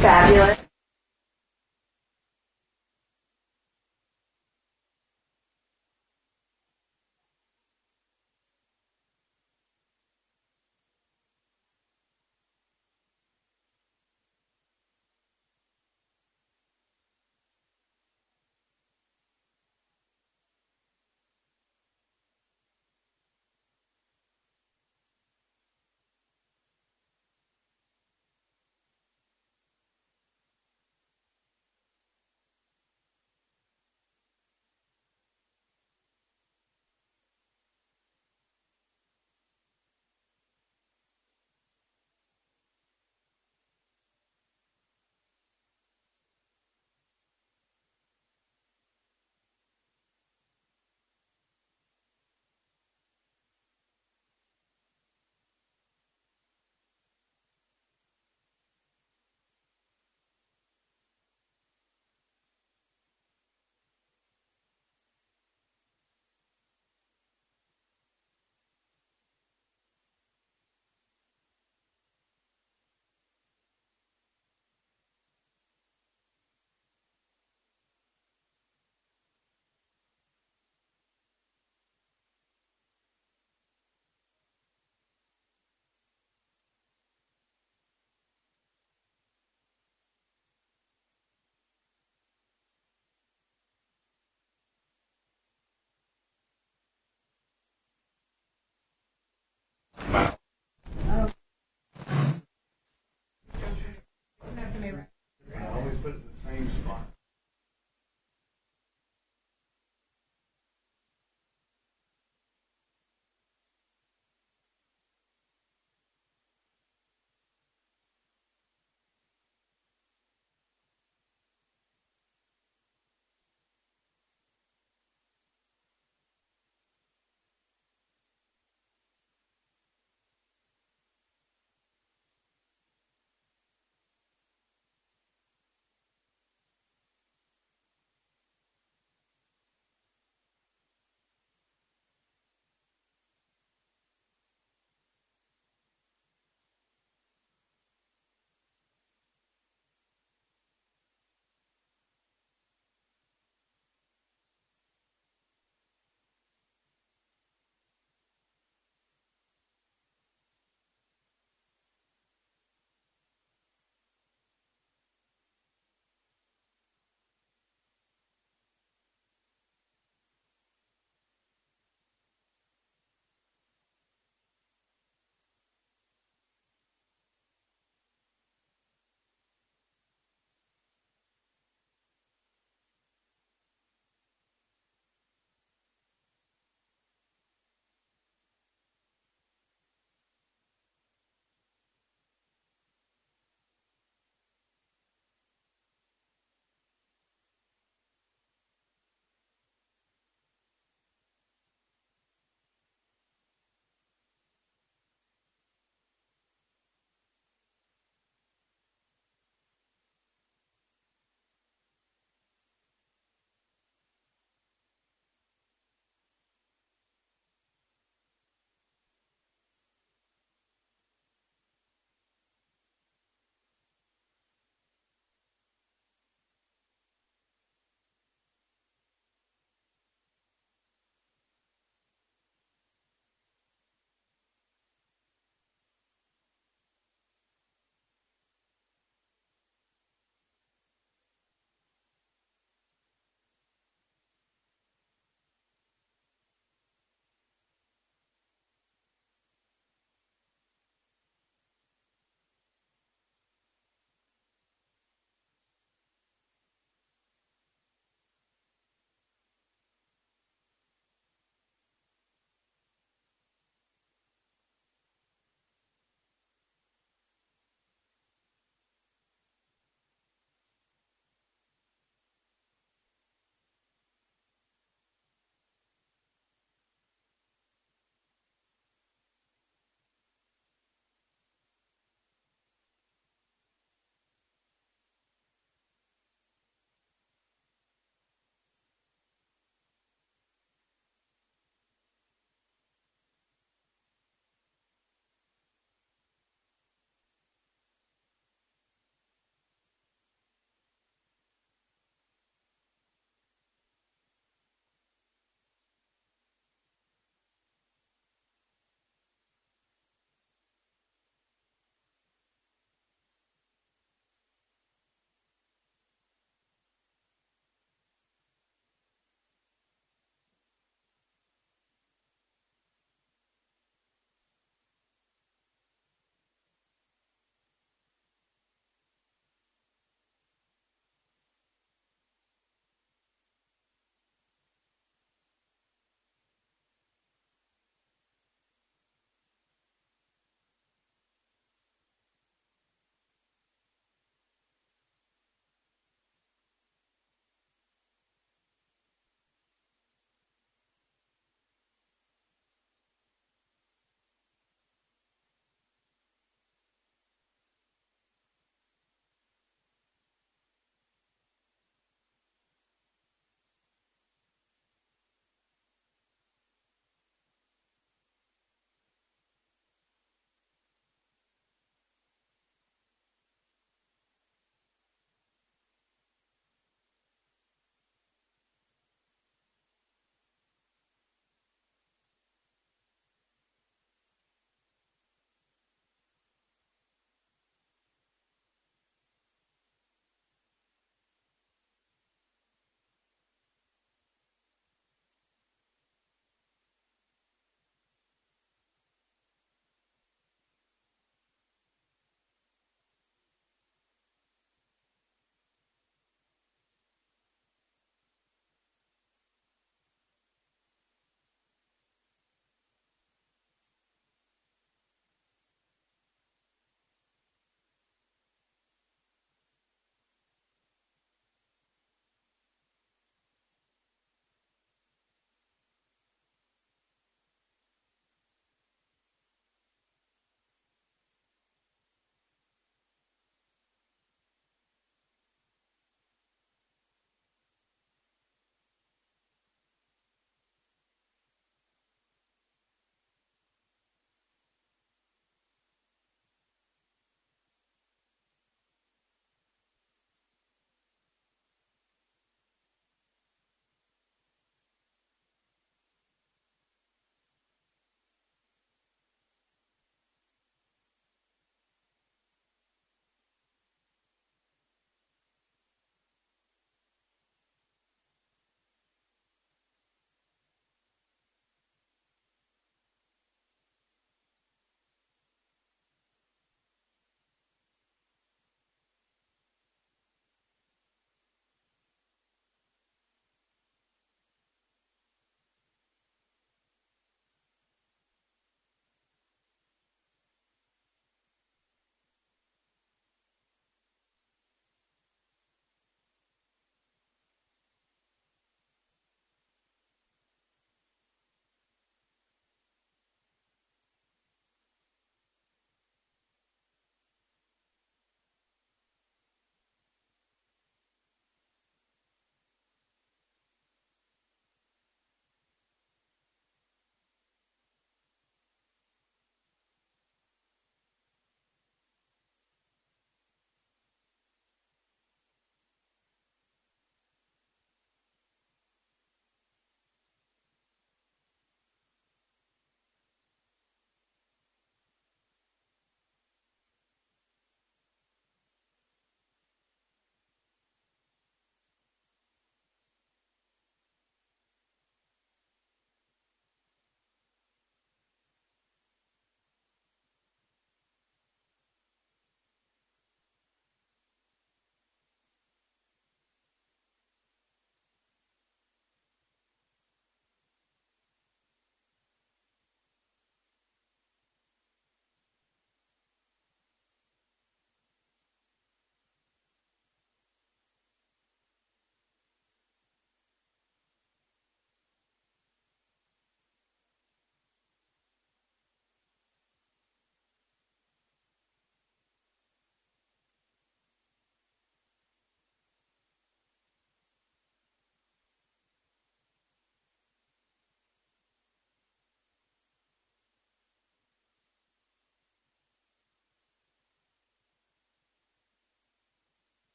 Fabulous.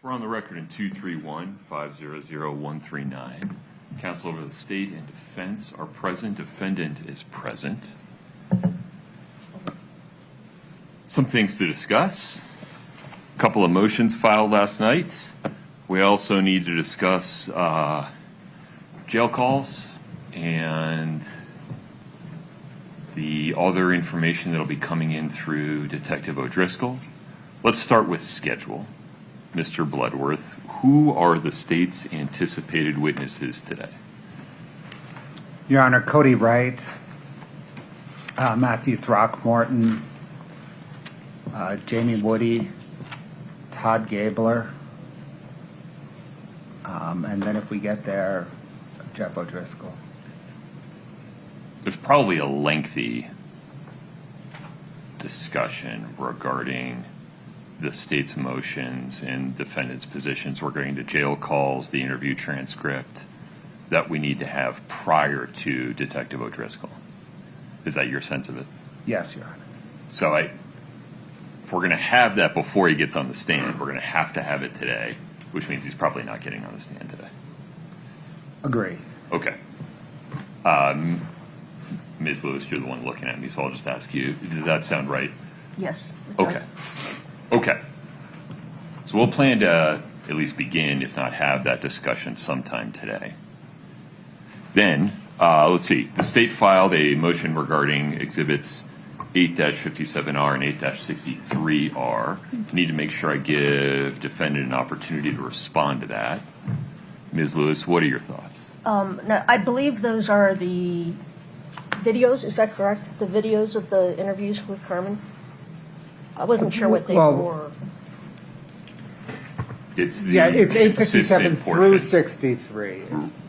We're on the record in 231-500-139. Counsel over the state and defense are present. Defendant is present. Some things to discuss. A couple of motions filed last night. We also need to discuss jail calls and the other information that will be coming in through Detective O'Driscoll. Let's start with schedule. Mr. Bloodworth, who are the state's anticipated witnesses today? Your Honor, Kouri Richins, Matthew Throckmorton, Jamie Woody, Todd Gabler, and then if we get there, Jeff O'Driscoll. There's probably a lengthy discussion regarding the state's motions and defendant's positions regarding the jail calls, the interview transcript, that we need to have prior to Detective O'Driscoll. Is that your sense of it? Yes, Your Honor. So if we're going to have that before he gets on the stand, we're going to have it today, which means he's probably not getting on the stand today. Agree. Okay. Ms. Lewis, you're the one looking at me, so I'll just ask you, does that sound right? Yes. Okay. Okay. So we'll plan to at least begin, if not have that discussion sometime today. Then, let's see. The state filed a motion regarding exhibits 8-57R and 8-63R. I need to make sure I give defendant an opportunity to respond to that. Ms. Lewis, what are your thoughts? No, I believe those are the videos. Is that correct? The videos of the interviews with Carmen? I wasn't sure what they were. It's the it's 857 consistent through portion. 63.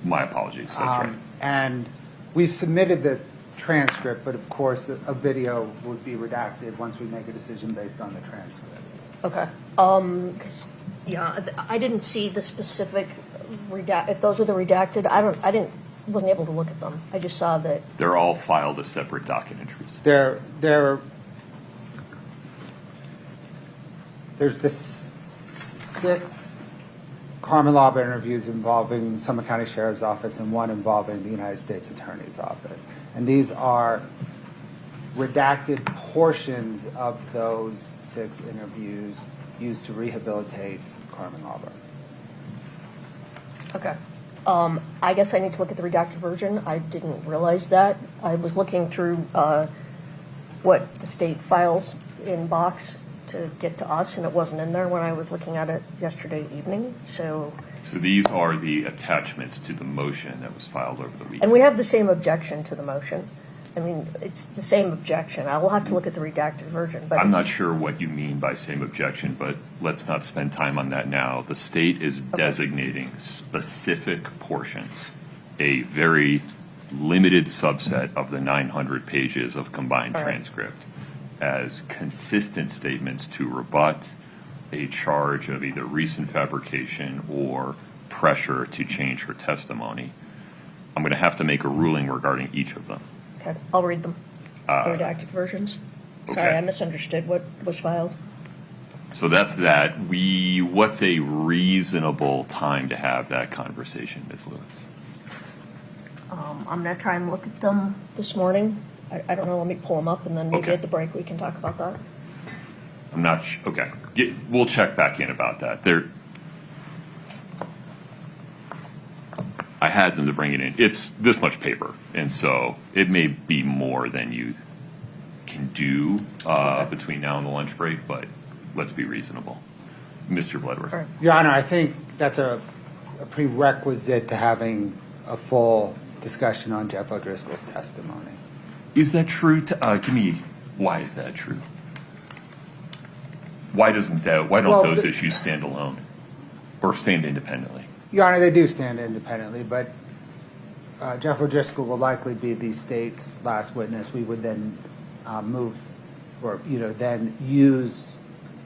My apologies. That's right. And we've submitted the transcript, but of course a video would be redacted once we make a decision based on the transcript. Okay. 'Cause, yeah, I didn't see the specific if those are the redacted. Wasn't able to look at them. I just saw that They're all filed as separate docket entries. There's the 6 Carmen Law interviews involving Summit County Sheriff's Office and 1 involving the United States Attorney's Office. And these are redacted portions of those 6 interviews used to rehabilitate Carmen Law. Okay. I guess I need to look at the redacted version. I didn't realize that. I was looking through what the state files in box to get to us, and it wasn't in there when I was looking at it yesterday evening. So these are the attachments to the motion that was filed over the weekend. And we have the same objection to the motion. I mean, it's the same objection. I will have to look at the redacted version. But I'm not sure what you mean by same objection, but let's not spend time on that now. The state is designating specific portions, a very limited subset of the 900 pages of combined transcript, as consistent statements to rebut a charge of either recent fabrication or pressure to change her testimony. I'm going to have to make a ruling regarding each of them. Okay, I'll read them. The redacted versions. Sorry, okay. I misunderstood what was filed. So that's that. What's a reasonable time to have that conversation, Ms. Lewis? I'm going to try and look at them this morning. I don't know. Let me pull them up, and then maybe Okay. at the break we can talk about that. I'm not sure. Okay. We'll check back in about that. I had them to bring it in. It's this much paper, and so it may be more than you can do between now and the lunch break, but let's be reasonable. Mr. Bloodworth. Right. Your Honor, I think that's a prerequisite to having a full discussion on Jeff O'Driscoll's testimony. Is that true? Why is that true? Why don't those issues stand alone or stand independently? Your Honor, they do stand independently, but Jeff O'Driscoll will likely be the state's last witness. We would then then use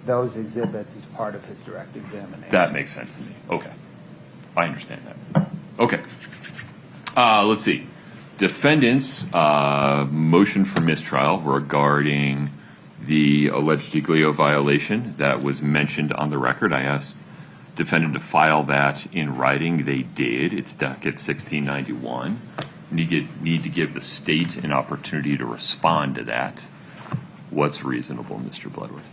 those exhibits as part of his direct examination. That makes sense to me. Okay. I understand that. Okay. Let's see. Defendant's motion for mistrial regarding the alleged Giglio violation that was mentioned on the record. I asked defendant to file that in writing. They did. It's docket 1691. Need to give the state an opportunity to respond to that. What's reasonable, Mr. Bloodworth?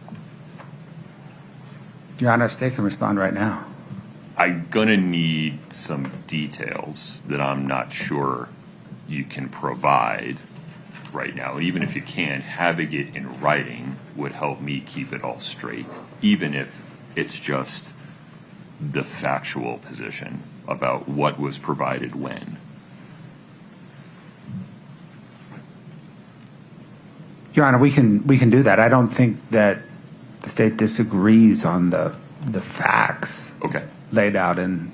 Your Honor, state can respond right now. I'm going to need some details that I'm not sure you can provide right now. Even if you can, having it in writing would help me keep it all straight, even if it's just the factual position about what was provided when. Your Honor, we can do that. I don't think that the state disagrees on the facts Okay. laid out in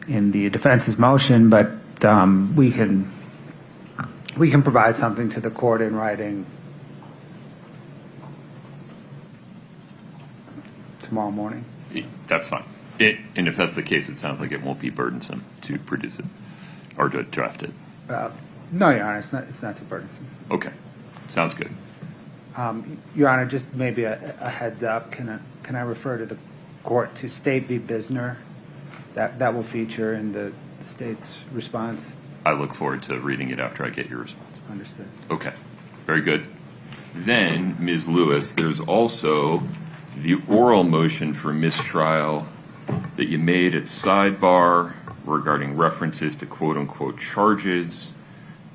the defense's motion, but we can provide something to the court in writing tomorrow morning. That's fine. And if that's the case, it sounds like it won't be burdensome to produce it or to draft it. No, Your Honor, it's not too burdensome. Okay. Sounds good. Your Honor, just maybe a heads up. Can I refer to the court to State v. Bisner? That will feature in the state's response. I look forward to reading it after I get your response. Understood. Okay. Very good. Then, Ms. Lewis, there's also the oral motion for mistrial that you made at sidebar regarding references to quote-unquote charges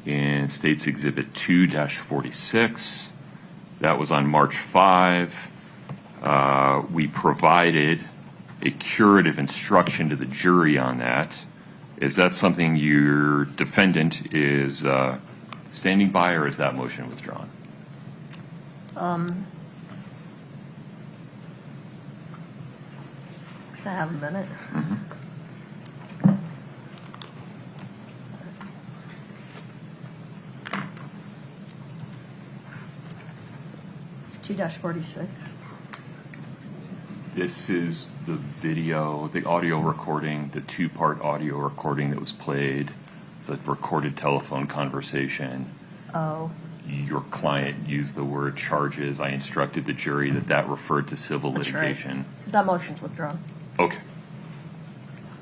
in State's Exhibit 2-46. That was on March 5. We provided a curative instruction to the jury on that. Is that something your defendant is standing by, or is that motion withdrawn? Can I have a minute? It's 2-46. This is the video, the audio recording, the two-part audio recording that was played. It's a recorded telephone conversation. Oh, Your client used the word charges. I instructed the jury that referred to civil that's right. litigation. That motion's withdrawn. Okay.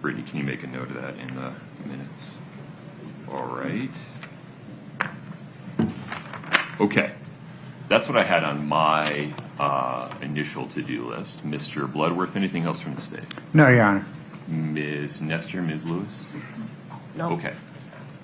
Brittany, can you make a note of that in the minutes? All right. Okay. That's what I had on my initial to-do list. Mr. Bloodworth, anything else from the state? No, Your Honor. Ms. Nestor, Ms. Lewis? No. Okay.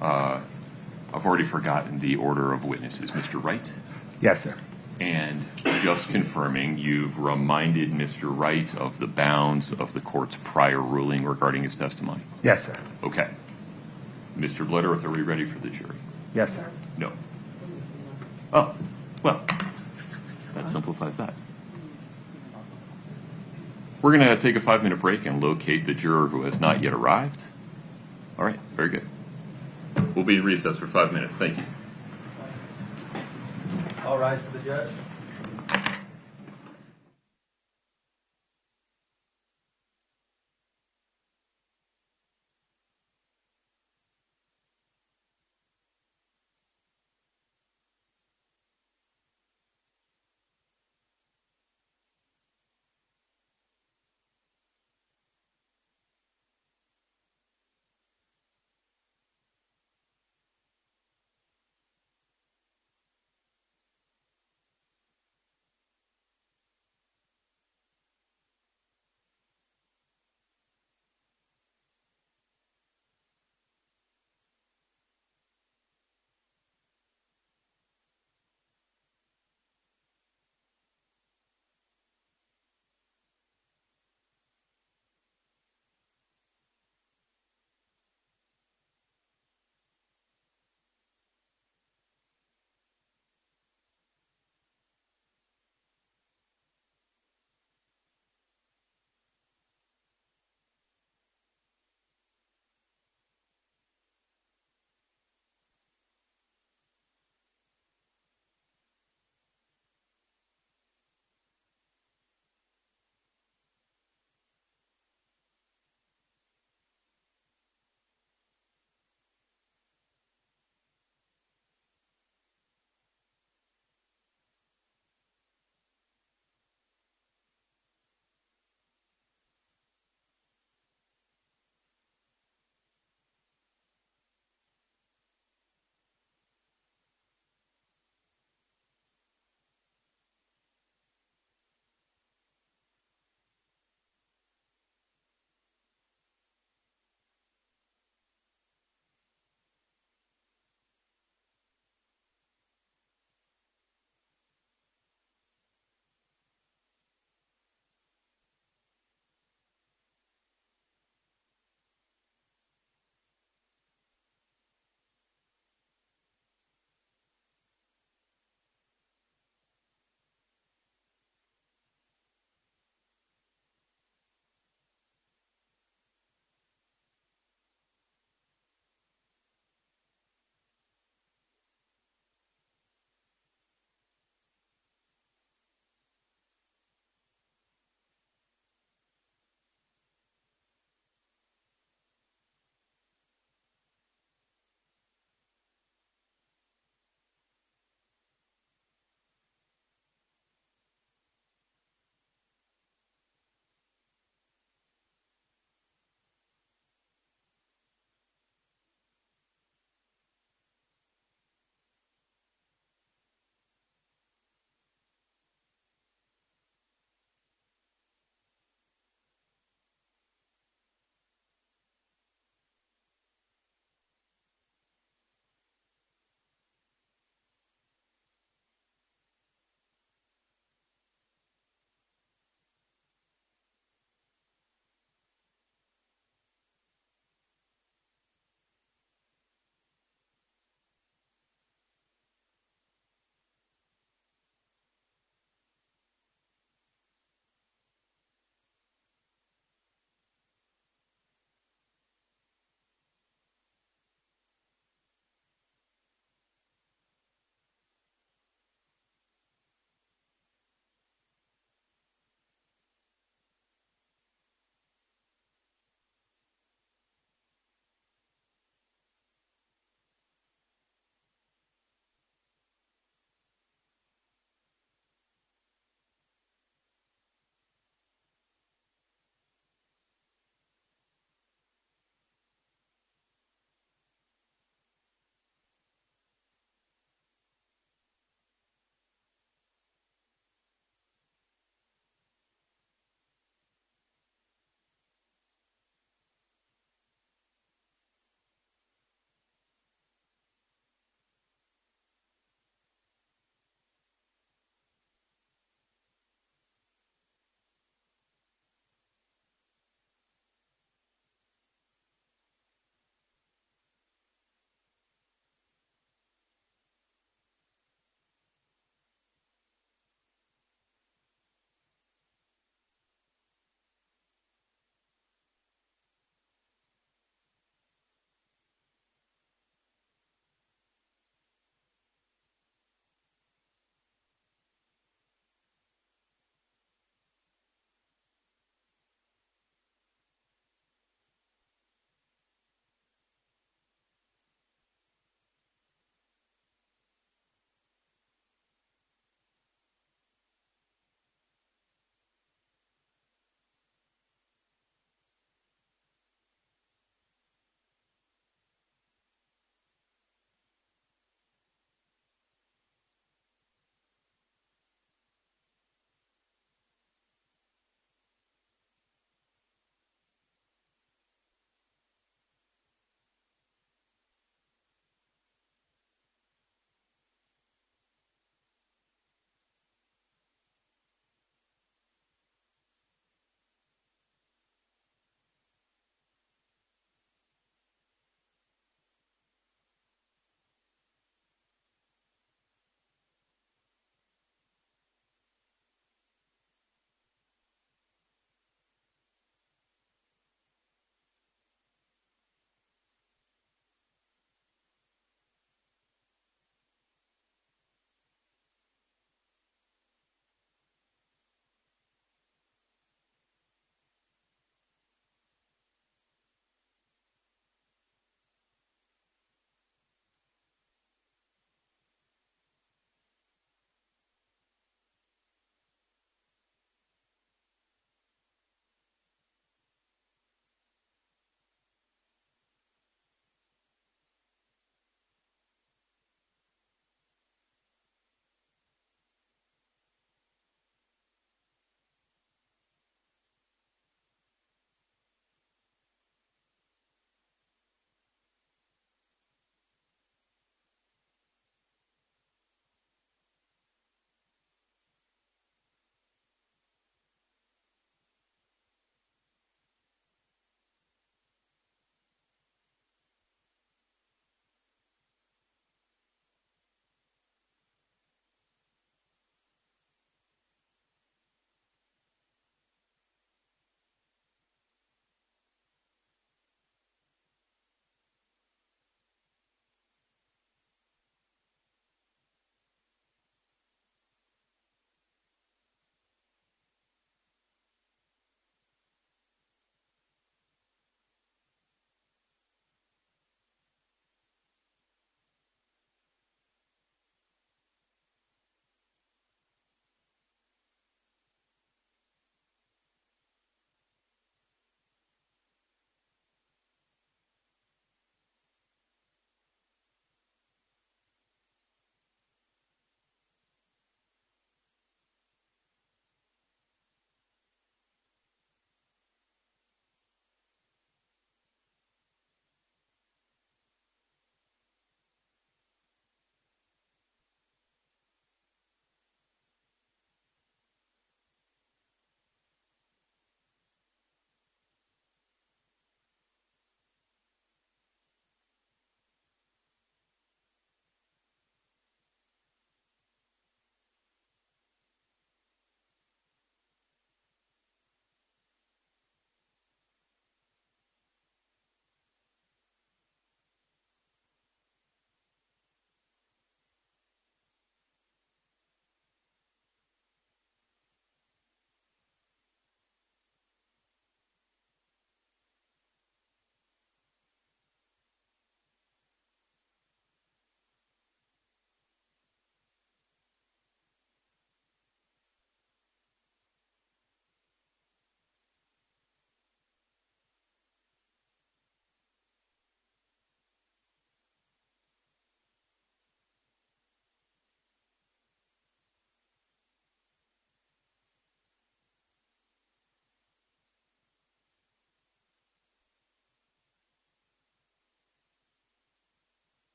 I've already forgotten the order of witnesses. Mr. Wright? Yes, sir. And just confirming, you've reminded Mr. Wright of the bounds of the court's prior ruling regarding his testimony? Yes, sir. Okay. Mr. Bloodworth, are we ready for the jury? Yes, sir. No. Oh, well, that simplifies that. We're going to take a 5-minute break and locate the juror who has not yet arrived. All right, very good. We'll be in recess for 5 minutes. Thank you. All rise for the judge.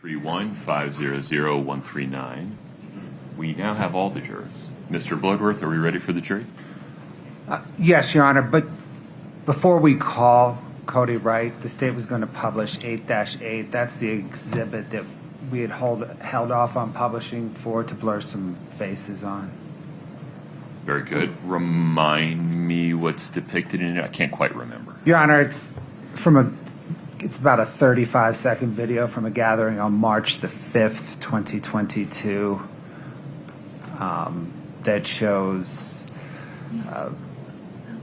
31500-139. We now have all the jurors. Mr. Bloodworth, are we ready for the jury? Yes, Your Honor, but before we call Kouri Wright, the state was going to publish 8-8. That's the exhibit that we had held off on publishing to blur some faces on. Very good. Remind me what's depicted in it. I can't quite remember. Your Honor, it's about a 35-second video from a gathering on March the 5th, 2022, that shows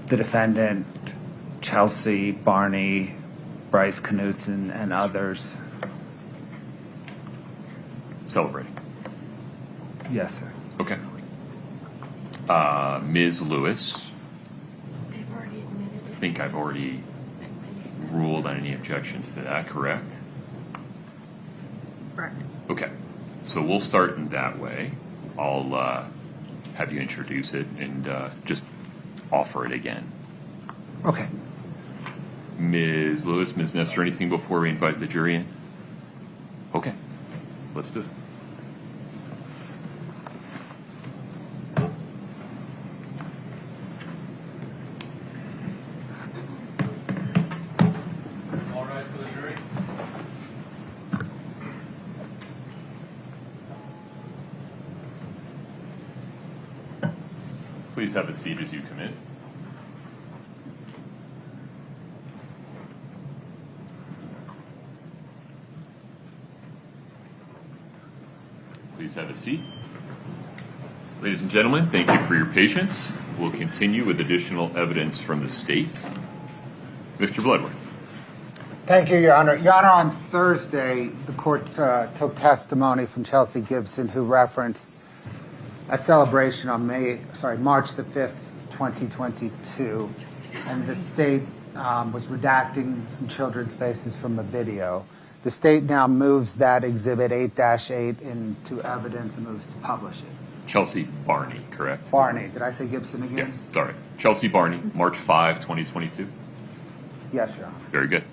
the defendant, Chelsea, Barney, Bryce Knutson, and others. Celebrating. Yes, sir. Okay. Ms. Lewis, They've already admitted it. I think I've already ruled on any objections to that, correct? Correct. Okay. So we'll start in that way. I'll have you introduce it and just offer it again. Okay. Ms. Lewis, Ms. Nestor, anything before we invite the jury in? Okay. Let's do it. All rise for the jury. Please have a seat as you come in. Please have a seat. Ladies and gentlemen, thank you for your patience. We'll continue with additional evidence from the state. Mr. Bloodworth. Thank you, Your Honor. Your Honor, on Thursday, the court took testimony from Chelsea Gibson, who referenced a celebration on March the 5th, 2022, and the state was redacting some children's faces from a video. The state now moves that exhibit 8-8 into evidence and moves to publish it. Chelsea Barney, correct? Barney, did I say Gibson again? Yes, sorry. Chelsea Barney, March 5, 2022. Yes, Your Honor. Very good.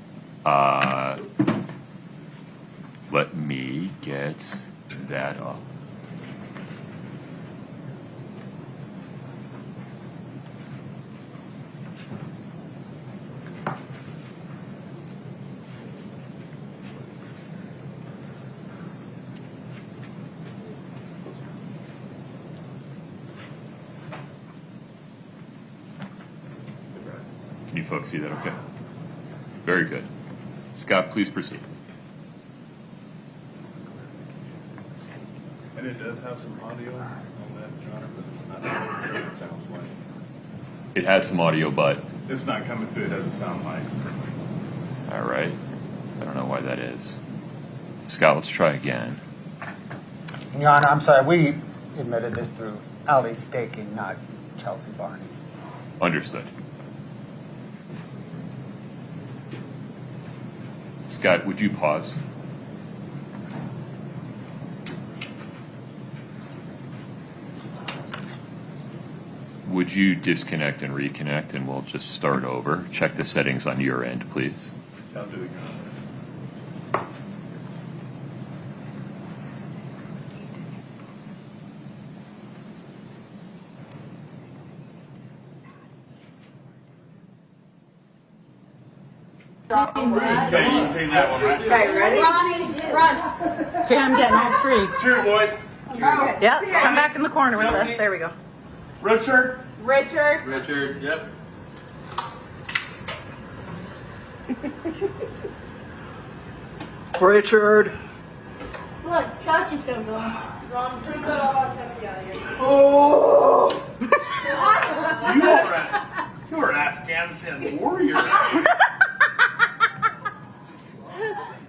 Let me get that up. Can you folks see that okay? Very good. Scott, please proceed. And it does have some audio on that, John, but it's not coming through, it sounds like. It has some audio, but It's not coming through, it doesn't sound like. all right. I don't know why that is. Scott, let's try again. Your Honor, I'm sorry, we admitted this through Ali staking, not Chelsea Barney. Understood. Scott, would you pause? Would you disconnect and reconnect, and we'll just start over? Check the settings on your end, please. I'll do it again. Okay, you can take that one, right? Okay, ready? Okay, I'm getting all three. Cheers, boys. Yep, come back in the corner with us. There we go. Richard. Richard. Richard, yep. Richard. Look, Chachi's still going. Ron, take that all that sexy out of here. Oh! you are an Afghanistan warrior.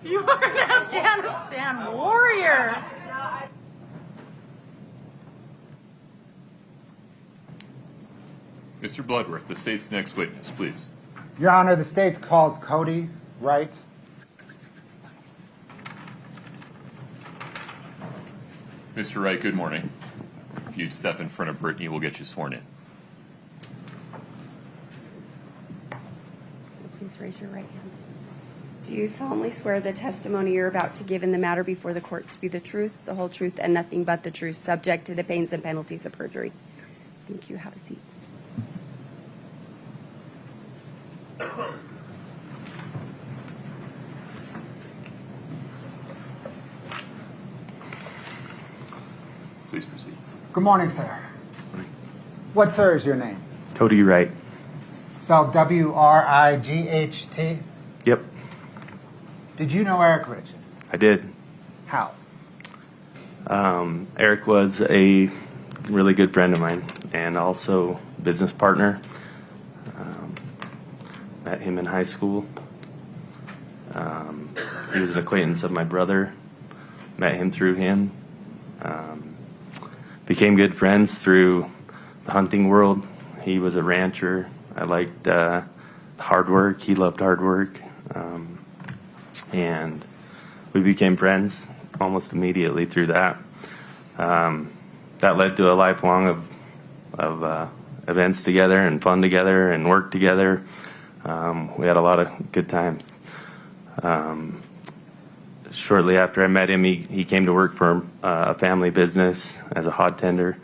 You are an Afghanistan warrior. Mr. Bloodworth, the state's next witness, please. Your Honor, the state calls Kouri Wright. Mr. Wright, good morning. If you'd step in front of Brittany, we'll get you sworn in. Please raise your right hand. Do you solemnly swear the testimony you're about to give in the matter before the court to be the truth, the whole truth, and nothing but the truth, subject to the pains and penalties of perjury? Yes. Thank you. Have a seat. Please proceed. Good morning, sir. What, sir, is your name? Kouri Wright. Spelled W-R-I-G-H-T. Yep, Did you know Eric Richins? I did. How? Eric was a really good friend of mine and also business partner. Met him in high school. He was an acquaintance of my brother. Met him through him. Became good friends through the hunting world. He was a rancher. I liked hard work. He loved hard work. And we became friends almost immediately through that. That led to a lifelong of events together and fun together and work together. We had a lot of good times. Shortly after I met him, he came to work for a family business as a hod tender.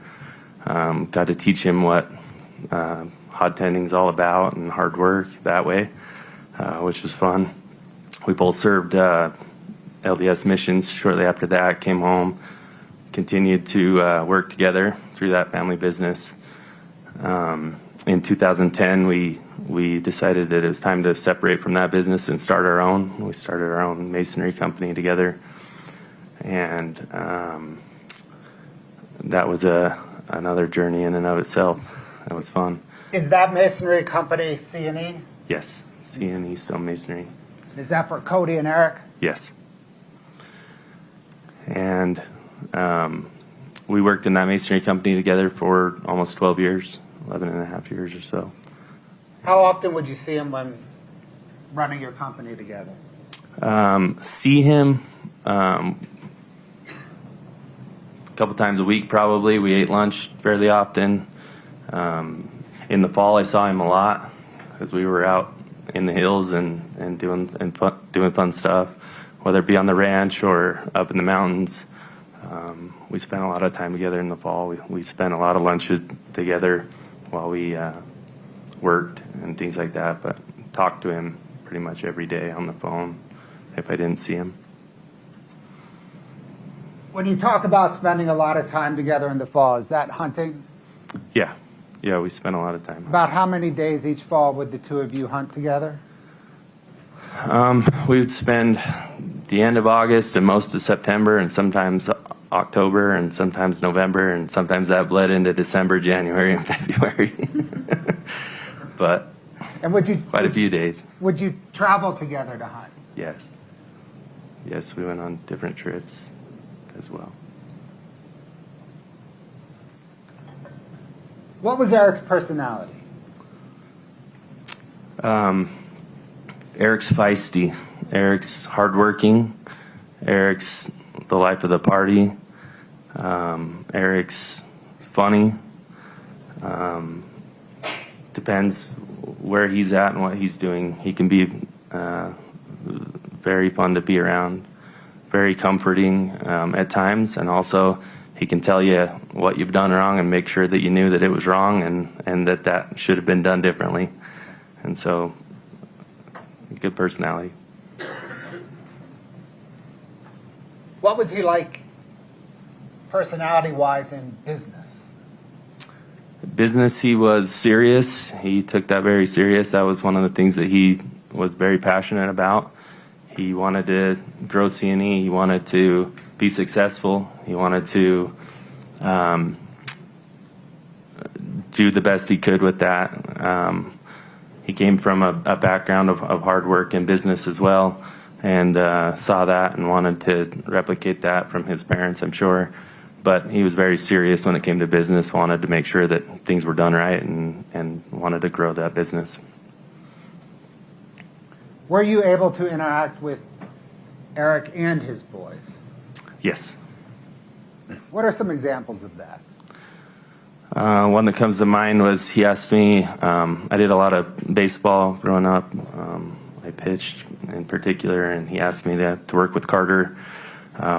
Got to teach him what hod tending is all about and hard work that way, which was fun. We both served LDS missions. Shortly after that, came home, continued to work together through that family business. In 2010, we decided that it was time to separate from that business and start our own. We started our own masonry company together, and that was another journey in and of itself. That was fun. Is that masonry company C&E? Yes, C&E Stone Masonry. Is that for Cody and Eric? Yes. And we worked in that masonry company together for almost 12 years, 11 and a half years or so. How often would you see him when running your company together? See him a couple times a week probably. We ate lunch fairly often. In the fall I saw him a lot because we were out in the hills and doing fun stuff, whether it be on the ranch or up in the mountains. We spent a lot of time together in the fall. We spent a lot of lunches together while we worked and things like that, but talked to him pretty much every day on the phone if I didn't see him. When you talk about spending a lot of time together in the fall, is that hunting? Yeah, we spent a lot of time. About how many days each fall would the two of you hunt together? We would spend the end of August and most of September and sometimes October and sometimes November and sometimes that bled into December, January, and February. But And would you quite a few days. Would you travel together to hunt? Yes. Yes, we went on different trips as well. What was Eric's personality? Eric's feisty. Eric's hardworking. Eric's the life of the party. Eric's funny. Depends where he's at and what he's doing. He can be very fun to be around, very comforting at times, and also he can tell you what you've done wrong and make sure that you knew that it was wrong and that should have been done differently. And so, good personality. What was he like personality-wise in business? Business, he was serious. He took that very serious. That was one of the things that he was very passionate about. He wanted to grow C&E. He wanted to be successful. He wanted to do the best he could with that. He came from a background of hard work and business as well, and saw that and wanted to replicate that from his parents, I'm sure. But he was very serious when it came to business, wanted to make sure that things were done right, and wanted to grow that business. Were you able to interact with Eric and his boys? Yes. What are some examples of that? One that comes to mind was he asked me, I did a lot of baseball growing up. I I pitched in particular, and he asked me to work with Carter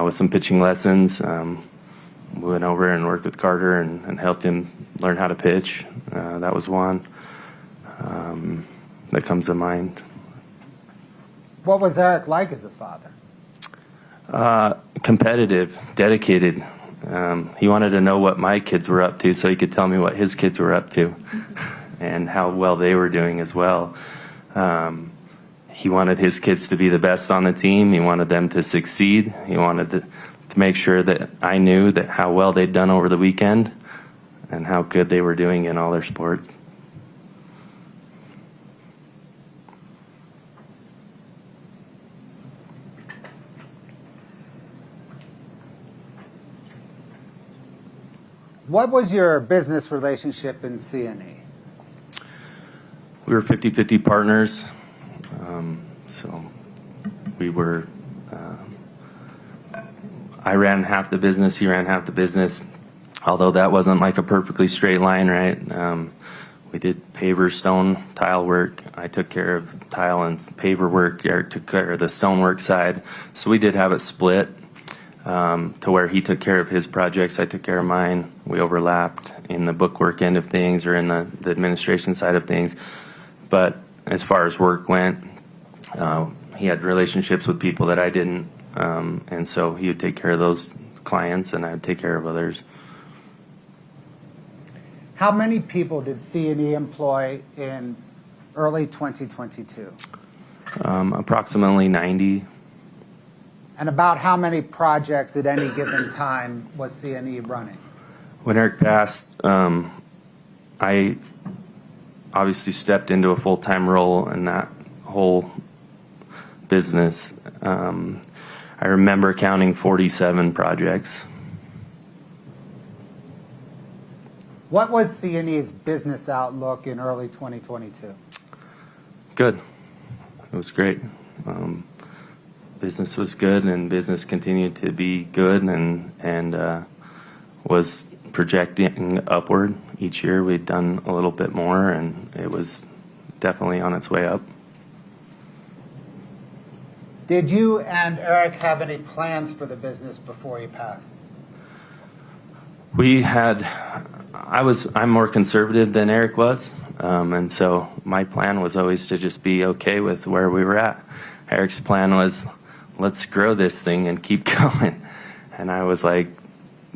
with some pitching lessons. We went over and worked with Carter and helped him learn how to pitch. That was one that comes to mind. What was Eric like as a father? Competitive, dedicated. He wanted to know what my kids were up to so he could tell me what his kids were up to and how well they were doing as well. He wanted his kids to be the best on the team. He wanted them to succeed. He wanted to make sure that I knew that how well they'd done over the weekend and how good they were doing in all their sports. What was your business relationship in C&E? We were 50-50 partners. So we were, I ran half the business, he ran half the business, although that wasn't like a perfectly straight line, right? We did paver, stone, tile work. I took care of tile and paver work. Eric took care of the stonework side. So we did have it split to where he took care of his projects, I took care of mine. We overlapped in the bookwork end of things or in the administration side of things. But as far as work went, he had relationships with people that I didn't, and so he would take care of those clients and I would take care of others. How many people did C&E employ in early 2022? Approximately 90. And about how many projects at any given time was C&E running? When Eric passed, I obviously stepped into a full-time role in that whole business. I remember counting 47 projects. What was C&E's business outlook in early 2022? Good. It was great. Business was good, and business continued to be good, and was projecting upward. Each year we'd done a little bit more, and it was definitely on its way up. Did you and Eric have any plans for the business before he passed? We had, I'm more conservative than Eric was, and so my plan was always to just be okay with where we were at. Eric's plan was, let's grow this thing and keep going. And I was like,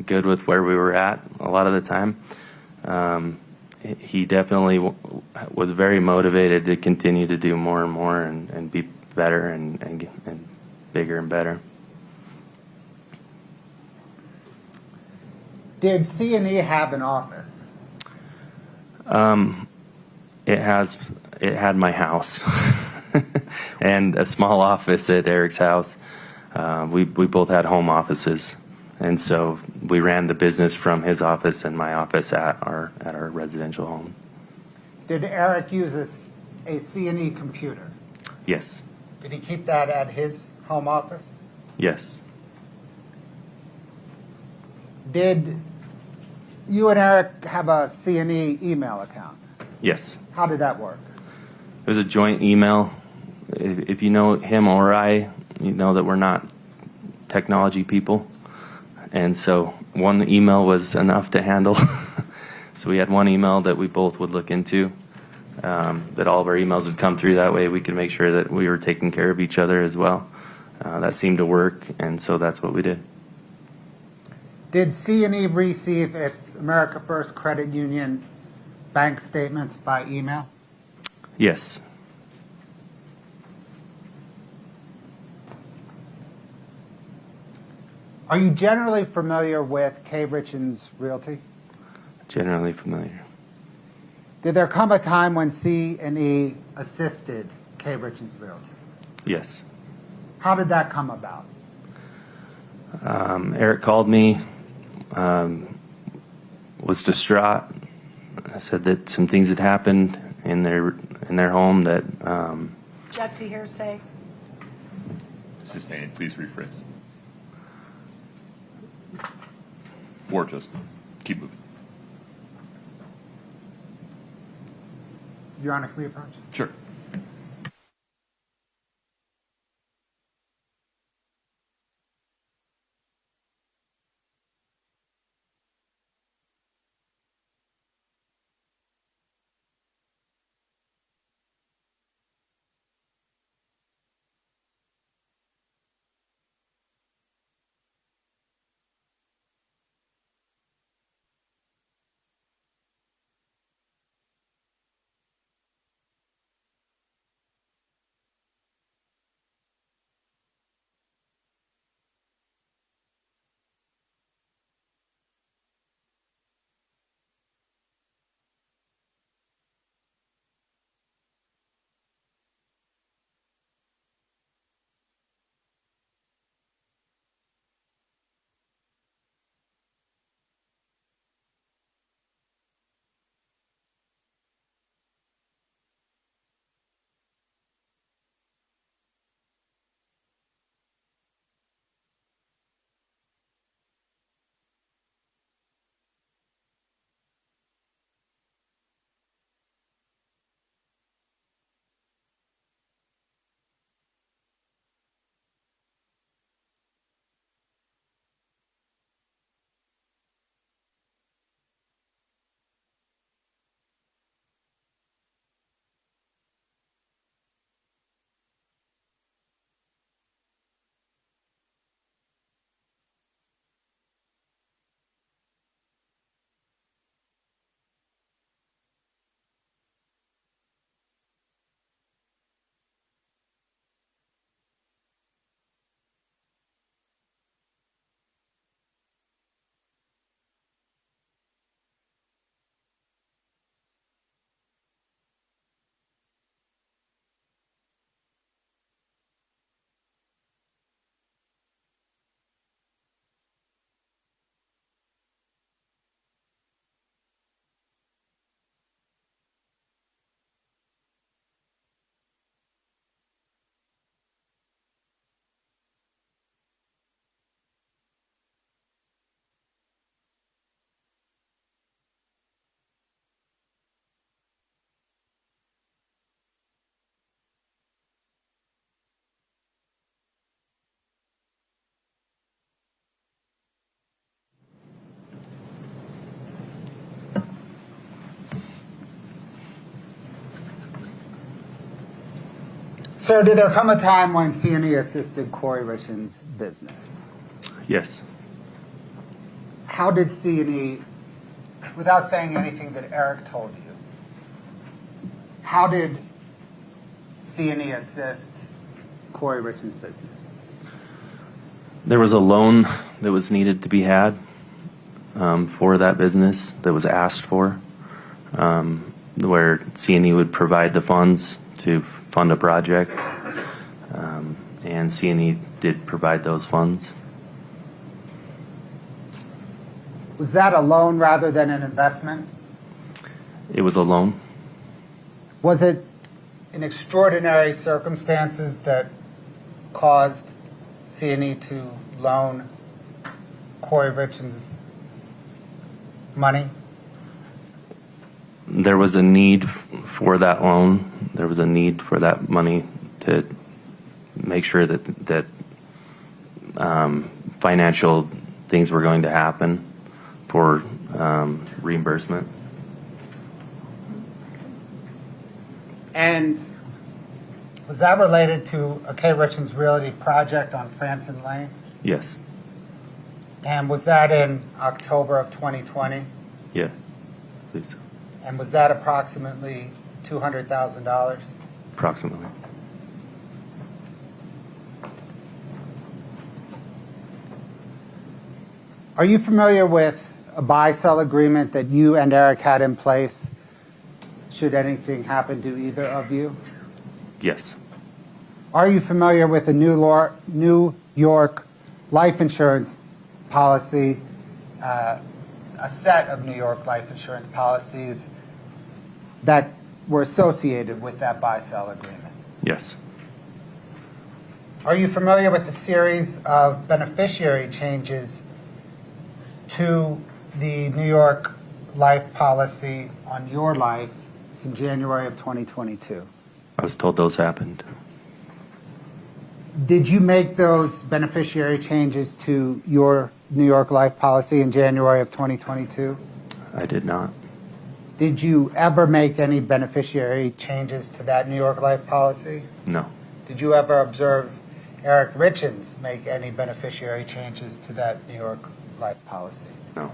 good with where we were at a lot of the time. He definitely was very motivated to continue to do more and more and be better and bigger and better. Did C&E have an office? It had my house and a small office at Eric's house. We both had home offices, and so we ran the business from his office and my office at our residential home. Did Eric use a C&E computer? Yes. Did he keep that at his home office? Yes. Did you and Eric have a C&E email account? Yes. How did that work? It was a joint email. If you know him or I, you know that we're not technology people. And so one email was enough to handle. So we had one email that we both would look into, that all of our emails would come through. That way we could make sure that we were taking care of each other as well. That seemed to work, and so that's what we did. Did C&E receive its America First Credit Union bank statements by email? Yes. Are you generally familiar with Kouri Richins Realty? Generally familiar. Did there come a time when C&E assisted Kouri Richins Realty? Yes. How did that come about? Eric called me, was distraught. I said that some things had happened in their home that. Object to hearsay. Sustained, please rephrase. Or just keep moving. Your Honor, can we approach? Sure. Sir, did there come a time when C&E assisted Kouri Richins' business? Yes. How did C&E, without saying anything that Eric told you, how did C&E assist Kouri Richins' business? There was a loan that was needed to be had for that business that was asked for, where C&E would provide the funds to fund a project, and C&E did provide those funds. Was that a loan rather than an investment? It was a loan. Was it in extraordinary circumstances that caused C&E to loan Kouri Richins money? There was a need for that loan. There was a need for that money to make sure that financial things were going to happen for reimbursement. And was that related to a K. Richins Realty project on Franson Lane? Yes. And was that in October of 2020? Yes. I believe so. And was that approximately $200,000? Approximately. Are you familiar with a buy-sell agreement that you and Eric had in place should anything happen to either of you? Yes. Are you familiar with a New York life insurance policy, a set of New York life insurance policies that were associated with that buy-sell agreement? Yes. Are you familiar with the series of beneficiary changes to the New York life policy on your life in January of 2022? I was told those happened. Did you make those beneficiary changes to your New York life policy in January of 2022? I did not. Did you ever make any beneficiary changes to that New York life policy? No. Did you ever observe Eric Richins make any beneficiary changes to that New York life policy? No.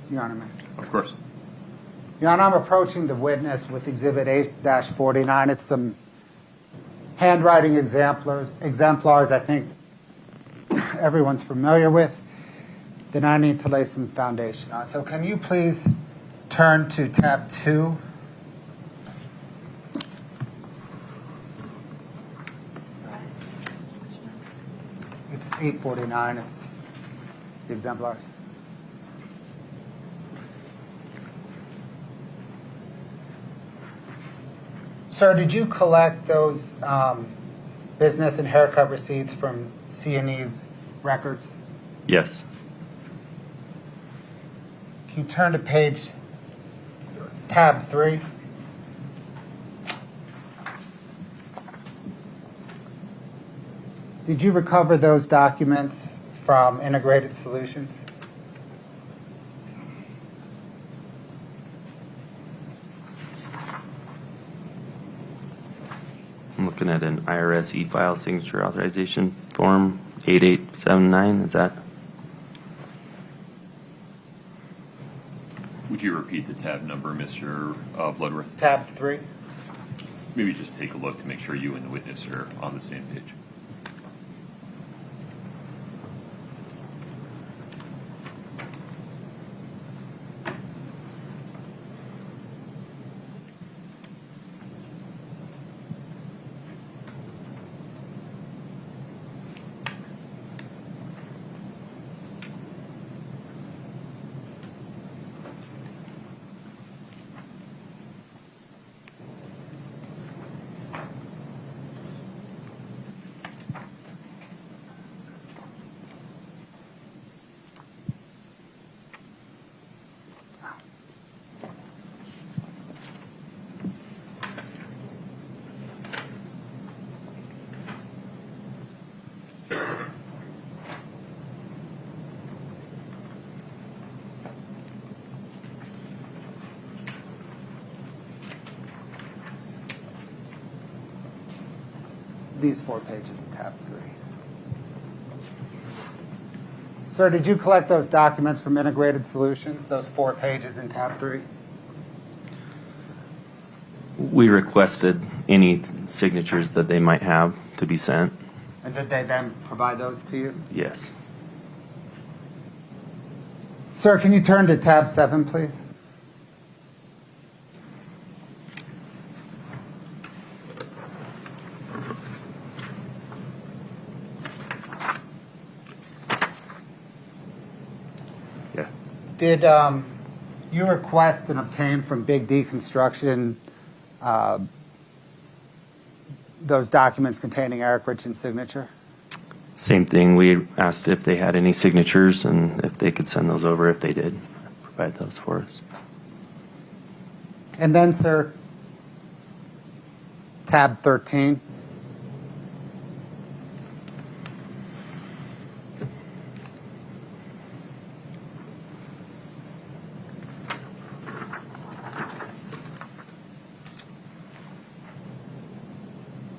Your Honor, Of course. Your Honor, I'm approaching the witness with Exhibit 8-49. It's some handwriting exemplars I think everyone's familiar with, that I need to lay some foundation on. So can you please turn to tab 2? It's 849. It's the exemplars. Sir, did you collect those business and haircut receipts from C&E's records? Yes. Can you turn to tab 3? Did you recover those documents from Integrated Solutions? I'm looking at an IRS e-file signature authorization form 8879. Is that? Would you repeat the tab number, Mr. Bloodworth? Tab 3. Maybe just take a look to make sure you and the witness are on the same page. these 4 pages of tab 3. Sir, did you collect those documents from Integrated Solutions, those 4 pages in tab 3? We requested any signatures that they might have to be sent. And did they then provide those to you? Yes. Sir, can you turn to tab 7, please? Yeah. Did you request and obtain from Big D Construction those documents containing Eric Richins' signature? Same thing. We asked if they had any signatures and if they could send those over. If they did, provide those for us. And then, sir, tab 13.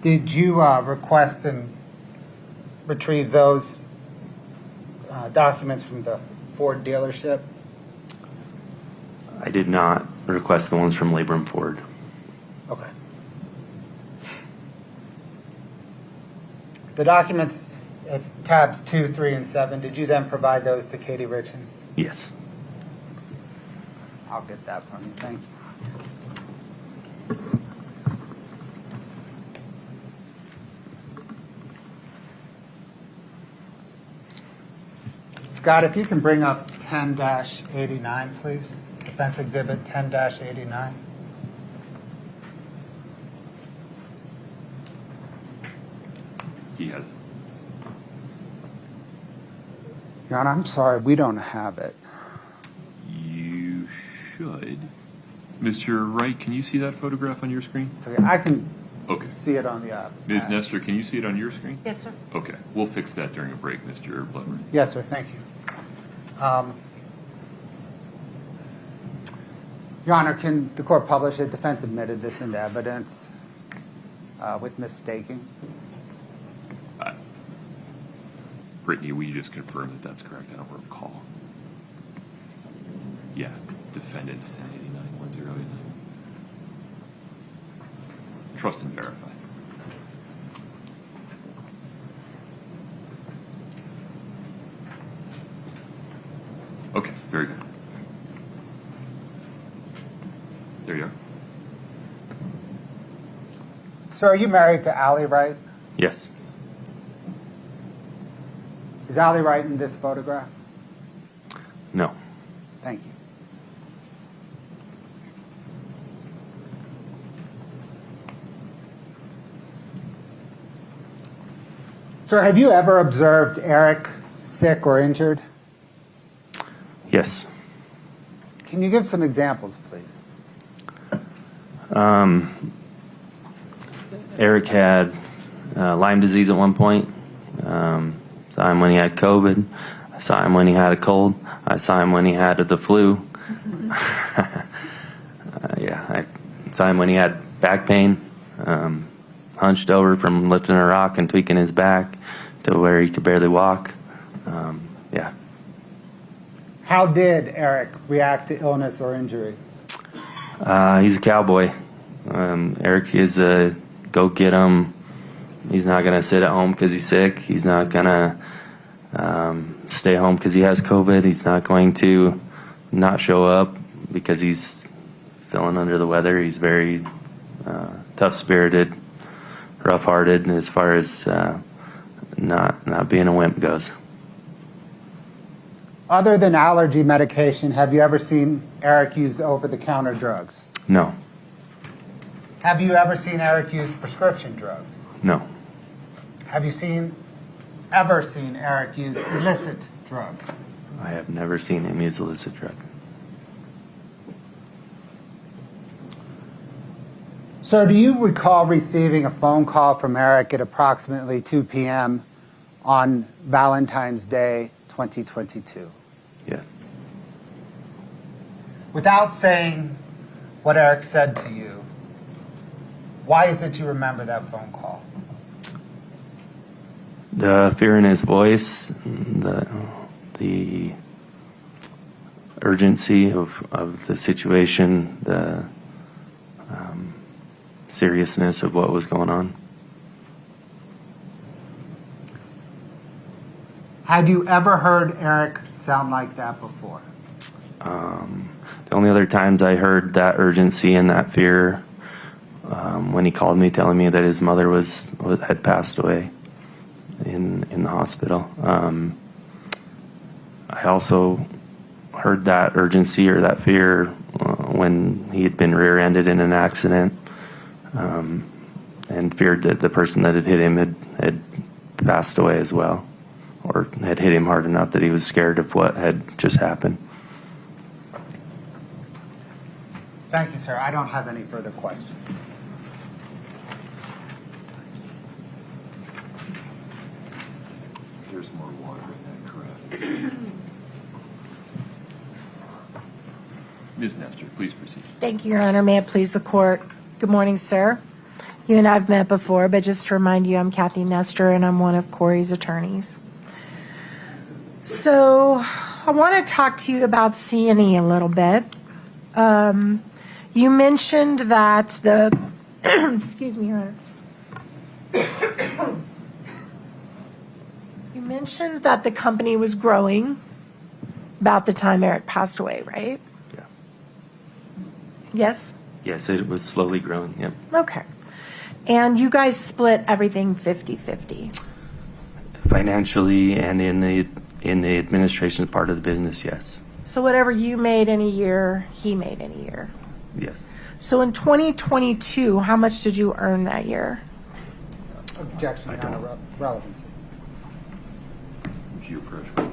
Did you request and retrieve those documents from the Ford dealership? I did not request the ones from Labrum Ford. Okay. The documents at tabs 2, 3, and 7, did you then provide those to Katie Richins? Yes. I'll get that from you. Thank you. Scott, if you can bring up 10-89, please. Defense Exhibit 10-89. He has it. Your Honor, I'm sorry, we don't have it. You should. Mr. Wright, can you see that photograph on your screen? So I can Okay. see it on the Ms. Nestor, can you see it on your screen? Yes, sir. Okay, we'll fix that during a break, Mr. Blevin. Yes, sir. Thank you. Your Honor, can the court publish it? Defense admitted this into evidence with mistaking. Brittany, will you just confirm that that's correct? I don't recall. Yeah, defendants 1089-1089. Trust and verify. Okay, very good. There you are. Sir, are you married to Allie Wright? Yes. Is Allie Wright in this photograph? No. Thank you. Sir, have you ever observed Eric sick or injured? Yes. Can you give some examples, please? Eric had Lyme disease at one point. Saw him when he had COVID. I saw him when he had a cold. I saw him when he had the flu. I saw him when he had back pain. Hunched over from lifting a rock and tweaking his back to where he could barely walk. How did Eric react to illness or injury? He's a cowboy. Eric is a go get him. He's not going to sit at home because he's sick. He's not going to stay home because he has COVID. He's not going to not show up because he's feeling under the weather. He's very tough-spirited, rough-hearted as far as not being a wimp goes. Other than allergy medication, have you ever seen Eric use over-the-counter drugs? No. Have you ever seen Eric use prescription drugs? No. Have you ever seen Eric use illicit drugs? I have never seen him use illicit drug. Sir, do you recall receiving a phone call from Eric at approximately 2 p.m. on Valentine's Day, 2022? Yes. Without saying what Eric said to you, why is it you remember that phone call? The fear in his voice, the urgency of the situation, the seriousness of what was going on. Had you ever heard Eric sound like that before? The only other times I heard that urgency and that fear when he called me telling me that his mother had passed away in the hospital. I also heard that urgency or that fear when he had been rear-ended in an accident, and feared that the person that had hit him had passed away as well, or had hit him hard enough that he was scared of what had just happened. Thank you, sir. I don't have any further questions. There's more water in that, correct? Ms. Nestor, please proceed. Thank you, Your Honor. May it please the court. Good morning, sir. You and I have met before, but just to remind you, I'm Kathy Nestor, and I'm one of Kouri's attorneys. So I want to talk to you about C&E a little bit. You mentioned that the, excuse me, Your Honor. You mentioned that the company was growing about the time Eric passed away, right? Yeah. Yes? Yes, it was slowly growing. Yep. Okay. And you guys split everything 50-50? Financially and in the administration part of the business, yes. So whatever you made in a year, he made in a year. Yes. So in 2022, how much did you earn that year? Objection, I Your Honor. don't- Relevancy. Would you approach, please?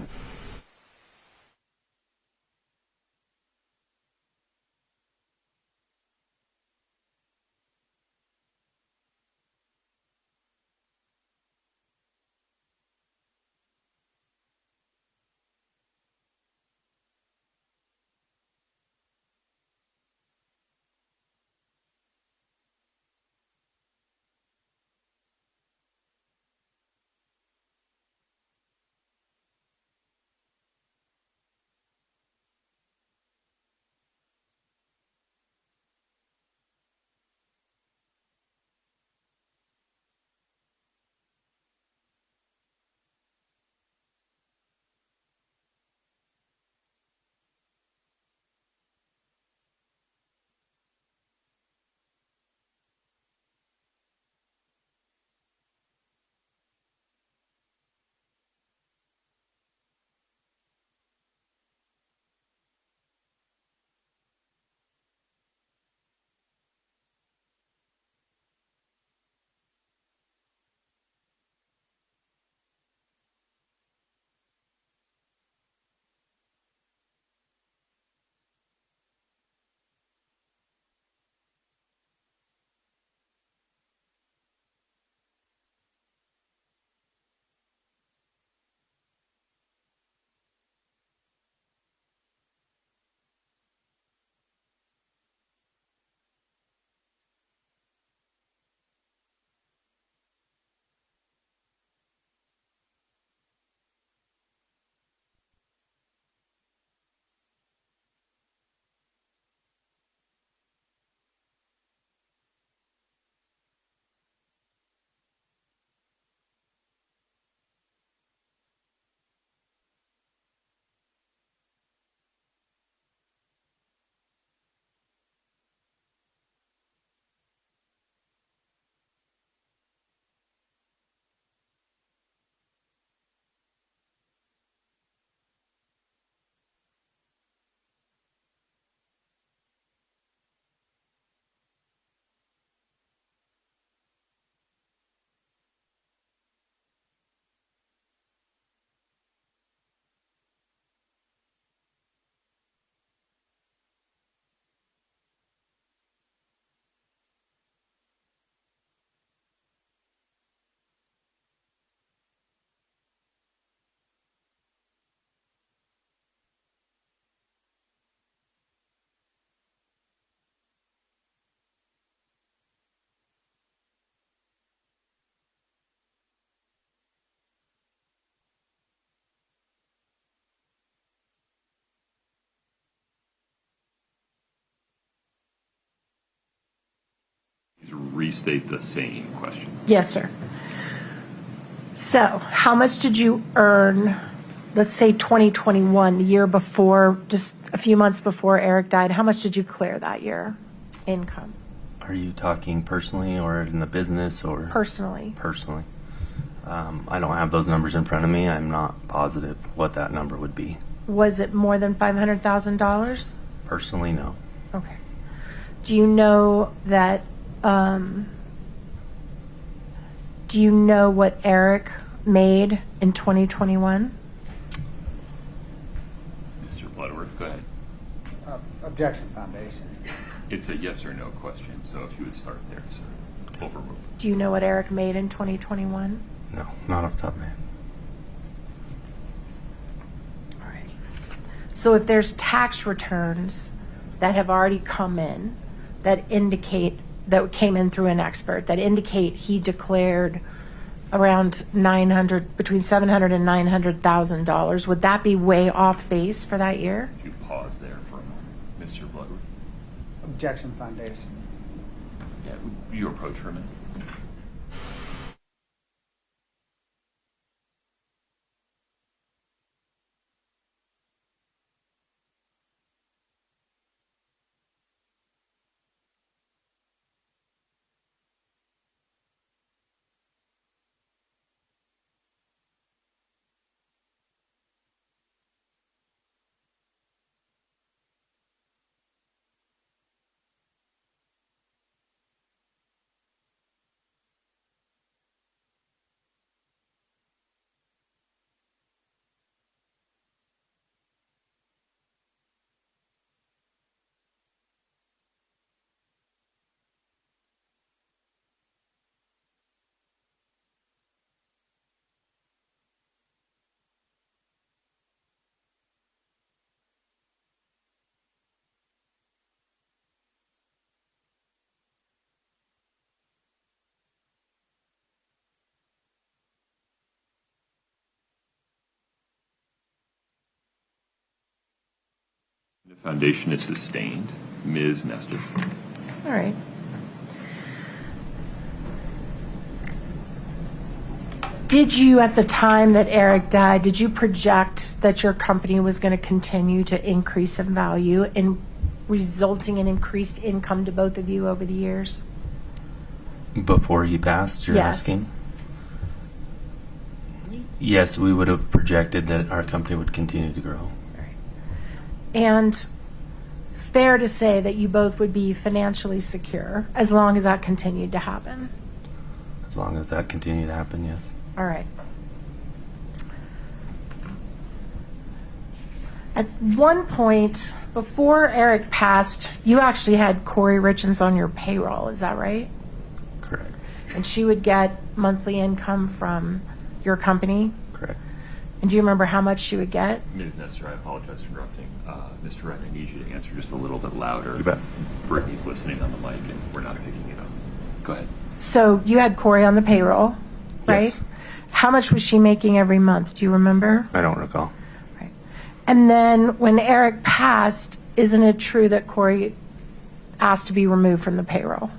restate the same question. Yes, sir. So how much did you earn, let's say 2021, the year before, just a few months before Eric died? How much did you clear that year, income, Are you talking personally or in the business or? personally? Personally. I don't have those numbers in front of me. I'm not positive what that number would be. Was it more than $500,000? Personally, no. Okay. Do you know that, do you know what Eric made in 2021? Mr. Bloodworth, go ahead. Objection foundation. It's a yes or no question, so if you would start there, sir. Overruled. Do you know what Eric made in 2021? No, not off the top of my head. All right. So if there's tax returns that have already come in that indicate, that came in through an expert, that indicate he declared around between $700,000 and $900,000, would that be way off base for that year? Could you pause there for a moment, Mr. Bloodworth? Objection foundation. Yeah, would you approach for a minute? The foundation is sustained. Ms. Nestor. All right. Did you, at the time that Eric died, did you project that your company was going to continue to increase in value and resulting in increased income to both of you over the years? Before he passed, you're Yes. asking? Yes, we would have projected that our company would continue to grow. And fair to say that you both would be financially secure as long as that continued to happen? As long as that continued to happen, yes. All right. At one point, before Eric passed, you actually had Kouri Richins on your payroll, is that right? Correct. And she would get monthly income from your company? Correct. And do you remember how much she would get? Ms. Nestor, I apologize for interrupting. Mr. Wright, I need you to answer just a little bit louder. You bet. Brittany's listening on the mic, and we're not picking it up. Go ahead. So you had Kouri on the payroll, right? Yes. How much was she making every month? Do you remember? I don't recall. Right. And then when Eric passed, isn't it true that Kouri asked to be removed from the payroll?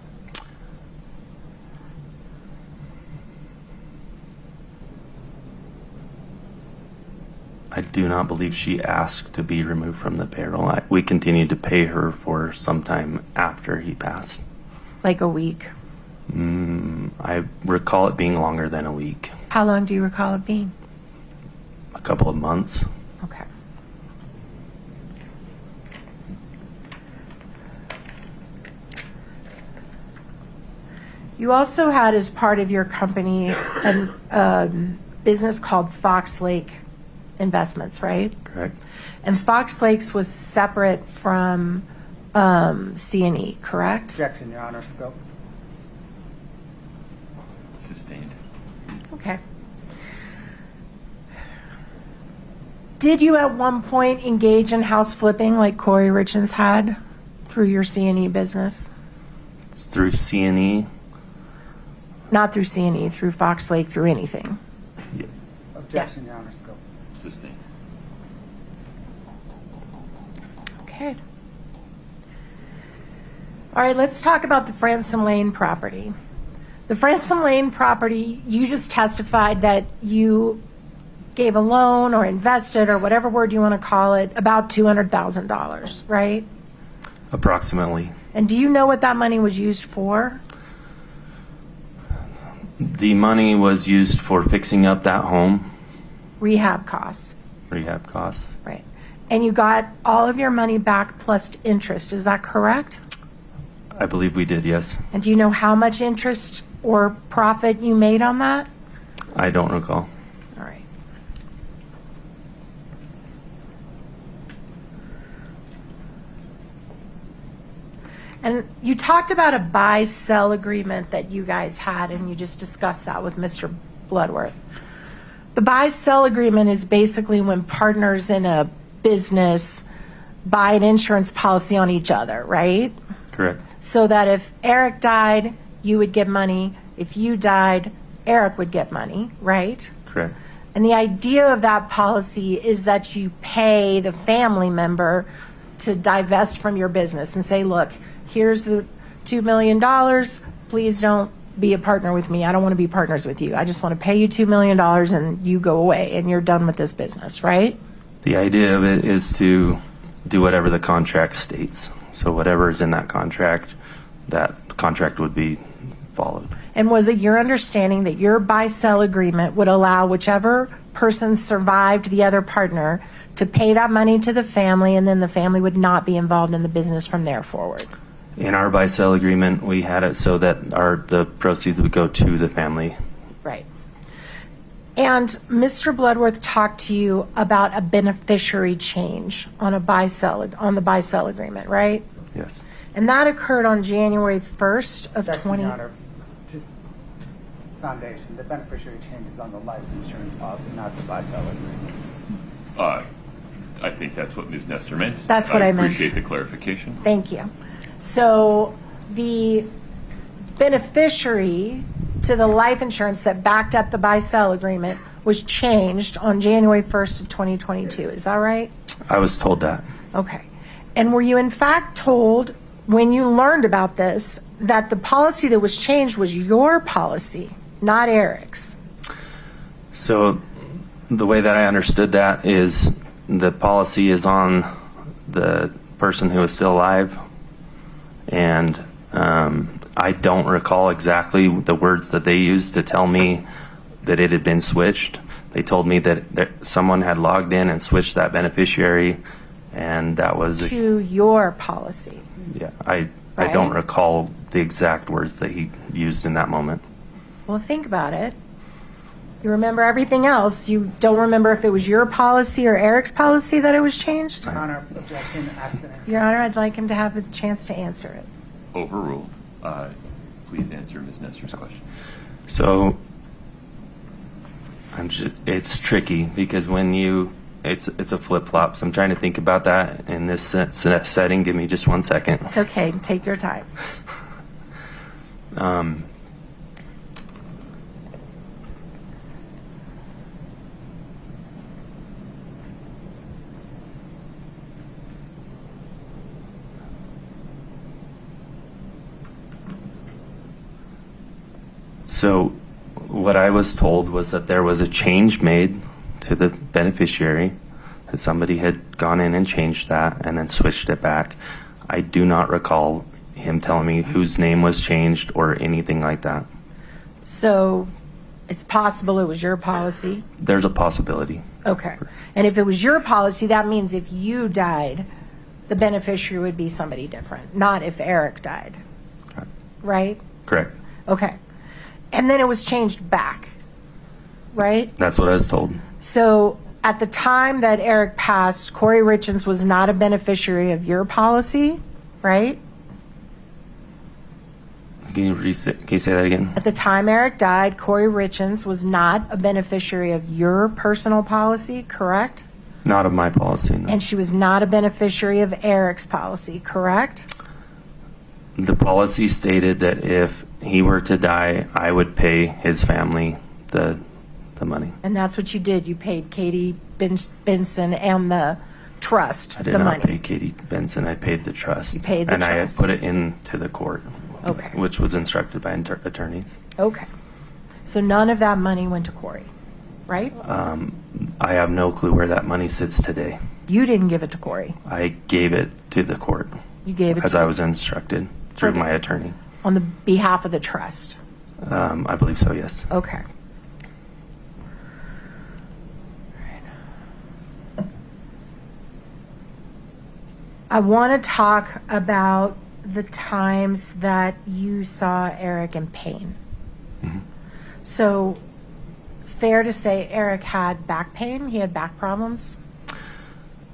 I do not believe she asked to be removed from the payroll. We continued to pay her for some time after he passed. Like a week? I recall it being longer than a week. How long do you recall it being? A couple of months. Okay. You also had as part of your company a business called Fox Lake Investments, right? Correct. And Fox Lakes was separate from C&E, correct? Objection, Your Honor. Scope. Sustained. Okay. Did you at one point engage in house flipping like Kouri Richins had through your C&E business? Through C&E. Not through C&E, through Fox Lake, through anything? Objection, Your Honor. Scope. Sustained. Okay. All right, let's talk about the Fransom Lane property. The Fransom Lane property, you just testified that you gave a loan or invested, or whatever word you want to call it, about $200,000, right? Approximately. And do you know what that money was used for? The money was used for fixing up that home, Rehab costs, rehab costs. right? And you got all of your money back plus interest, is that correct? I believe we did, yes. And do you know how much interest or profit you made on that? I don't recall. All right. And you talked about a buy-sell agreement that you guys had, and you just discussed that with Mr. Bloodworth. The buy-sell agreement is basically when partners in a business buy an insurance policy on each other, right? Correct. So that if Eric died, you would get money. If you died, Eric would get money, right? Correct. And the idea of that policy is that you pay the family member to divest from your business and say, look, here's the $2 million. Please don't be a partner with me. I don't want to be partners with you. I just want to pay you $2 million and you go away and you're done with this business, right? The idea of it is to do whatever the contract states. So whatever is in that contract would be followed. And was it your understanding that your buy-sell agreement would allow whichever person survived the other partner to pay that money to the family, and then the family would not be involved in the business from there forward? In our buy-sell agreement, we had it so that the proceeds would go to the family. Right. And Mr. Bloodworth talked to you about a beneficiary change on the buy-sell agreement, right? Yes. And that occurred on January 1st of Objection, 20. Your Honor. Just foundation, the beneficiary change is on the life insurance policy, not the buy-sell agreement. I think that's what Ms. Nestor meant. That's what I meant. Appreciate the clarification. Thank you. So the beneficiary to the life insurance that backed up the buy-sell agreement was changed on January 1st of 2022. Is that right? I was told that. Okay. And were you in fact told when you learned about this that the policy that was changed was your policy, not Eric's? So the way that I understood that is the policy is on the person who is still alive. And I don't recall exactly the words that they used to tell me that it had been switched. They told me that someone had logged in and switched that beneficiary, and that was to your policy. Yeah, I don't recall the exact words that he used in that moment. Well, think about it. You remember everything else. You don't remember if it was your policy or Eric's policy that it was changed? Your Honor, objection, asked and answered. Your Honor, I'd like him to have a chance to answer it. Overruled. Please answer Ms. Nestor's question. So it's tricky because it's a flip-flop. So I'm trying to think about that in this setting. Give me just 1 second. It's okay. Take your time. So what I was told was that there was a change made to the beneficiary, that somebody had gone in and changed that and then switched it back. I do not recall him telling me whose name was changed or anything like that. So it's possible it was your policy? There's a possibility. Okay. And if it was your policy, that means if you died, the beneficiary would be somebody different, not if Eric died. Right? Correct. Okay. And then it was changed back, right? That's what I was told. So at the time that Eric passed, Kouri Richins was not a beneficiary of your policy, right? Can you say that again? At the time Eric died, Kouri Richins was not a beneficiary of your personal policy, correct? Not of my policy, no. And she was not a beneficiary of Eric's policy, correct? The policy stated that if he were to die, I would pay his family the money. And that's what you did. You paid Katie Benson and the trust I the did not money? pay Katie Benson. I paid the trust. You paid the and trust. I had put it into the court, Okay. which was instructed by attorneys. Okay. So none of that money went to Kouri, right? I have no clue where that money sits today. You didn't give it to Kouri. I gave it to the court You gave it as to I was instructed through For the- my attorney. on the behalf of the trust. I believe so, yes. Okay. I want to talk about the times that you saw Eric in pain. So, fair to say Eric had back pain? He had back problems?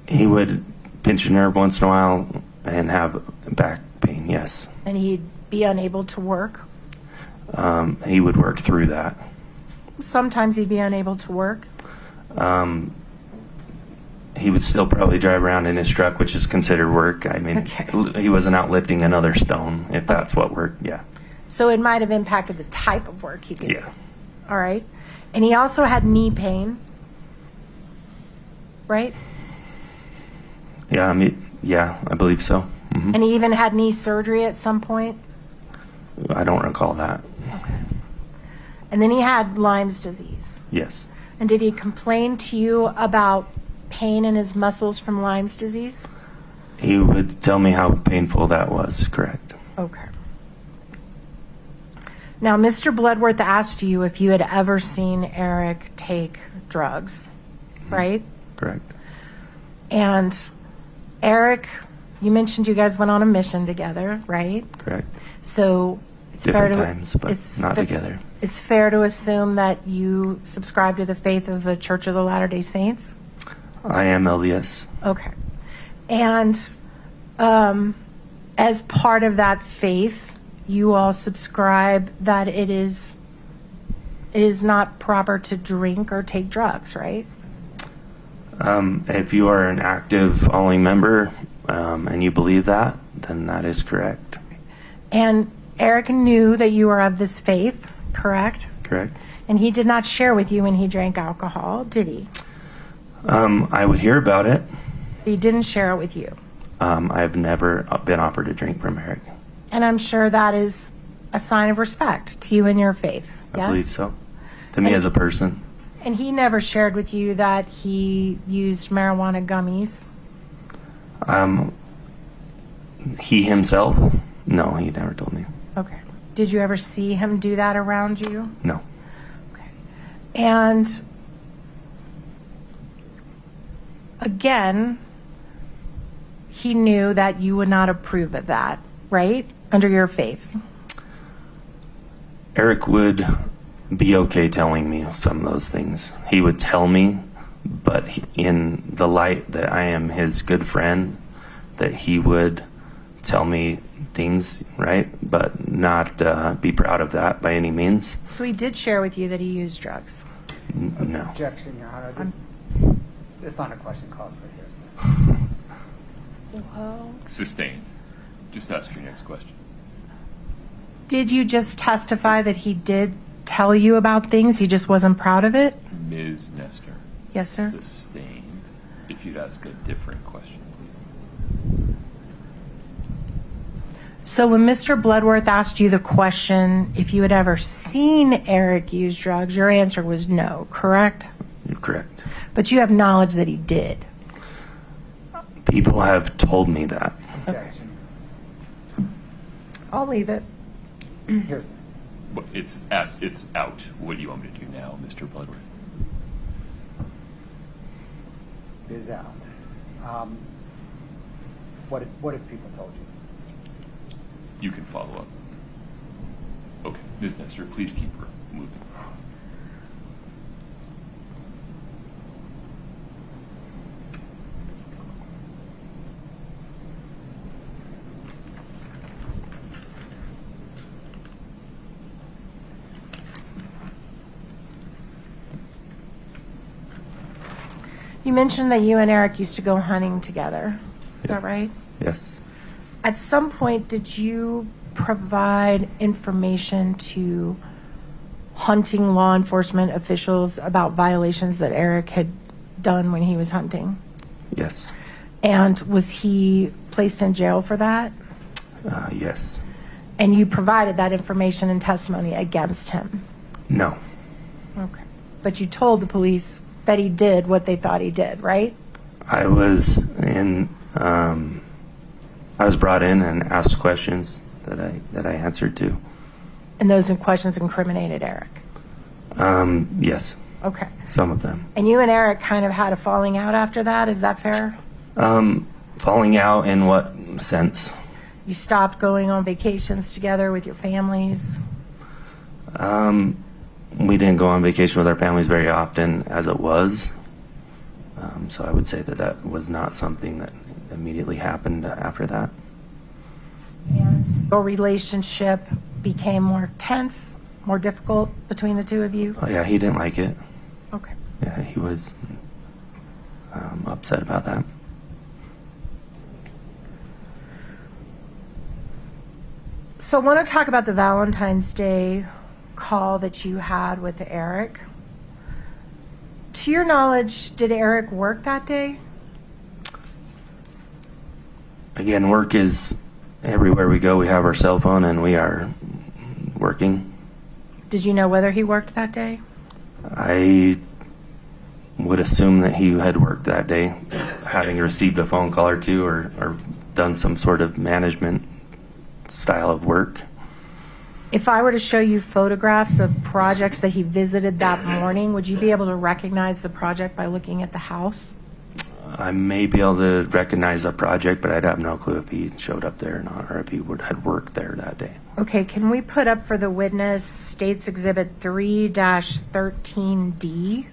He would pinch a nerve once in a while and have back pain, yes. And he'd be unable to work? He would work through that. Sometimes he'd be unable to work? He would still probably drive around in his truck, which is considered work. I mean, Okay. he wasn't out lifting another stone, if that's what work, yeah. So it might have impacted the type of work he could do. Yeah. All right. And he also had knee pain, right? Yeah, I mean, yeah, I believe so. Mhm. And he even had knee surgery at some point. I don't recall that. And then he had Lyme's disease. Yes. And did he complain to you about pain in his muscles from Lyme's disease? He would tell me how painful that was, correct. Okay. Now, Mr. Bloodworth asked you if you had ever seen Eric take drugs, right? Correct. And Eric, you mentioned you guys went on a mission together, right? Correct. So it's fair Different to times, but not together. It's fair to assume that you subscribe to the faith of the Church of the Latter-day Saints. I am LDS. Okay, and as part of that faith, you all subscribe that it is not proper to drink or take drugs, right? If you are an active following member and you believe that, then that is correct. And Eric knew that you were of this faith, correct? Correct. And he did not share with you when he drank alcohol, did he? I would hear about it. He didn't share it with you. I've never been offered a drink from Eric. And I'm sure that is a sign of respect to you and your faith, yes? I believe so. To me as a person. And he never shared with you that he used marijuana gummies? He himself? No, he never told me. Okay. Did you ever see him do that around you? No. Okay. And again, he knew that you would not approve of that, right? Under your faith. Eric would be okay telling me some of those things. He would tell me, but in the light that I am his good friend, that he would tell me things, right? But not be proud of that by any means. So he did share with you that he used drugs? No. Objection, Your Honor. It's not a question calls for hearsay. Sustained. Just ask your next question. Did you just testify that he did tell you about things, he just wasn't proud of it? Ms. Nestor. Yes, sir. Sustained. If you'd ask a different question, please. So when Mr. Bloodworth asked you the question if you had ever seen Eric use drugs, your answer was no, correct? You're correct. But you have knowledge that he did. People have told me that. Objection. I'll leave it. Hearsay. But it's out. What do you want me to do now, Mr. Bloodworth? Is out. What have people told you? You can follow up. Okay, Ms. Nestor, please keep her moving. You mentioned that you and Eric used to go hunting together. Is that right? Yes. At some point, did you provide information to hunting law enforcement officials about violations that Eric had done when he was hunting? Yes. And was he placed in jail for that? Yes. And you provided that information and testimony against him? No. Okay. But you told the police that he did what they thought he did, right? I was brought in and asked questions that I answered to. And those questions incriminated Eric? Yes, Okay. some of them. And you and Eric kind of had a falling out after that, is that fair? Falling out in what sense? You stopped going on vacations together with your families? We didn't go on vacation with our families very often as it was. So I would say that was not something that immediately happened after that. And your relationship became more tense, more difficult between the two of you? Oh yeah, he didn't like it. Okay. Yeah, he was upset about that. So I want to talk about the Valentine's Day call that you had with Eric. To your knowledge, did Eric work that day? Again, work is everywhere we go. We have our cell phone and we are working. Did you know whether he worked that day? I would assume that he had worked that day, having received a phone call or two or done some sort of management style of work. If I were to show you photographs of projects that he visited that morning, would you be able to recognize the project by looking at the house? I may be able to recognize a project, but I'd have no clue if he showed up there or not, or if he had worked there that day. Okay, can we put up for the witness States Exhibit 3-13D?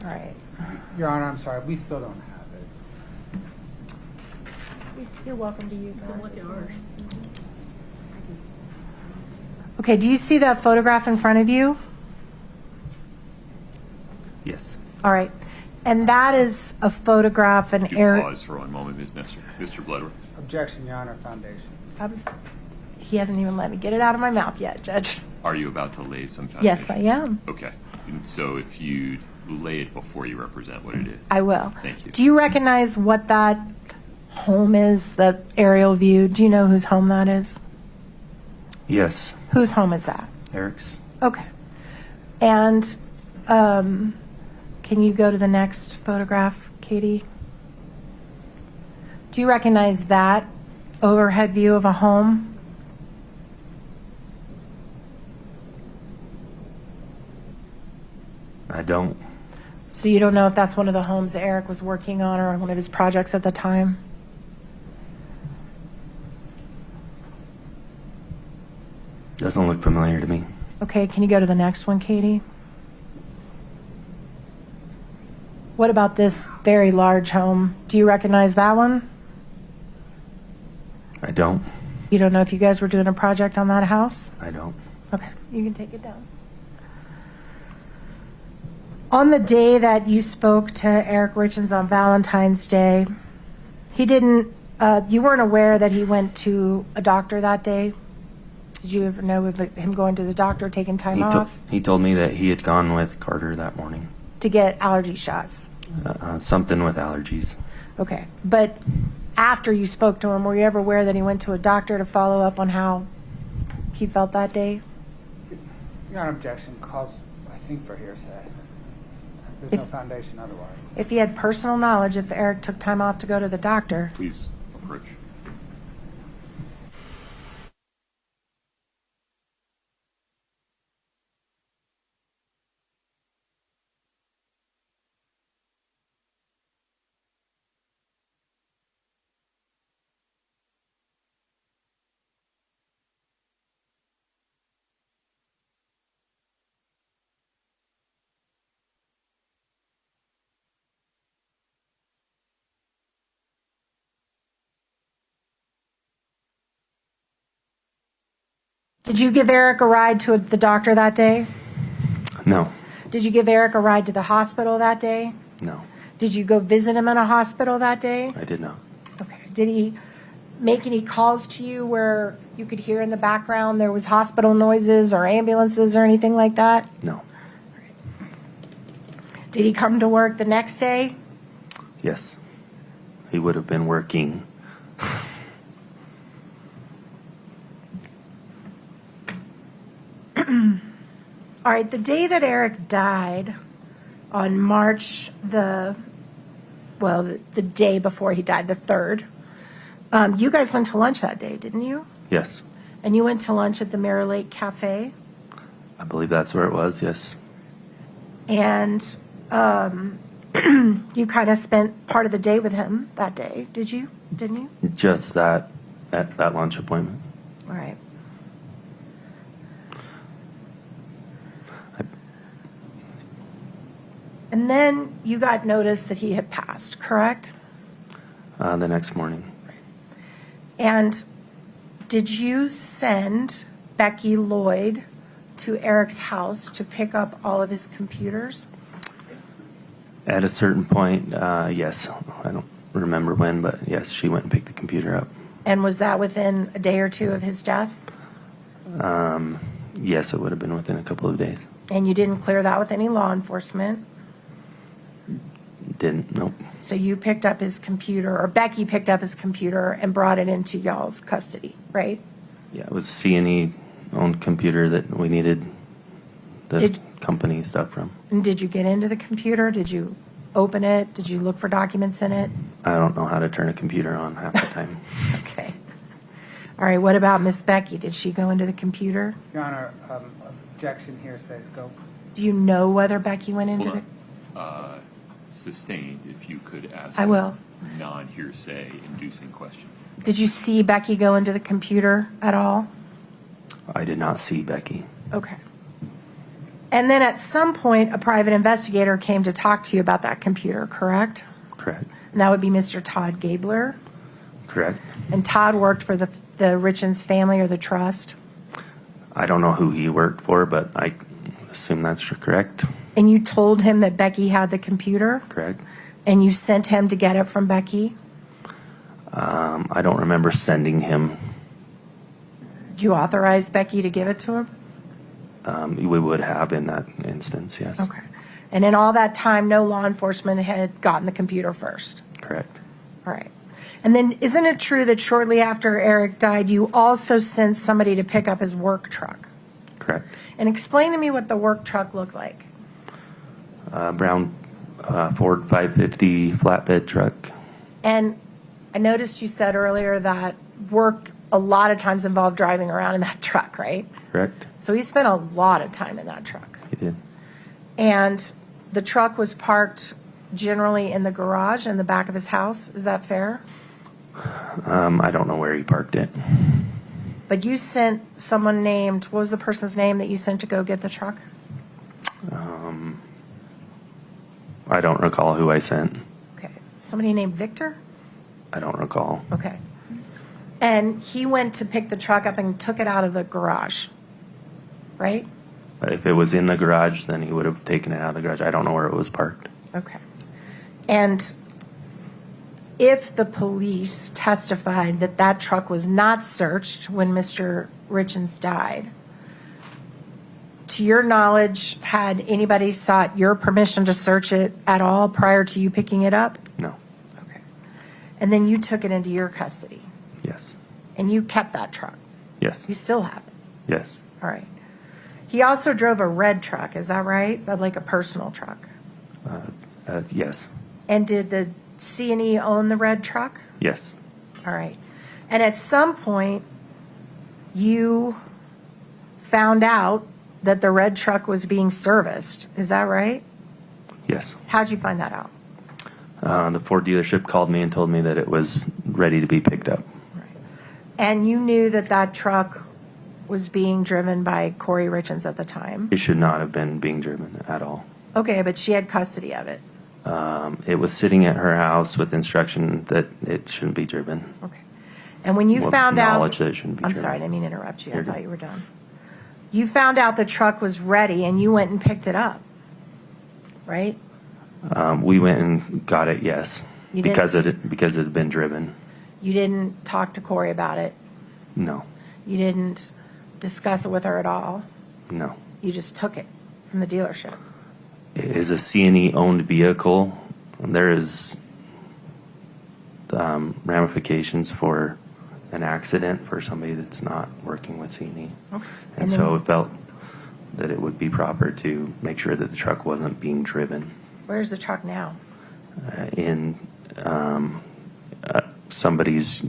All right. Your Honor, I'm sorry, we still don't have it. You're welcome to use that. Okay, do you see that photograph in front of you? Yes. All right. And that is a photograph and Could you Eric. pause for one moment, Ms. Nestor? Mr. Bloodworth? Objection, Your Honor, foundation. He hasn't even let me get it out of my mouth yet, Judge. Are you about to lay some foundation? Yes, I am. Okay. And so if you lay it before you represent what it is. I will. Thank you. Do you recognize what that home is, the aerial view? Do you know whose home that is? Yes. Whose home is that? Eric's. Okay. And can you go to the next photograph, Katie? Do you recognize that overhead view of a home? I don't. So you don't know if that's one of the homes that Eric was working on or one of his projects at the time? Doesn't look familiar to me. Okay, can you go to the next one, Katie? What about this very large home? Do you recognize that one? I don't. You don't know if you guys were doing a project on that house? I don't. Okay, you can take it down. On the day that you spoke to Eric Richins on Valentine's Day, he didn't, you weren't aware that he went to a doctor that day? Did you ever know of him going to the doctor, taking time off He told me that he had gone with Carter that morning. to get allergy shots? Something with allergies. Okay, but after you spoke to him, were you ever aware that he went to a doctor to follow up on how he felt that day? Your Honor, objection calls, I think, for hearsay. There's no foundation otherwise. If he had personal knowledge, if Eric took time off to go to the doctor, Please approach. did you give Eric a ride to the doctor that day? No. Did you give Eric a ride to the hospital that day? No. Did you go visit him in a hospital that day? I did not. Okay. Did he make any calls to you where you could hear in the background there was hospital noises or ambulances or anything like that? No. Did he come to work the next day? Yes. He would have been working. All right, the day that Eric died, on March the day before he died, the 3rd, you guys went to lunch that day, didn't you? Yes. And you went to lunch at the Mirror Lake Cafe? I believe that's where it was, yes. And you kind of spent part of the day with him that day, didn't you? Just that, at that lunch appointment. All right. And then you got notice that he had passed, correct? The next morning. And did you send Becky Lloyd to Eric's house to pick up all of his computers? At a certain point, yes. I don't remember when, but yes, she went and picked the computer up. And was that within a day or two of his death? Yes, it would have been within a couple of days. And you didn't clear that with any law enforcement? Didn't, nope. So you picked up his computer, or Becky picked up his computer and brought it into y'all's custody, right? Yeah, it was C&E owned computer that we needed the Did- company stuff from. And did you get into the computer? Did you open it? Did you look for documents in it? I don't know how to turn a computer on half the time. Okay. All right, what about Miss Becky? Did she go into the computer? Your Honor, objection here says go. Do you know whether Becky went into Hold the? on. Sustained, if you could ask. I will. a Non-hearsay inducing question. Did you see Becky go into the computer at all? I did not see Becky. Okay. And then at some point, a private investigator came to talk to you about that computer, correct? Correct. And that would be Mr. Todd Gabler. Correct. And Todd worked for the Richins family or the trust. I don't know who he worked for, but I assume that's correct. And you told him that Becky had the computer? Correct. And you sent him to get it from Becky? I don't remember sending him. Did you authorize Becky to give it to him? We would have in that instance, yes. Okay. And in all that time, no law enforcement had gotten the computer first? Correct. All right. And then isn't it true that shortly after Eric died, you also sent somebody to pick up his work truck? Correct. And explain to me what the work truck looked like. Brown Ford 550 flatbed truck. And I noticed you said earlier that work a lot of times involved driving around in that truck, right? Correct. So he spent a lot of time in that truck. He did. And the truck was parked generally in the garage in the back of his house. Is that fair? I don't know where he parked it. But you sent someone named, what was the person's name that you sent to go get the truck? I don't recall who I sent. Okay. Somebody named Victor? I don't recall. Okay. And he went to pick the truck up and took it out of the garage, right? But if it was in the garage, then he would have taken it out of the garage. I don't know where it was parked. Okay. And if the police testified that that truck was not searched when Mr. Richins died, to your knowledge, had anybody sought your permission to search it at all prior to you picking it up? No. Okay. And then you took it into your custody, Yes. and you kept that truck. Yes. You still have it. Yes. All right. He also drove a red truck, is that right? But like a personal truck. Yes. And did the C&E own the red truck? Yes. All right. And at some point, you found out that the red truck was being serviced. Is that right? Yes. How'd you find that out? The Ford dealership called me and told me that it was ready to be picked up. And you knew that that truck was being driven by Kouri Richins at the time? It should not have been being driven at all. Okay, but she had custody of it. It was sitting at her house with instruction that it shouldn't be driven. Okay. And when you With found out... knowledge that it shouldn't be I'm driven. sorry, I didn't mean to interrupt you. I You're thought good. you were done. You found out the truck was ready and you went and picked it up, right? We went and got it, yes, You did? because it had been driven. You didn't talk to Kouri about it. No, You didn't discuss it with her at all. no. You just took it from the dealership. It is a C&E owned vehicle. There is ramifications for an accident for somebody that's not working with C&E. Okay. And so it felt that it would be proper to make sure that the truck wasn't being driven Where's the truck now? in somebody's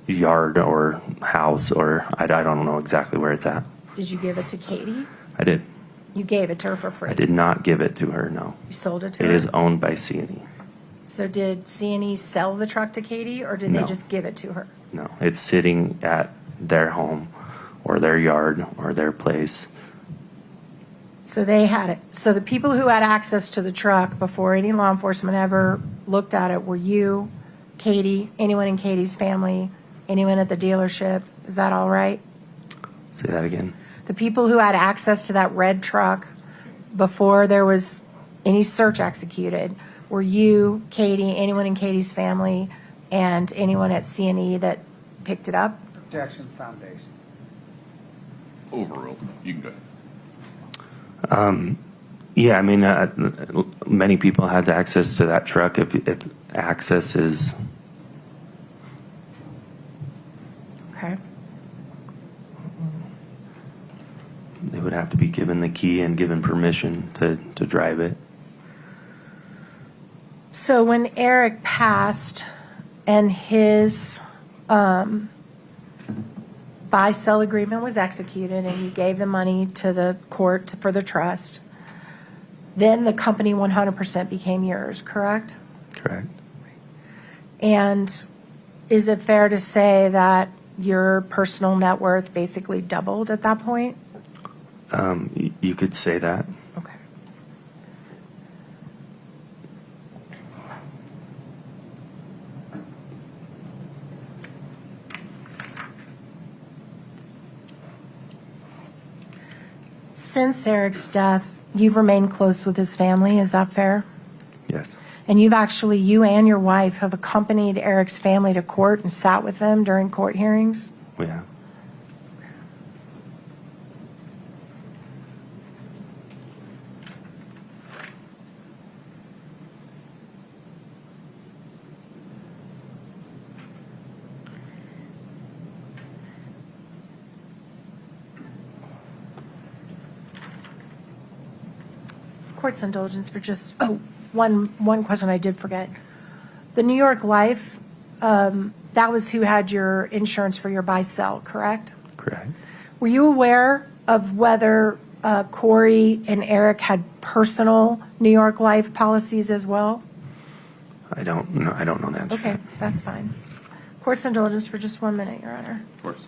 yard or house, or I don't know exactly where it's at. Did you give it to Katie? I did. You gave it to her for free. I did not give it to her, no. You sold it to It her? is owned by C&E. So did C&E sell the truck to Katie, or did they No. just give it to her? No, it's sitting at their home or their yard or their place. So they had it. So the people who had access to the truck before any law enforcement ever looked at it were you, Katie, anyone in Katie's family, anyone at the dealership. Is that all right? Say that again. The people who had access to that red truck before there was any search executed were you, Katie, anyone in Katie's family, and anyone at C&E that picked it up? Objection foundation. Overruled. You can go ahead. Yeah, I mean, many people had access to that truck. If access is, Okay. they would have to be given the key and given permission to drive it. So when Eric passed and his buy-sell agreement was executed and you gave the money to the court for the trust, then the company 100% became yours, correct? Correct. And is it fair to say that your personal net worth basically doubled at that point? You could say that. Okay. Since Eric's death, you've remained close with his family, is that fair? Yes. And you and your wife have accompanied Eric's family to court and sat with them during court hearings? We have. Court's indulgence for just, one question I did forget. The New York Life, that was who had your insurance for your buy-sell, correct? Correct. Were you aware of whether Kouri and Eric had personal New York Life policies as well? I don't know. I don't know the answer. to Okay, that. that's fine. Court's indulgence for just 1 minute, Your Honor. Of course.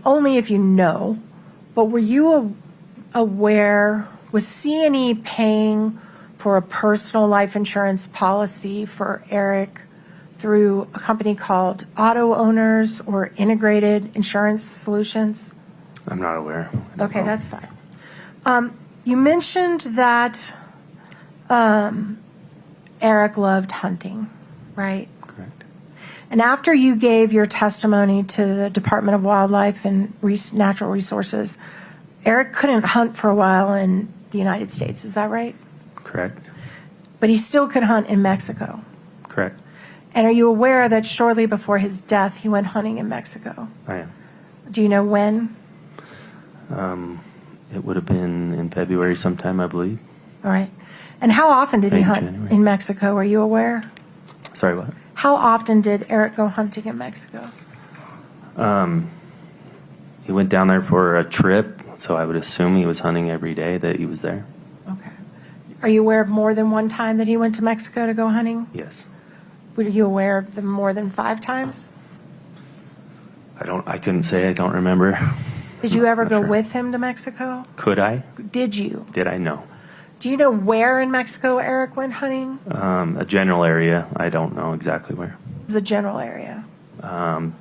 Only if you know, but were you aware, was C&E paying for a personal life insurance policy for Eric through a company called Auto Owners or Integrated Insurance Solutions? I'm not aware. I don't Okay, know. that's fine. You mentioned that Eric loved hunting, right? Correct. And after you gave your testimony to the Department of Wildlife and Natural Resources, Eric couldn't hunt for a while in the United States, is that right? Correct. But he still could hunt in Mexico. Correct. And are you aware that shortly before his death, he went hunting in Mexico? I am. Do you know when? It would have been in February sometime, I believe. All right. And how often did he Maybe hunt January. in Mexico? Are you aware? Sorry, what? How often did Eric go hunting in Mexico? He went down there for a trip, so I would assume he was hunting every day that he was there. Okay. Are you aware of more than one time that he went to Mexico to go hunting? Yes. Were you aware of them more than 5 times? I couldn't say. I don't remember. Did you ever Not go sure. with him to Mexico? Could I? Did you? Did I? No. Do you know where in Mexico Eric went hunting? A general area. I don't know exactly where. It was a general area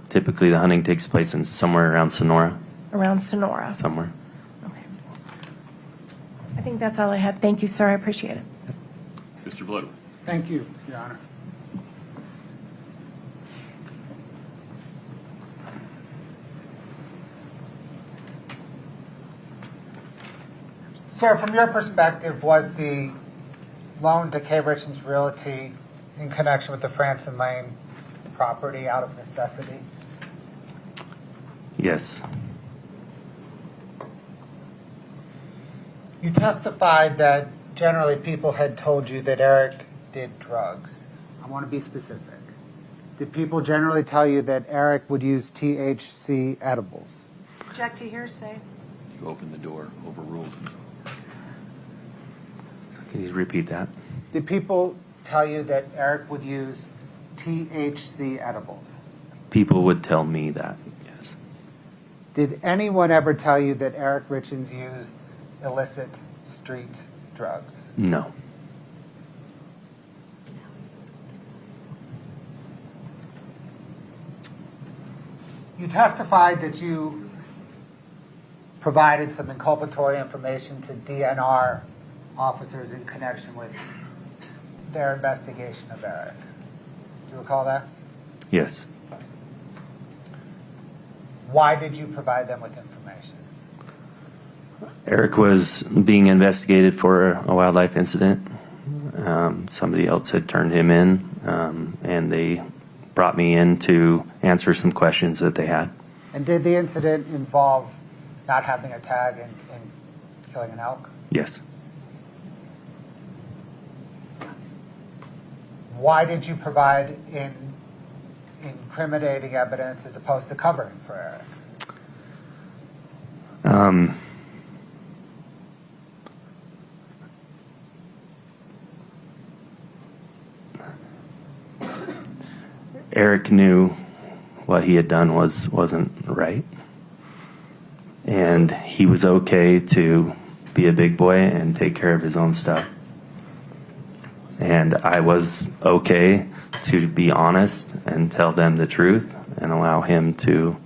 Typically, the hunting takes place in somewhere around Sonora, around Sonora. somewhere. Okay. I think that's all I have. Thank you, sir. I appreciate it. Mr. Bloodwood. Thank you, Your Honor. Sir, from your perspective, was the loan to Kouri Richins Realty in connection with the Franson Lane property out of necessity? Yes. You testified that generally people had told you that Eric did drugs. I want to be specific. Did people generally tell you that Eric would use THC edibles? Object to hearsay. You opened the door, overruled. Can you repeat that? Did people tell you that Eric would use THC edibles? People would tell me that, yes. Did anyone ever tell you that Eric Richins used illicit street drugs? No. You testified that you provided some inculpatory information to DNR officers in connection with their investigation of Eric. Do you recall that? Yes. Why did you provide them with information? Eric was being investigated for a wildlife incident. Somebody else had turned him in, and they brought me in to answer some questions that they had. And did the incident involve not having a tag and killing an elk? Yes. Why did you provide incriminating evidence as opposed to covering for Eric? Eric knew what he had done wasn't right, and he was okay to be a big boy and take care of his own stuff. And I was okay to be honest and tell them the truth and allow him to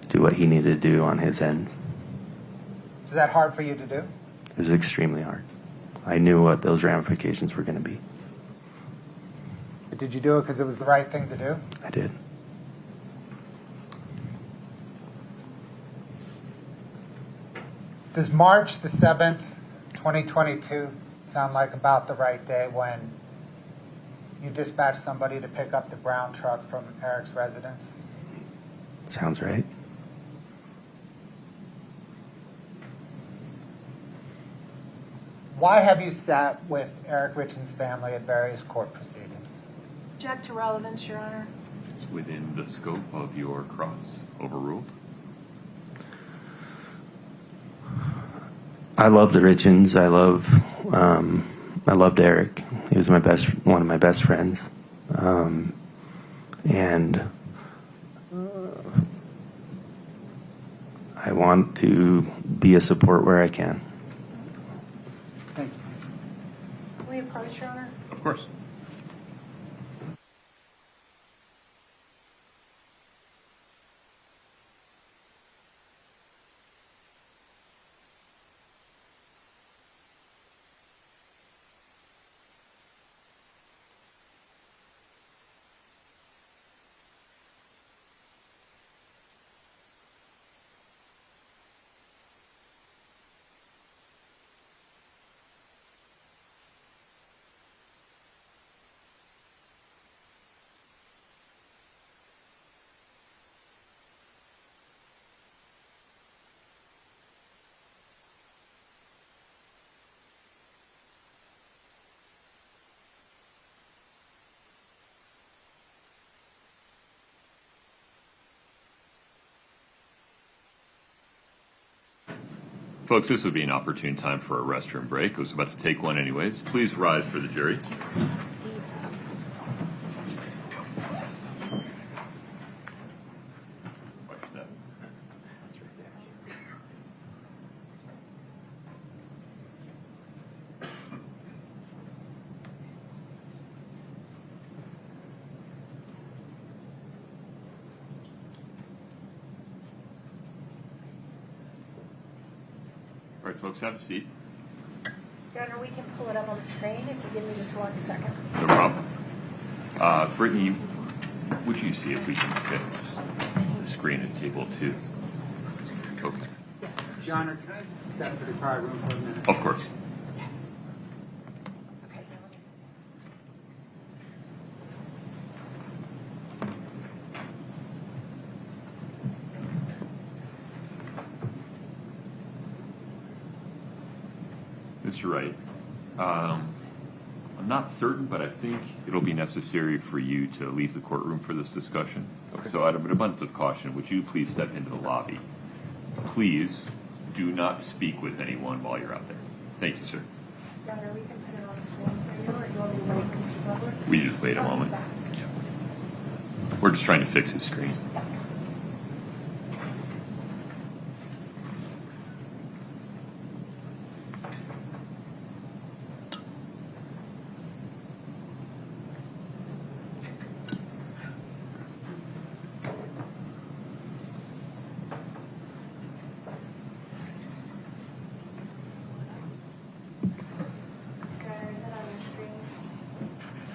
do what he needed to do on his end. Is that hard for you to do? It was extremely hard. I knew what those ramifications were going to be. But did you do it because it was the right thing to do? I did. Does March the 7th, 2022 sound like about the right day when you dispatched somebody to pick up the brown truck from Eric's residence? Sounds right. Why have you sat with Eric Richins' family at various court proceedings? Object to relevance, Your Honor. It's within the scope of your cross. Overruled. I love the Richins. I loved Eric. He was one of my best friends, and I want to be a support where I can. Thank you. Can we approach, Your Honor? Of course. Folks, this would be an opportune time for a restroom break. I was about to take one anyways. Please rise for the jury. All right, folks, have a seat. Your Honor, we can pull it up on the screen if you give me just 1 second. No problem. Brittany, would you see if we can fix the screen at table 2? Okay. Your Honor, can I step to the prior room for a minute? Of course. Okay, now let me see. Mr. Wright, I'm not certain, but I think it'll be necessary for you to leave the courtroom for this discussion. So out of an abundance of caution, would you please step into the lobby? Please do not speak with anyone while you're out there. Thank you, sir. Your Honor, we can put it on the screen for you, or do you want me to wait, Mr. Butler? Will you just wait a moment? Yeah. We're just trying to fix his screen.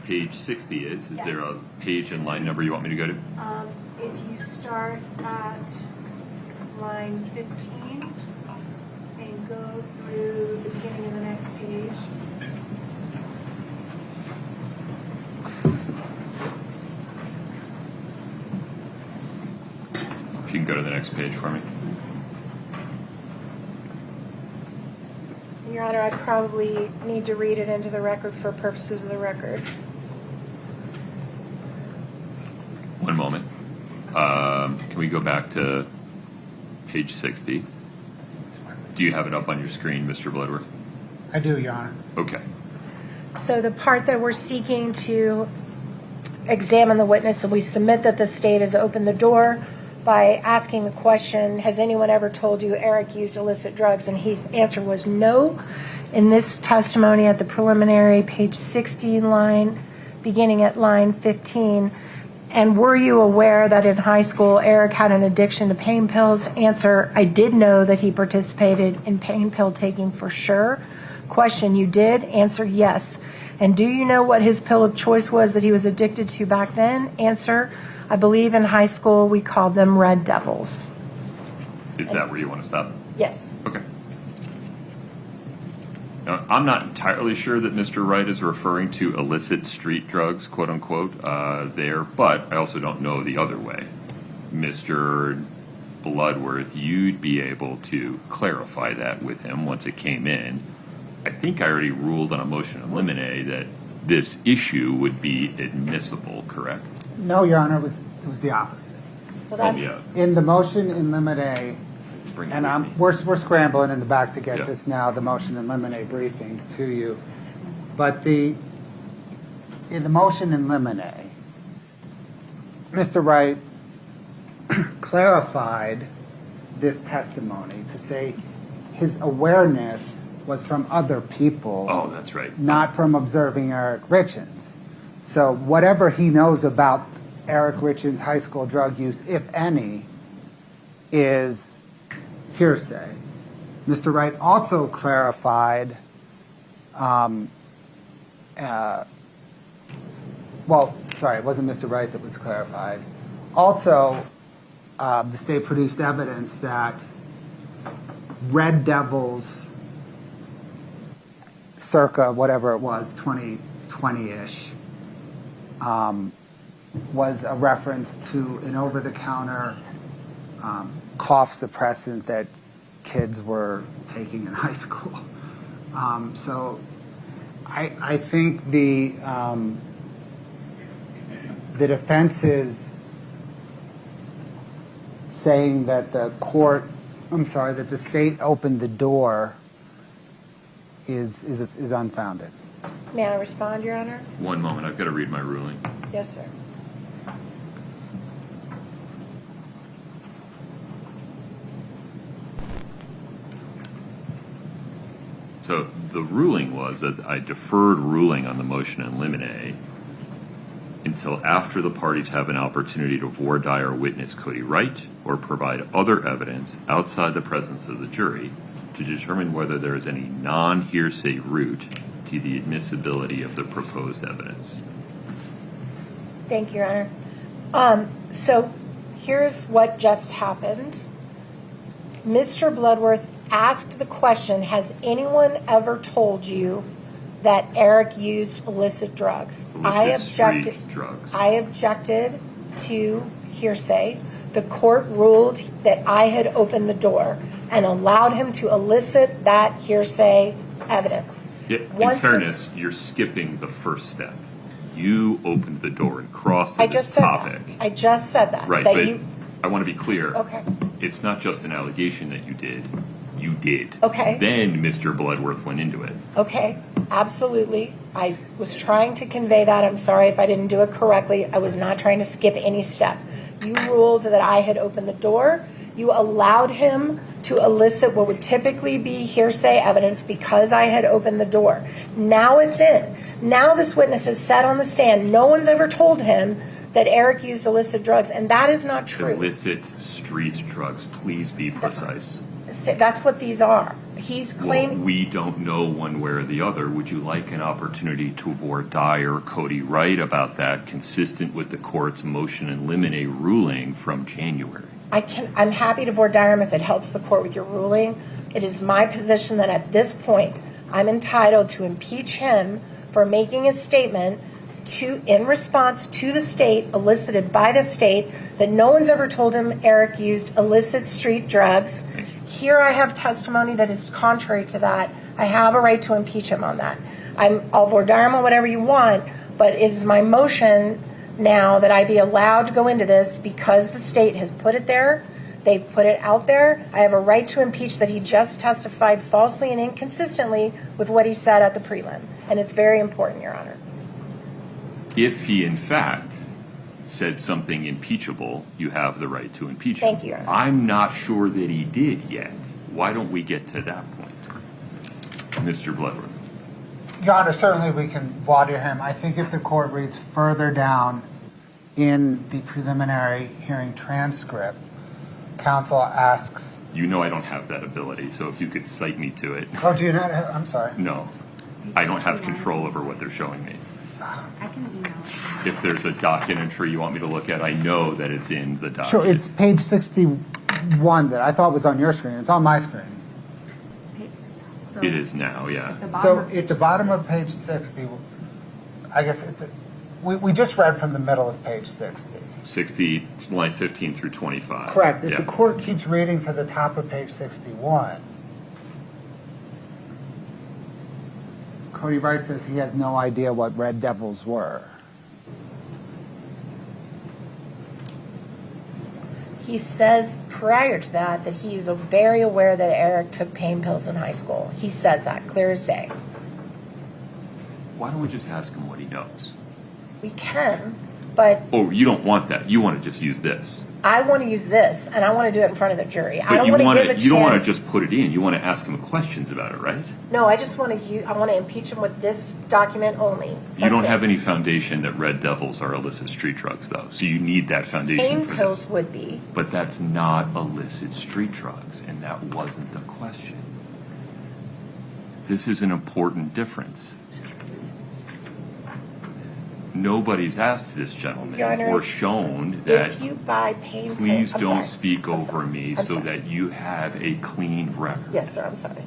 Page 60 is. Is there a page and line number you want me to go to? If you start at line 15 and go through the beginning of the next page. If you can go to the next page for me. Your Honor, I'd probably need to read it into the record for purposes of the record. One moment. Can we go back to page 60? Do you have it up on your screen, Mr. Bloodworth? I do, Your Honor. Okay. So the part that we're seeking to examine the witness, and we submit that the state has opened the door by asking the question, has anyone ever told you Eric used illicit drugs? And his answer was no. In this testimony at the preliminary, page 60 line, beginning at line 15, and were you aware that in high school Eric had an addiction to pain pills? Answer, I did know that he participated in pain pill taking for sure. Question, you did? Answer, yes. And do you know what his pill of choice was that he was addicted to back then? Answer, I believe in high school we called them Red Devils. Is that where you want to stop? Yes. Okay. Now, I'm not entirely sure that Mr. Wright is referring to illicit street drugs, quote unquote, there, but I also don't know the other way. Mr. Bloodworth, you'd be able to clarify that with him once it came in. I think I already ruled on a motion in limine that this issue would be admissible, correct? No, Your Honor, it was the opposite. Well, that's, yeah. In the motion in limine, Bring it and with me. we're scrambling in the back to get Yeah. this now, the motion in limine briefing to you. But in the motion in limine, Mr. Wright clarified this testimony to say his awareness was from other people. Oh, that's right. Not from observing Eric Richins. So whatever he knows about Eric Richins' high school drug use, if any, is hearsay. Mr. Wright also clarified, it wasn't Mr. Wright that was clarified. Also, the state produced evidence that Red Devils, circa whatever it was, 2020-ish, was a reference to an over-the-counter cough suppressant that kids were taking in high school. So I think the defense is saying that the court I'm sorry, that the state opened the door is unfounded. May I respond, Your Honor? One moment, I've got to read my ruling. Yes, sir. So the ruling was that I deferred ruling on the motion in limine until after the parties have an opportunity to voir dire witness Kouri Wright or provide other evidence outside the presence of the jury to determine whether there is any non-hearsay route to the admissibility of the proposed evidence. Thank you, Your Honor. So here's what just happened. Mr. Bloodworth asked the question, has anyone ever told you that Eric used illicit drugs? Street drugs. I objected to hearsay. The court ruled that I had opened the door and allowed him to elicit that hearsay evidence. Yeah, in Once fairness, you're skipping the first step. You opened the door and crossed I to just this said topic. that. I just said that. Right, that but you, I want to be clear. Okay. It's not just an allegation that you did. You did. Okay. Then Mr. Bloodworth went into it. Okay, absolutely. I was trying to convey that. I'm sorry if I didn't do it correctly. I was not trying to skip any step. You ruled that I had opened the door. You allowed him to elicit what would typically be hearsay evidence because I had opened the door. Now it's in. Now this witness is sat on the stand. No one's ever told him that Eric used illicit drugs, and that is not true. Illicit street drugs. Please be precise. That's what these are. He's Well, claiming. we don't know one way or the other. Would you like an opportunity to voir dire Kouri Wright about that, consistent with the court's motion in limine ruling from January? I'm happy to voir dire him if it helps the court with your ruling. It is my position that at this point, I'm entitled to impeach him for making a statement in response to the state, elicited by the state, that no one's ever told him Eric used illicit street drugs. Here I have testimony that is contrary to that. I have a right to impeach him on that. I'll voir dire him on whatever you want, but it is my motion now that I be allowed to go into this because the state has put it there. They've put it out there. I have a right to impeach that he just testified falsely and inconsistently with what he said at the prelim. And it's very important, Your Honor. If he, in fact, said something impeachable, you have the right to impeach him. Thank you, Your Honor. I'm not sure that he did yet. Why don't we get to that point? Mr. Bloodworth. Your Honor, certainly we can voir dire him. I think if the court reads further down in the preliminary hearing transcript, counsel asks. You know I don't have that ability, so if you could cite me to it. Oh, do you not have, I'm sorry. No. I don't have control over what they're showing me. I can email it. If there's a docket entry you want me to look at, I know that it's in the docket. Sure, it's page 61 that I thought was on your screen. It's on my screen. So It is now, yeah. at the bottom So of at page the bottom 60. of page 60, I guess we just read from the middle of page 60. 60, line 15 through 25. Correct. If Yeah. the court keeps reading to the top of page 61, Kouri Wright says he has no idea what Red Devils were. He says prior to that he's very aware that Eric took pain pills in high school. He says that clear as day. Why don't we just ask him what he knows? We can, but Oh, you don't want that. You want to just use this. I want to use this, and I want to do it in front of the jury. I But don't you want to want give a to, chance. you don't want to just put it in. You want to ask him questions about it, right? No, I just want to. I want to impeach him with this document only. You That's don't it. have any foundation that Red Devils are illicit street drugs, though. So you need that foundation Pain for pills this. would be. But that's not illicit street drugs, and that wasn't the question. This is an important difference. Nobody's asked this gentleman Your Honor, or shown that If you buy pain pills, please I'm don't sorry. speak I'm over sorry. me I'm so sorry. that you have a clean record. Yes, sir. I'm sorry.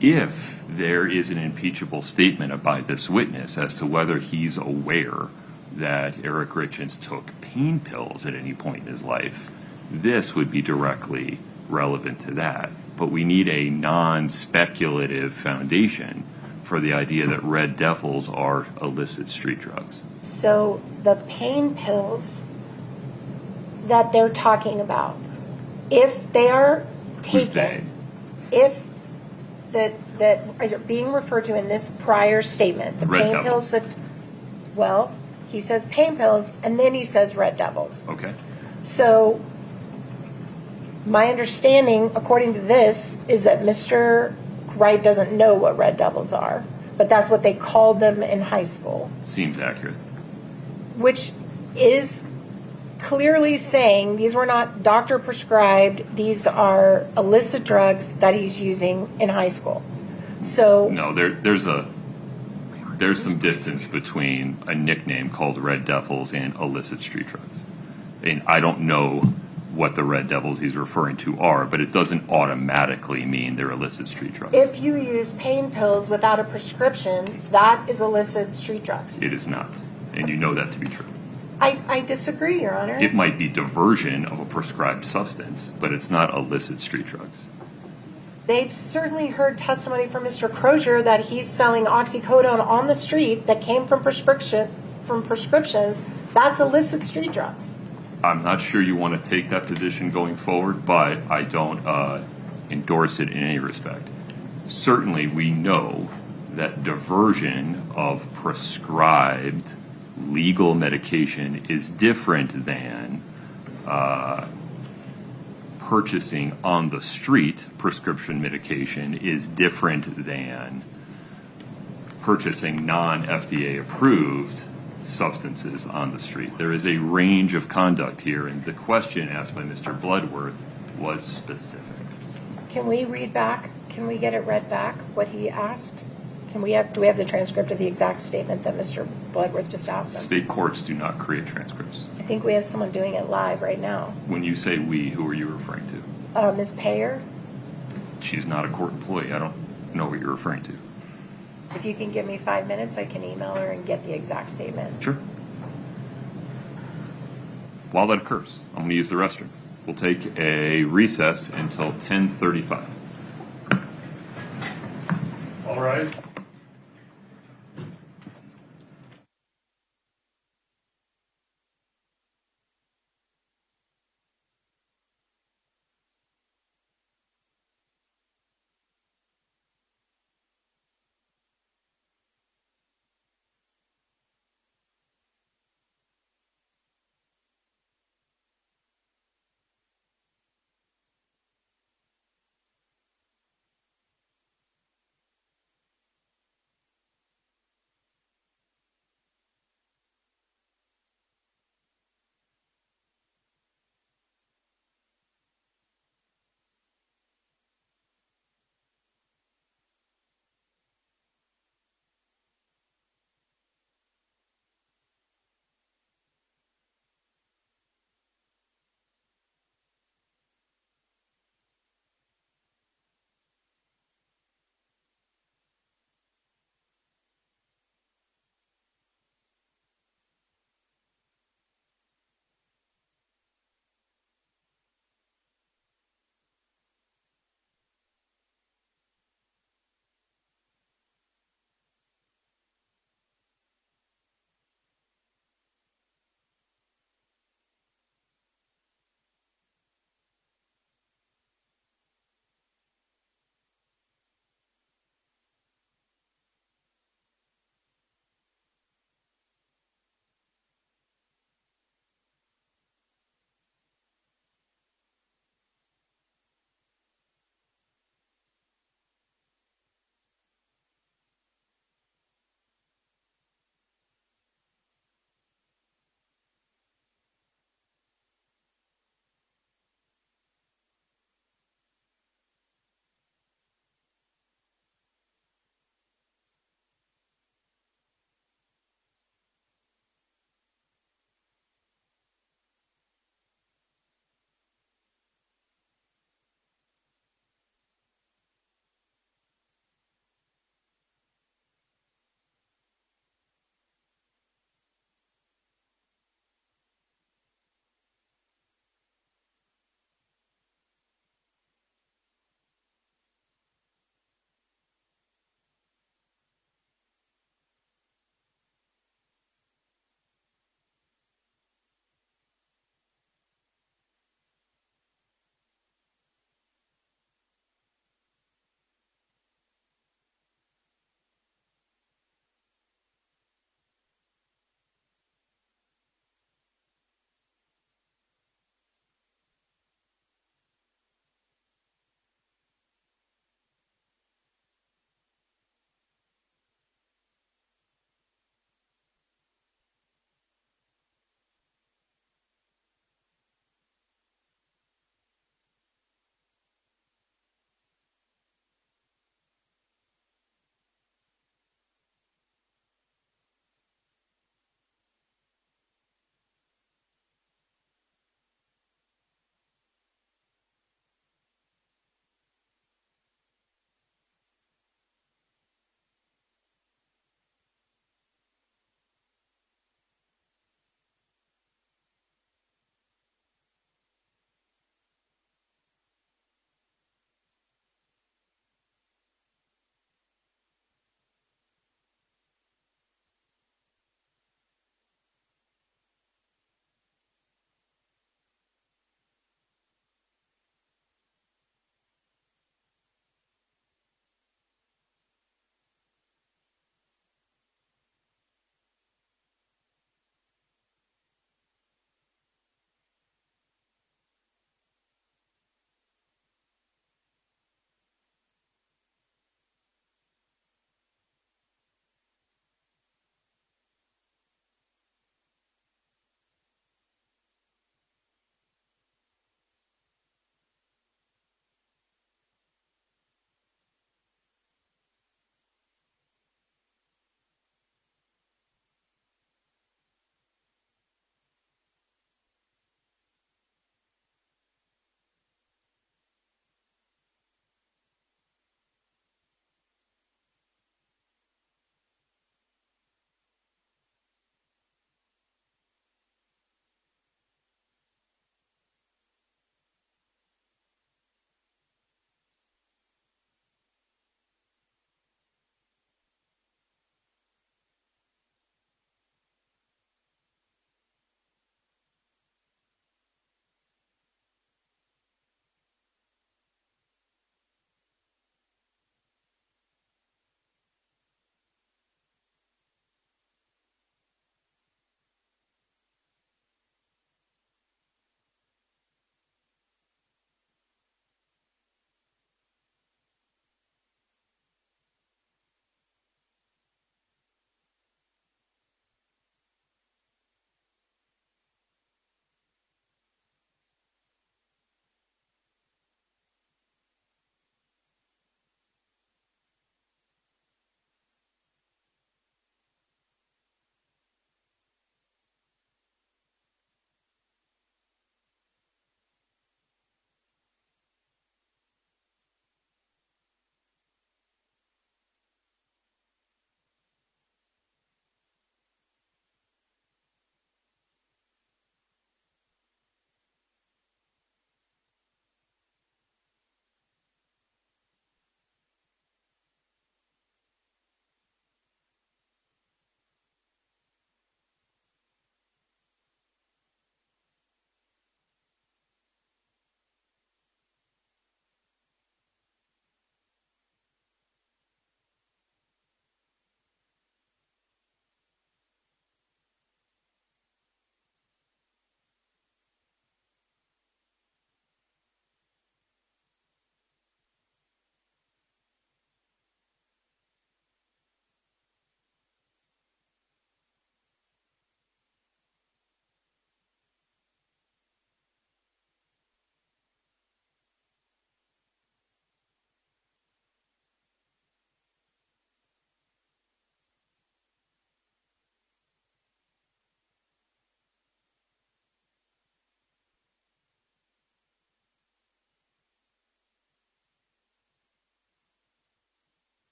If there is an impeachable statement by this witness as to whether he's aware that Eric Richins took pain pills at any point in his life, this would be directly relevant to that. But we need a non-speculative foundation for the idea that Red Devils are illicit street drugs. So the pain pills that they're talking about, if they are Who's they? taken, if that is being referred to in this prior statement, the Red pain Devils. pills that, well, he says pain pills, and then he says Red Devils. Okay. So my understanding, according to this, is that Mr. Wright doesn't know what Red Devils are, but that's what they called them in high school, Seems accurate. which is clearly saying these were not doctor prescribed, these are illicit drugs that he's using in high school. So No, there's some distance between a nickname called Red Devils and illicit street drugs. And I don't know what the Red Devils he's referring to are, but it doesn't automatically mean they're illicit street drugs. if you use pain pills without a prescription, that is illicit street drugs. It is not, and you know that to be true. I disagree, Your Honor. It might be diversion of a prescribed substance, but it's not illicit street drugs. They've certainly heard testimony from Mr. Crozier that he's selling oxycodone on the street that came from prescriptions. That's illicit street drugs. I'm not sure you want to take that position going forward, but I don't endorse it in any respect. Certainly, we know that diversion of prescribed legal medication is different than purchasing on the street prescription medication is different than purchasing non-FDA approved substances on the street. There is a range of conduct here, and the question asked by Mr. Bloodworth was specific. Can we read back? Can we get it read back, what he asked? Do we have the transcript of the exact statement that Mr. Bloodworth just asked him? State courts do not create transcripts. I think we have someone doing it live right now. When you say we, who are you referring to? Ms. Payer, She's not a court employee. I don't know what you're referring to. if you can give me 5 minutes, I can email her and get the exact statement. Sure. While that occurs, I'm going to use the restroom. We'll take a recess until 10:35. All rise.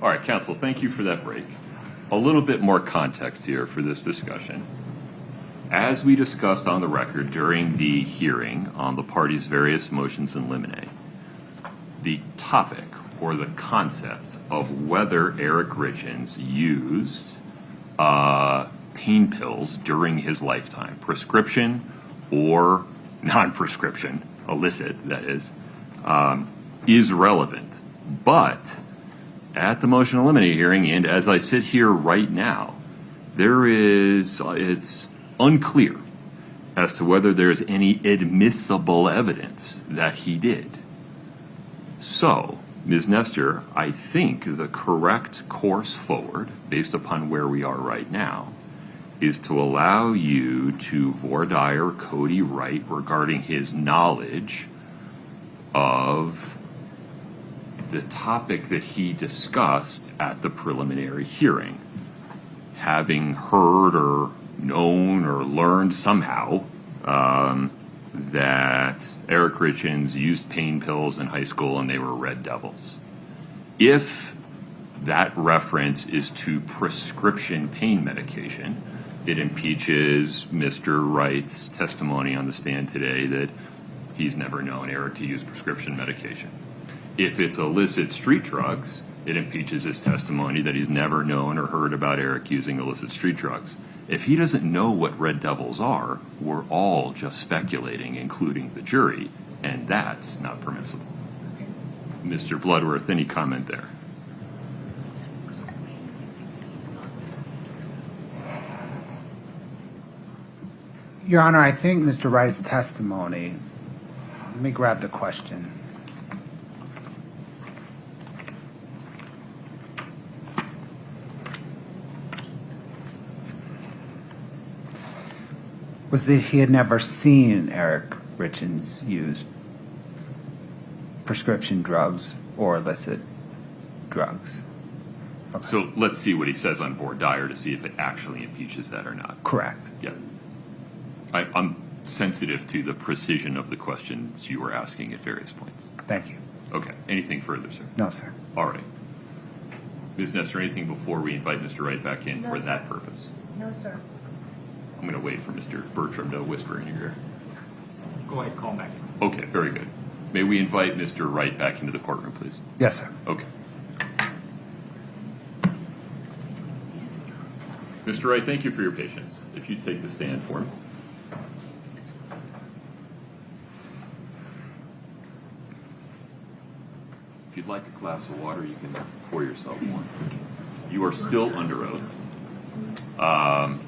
All right, counsel, thank you for that break. A little bit more context here for this discussion. As we discussed on the record during the hearing on the parties' various motions in limine, the topic or the concept of whether Eric Richins used pain pills during his lifetime, prescription or non-prescription, illicit, that is relevant. But at the motion in limine hearing, and as I sit here right now, it's unclear as to whether there's any admissible evidence that he did. So, Ms. Nestor, I think the correct course forward, based upon where we are right now, is to allow you to voir dire Kouri Wright regarding his knowledge of the topic that he discussed at the preliminary hearing. Having heard or known or learned somehow that Eric Richins used pain pills in high school and they were Red Devils. If that reference is to prescription pain medication, it impeaches Mr. Wright's testimony on the stand today that he's never known Eric to use prescription medication. If it's illicit street drugs, it impeaches his testimony that he's never known or heard about Eric using illicit street drugs. If he doesn't know what Red Devils are, we're all just speculating, including the jury, and that's not permissible. Mr. Bloodworth, any comment there? Your Honor, I think Mr. Wright's testimony, let me grab the question. Was that he had never seen Eric Richins use prescription drugs or illicit drugs. Okay. So let's see what he says on voir dire to see if it actually impeaches that or not. Correct. Yeah. I'm sensitive to the precision of the questions you were asking at various points. Thank you. Okay. Anything further, sir? No, sir. All right. Ms. Nestor, anything before we invite Mr. Wright back in for that purpose? No, sir. I'm going to wait for Mr. Bertram to whisper in your ear. Go ahead, call him back in. Okay, very good. May we invite Mr. Wright back into the courtroom, please? Yes, sir. Okay. Mr. Wright, thank you for your patience. If you take the stand for me. If you'd like a glass of water, you can pour yourself one. You are still under oath.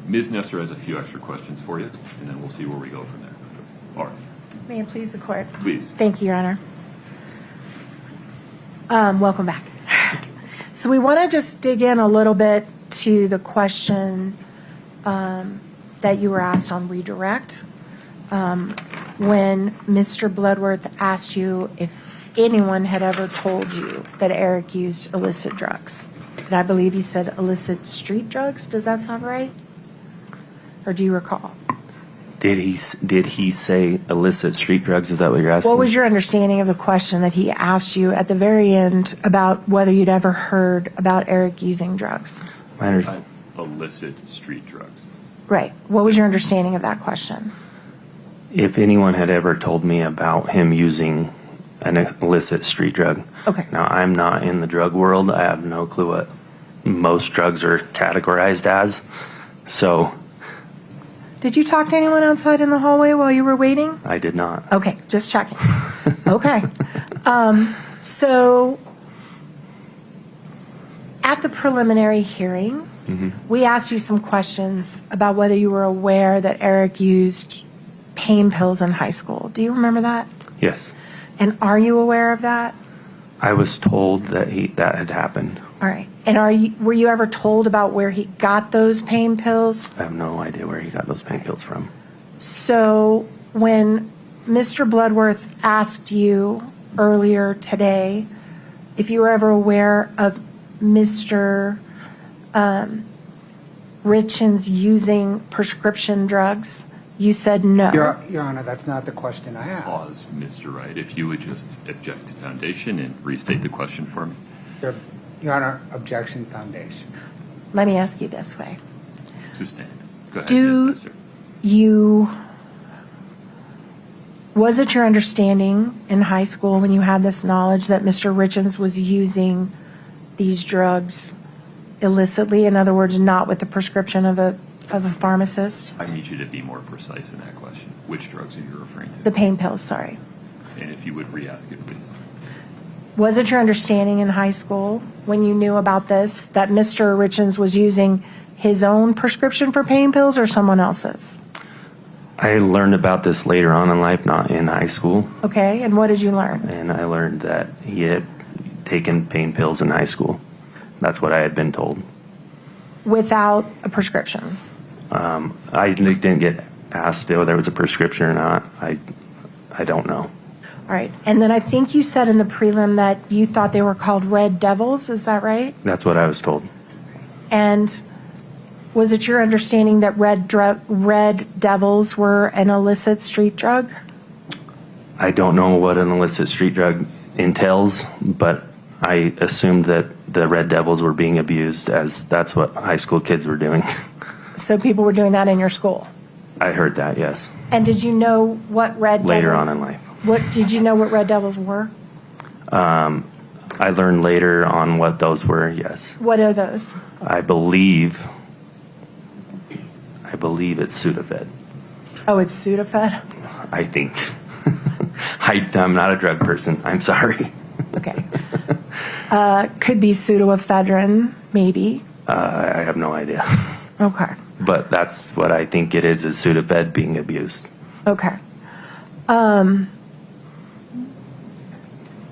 Ms. Nestor has a few extra questions for you, and then we'll see where we go from there. All right. May it please the court. Please. Thank you, Your Honor. Welcome back. So we want to just dig in a little bit to the question that you were asked on redirect. When Mr. Bloodworth asked you if anyone had ever told you that Eric used illicit drugs. And I believe he said illicit street drugs. Does that sound right? Or do you recall? Did he say illicit street drugs? Is that what you're asking? What was your understanding of the question that he asked you at the very end about whether you'd ever heard about Eric using drugs? Illicit street drugs. Right. What was your understanding of that question? If anyone had ever told me about him using an illicit street drug. Okay. Now, I'm not in the drug world. I have no clue what most drugs are categorized as. So Did you talk to anyone outside in the hallway while you were waiting? I did not. Okay, just checking. Okay. So at the preliminary hearing, we asked you some questions about whether you were aware that Eric used pain pills in high school. Do you remember that? Yes. And are you aware of that? I was told that that had happened. All right. And were you ever told about where he got those pain pills? I have no idea where he got those pain pills from. So when Mr. Bloodworth asked you earlier today if you were ever aware of Mr. Richins using prescription drugs, you said no. Your Honor, that's not the question I asked. Pause, Mr. Wright. If you would just object to foundation and restate the question for me. Your Honor, objection, foundation. Let me ask you this way. Sustained. Go ahead, Do Ms. Nestor. Was it your understanding in high school when you had this knowledge that Mr. Richins was using these drugs illicitly? In other words, not with the prescription of a pharmacist? I need you to be more precise in that question. Which drugs are you referring to? The pain pills, sorry. And if you would re-ask it, please. Was it your understanding in high school when you knew about this that Mr. Richins was using his own prescription for pain pills or someone else's? I learned about this later on in life, not in high school. Okay, and what did you learn? And I learned that he had taken pain pills in high school. That's what I had been told. Without a prescription? I didn't get asked if there was a prescription or not. I don't know. All right, and then I think you said in the prelim that you thought they were called Red Devils, is that right? That's what I was told. And was it your understanding that Red Devils were an illicit street drug? I don't know what an illicit street drug entails, but I assumed that the Red Devils were being abused, as that's what high school kids were doing. So people were doing that in your school? I heard that, yes. And did you know what Red Devils? Later on in life. Did you know what Red Devils were? I learned later on what those were, yes. What are those? I believe it's Sudafed. Oh, it's Sudafed? I think. I'm not a drug person. I'm sorry. Okay. Could be pseudoephedrine, maybe. I have no idea. Okay. But that's what I think it is Sudafed being abused. Okay.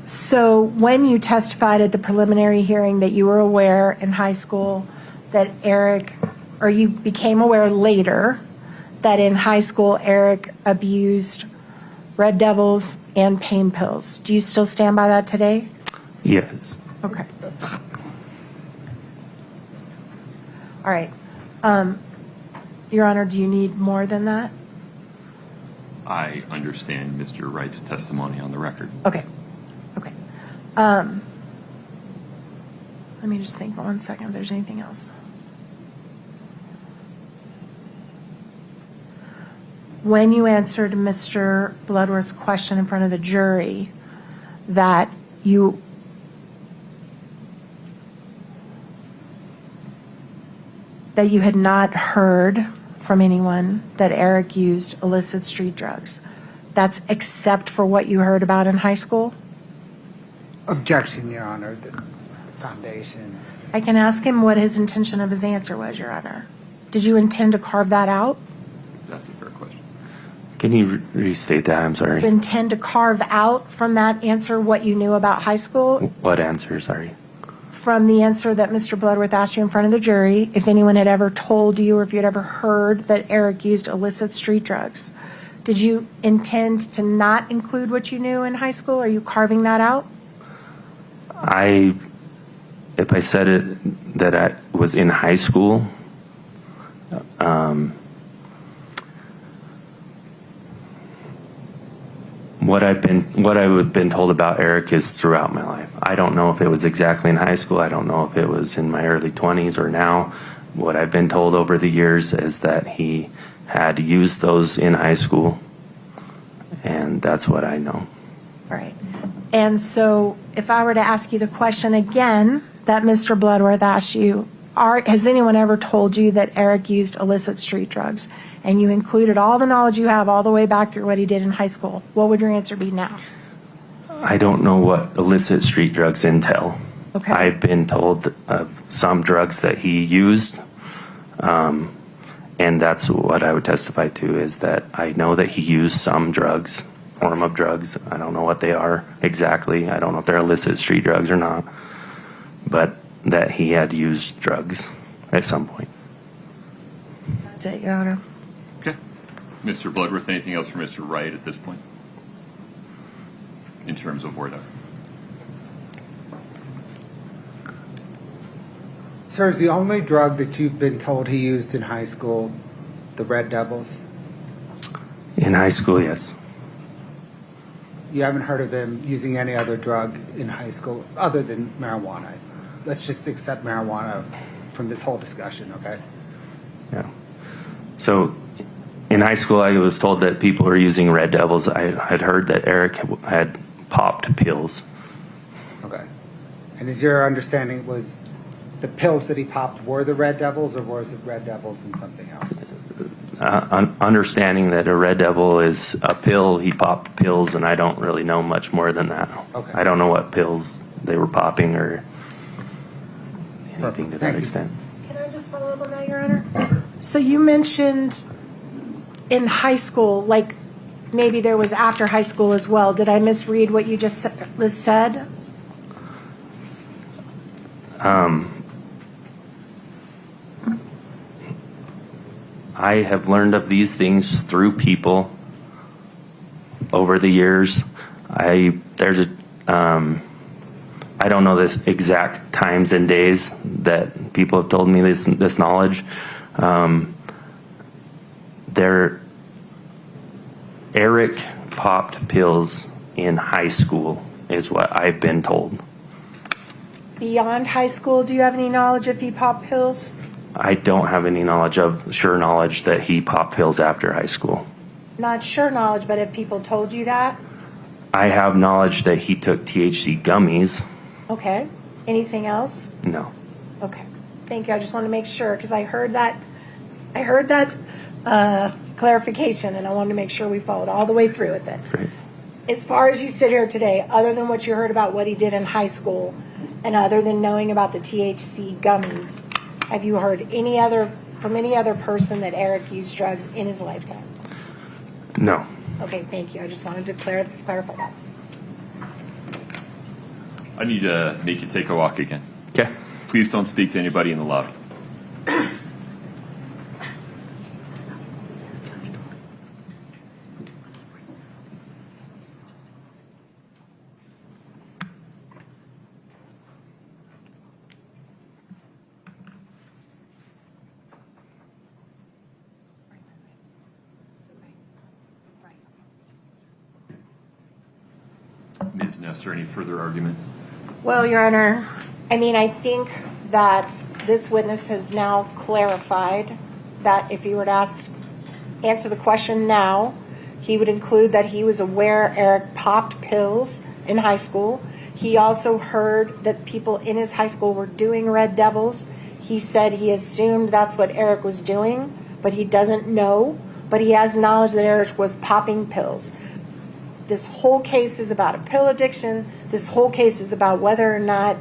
So when you testified at the preliminary hearing that you were aware in high school that Eric, or you became aware later that in high school Eric abused Red Devils and pain pills, do you still stand by that today? Yes. Okay. All right. Your Honor, do you need more than that? I understand Mr. Wright's testimony on the record. Okay. Okay. Let me just think for 1 second if there's anything else. When you answered Mr. Bloodworth's question in front of the jury that you had not heard from anyone that Eric used illicit street drugs, that's except for what you heard about in high school? Objection, Your Honor, the foundation. I can ask him what his intention of his answer was, Your Honor. Did you intend to carve that out? That's a fair question. Can you restate that? I'm Do you sorry. intend to carve out from that answer what you knew about high school? What answer? Sorry. From the answer that Mr. Bloodworth asked you in front of the jury, if anyone had ever told you or if you had ever heard that Eric used illicit street drugs, did you intend to not include what you knew in high school? Are you carving that out? If I said it that I was in high school, what I've been told about Eric is throughout my life. I don't know if it was exactly in high school. I don't know if it was in my early 20s or now. What I've been told over the years is that he had used those in high school, and that's what I know. All right. And so if I were to ask you the question again that Mr. Bloodworth asked you, has anyone ever told you that Eric used illicit street drugs? And you included all the knowledge you have all the way back through what he did in high school. What would your answer be now? I don't know what illicit street drugs entail. Okay. I've been told of some drugs that he used, and that's what I would testify to, is that I know that he used some drugs, form of drugs. I don't know what they are exactly. I don't know if they're illicit street drugs or not, but that he had used drugs at some point. That's it, Your Honor. Okay. Mr. Bloodworth, anything else for Mr. Wright at this point? In terms of word. Sir, is the only drug that you've been told he used in high school the Red Devils? In high school, yes. You haven't heard of him using any other drug in high school other than marijuana? let's just accept marijuana from this whole discussion, okay? Yeah. So in high school, I was told that people were using Red Devils. I had heard that Eric had popped pills. Okay. And is your understanding was the pills that he popped were the Red Devils, or was it Red Devils and something else? Understanding that a Red Devil is a pill, he popped pills, and I don't really know much more than that. Okay. I don't know what pills they were popping or anything to Thank that you. extent. Can I just follow up on that, Your Honor? So you mentioned in high school, like maybe there was after high school as well. Did I misread what you just said? I have learned of these things through people over the years. I don't know this exact times and days that people have told me this knowledge. Eric popped pills in high school is what I've been told. Beyond high school, do you have any knowledge if he popped pills? I don't have any sure knowledge that he popped pills after high school. Not sure knowledge, but have people told you that? I have knowledge that he took THC gummies. Okay. Anything else? No. Okay. Thank you. I just want to make sure because I heard that clarification, and I wanted to make sure we followed all the way through with it. Great. As far as you sit here today, other than what you heard about what he did in high school, and other than knowing about the THC gummies, have you heard from any other person that Eric used drugs in his lifetime? No. Okay, thank you. I just wanted to clarify that. I need to make you take a walk again. Okay. Please don't speak to anybody in the lobby. Ms. Nestor, any further argument? Well, Your Honor, I think that this witness has now clarified that if he were to answer the question now, he would include that he was aware Eric popped pills in high school. He also heard that people in his high school were doing Red Devils. He said he assumed that's what Eric was doing, but he doesn't know. But he has knowledge that Eric was popping pills. This whole case is about a pill addiction. This whole case is about whether or not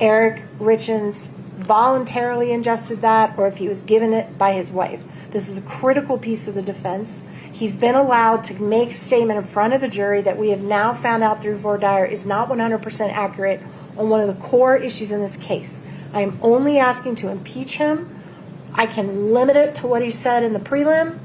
Eric Richins voluntarily ingested that or if he was given it by his wife. This is a critical piece of the defense. He's been allowed to make a statement in front of the jury that we have now found out through voir dire is not 100% accurate on one of the core issues in this case. I am only asking to impeach him. I can limit it to what he said in the prelim.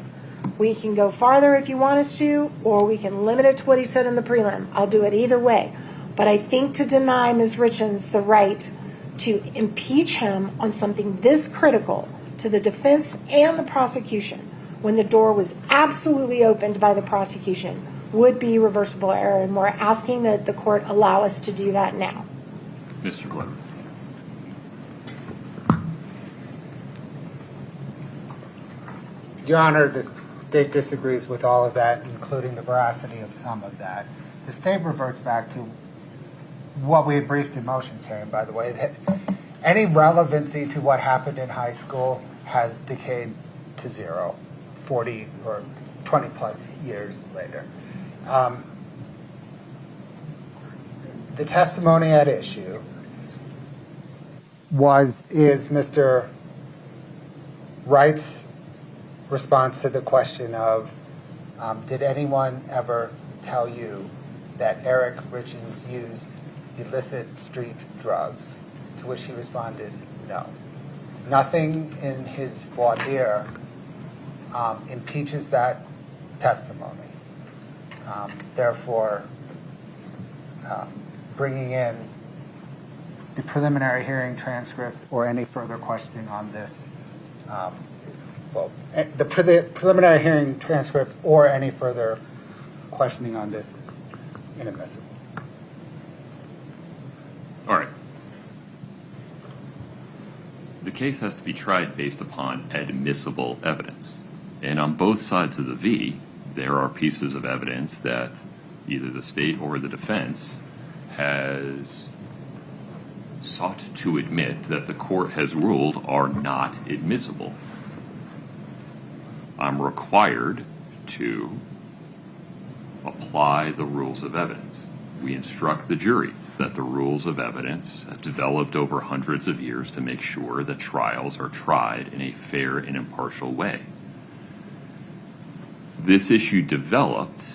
We can go farther if you want us to, or we can limit it to what he said in the prelim. I'll do it either way. But I think to deny Ms. Richins the right to impeach him on something this critical to the defense and the prosecution when the door was absolutely opened by the prosecution would be reversible error, and we're asking that the court allow us to do that now. Mr. Glenn. Your Honor, the state disagrees with all of that, including the veracity of some of that. The state reverts back to what we had briefed in motions hearing, by the way, that any relevancy to what happened in high school has decayed to zero 40 or 20 plus years later. The testimony at issue is Mr. Wright's response to the question of, did anyone ever tell you that Eric Richins used illicit street drugs? To which he responded, no. Nothing in his voir dire impeaches that testimony. Therefore, bringing in the preliminary hearing transcript or any further questioning on this, the preliminary hearing transcript or any further questioning on this is inadmissible. All right. case has to be tried based upon admissible evidence. And on both sides of the V, there are pieces of evidence that either the state or the defense has sought to admit that the court has ruled are not admissible. I'm required to apply the rules of evidence. We instruct the jury that the rules of evidence have developed over hundreds of years to make sure that trials are tried in a fair and impartial way. This issue developed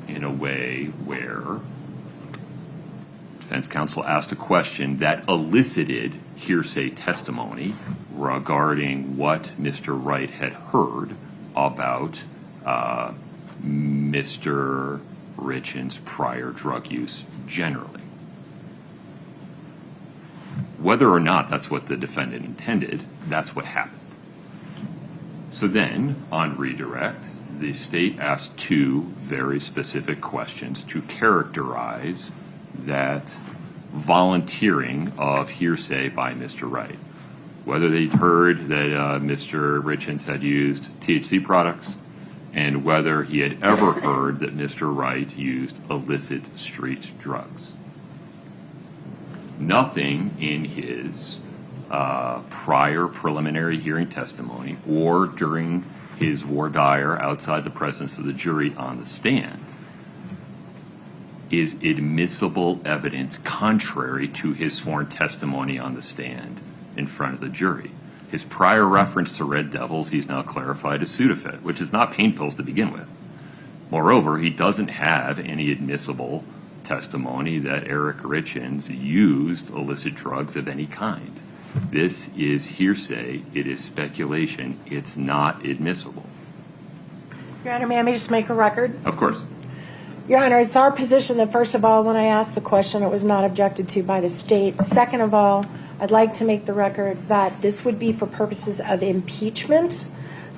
in a way where defense counsel asked a question that elicited hearsay testimony regarding what Mr. Wright had heard about Mr. Richins' prior drug use generally. Whether or not that's what the defendant intended, that's what happened. So then, on redirect, the state asked two very specific questions to characterize that volunteering of hearsay by Mr. Wright. Whether they'd heard that Mr. Richins had used THC products, and whether he had ever heard that Mr. Wright used illicit street drugs. Nothing in his prior preliminary hearing testimony or during his voir dire outside the presence of the jury on the stand is admissible evidence contrary to his sworn testimony on the stand in front of the jury. His prior reference to Red Devils, he's now clarified as Sudafed, which is not pain pills to begin with. Moreover, he doesn't have any admissible testimony that Eric Richins used illicit drugs of any kind. This is hearsay. It is speculation. It's not admissible. Your Honor, may I just make a record? Of course. Your Honor, it's our position that, first of all, when I asked the question, it was not objected to by the state. Second of all, I'd like to make the record that this would be for purposes of impeachment.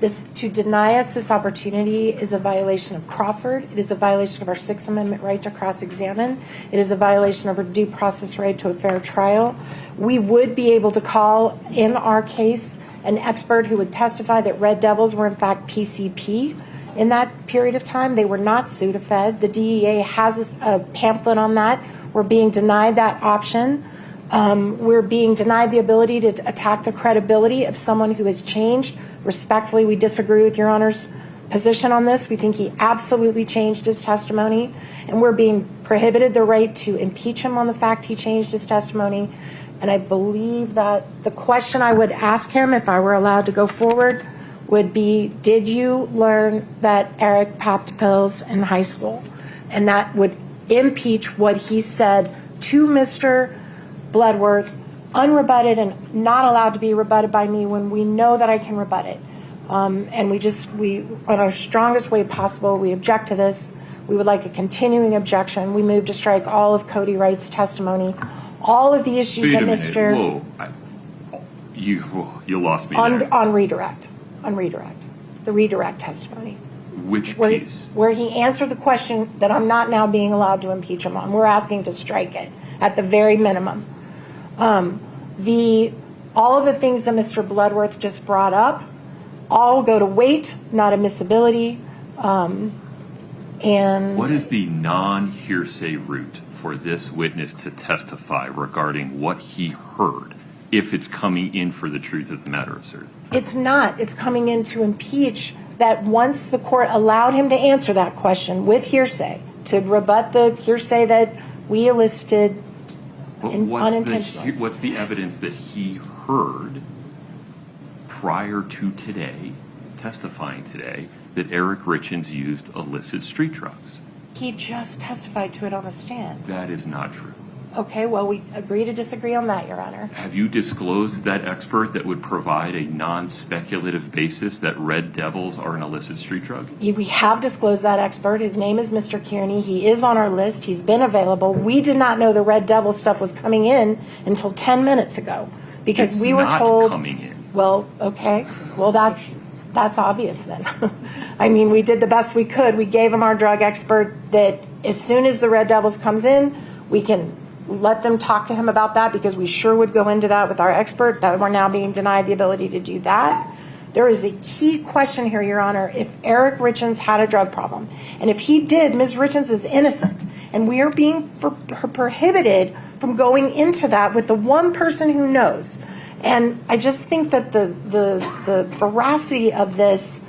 To deny us this opportunity is a violation of Crawford. It is a violation of our Sixth Amendment right to cross-examine. It is a violation of our due process right to a fair trial. We would be able to call, in our case, an expert who would testify that Red Devils were, in fact, PCP. In that period of time, they were not Sudafed. The DEA has a pamphlet on that. We're being denied that option. We're being denied the ability to attack the credibility of someone who has changed. Respectfully, we disagree with Your Honor's position on this. We think he absolutely changed his testimony, and we're being prohibited the right to impeach him on the fact he changed his testimony. And I believe that the question I would ask him, if I were allowed to go forward, would be, did you learn that Eric popped pills in high school? And that would impeach what he said to Mr. Bloodworth, unrebutted and not allowed to be rebutted by me when we know that I can rebut it. And we, on our strongest way possible, we object to this. We would like a continuing objection. We move to strike all of Kouri Wright's testimony. All of the issues that Mr. Whoa. You lost me there. On redirect. The redirect testimony. Which piece? Where he answered the question that I'm not now being allowed to impeach him on. We're asking to strike it at the very minimum. All of the things that Mr. Bloodworth just brought up all go to weight, not admissibility. And what is the non-hearsay route for this witness to testify regarding what he heard, if it's coming in for the truth of the matter asserted? It's not. It's coming in to impeach that once the court allowed him to answer that question with hearsay, to rebut the hearsay that we elicited unintentionally. What's the evidence that he heard prior to today, testifying today, that Eric Richins used illicit street drugs? He just testified to it on the stand. That is not true. Okay, well, we agree to disagree on that, Your Honor. Have you disclosed that expert that would provide a non-speculative basis that Red Devils are an illicit street drug? We have disclosed that expert. His name is Mr. Kearney. He is on our list. He's been available. We did not know the Red Devil stuff was coming in until 10 minutes ago because we were told. It's not coming in. Well, okay. Well, that's obvious then. I mean, we did the best we could. We gave him our drug expert that as soon as the Red Devils comes in, we can let them talk to him about that, because we sure would go into that with our expert, that we're now being denied the ability to do that. There is a key question here, Your Honor. If Eric Richins had a drug problem, and if he did, Ms. Richins is innocent, and we are being prohibited from going into that with the one person who knows. And I just think that the veracity of this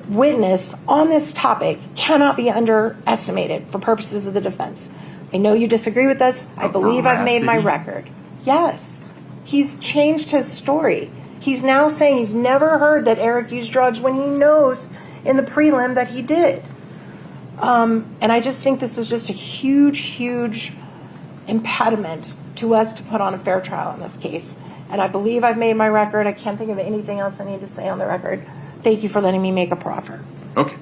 witness on this topic cannot be underestimated for purposes of the defense. I know you disagree with us. I believe I've made my record. Yes. He's changed his story. He's now saying he's never heard that Eric used drugs when he knows in the prelim that he did. And I just think this is just a huge, huge impediment to us to put on a fair trial in this case. And I believe I've made my record. I can't think of anything else I need to say on the record. Thank you for letting me make a proffer. Okay.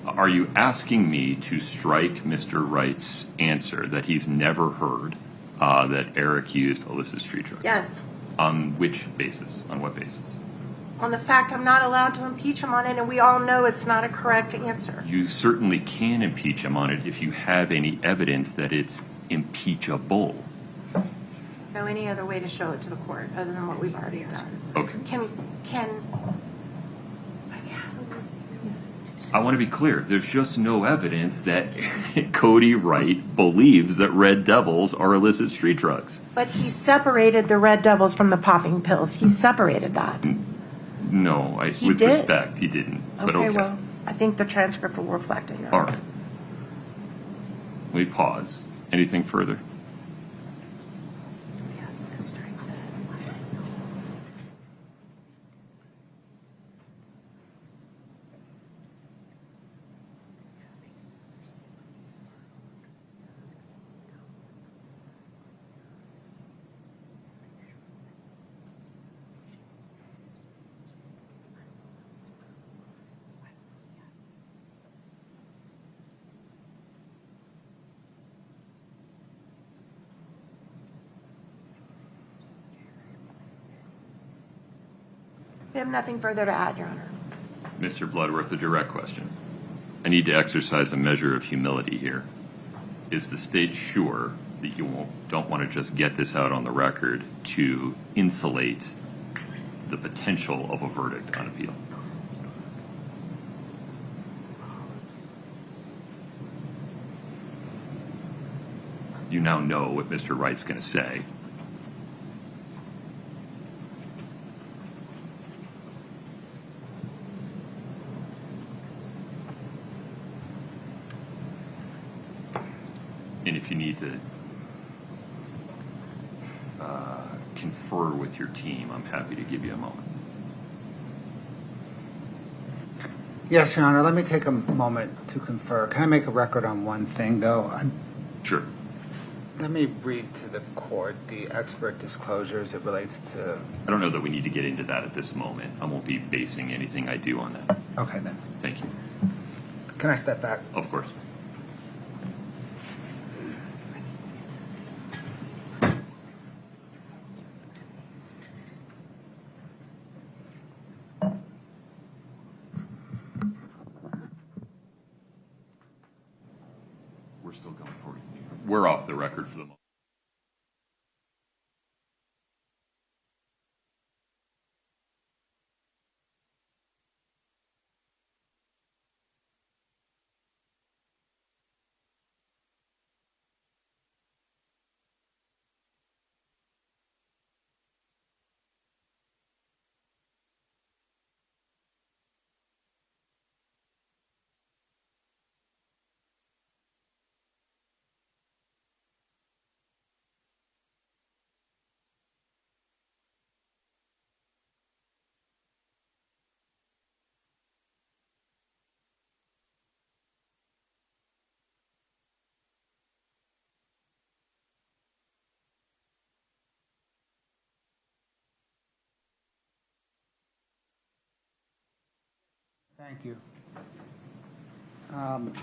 Are you asking me to strike Mr. Wright's answer that he's never heard that Eric used illicit street drugs? Yes. On which basis? On what basis? On the fact I'm not allowed to impeach him on it, and we all know it's not a correct answer. You certainly can impeach him on it if you have any evidence that it's impeachable. No, any other way to show it to the court other than what we've already done. Okay. Can I want to be clear. There's just no evidence that Kouri Wright believes that Red Devils are illicit street drugs. But he separated the Red Devils from the popping pills. He separated that. No, He with did. respect, he didn't. But okay. Well, I think the transcript will reflect it. All right. Let me pause. Anything further? We have nothing further to add, Your Honor. Mr. Bloodworth, a direct question. I need to exercise a measure of humility here. Is the state sure that you don't want to just get this out on the record to insulate the potential of a verdict on appeal? You now know what Mr. Wright's going to say. And if you need to confer with your team, I'm happy to give you a moment. Yes, Your Honor, let me take a moment to confer. Can I make a record on one thing, though? Sure. Let me read to the court the expert disclosures it relates to. I don't know that we need to get into that at this moment. I won't be basing anything I do on that. Okay, then. Thank you. Can I step back? Of course. We're still going forward. We're off the record for the moment. Thank you.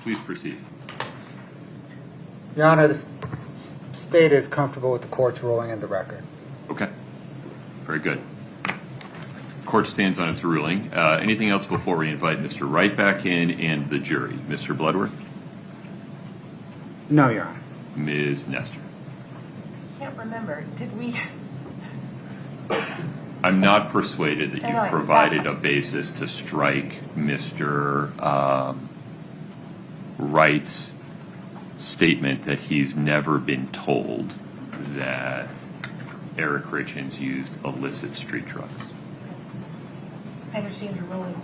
Please proceed. Your Honor, the state is comfortable with the court's ruling and the record. Okay. Very good. Court stands on its ruling. Anything else before we invite Mr. Wright back in and the jury? Mr. Bloodworth? No, Your Honor. Ms. Nestor? remember. Did we? I'm not persuaded that Anyway, you've provided a basis to strike Mr. Wright's statement that he's never been told that Eric Richins used illicit street drugs. I understand your ruling.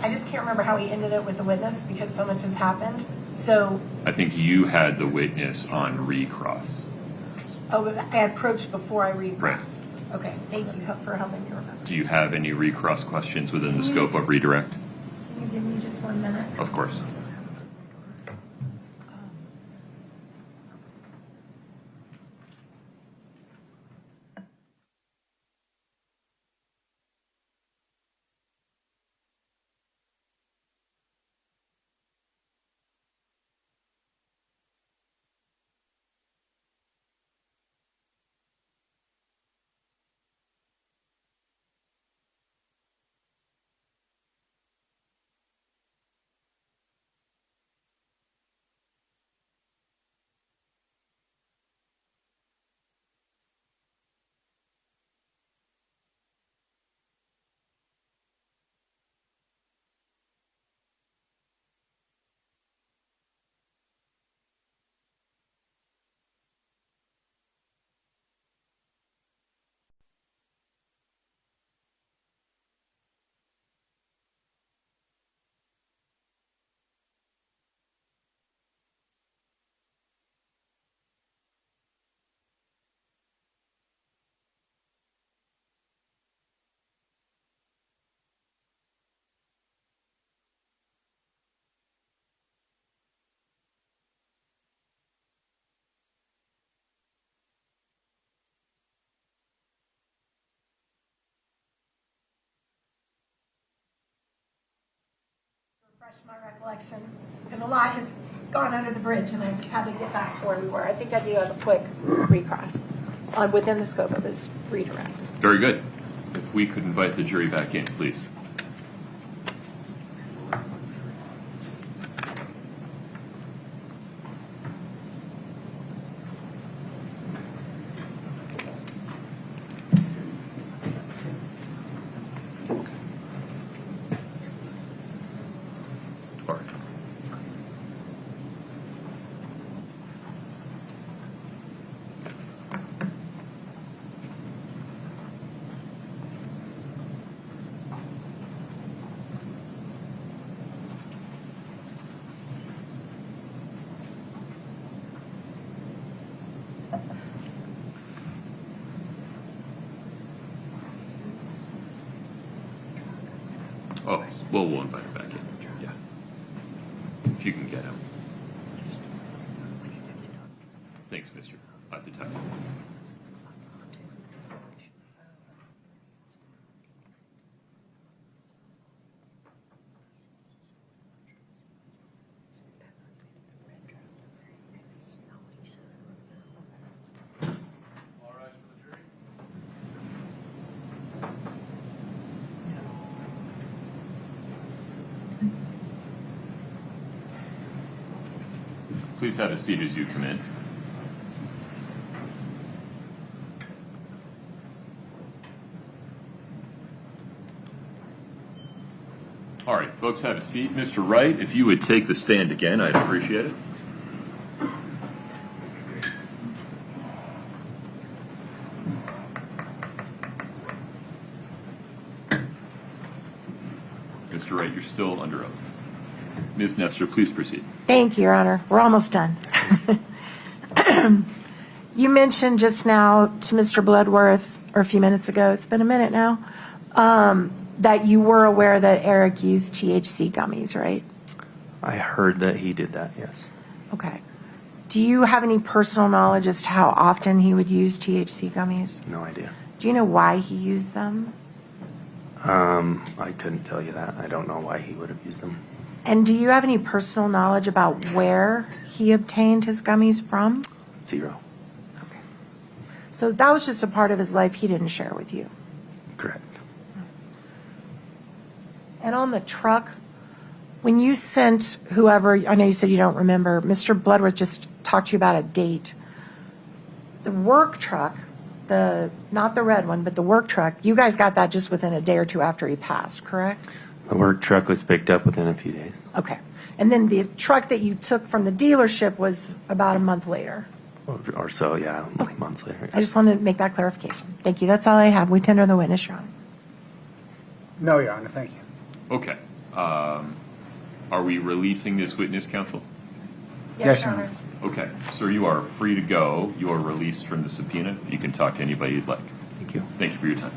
I just can't remember how he ended it with the witness because so much has happened. So, I think you had the witness on recross. I approached before I read. Right. Okay, thank you for helping me remember. Do you have any recross questions within the Can you scope just- of redirect? Can you give me just 1 minute? Of course. Refresh my recollection because a lot has gone under the bridge and I just had to get back to where we were. I think I do have a quick recross on within the scope of this redirect. Very good. If we could invite the jury back in, please. All right. Oh, well, we'll invite him back in. Yeah. If you can get him. Thanks, Mr. Detective. All rise for the jury. Please have a seat as you come in. All right, folks, have a seat. Mr. Wright, if you would take the stand again, I'd appreciate it. Mr. Wright, you're still under oath. Ms. Nestor, please proceed. Thank you, Your Honor. We're almost done. You mentioned just now to Mr. Bloodworth, or a few minutes ago, it's been a minute now, that you were aware that Eric used THC gummies, right? I heard that he did that, yes. Okay. Do you have any personal knowledge as to how often he would use THC gummies? No idea. Do you know why he used them? I couldn't tell you that. I don't know why he would have used them. And do you have any personal knowledge about where he obtained his gummies from? 0. Okay. So that was just a part of his life he didn't share with you. Correct. And on the truck, when you sent whoever, I know you said you don't remember, Mr. Bloodworth just talked to you about a date. work truck, not the red one, but the work truck, you guys got that just within a day or two after he passed, correct? The work truck was picked up within a few days. Okay. And then the truck that you took from the dealership was about a month later. Or so, yeah, months later. I just wanted to make that clarification. Thank you. That's all I have. We tender the witness, Your Honor. No, Your Honor, thank you. Okay. Are we releasing this witness, counsel? Yes, Your Honor. Okay, sir, you are free to go. You are released from the subpoena. You can talk to anybody you'd like. Thank you. Thank you for your time.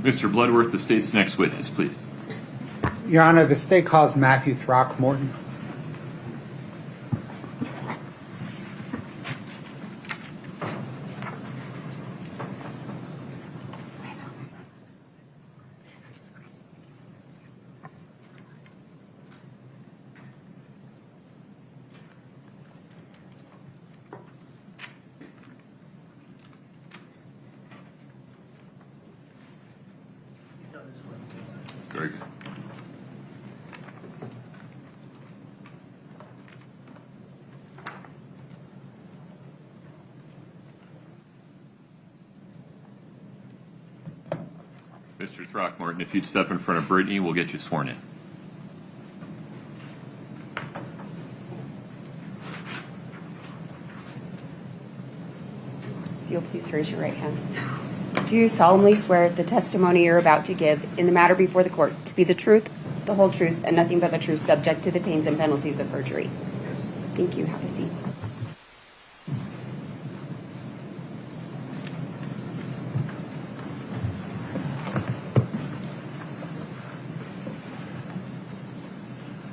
Mr. Bloodworth, the state's next witness, please. Your Honor, the state calls Matthew Throckmorton. Very good. Mr. Throckmorton, if you'd step in front of Brittany, we'll get you sworn in. If you'll please raise your right hand. Do you solemnly swear the testimony you're about to give in the matter before the court to be the truth, the whole truth, and nothing but the truth, subject to the pains and penalties of perjury? Yes. Thank you. Have a seat.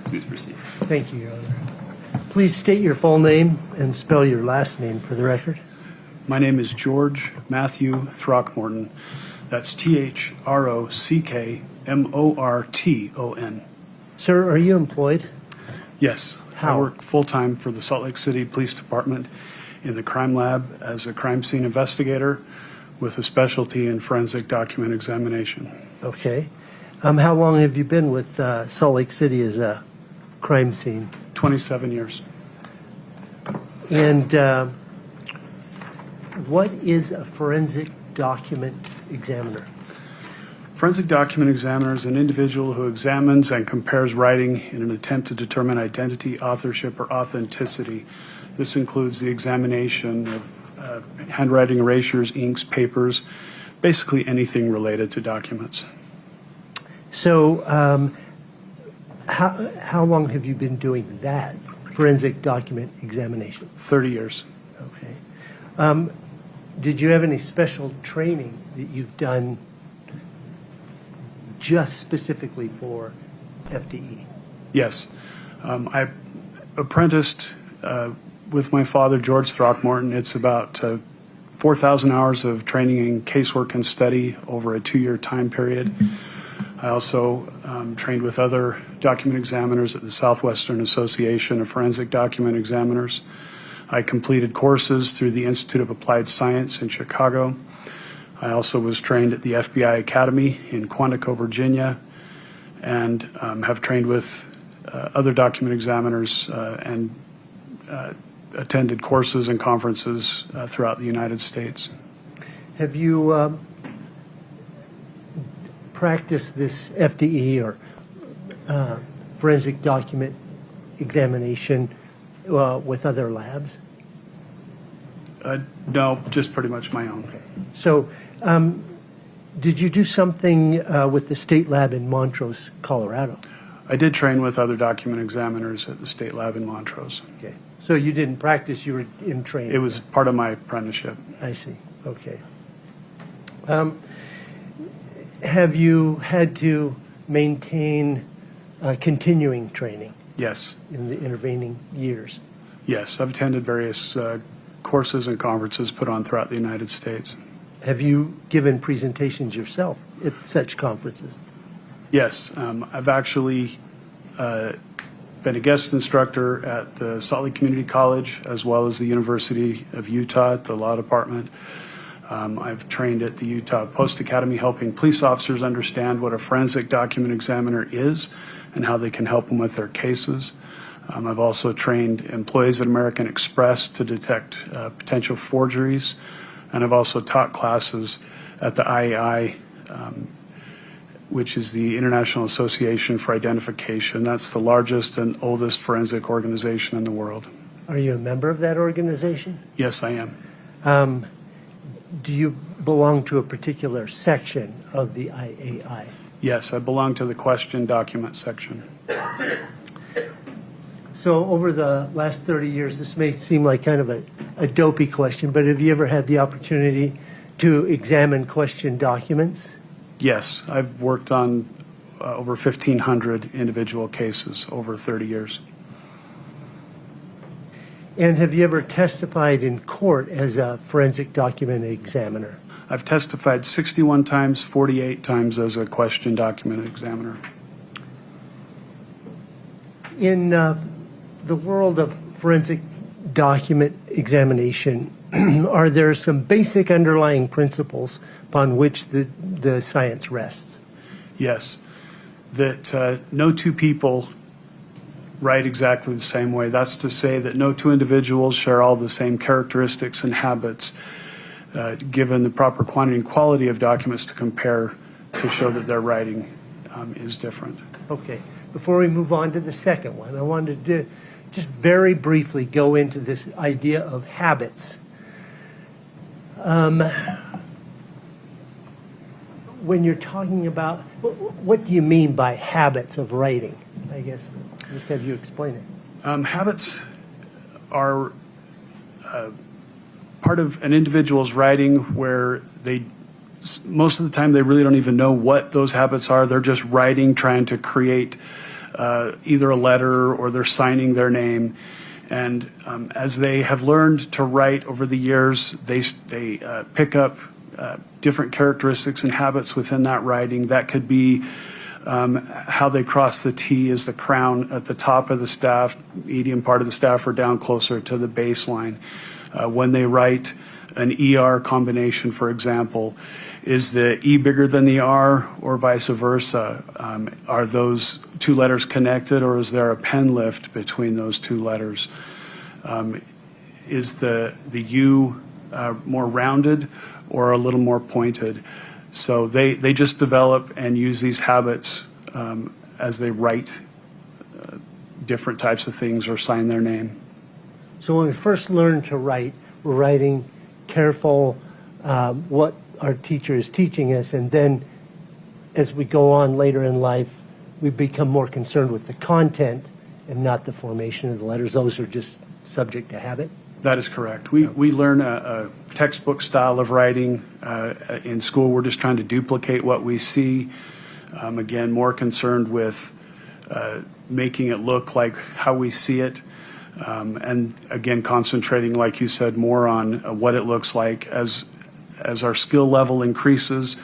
Please proceed. Thank you, Your Honor. Please state your full name and spell your last name for the record. My name is George Matthew Throckmorton. That's Throckmorton. Sir, are you employed? Yes. How? I work full-time for the Salt Lake City Police Department in the crime lab as a crime scene investigator with a specialty in forensic document examination. Okay. How long have you been with Salt Lake City as a crime scene? 27 years. And what is a forensic document examiner? Forensic document examiner is an individual who examines and compares writing in an attempt to determine identity, authorship, or authenticity. This includes the examination of handwriting, erasures, inks, papers, basically anything related to documents. So how long have you been doing that, forensic document examination? 30 years. Okay. Did you have any special training that you've done just specifically for FDE? Yes. I apprenticed with my father, George Throckmorton. It's about 4,000 hours of training in casework and study over a 2-year time period. I also trained with other document examiners at the Southwestern Association of Forensic Document Examiners. I completed courses through the Institute of Applied Science in Chicago. I also was trained at the FBI Academy in Quantico, Virginia, and have trained with other document examiners and attended courses and conferences throughout the United States. Have you practiced this FDE or forensic document examination with other labs? No, just pretty much my own. So did you do something with the state lab in Montrose, Colorado? I did train with other document examiners at the state lab in Montrose. Okay. So you didn't practice, you were in training? It was part of my apprenticeship. I see. Okay. Have you had to maintain continuing training Yes. in the intervening years? Yes, I've attended various courses and conferences put on throughout the United States. Have you given presentations yourself at such conferences? Yes, I've actually been a guest instructor at the Salt Lake Community College as well as the University of Utah at the Law Department. I've trained at the Utah Post Academy helping police officers understand what a forensic document examiner is and how they can help them with their cases. I've also trained employees at American Express to detect potential forgeries, and I've also taught classes at the IAI, which is the International Association for Identification. That's the largest and oldest forensic organization in the world. Are you a member of that organization? Yes, I am. Do you belong to a particular section of the IAI? Yes, I belong to the question document section. So over the last 30 years, this may seem like kind of a dopey question, but have you ever had the opportunity to examine question documents? Yes, I've worked on over 1,500 individual cases over 30 years. And have you ever testified in court as a forensic document examiner? I've testified 61 times, 48 times as a question document examiner. In the world of forensic document examination, are there some basic underlying principles upon which the science rests? Yes, that no two people write exactly the same way. That's to say that no two individuals share all the same characteristics and habits, given the proper quantity and quality of documents to compare to show that their writing is different. Okay. Before we move on to the second one, I wanted to just very briefly go into this idea of habits. When you're talking about, what do you mean by habits of writing? I guess just have you explain it. Habits are part of an individual's writing where most of the time they really don't even know what those habits are. They're just writing, trying to create either a letter or they're signing their name. And as they have learned to write over the years, they pick up different characteristics and habits within that writing. That could be how they cross the T as the crown at the top of the staff, medium part of the staff, or down closer to the baseline. When they write an ER combination, for example, is the E bigger than the R or vice versa? Are those two letters connected, or is there a pen lift between those two letters? Is the U more rounded or a little more pointed? So they just develop and use these habits as they write different types of things or sign their name. So when we first learn to write, we're writing careful what our teacher is teaching us, and then as we go on later in life, we become more concerned with the content and not the formation of the letters. Those are just subject to habit. That is correct. We learn a textbook style of writing. In school, we're just trying to duplicate what we see. Again, more concerned with making it look like how we see it. And again, concentrating, like you said, more on what it looks like. As our skill level increases,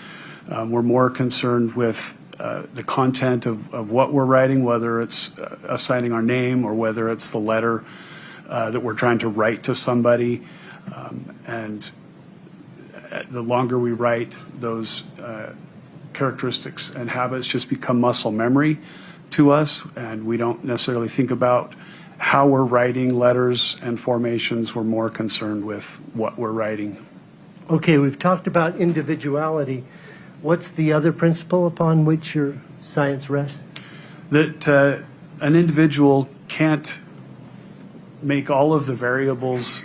we're more concerned with the content of what we're writing, whether it's assigning our name or whether it's the letter that we're trying to write to somebody. And the longer we write, those characteristics and habits just become muscle memory to us, and we don't necessarily think about how we're writing letters and formations. We're more concerned with what we're writing. Okay, we've talked about individuality. What's the other principle upon which your science rests? That an individual can't make all of the variables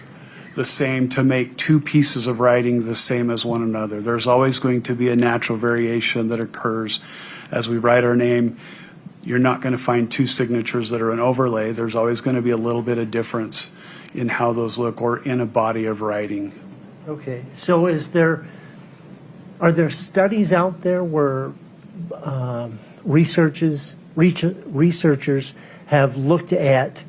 the same to make two pieces of writing the same as one another. There's always going to be a natural variation that occurs as we write our name. You're not going to find two signatures that are an overlay. There's always going to be a little bit of difference in how those look or in a body of writing. Okay, so are there studies out there where researchers have looked at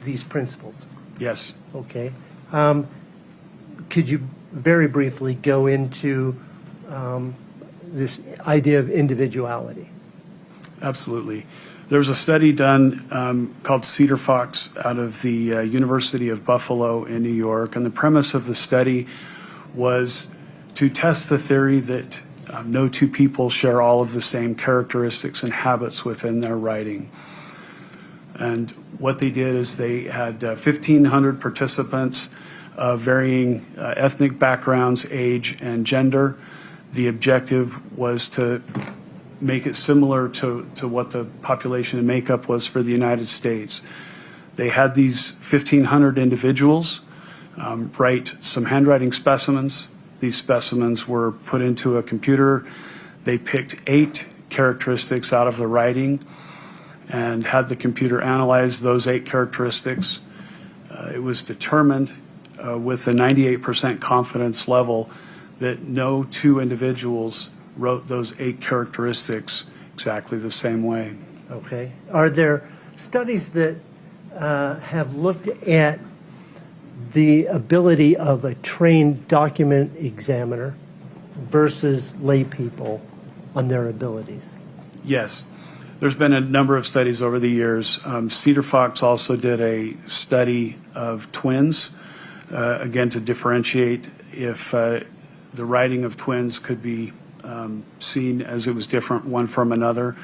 these principles? Yes. Okay. Could you very briefly go into this idea of individuality? Absolutely. There was a study done called Cedar Fox out of the University of Buffalo in New York, and the premise of the study was to test the theory that no two people share all of the same characteristics and habits within their writing. And what they did is they had 1,500 participants of varying ethnic backgrounds, age, and gender. The objective was to make it similar to what the population and makeup was for the United States. They had these 1,500 individuals write some handwriting specimens. These specimens were put into a computer. They picked 8 characteristics out of the writing and had the computer analyze those 8 characteristics. It was determined with a 98% confidence level that no 2 individuals wrote those 8 characteristics exactly the same way. Okay. Are there studies that have looked at the ability of a trained document examiner versus lay people on their abilities? Yes. There's been a number of studies over the years. Cedar Fox also did a study of twins, again, to differentiate if the writing of twins could be seen as it was different one from another.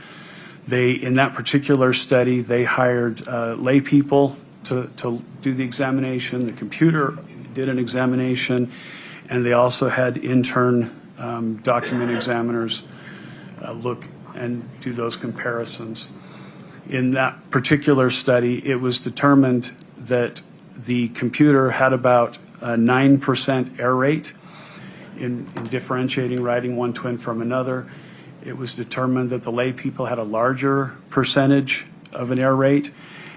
In that particular study, they hired lay people to do the examination. The computer did an examination, and they also had intern document examiners look and do those comparisons. In that particular study, it was determined that the computer had about a 9% error rate in differentiating writing one twin from another. It was determined that the lay people had a larger percentage of an error rate,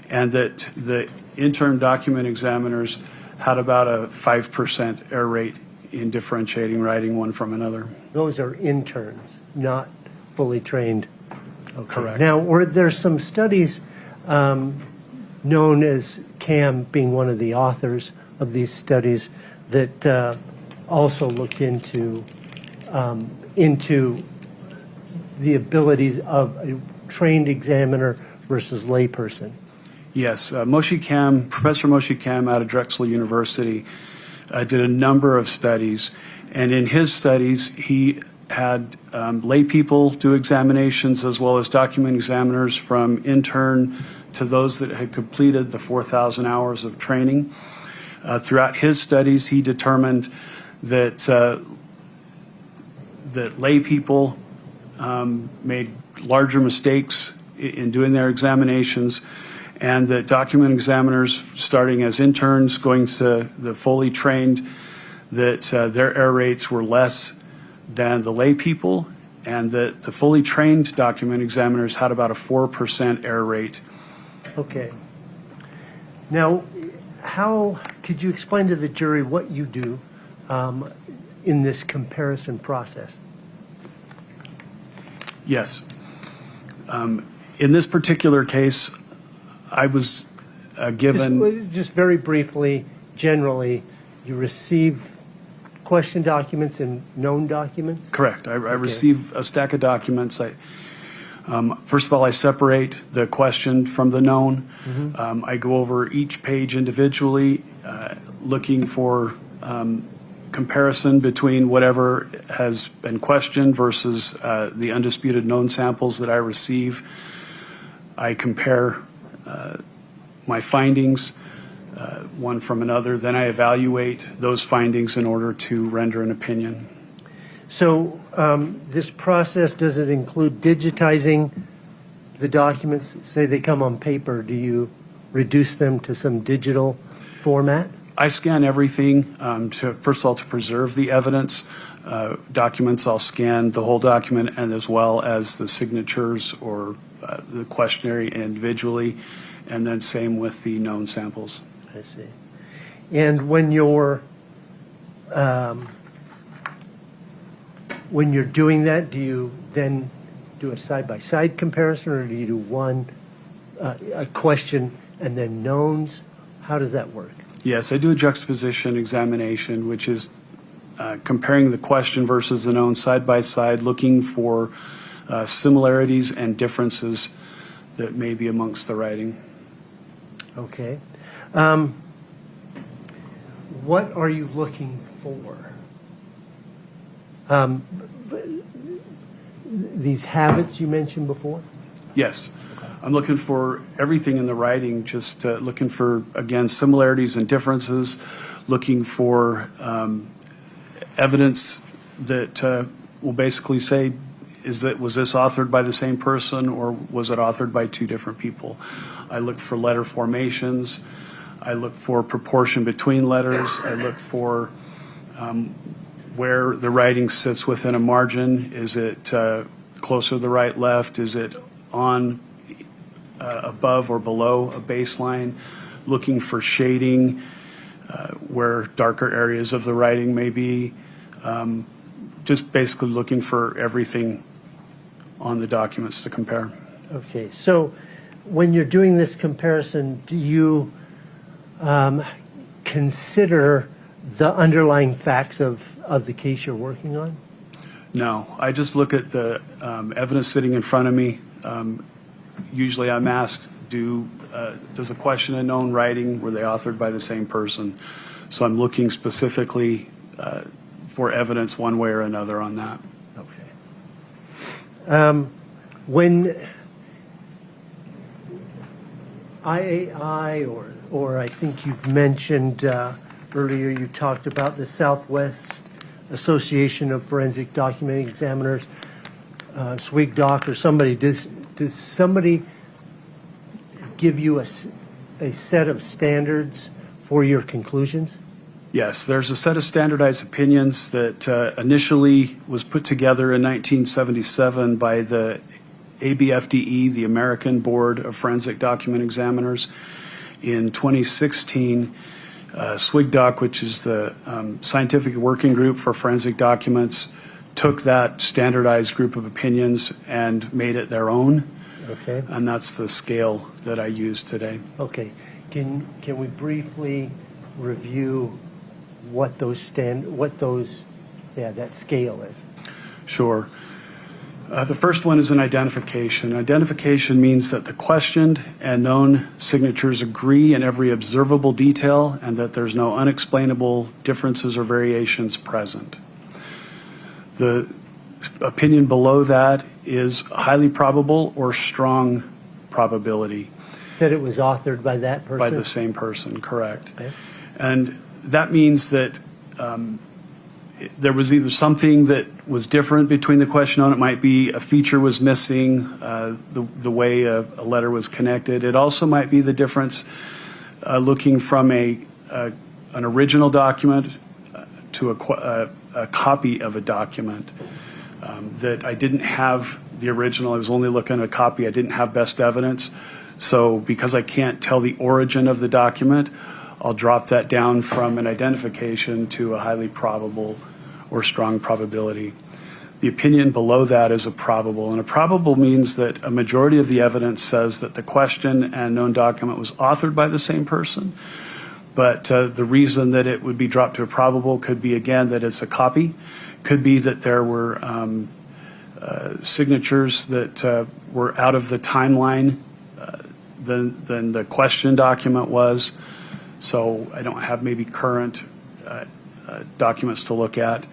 and that the intern document examiners had about a 5% error rate in differentiating writing one from another. Those are interns, not fully trained. Okay. Correct. Now, were there some studies known as Cam being one of the authors of these studies that also looked into the abilities of a trained examiner versus layperson? Yes, Professor Moshe Kam out of Drexel University did a number of studies, and in his studies he had lay people do examinations as well as document examiners, from intern to those that had completed the 4,000 hours of training. Throughout his studies, he determined that that lay people made larger mistakes in doing their examinations, and that document examiners, starting as interns, going to the fully trained, that their error rates were less than the lay people, and that the fully trained document examiners had about a 4% error rate. Okay. Now, how could you explain to the jury what you do in this comparison process? Yes. In this particular case, I was given... Just very briefly, generally, you receive question documents and known documents? Correct. I receive a stack of documents. First of all, I separate the question from the known. Mm-hmm. I go over each page individually, looking for comparison between whatever has been questioned versus the undisputed known samples that I receive. I compare my findings one from another. Then I evaluate those findings in order to render an opinion. So this process, does it include digitizing the documents? Say they come on paper, do you reduce them to some digital format? I scan everything first of all, to preserve the evidence. Documents, I'll scan the whole document, and as well as the signatures or the questionnaire individually, and then same with the known samples. I see. And when you're doing that, do you then do a side-by-side comparison, or do you do one a question and then knowns? How does that work? Yes, I do a juxtaposition examination, which is comparing the question versus the known side by side, looking for similarities and differences that may be amongst the writing. Okay. What are you looking for? These habits you mentioned before? Yes. I'm looking for everything in the writing, just looking for, again, similarities and differences, looking for evidence that will basically say, was this authored by the same person or was it authored by two different people? I look for letter formations. I look for proportion between letters. I look for where the writing sits within a margin. Is it closer to the right, left? Is it on, above, or below a baseline? Looking for shading where darker areas of the writing may be. Just basically looking for everything on the documents to compare. Okay, so when you're doing this comparison, do you consider the underlying facts of the case you're working on? No, I just look at the evidence sitting in front of me. Usually I'm asked, does the question in known writing, were they authored by the same person? So I'm looking specifically for evidence one way or another on that. Okay. When IAI, or I think you've mentioned earlier, you talked about the Southwest Association of Forensic Document Examiners, SWIGDoc, or somebody, does somebody give you a set of standards for your conclusions? Yes, there's a set of standardized opinions that initially was put together in 1977 by the ABFDE, the American Board of Forensic Document Examiners. In 2016, SWIGDoc, which is the scientific working group for forensic documents, took that standardized group of opinions and made it their own. Okay. And that's the scale that I use today. Okay. Can we briefly review what that scale is? Sure. The first one is an identification. Identification means that the questioned and known signatures agree in every observable detail and that there's no unexplainable differences or variations present. The opinion below that is highly probable or strong probability. That it was authored by that person? By the same person, correct. Okay. And that means that there was either something that was different between the question on it. Might be a feature was missing, the way a letter was connected. It also might be the difference looking from an original document to a copy of a document. That I didn't have the original, I was only looking at a copy, I didn't have best evidence. So because I can't tell the origin of the document, I'll drop that down from an identification to a highly probable or strong probability. The opinion below that is a probable, and a probable means that a majority of the evidence says that the question and known document was authored by the same person, but the reason that it would be dropped to a probable could be, again, that it's a copy, could be that there were signatures that were out of the timeline than the question document was. So I don't have maybe current documents to look at.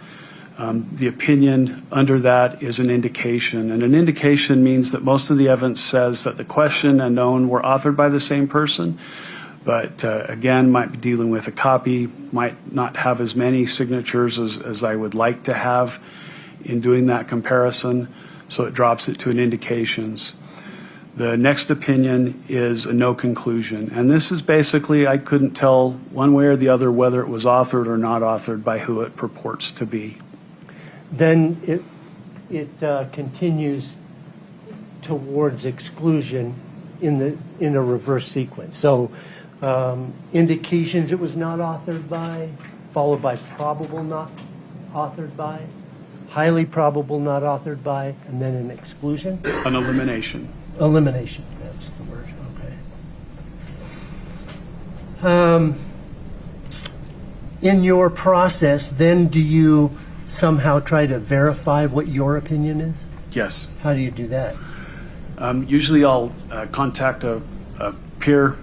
The opinion under that is an indication, and an indication means that most of the evidence says that the question and known were authored by the same person, but again, might be dealing with a copy, might not have as many signatures as I would like to have in doing that comparison, so it drops it to an indications. The next opinion is a no conclusion, and this is basically I couldn't tell one way or the other whether it was authored or not authored by who it purports to be. Then it continues towards exclusion in a reverse sequence. So indications it was not authored by, followed by probable not authored by, highly probable not authored by, and then an exclusion? An elimination. Elimination, that's the word, okay. In your process, then do you somehow try to verify what your opinion is? Yes. How do you do that? Usually I'll contact a peer,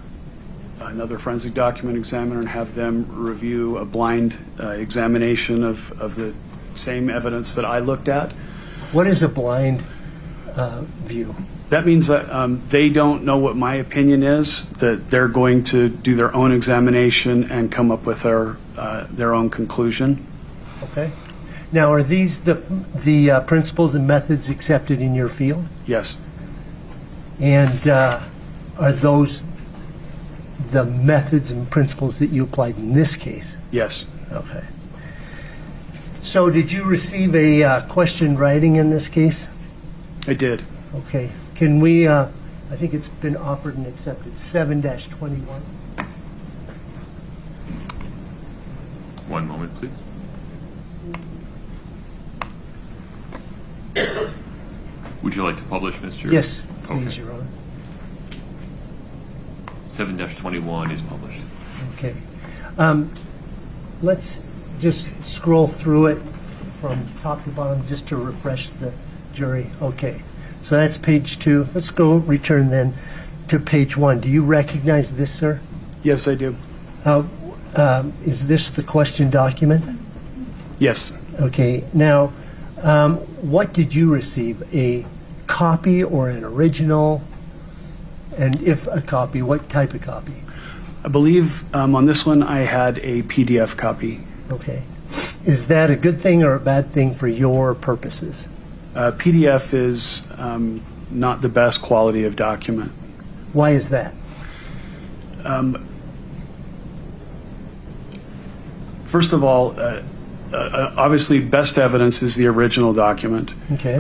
another forensic document examiner, and have them review a blind examination of the same evidence that I looked at. What is a blind view? That means that they don't know what my opinion is, that they're going to do their own examination and come up with their own conclusion. Okay. Now, are these the principles and methods accepted in your field? Yes. And are those the methods and principles that you applied in this case? Yes. Okay. So did you receive a question writing in this case? I did. Okay. Can we, I think it's been offered and accepted, 7-21. One moment, please. Would you like to publish, Mr.? Yes, please, Okay. Your Honor. 7-21 is published. Okay. Let's just scroll through it from top to bottom just to refresh the jury. Okay. So that's page 2. Let's go return then to page 1. Do you recognize this, sir? Yes, I do. Is this the question document? Yes. Okay. Now, what did you receive? A copy or an original? And if a copy, what type of copy? I believe on this one I had a PDF copy. Okay. Is that a good thing or a bad thing for your purposes? PDF is not the best quality of document. Why is that? First of all, obviously best evidence is the original document. Okay.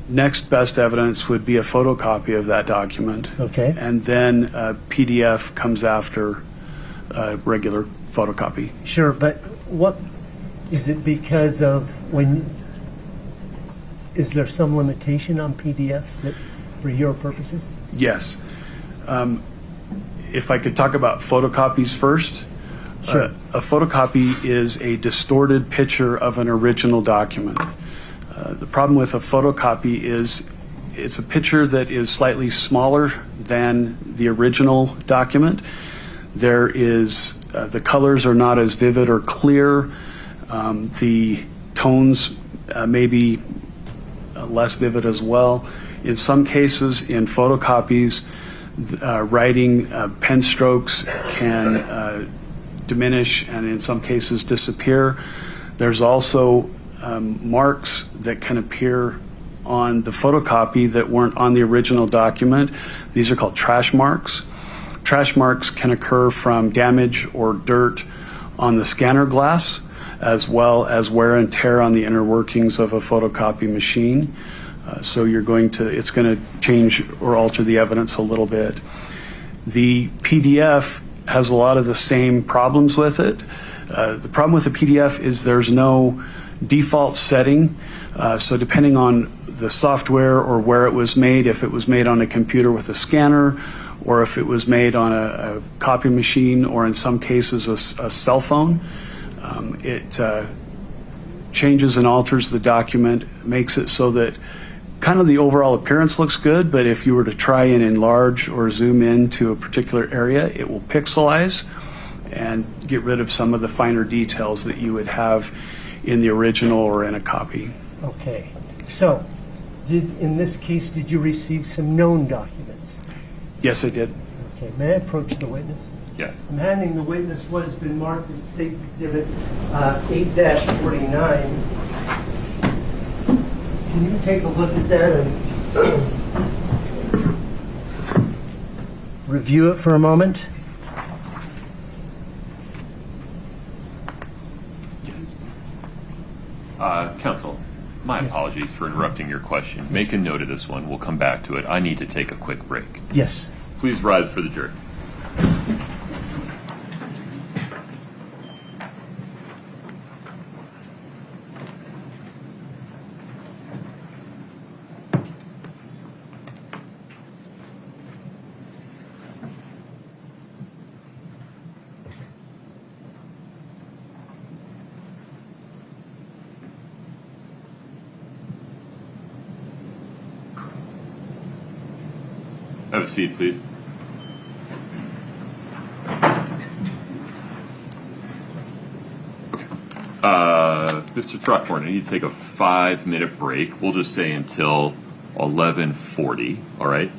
Next best evidence would be a photocopy of that document. Okay. And then PDF comes after regular photocopy. Sure, but what is it because of when? Is there some limitation on PDFs that, for your purposes? Yes. If I could talk about photocopies first. Sure. A photocopy is a distorted picture of an original document. The problem with a photocopy is it's a picture that is slightly smaller than the original document. There is, the colors are not as vivid or clear. The tones may be less vivid as well. In some cases, in photocopies, writing pen strokes can diminish and in some cases disappear. There's also marks that can appear on the photocopy that weren't on the original document. These are called trash marks. Trash marks can occur from damage or dirt on the scanner glass, as well as wear and tear on the inner workings of a photocopy machine. So it's going to change or alter the evidence a little bit. The PDF has a lot of the same problems with it. The problem with the PDF is there's no default setting. So depending on the software or where it was made, if it was made on a computer with a scanner, or if it was made on a copy machine, or in some cases a cell phone, it changes and alters the document, makes it so that kind of the overall appearance looks good, but if you were to try and enlarge or zoom in to a particular area, it will pixelize and get rid of some of the finer details that you would have in the original or in a copy. Okay. So, in this case, did you receive some known documents? Yes, I did. Okay. May I approach the witness? Yes. I'm handing the witness what has been marked as State's Exhibit 8-49. Can you take a look at that and review it for a moment? Yes. Counsel, my apologies for interrupting your question. Make a note of this one. We'll come back to it. I need to take a quick break. Yes. Please rise for the jury. Have a seat, please. Mr. Throckmorton, I need to take a 5-minute break. We'll just say until 11:40, all right?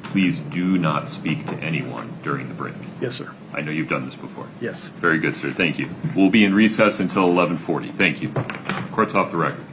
Please do not speak to anyone during the break. Yes, sir. I know you've done this before. Yes. Very good, sir. Thank you. We'll be in recess until 11:40. Thank you. Court's off the record.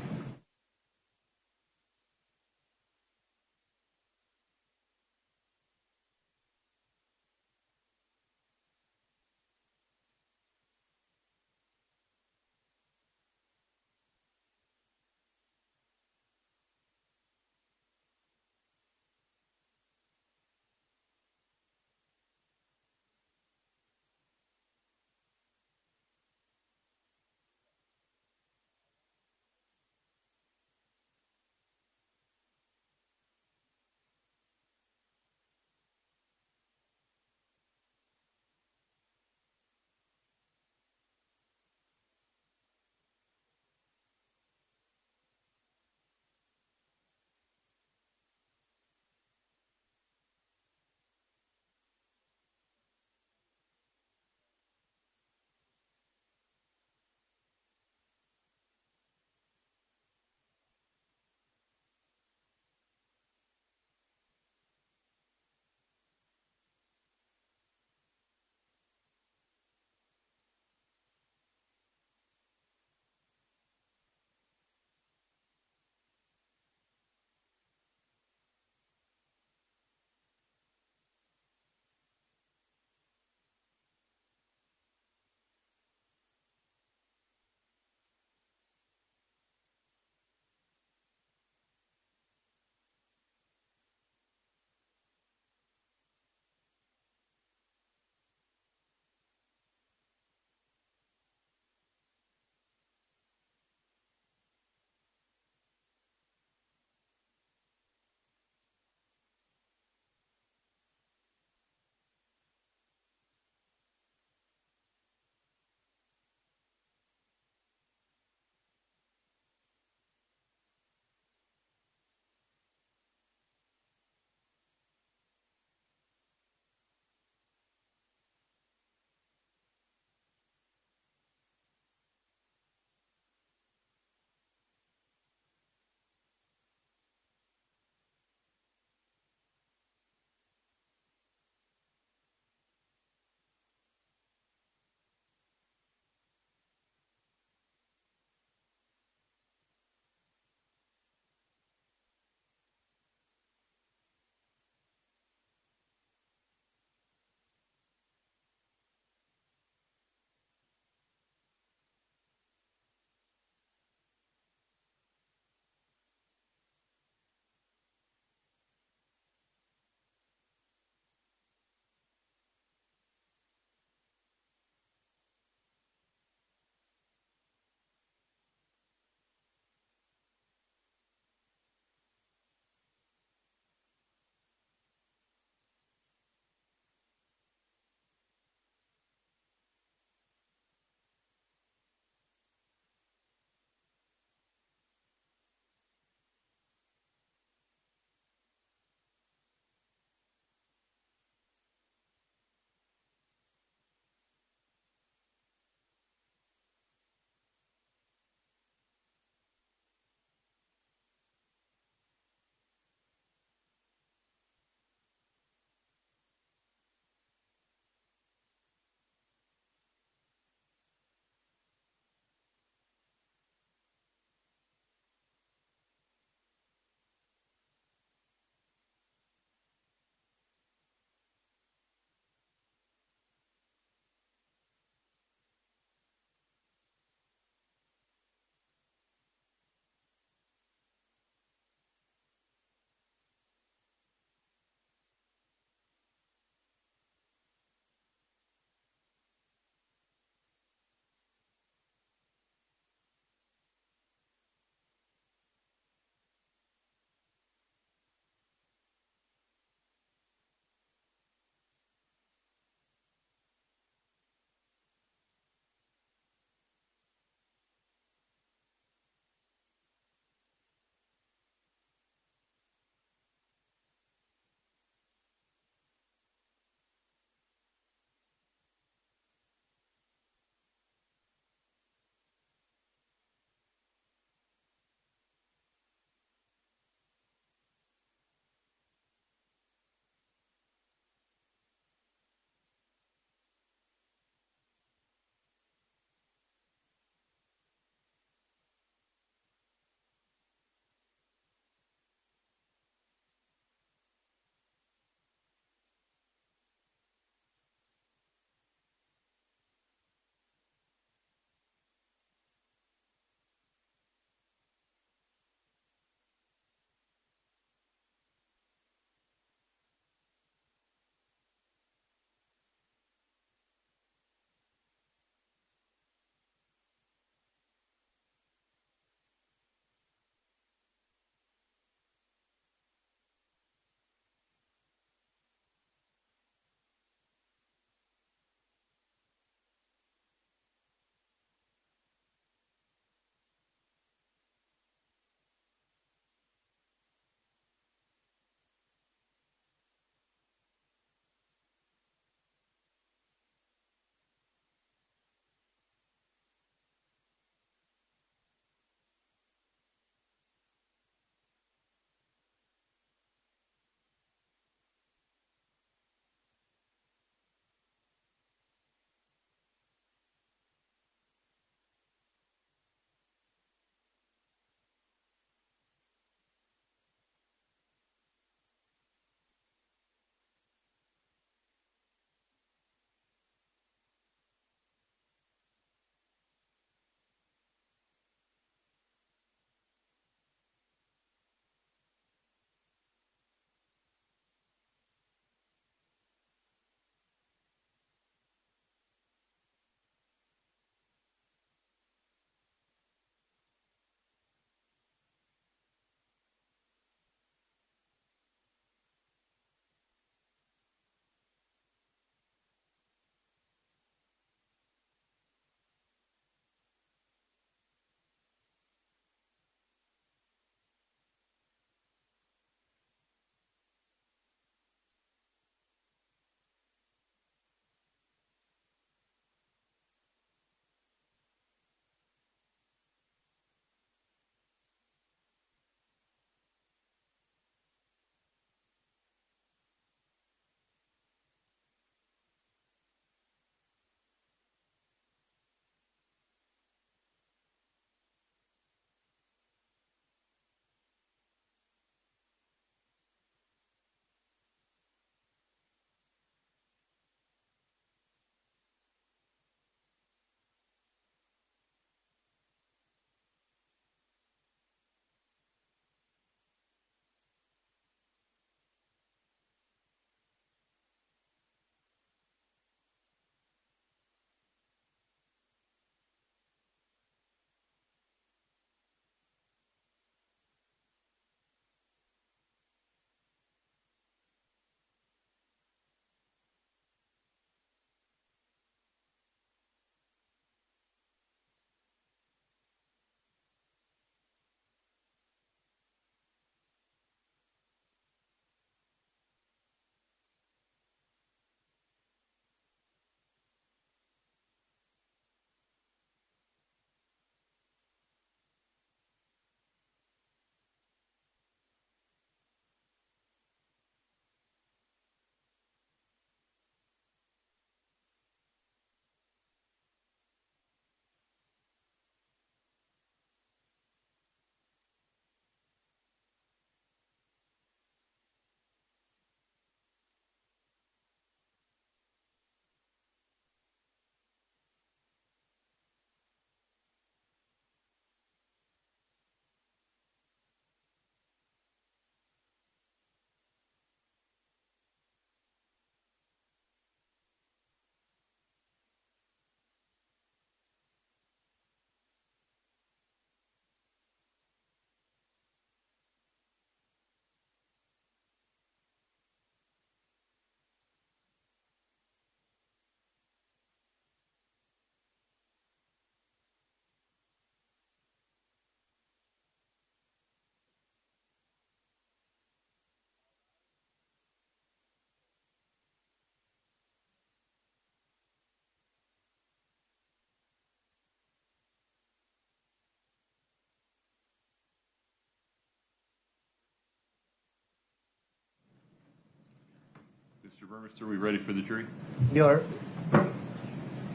Mr. Burmester, are we ready for the jury? You're,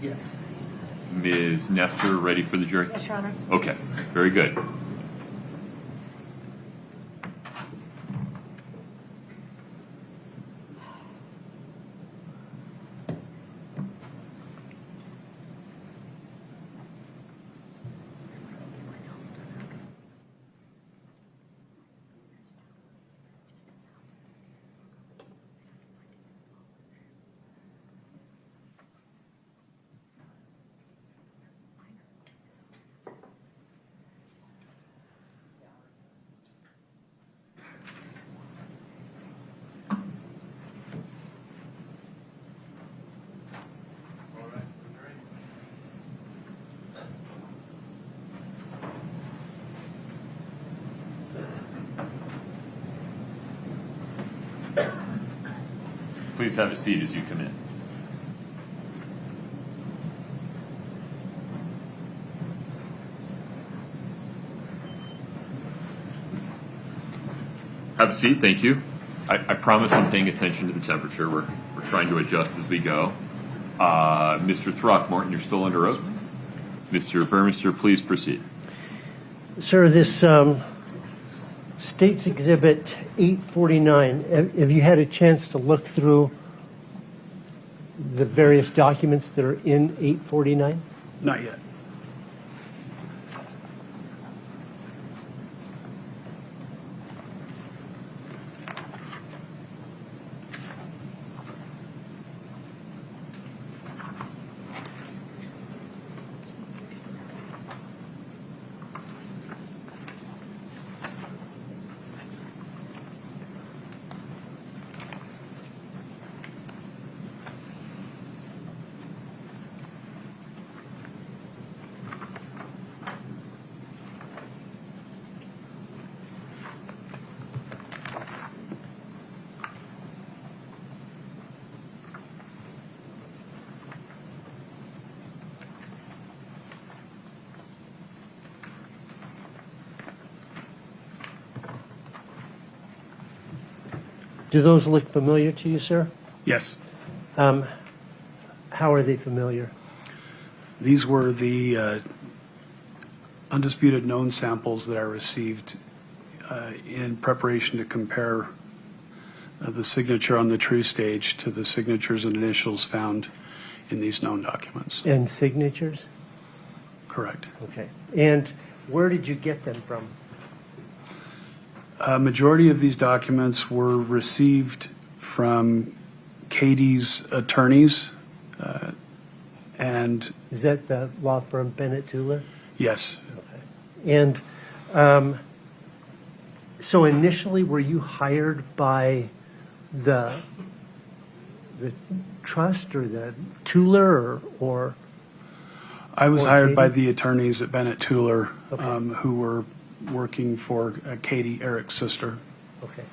yes. Ms. Nestor, ready for the jury? Yes, Your Honor. Okay, very good. Please have a seat as you come in. Have a seat, thank you. I promise I'm paying attention to the temperature. We're trying to adjust as we go. Mr. Throckmorton, you're still under oath. Mr. Burmester, please proceed. Sir, this State's Exhibit 849, have you had a chance to look through the various documents that are in 849? Not yet. Do those look familiar to you, sir? Yes. How are they familiar? These were the undisputed known samples that I received in preparation to compare the signature on the true stage to the signatures and initials found in these known documents. And signatures? Correct. Okay. And where did you get them from? A majority of these documents were received from Katie's attorneys, and Is that the law firm Bennett Tuller? yes, And so initially, were you hired by the trust or the Tuller or I was Or hired by Katie? the attorneys at Bennett Tuller, Okay. who were working for Katie, Eric's sister. okay?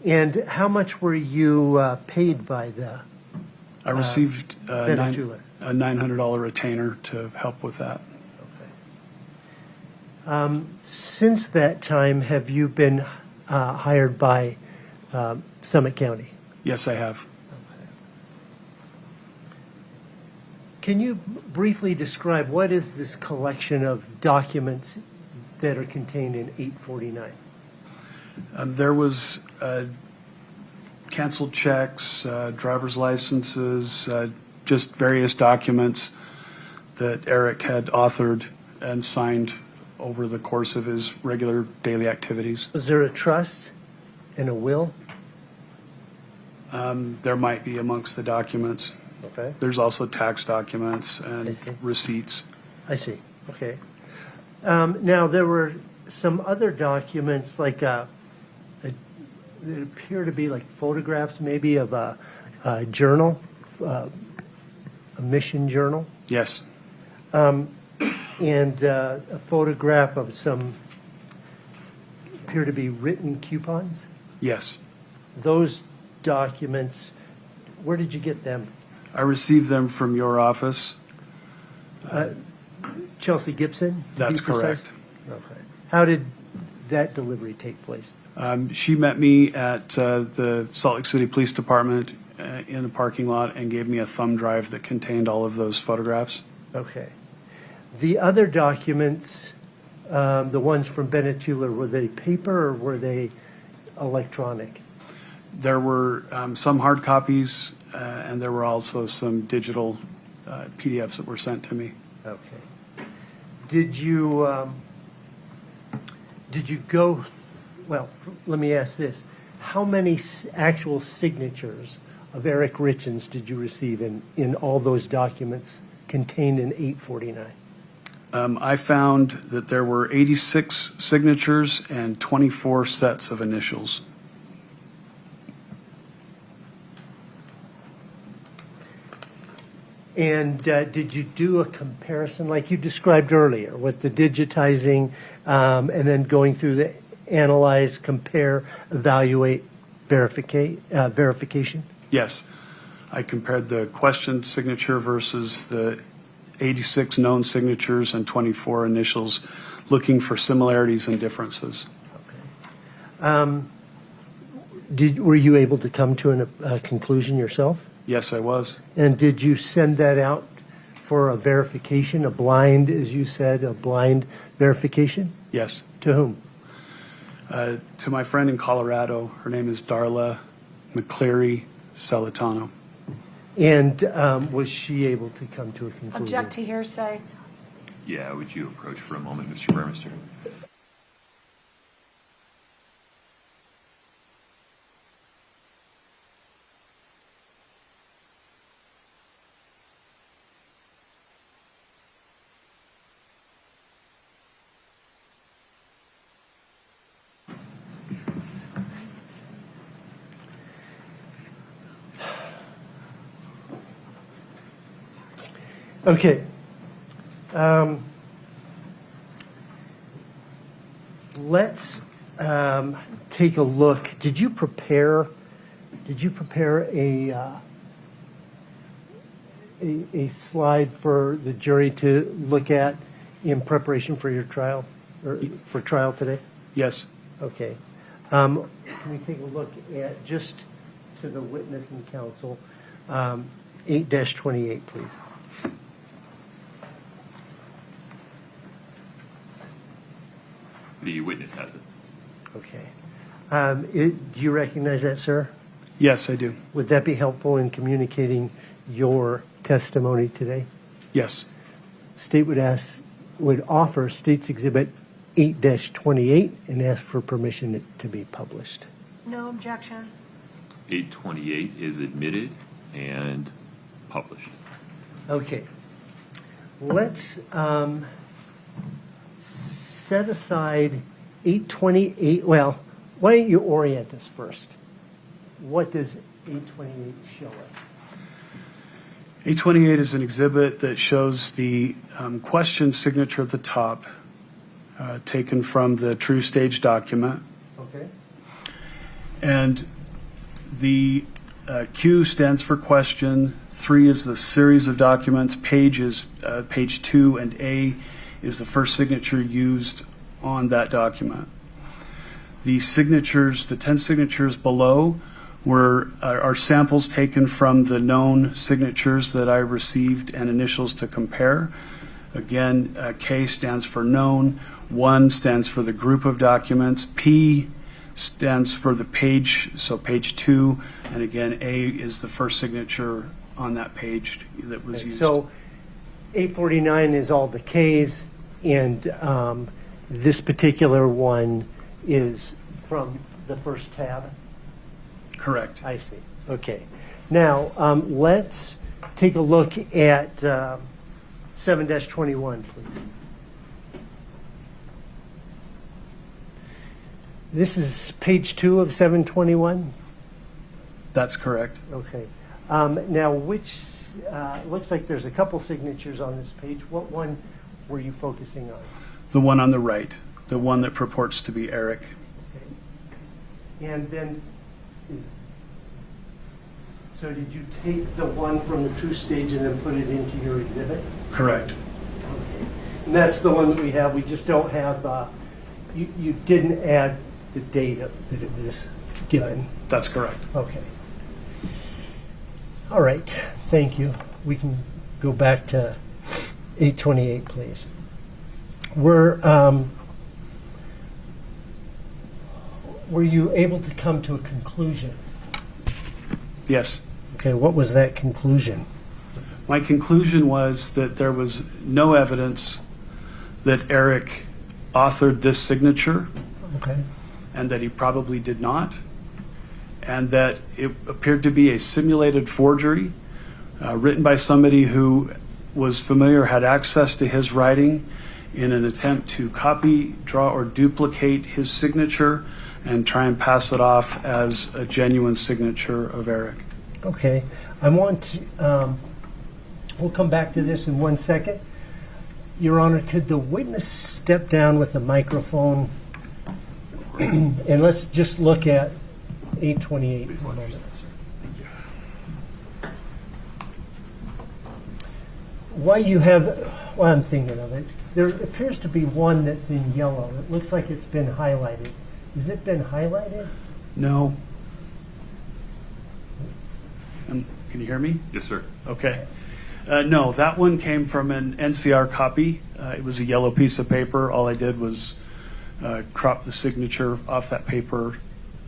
And how much were you paid by the I received Bennett Tuller? a $900 retainer to help with that. Since that time, have you been hired by Summit County? Yes, I have. Can you briefly describe what is this collection of documents that are contained in 849? There was canceled checks, driver's licenses, just various documents that Eric had authored and signed over the course of his regular daily activities. Was there a trust and a will? There might be amongst the documents. Okay, There's also tax documents I and see. receipts. I see. Okay. Now, there were some other documents like that appear to be like photographs maybe of a journal, a mission journal, Yes, and a photograph of some appear to be written coupons. yes. Those documents, where did you get them? I received them from your office. Chelsea Gibson? to be That's precise? correct. Okay. How did that delivery take place? She met me at the Salt Lake City Police Department in the parking lot and gave me a thumb drive that contained all of those photographs. Okay. The other documents, the ones from Bennett Tueller, were they paper or were they electronic? There were some hard copies, and there were also some digital PDFs that were sent to me. Okay. Did you go, well, let me ask this. How many actual signatures of Eric Richins did you receive in all those documents contained in 849? I found that there were 86 signatures and 24 sets of initials. And did you do a comparison like you described earlier with the digitizing and then going through the analyze, compare, evaluate, verification? Yes. I compared the question signature versus the 86 known signatures and 24 initials, looking for similarities and differences. Were you able to come to a conclusion yourself? Yes, I was. And did you send that out for a verification, a blind, as you said, a blind verification? Yes. To whom? To my friend in Colorado. Her name is Darla McCleary Celentano. And was she able to come to a conclusion? Object to hearsay. Yeah, would you approach for a moment, Mr. Burmester? Okay. Let's take a look. Did you prepare a slide for the jury to look at in preparation for your trial, or for trial today? Yes. Okay. Can we take a look at, just to the witness and counsel, 8-28, please? The witness has it. Okay. Do you recognize that, sir? Yes, I do. Would that be helpful in communicating your testimony today? Yes. State would offer State's Exhibit 8-28 and ask for permission to be published. No objection. 828 is admitted and published. Okay. Let's set aside 828. Well, why don't you orient us first? What does 828 show us? 828 is an exhibit that shows the question signature at the top, taken from the true stage document. Okay. And the Q stands for question, 3 is the series of documents, page is page 2, and A is the first signature used on that document. The signatures, the 10 signatures below, are samples taken from the known signatures that I received and initials to compare. Again, K stands for known, 1 stands for the group of documents, P stands for the page, so page 2, and again, A is the first signature on that page that was used. So 849 is all the Ks, and this particular one is from the first tab? Correct. I see. Okay. Now, let's take a look at 7-21, please. This is page 2 of 721? That's correct. Okay. Now, which, looks like there's a couple signatures on this page. What one were you focusing on? The one on the right, the one that purports to be Eric. Okay. And then, so did you take the one from the true stage and then put it into your exhibit? Correct. Okay. And that's the one that we have. We just don't have, you didn't add the date that it was given. That's correct. Okay. All right, thank you. We can go back to 828, please. Were you able to come to a conclusion? Yes. Okay, what was that conclusion? My conclusion was that there was no evidence that Eric authored this signature, Okay. and that he probably did not, and that it appeared to be a simulated forgery written by somebody who was familiar, had access to his writing in an attempt to copy, draw, or duplicate his signature and try and pass it off as a genuine signature of Eric. Okay, I want to, we'll come back to this in 1 second. Your Honor, could the witness step down with the microphone? And let's just look at 828 for a moment. While you have, while I'm thinking of it, there appears to be one that's in yellow. It looks like it's been highlighted. Has it been highlighted? No. Can you hear me? Yes, sir. Okay. No, that one came from an NCR copy. It was a yellow piece of paper. All I did was crop the signature off that paper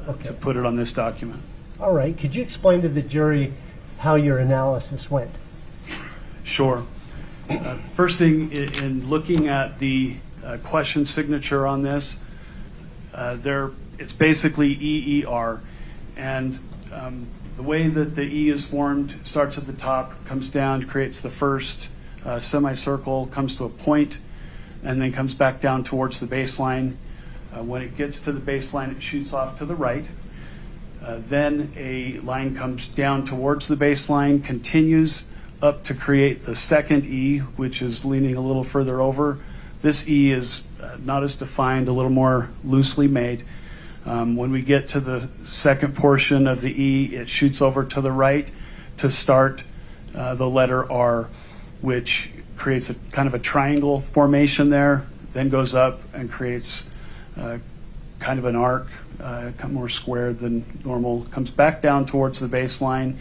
to Okay. put it on this document. All right, could you explain to the jury how your analysis went? Sure. First thing, in looking at the question signature on this, it's basically EER. And the way that the E is formed starts at the top, comes down, creates the first semicircle, comes to a point, and then comes back down towards the baseline. When it gets to the baseline, it shoots off to the right. Then a line comes down towards the baseline, continues up to create the second E, which is leaning a little further over. This E is not as defined, a little more loosely made. When we get to the second portion of the E, it shoots over to the right to start the letter R, which creates a kind of a triangle formation there, then goes up and creates kind of an arc, more square than normal, comes back down towards the baseline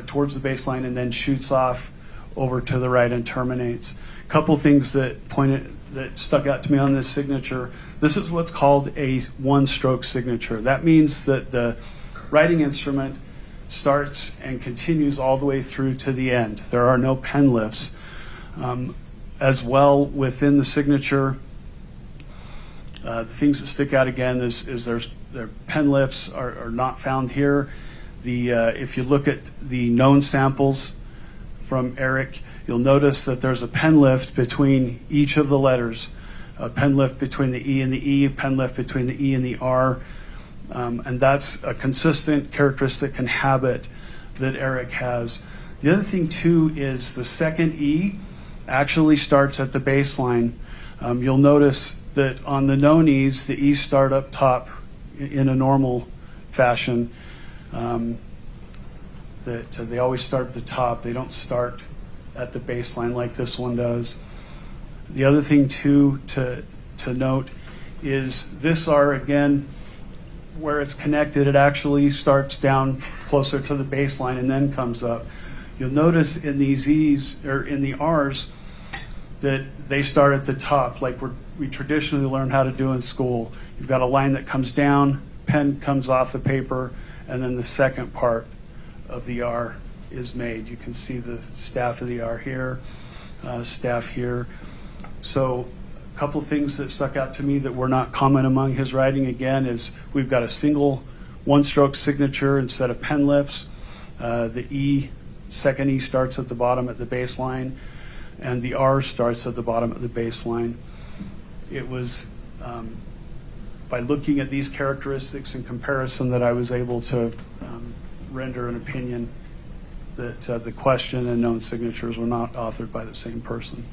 towards the baseline, and then shoots off over to the right and terminates. A couple things that stuck out to me on this signature. This is what's called a one-stroke signature. That means that the writing instrument starts and continues all the way through to the end. There are no pen lifts. As well, within the signature, the things that stick out again is their pen lifts are not found here. If you look at the known samples from Eric, you'll notice that there's a pen lift between each of the letters, a pen lift between the E and the E, a pen lift between the E and the R, and that's a consistent characteristic and habit that Eric has. The other thing, too, is the second E actually starts at the baseline. You'll notice that on the known E's, the E's start up top in a normal fashion. That they always start at the top. They don't start at the baseline like this one does. The other thing, too, to note is this R, again, where it's connected, it actually starts down closer to the baseline and then comes up. You'll notice in these E's, or in the R's, that they start at the top, like we traditionally learn how to do in school. You've got a line that comes down, pen comes off the paper, and then the second part of the R is made. You can see the staff of the R here, staff here. So a couple of things that stuck out to me that were not common among his writing, again, is we've got a single one-stroke signature instead of pen lifts. The E, second E starts at the bottom at the baseline, and the R starts at the bottom at the baseline. It was by looking at these characteristics in comparison that I was able to render an opinion that the question and known signatures were not authored by the same person.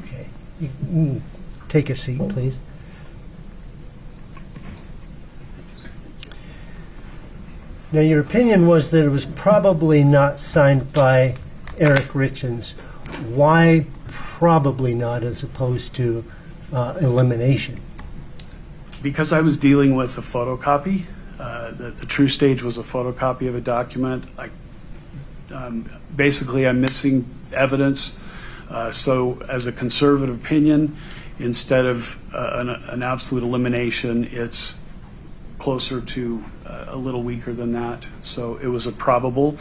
Okay. You can take a seat, please. Now, your opinion was that it was probably not signed by Eric Richins. Why probably not as opposed to elimination? Because I was dealing with a photocopy, that the true stage was a photocopy of a document. Basically, I'm missing evidence. So as a conservative opinion, instead of an absolute elimination, it's closer to a little weaker than that. So it was a probable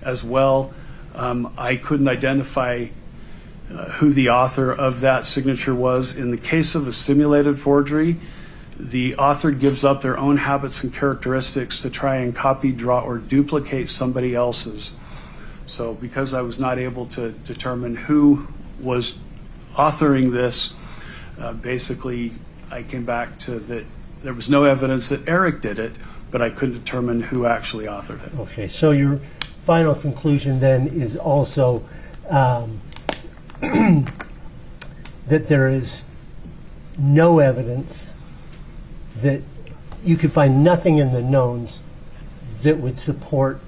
as well. I couldn't identify who the author of that signature was. In the case of a simulated forgery, the author gives up their own habits and characteristics to try and copy, draw, or duplicate somebody else's. So because I was not able to determine who was authoring this, basically I came back to that there was no evidence that Eric did it, but I couldn't determine who actually authored it. Okay, so your final conclusion then is also that there is no evidence, that you could find nothing in the knowns that would support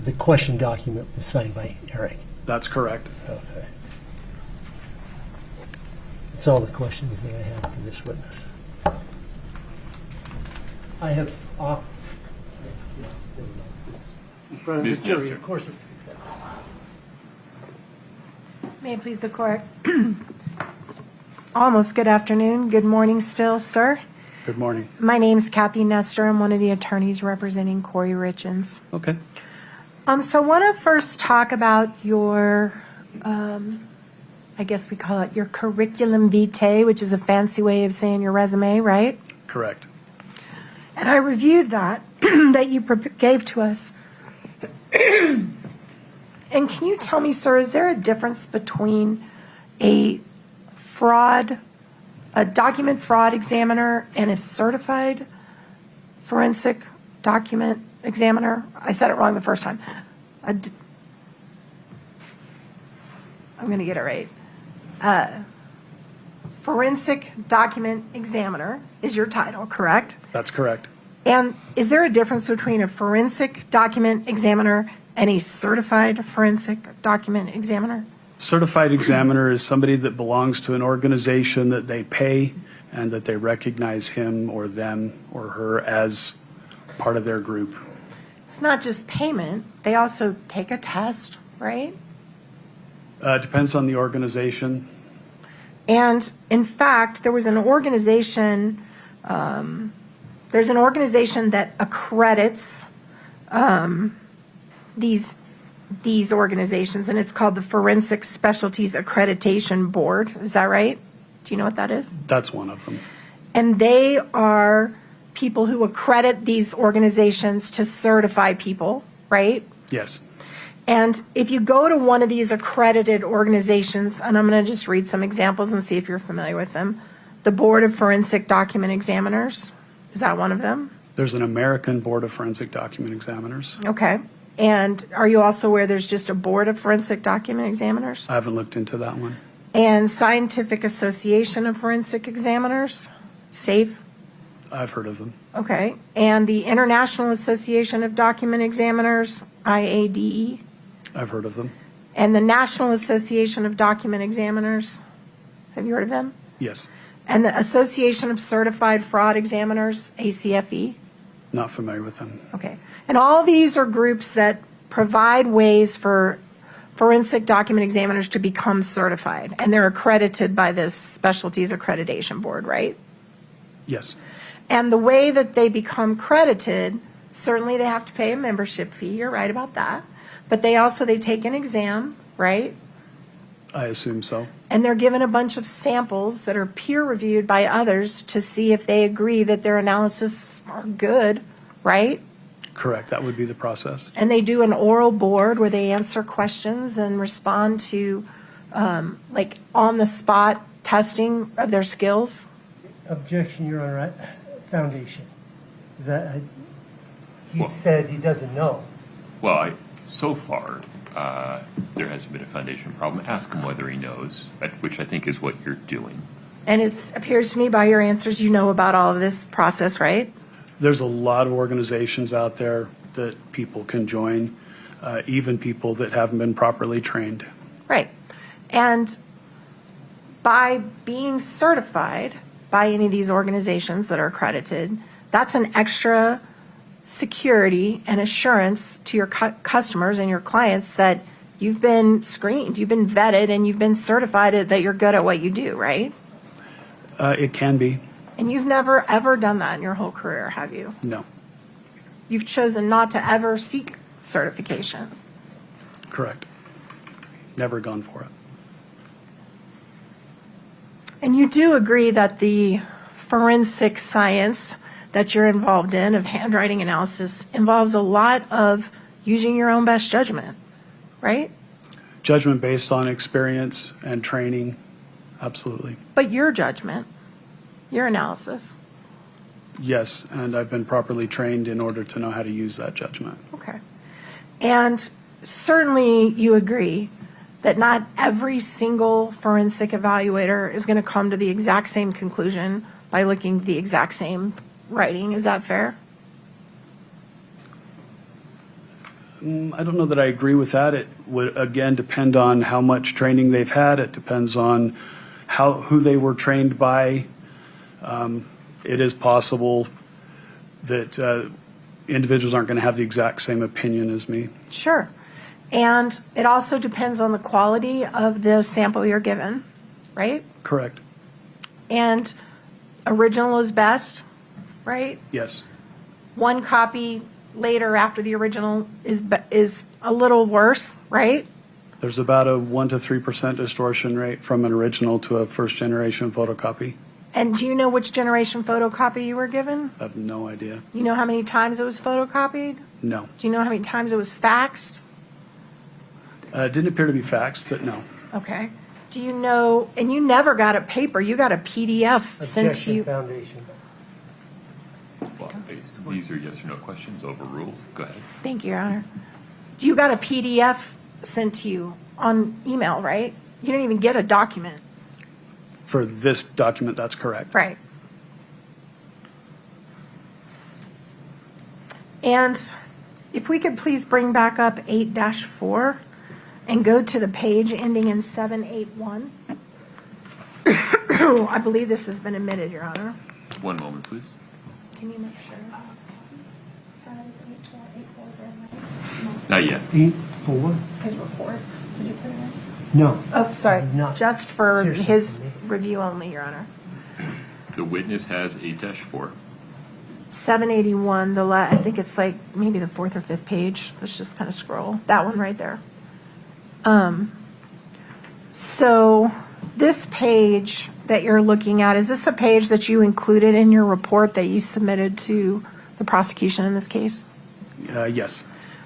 the question document was signed by Eric. That's correct. Okay. That's all the questions that I have for this witness. I have off. It's in front of Ms. the jury, Nestor. of course it's accepted. May it please the court. Almost good afternoon, good morning still, sir. Good morning. My name's Kathy Nestor. I'm one of the attorneys representing Kouri Richins. Okay. So I want to first talk about your, I guess we call it your curriculum vitae, which is a fancy way of saying your resume, right? Correct. And I reviewed that, that you gave to us. And can you tell me, sir, is there a difference between a document fraud examiner and a certified forensic document examiner? I said it wrong the first time. I'm going to get it right. Forensic document examiner is your title, correct? That's correct. And is there a difference between a forensic document examiner and a certified forensic document examiner? Certified examiner is somebody that belongs to an organization that they pay and that they recognize him or them or her as part of their group. It's not just payment, they also take a test, right? It depends on the organization. And in fact, there was an organization, there's an organization that accredits these organizations, and it's called the Forensic Specialties Accreditation Board. Is that right? Do you know what that is? That's one of them. And they are people who accredit these organizations to certify people, right? Yes. And if you go to one of these accredited organizations, and I'm going to just read some examples and see if you're familiar with them. The Board of Forensic Document Examiners, is that one of them? There's an American Board of Forensic Document Examiners. Okay. And are you also aware there's just a Board of Forensic Document Examiners? I haven't looked into that one. And Scientific Association of Forensic Examiners, SAFE? I've heard of them. Okay. And the International Association of Document Examiners, IADE? I've heard of them. And the National Association of Document Examiners, have you heard of them? Yes. And the Association of Certified Fraud Examiners, ACFE? Not familiar with them. Okay. And all these are groups that provide ways for forensic document examiners to become certified. And they're accredited by this Specialties Accreditation Board, right? Yes. And the way that they become credited, certainly they have to pay a membership fee. You're right about that. But they take an exam, right? I assume so. And they're given a bunch of samples that are peer reviewed by others to see if they agree that their analysis are good, right? Correct. That would be the process. And they do an oral board where they answer questions and respond to like on the spot testing of their skills. Objection, Your Honor. Foundation. Is that, he Well- said he doesn't know. Well, so far, there hasn't been a foundation problem. Ask him whether he knows, which I think is what you're doing. And it appears to me by your answers, you know about all of this process, right? There's a lot of organizations out there that people can join, even people that haven't been properly trained. Right. And by being certified by any of these organizations that are accredited, that's an extra security and assurance to your customers and your clients that you've been screened, you've been vetted, and you've been certified that you're good at what you do, right? It can be. And you've never, ever done that in your whole career, have you? No. You've chosen not to ever seek certification. Correct. Never gone for it. And you do agree that the forensic science that you're involved in of handwriting analysis involves a lot of using your own best judgment, right? Judgment based on experience and training, absolutely. But your judgment, your analysis. Yes, and I've been properly trained in order to know how to use that judgment. Okay. And certainly you agree that not every single forensic evaluator is going to come to the exact same conclusion by looking at the exact same writing. Is that fair? I don't know that I agree with that. It would, again, depend on how much training they've had. It depends on who they were trained by. It is possible that individuals aren't going to have the exact same opinion as me. Sure. And it also depends on the quality of the sample you're given, right? Correct. And original is best, right? Yes. One copy later after the original is a little worse, right? There's about a 1% to 3% distortion rate from an original to a first generation photocopy. And do you know which generation photocopy you were given? I have no idea. You know how many times it was photocopied? No. Do you know how many times it was faxed? It didn't appear to be faxed, but no. Okay. Do you know, and you never got a paper, you got a PDF sent to Objection, you. Foundation. Well, these are yes or no questions, overruled. Go ahead. Thank you, Your Honor. You got a PDF sent to you on email, right? You didn't even get a document. For this document, that's correct. Right. And if we could please bring back up 8-4 and go to the page ending in 781. I believe this has been admitted, Your Honor. One moment, please. Can you make sure? Not yet. 8-4? His report, did you put it in? No. Oh, sorry, Not- just for Seriously, his for me. review only, Your Honor. The witness has 8-4. 781, I think it's like maybe the fourth or fifth page. Let's just kind of scroll. That one right there. So this page that you're looking at, is this a page that you included in your report that you submitted to the prosecution in this case? Yes.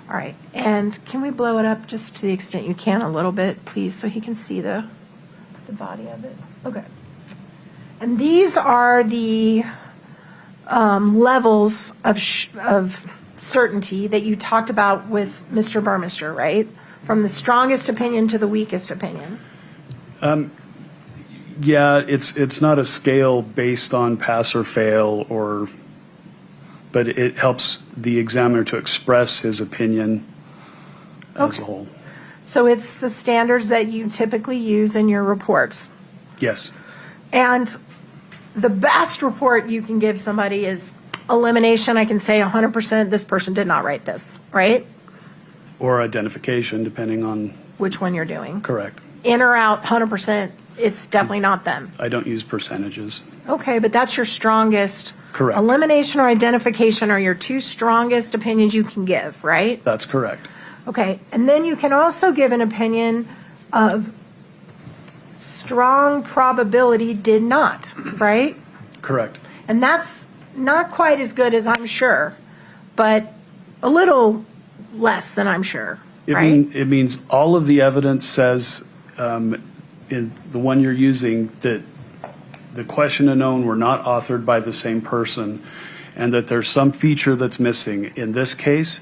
All right. And can we blow it up just to the extent you can a little bit, please, so he can see the body of it? Okay. And these are the levels of certainty that you talked about with Mr. Burmister, right? From the strongest opinion to the weakest opinion. Yeah, it's not a scale based on pass or fail, but it helps the examiner to express his opinion as a whole. So it's the standards that you typically use in your reports. Yes. And the best report you can give somebody is elimination. I can say 100% this person did not write this, right? Or identification, depending on. Which one you're doing. Correct. In or out, 100%, it's definitely not them. I don't use percentages. Okay, but that's your strongest. Correct. Elimination or identification are your two strongest opinions you can give, right? That's correct. Okay, and then you can also give an opinion of strong probability did not, right? Correct. And that's not quite as good as I'm sure, but a little less than I'm sure, right? It means all of the evidence says, in the one you're using, that the question unknown were not authored by the same person, and that there's some feature that's missing. In this case,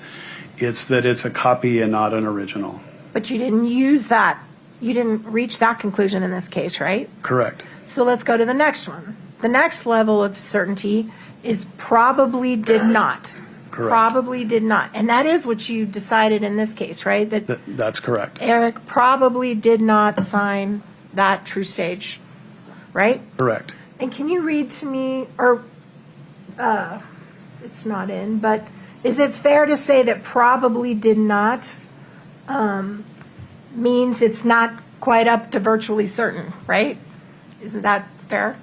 it's that it's a copy and not an original. But you didn't use that. You didn't reach that conclusion in this case, right? Correct. So let's go to the next one. The next level of certainty is probably did not. Correct. Probably did not. And that is what you decided in this case, right? That That's correct. Eric probably did not sign that true stage, right? Correct. And can you read to me, or it's not in, but Is it fair to say that probably did not means it's not quite up to virtually certain, right? Isn't that fair?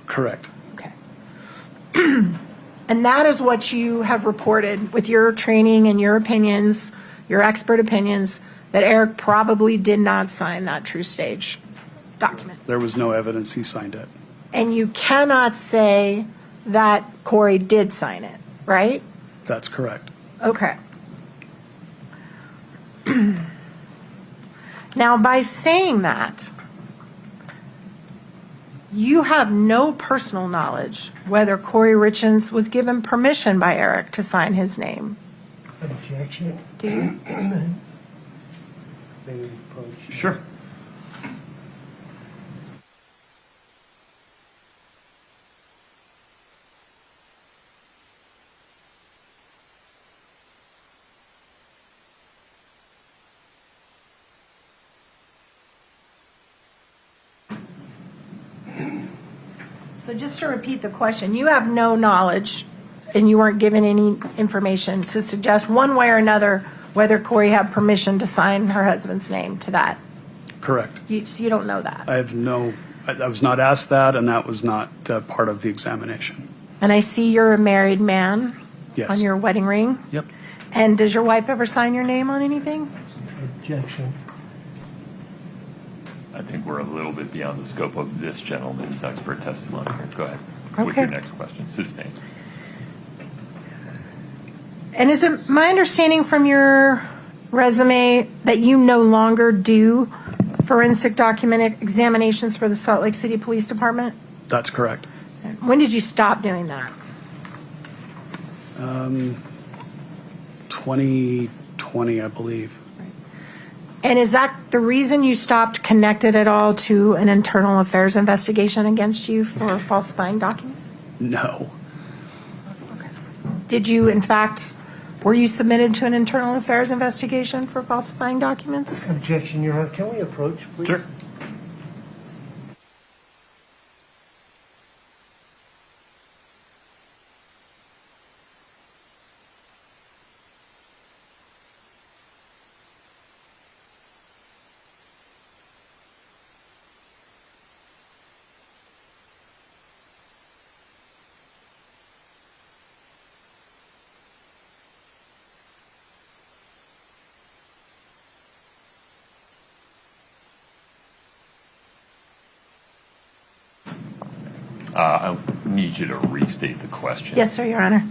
Correct. Okay. And that is what you have reported with your training and your opinions, your expert opinions, that Eric probably did not sign that true stage document. There was no evidence he signed it. And you cannot say that Kouri did sign it, right? That's correct. Okay. Now, by saying that, you have no personal knowledge whether Kouri Richins was given permission by Eric to sign his name. Objection. Do you? May we approach? Sure. So just to repeat the question, you have no knowledge and you weren't given any information to suggest one way or another whether Kouri had permission to sign her husband's name to that. Correct. So you don't know that. I was not asked that, and that was not part of the examination. And I see you're a married man Yes. on your wedding ring. Yep. And does your wife ever sign your name on anything? Objection. I think we're a little bit beyond the scope of this gentleman's expert testimony here. Go ahead with your Okay. next question. Sustained. And is it my understanding from your resume that you no longer do forensic document examinations for the Salt Lake City Police Department? That's correct. When did you stop doing that? 2020, I believe. And is that the reason you stopped connected at all to an internal affairs investigation against you for falsifying documents? No. Did you, in fact, were you submitted to an internal affairs investigation for falsifying documents? Objection, Your Honor. Can we approach, please? Sure. I need you to restate the question. Yes, sir, Your Honor.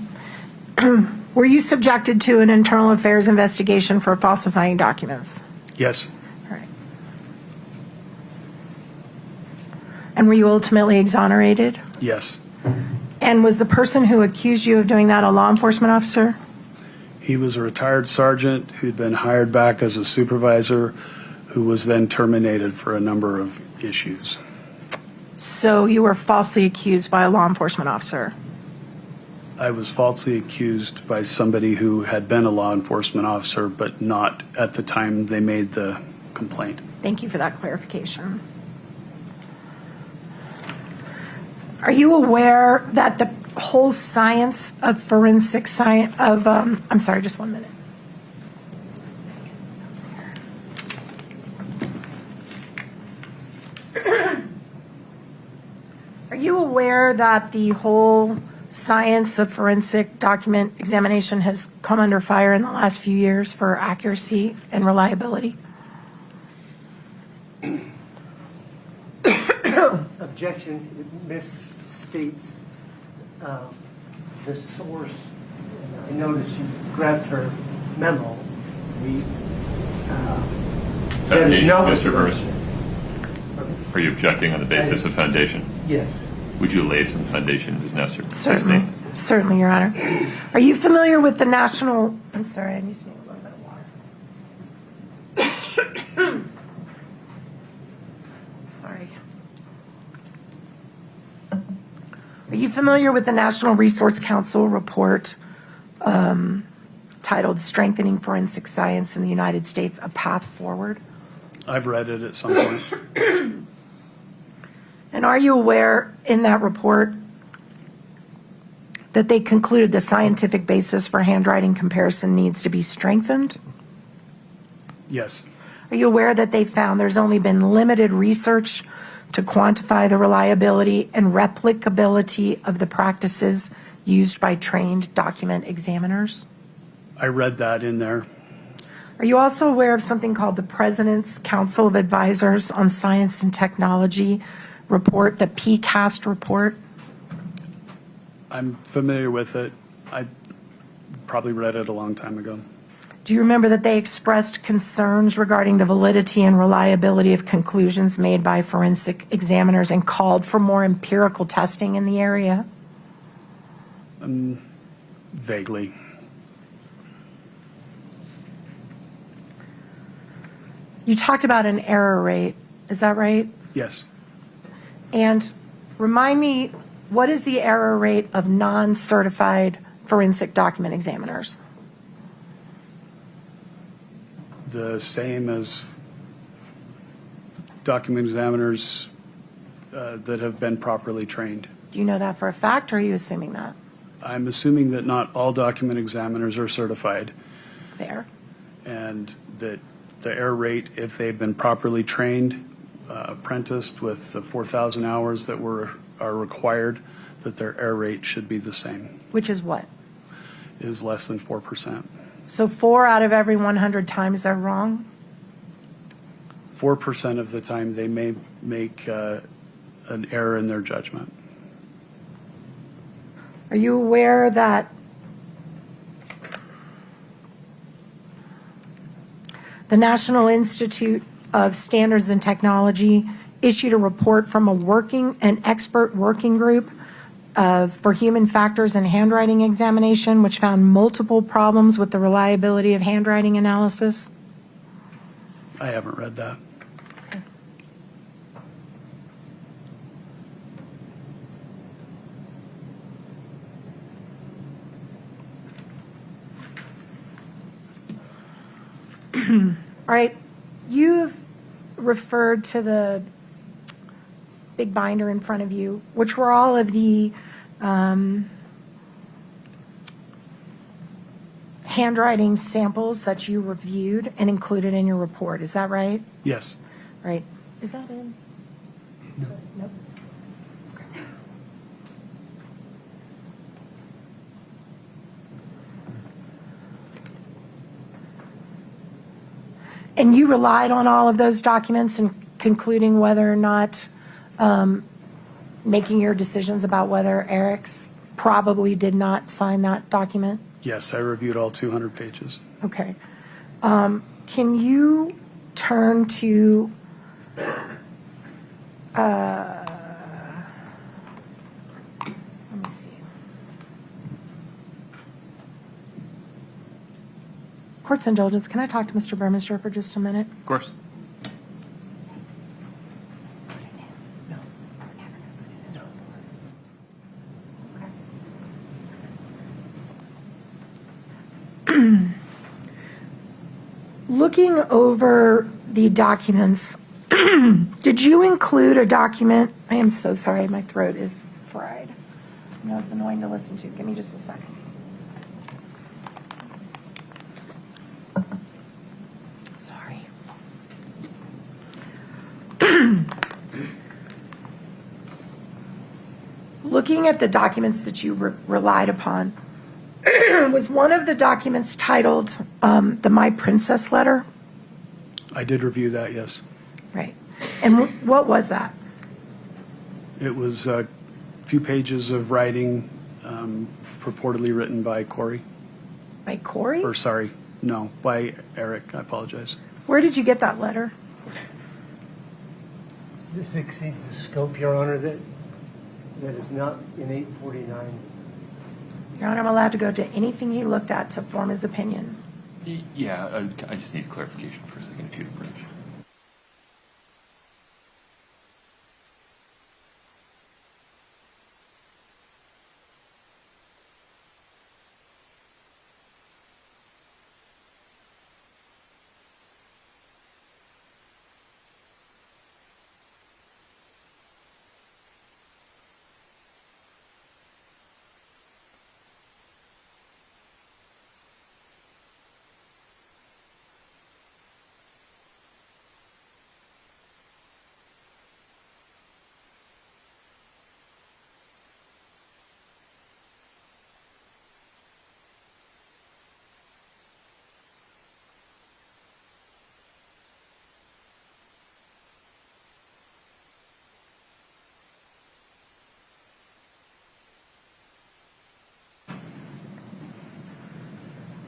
Were you subjected to an internal affairs investigation for falsifying documents? Yes. All right. And were you ultimately exonerated? Yes. And was the person who accused you of doing that a law enforcement officer? He was a retired sergeant who'd been hired back as a supervisor, who was then terminated for a number of issues. So you were falsely accused by a law enforcement officer? I was falsely accused by somebody who had been a law enforcement officer, but not at the time they made the complaint. Thank you for that clarification. Are you aware that the whole science of forensic science of, I'm sorry, just 1 minute. Are you aware that the whole science of forensic document examination has come under fire in the last few years for accuracy and reliability? Objection, it misstates the source. I noticed you grabbed her memo. That is Foundation, not what Mr. you Burris. said. Are you objecting on the basis of foundation? Yes. Would you lay some foundation, Ms. Nestor? Certainly, Sustained. certainly, Your Honor. Are you familiar with the national, I'm sorry, I need to make a little bit of water. Sorry. Are you familiar with the National Resource Council report titled Strengthening Forensic Science in the United States, A Path Forward? I've read it at some point. And are you aware in that report that they concluded the scientific basis for handwriting comparison needs to be strengthened? Yes. Are you aware that they found there's only been limited research to quantify the reliability and replicability of the practices used by trained document examiners? I read that in there. Are you also aware of something called the President's Council of Advisors on Science and Technology report, the PCAST report? I'm familiar with it. I probably read it a long time ago. Do you remember that they expressed concerns regarding the validity and reliability of conclusions made by forensic examiners and called for more empirical testing in the area? Vaguely. You talked about an error rate, is that right? Yes. And remind me, what is the error rate of non-certified forensic document examiners? The same as document examiners that have been properly trained. Do you know that for a fact, or are you assuming that? I'm assuming that not all document examiners are certified, Fair. and that the error rate, if they've been properly trained, apprenticed with the 4,000 hours that are required, that their error rate should be the same, Which is what? is less than 4%. So 4 out of every 100 times they're wrong? 4% of the time they may make an error in their judgment. Are you aware that the National Institute of Standards and Technology issued a report from an expert working group for human factors and handwriting examination, which found multiple problems with the reliability of handwriting analysis? I haven't read that. All right, you've referred to the big binder in front of you, which were all of the handwriting samples that you reviewed and included in your report. Is that right? Yes. Right. Is that in? No. Nope. Okay. And you relied on all of those documents in concluding whether or not, making your decisions about whether Eric's probably did not sign that document? Yes, I reviewed all 200 pages. Okay. Can you turn to, let me see. Court's indulgence, can I talk to Mr. Burmester for just a minute? Of course. Looking over the documents, did you include a document? I am so sorry, my throat is fried. I know it's annoying to listen to. Give me just a second. Sorry. Looking at the documents that you relied upon, was one of the documents titled the My Princess letter? I did review that, yes. Right. And what was that? It was a few pages of writing purportedly written by Kouri. By Kouri? Or sorry, no, by Eric. I apologize. Where did you get that letter? This exceeds the scope, Your Honor, that is not in 849. Your Honor, I'm allowed to go to anything he looked at to form his opinion. Yeah, I just need clarification for a second, if you'd approach.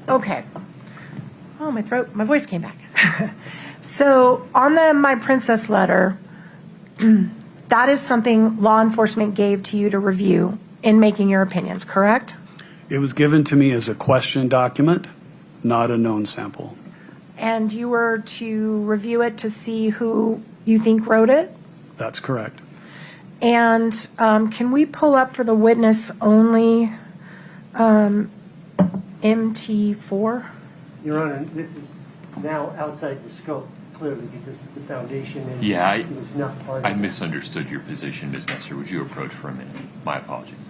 Okay. Oh, my voice came back. So on the My Princess letter, that is something law enforcement gave to you to review in making your opinions, correct? It was given to me as a question document, not a known sample. And you were to review it to see who you think wrote it? That's correct. And can we pull up for the witness only MT4? Your Honor, this is now outside the scope, clearly, because the foundation is, Yeah, is not part of I it. misunderstood your position, Ms. Nestor. Would you approach for a minute? My apologies.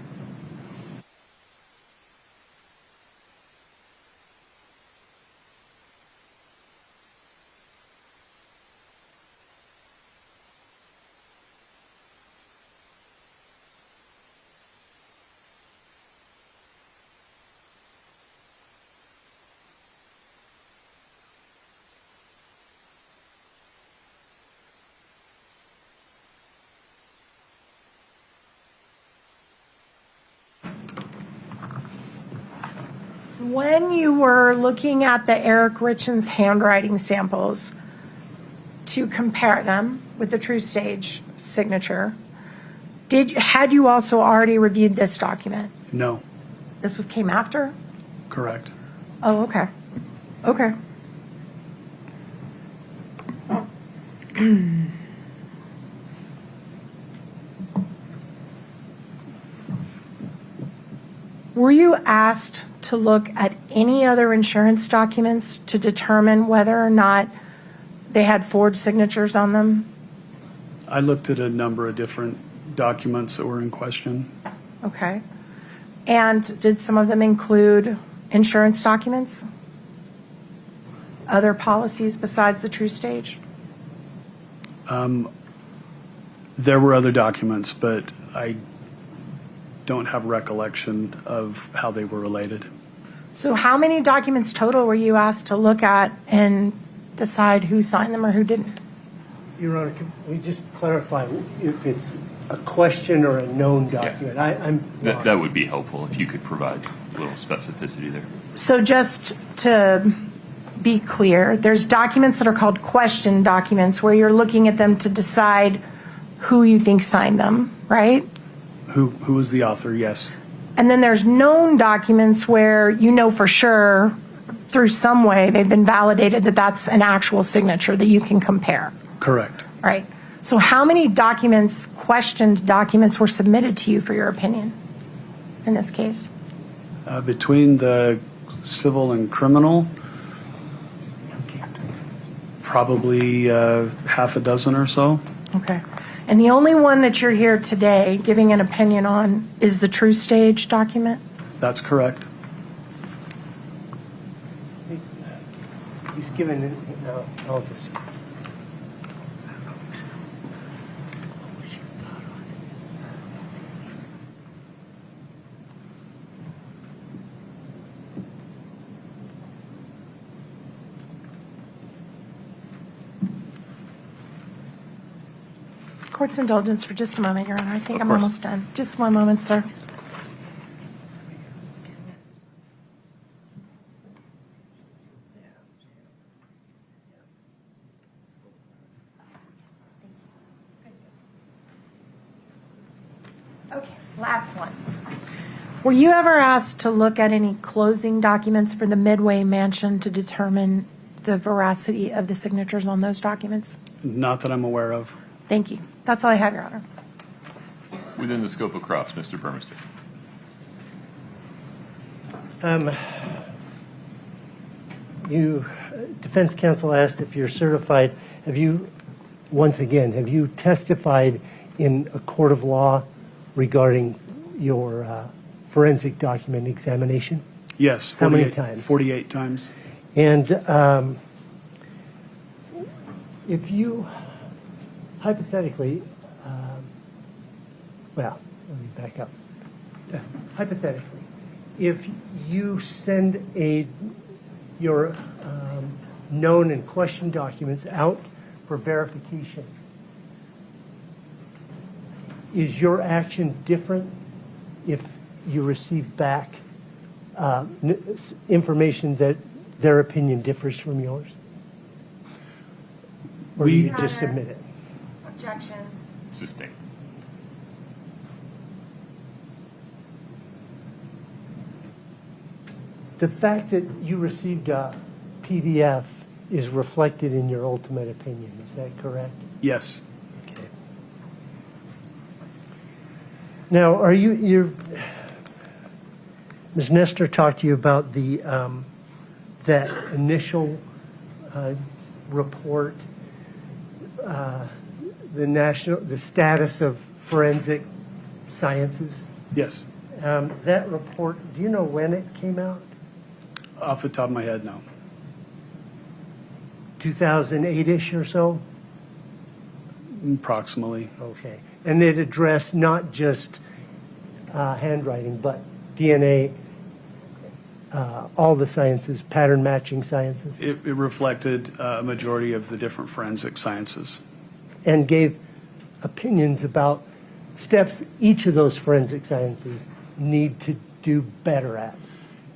When you were looking at the Eric Richins handwriting samples to compare them with the True Stage signature, had you also already reviewed this document? No, This came after? correct. Oh, okay. Okay. Were you asked to look at any other insurance documents to determine whether or not they had forged signatures on them? I looked at a number of different documents that were in question. Okay. And did some of them include insurance documents? Other policies besides the True Stage? There were other documents, but I don't have recollection of how they were related. So how many documents total were you asked to look at and decide who signed them or who didn't? Your Honor, can we just clarify if it's a question or a known document? I'm lost. That would be helpful if you could provide a little specificity there. So just to be clear, there's documents that are called question documents where you're looking at them to decide who you think signed them, right? Who was the author? Yes. And then there's known documents where you know for sure through some way they've been validated that that's an actual signature that you can compare, Correct. right? So how many documents, questioned documents, were submitted to you for your opinion in this case? Between the civil and criminal, probably half a dozen or so. Okay. And the only one that you're here today giving an opinion on is the True Stage document? That's correct. He's given it, no, I'll just. Court's indulgence for just a moment, Your Honor. I think Of I'm course. almost done. Just one moment, sir. Okay, last one. Were you ever asked to look at any closing documents for the Midway Mansion to determine the veracity of the signatures on those documents? Not that I'm aware of. Thank you. That's all I have, Your Honor. Within the scope of cross, Mr. Burmester. Defense counsel asked if you're certified. Have you testified in a court of law regarding your forensic document examination? Yes. How many 48 times? 48 times. And if you, hypothetically, well, let me back up. Hypothetically, if you send your known and questioned documents out for verification, is your action different if you receive back information that their opinion differs from yours? Or do you We- just submit it? Objection. Sustained. The fact that you received a PDF is reflected in your ultimate opinion, is that correct? Yes. Okay. Now, Ms. Nestor talked to you about that initial report, the status of forensic sciences. Yes. That report, do you know when it came out? Off the top of my head, no. 2008-ish or so? Approximately. Okay. And it addressed not just handwriting, but DNA, all the sciences, pattern matching sciences, It reflected a majority of the different forensic sciences. and gave opinions about steps each of those forensic sciences need to do better at.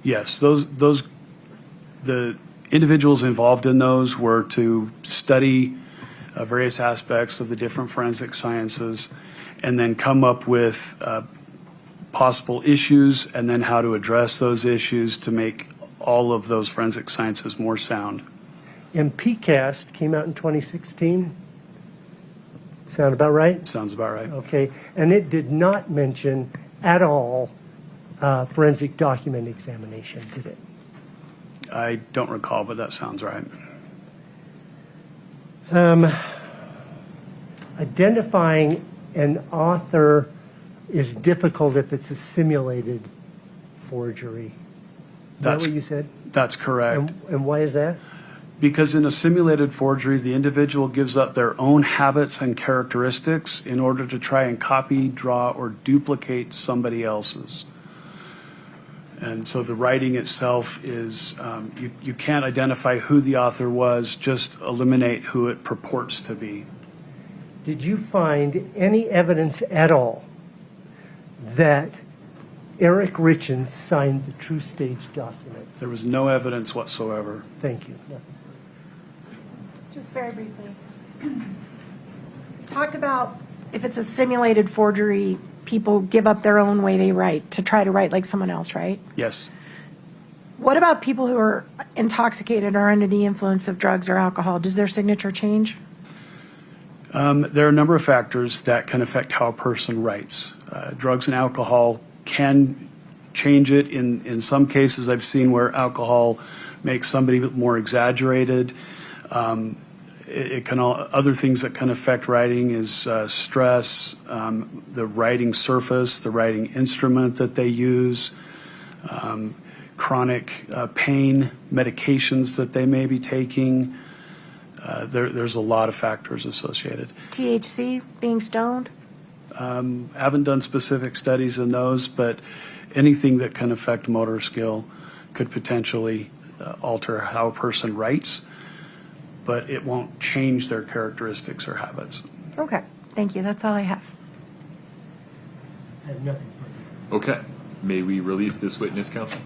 Yes, the individuals involved in those were to study various aspects of the different forensic sciences and then come up with possible issues and then how to address those issues to make all of those forensic sciences more sound. And PCAST came out in 2016. Sound about right? Sounds about right. Okay. And it did not mention at all forensic document examination, did it? I don't recall, but that sounds right. Identifying an author is difficult if it's a simulated forgery. Is that That's- what you said? That's correct. And why is that? Because in a simulated forgery, the individual gives up their own habits and characteristics in order to try and copy, draw, or duplicate somebody else's. And so the writing itself is, you can't identify who the author was, just eliminate who it purports to be. Did you find any evidence at all that Eric Richins signed the True Stage document? There was no evidence whatsoever. Thank you. Just very briefly. Talked about if it's a simulated forgery, people give up their own way they write to try to write like someone else, right? Yes. What about people who are intoxicated or under the influence of drugs or alcohol? Does their signature change? There are a number of factors that can affect how a person writes. Drugs and alcohol can change it. In some cases, I've seen where alcohol makes somebody more exaggerated. Other things that can affect writing is stress, the writing surface, the writing instrument that they use, chronic pain, medications that they may be taking. There's a lot of factors associated. THC, being stoned? Haven't done specific studies in those, but anything that can affect motor skill could potentially alter how a person writes, but it won't change their characteristics or habits. Okay, thank you. That's all I have. I have nothing. Okay. May we release this witness, counsel?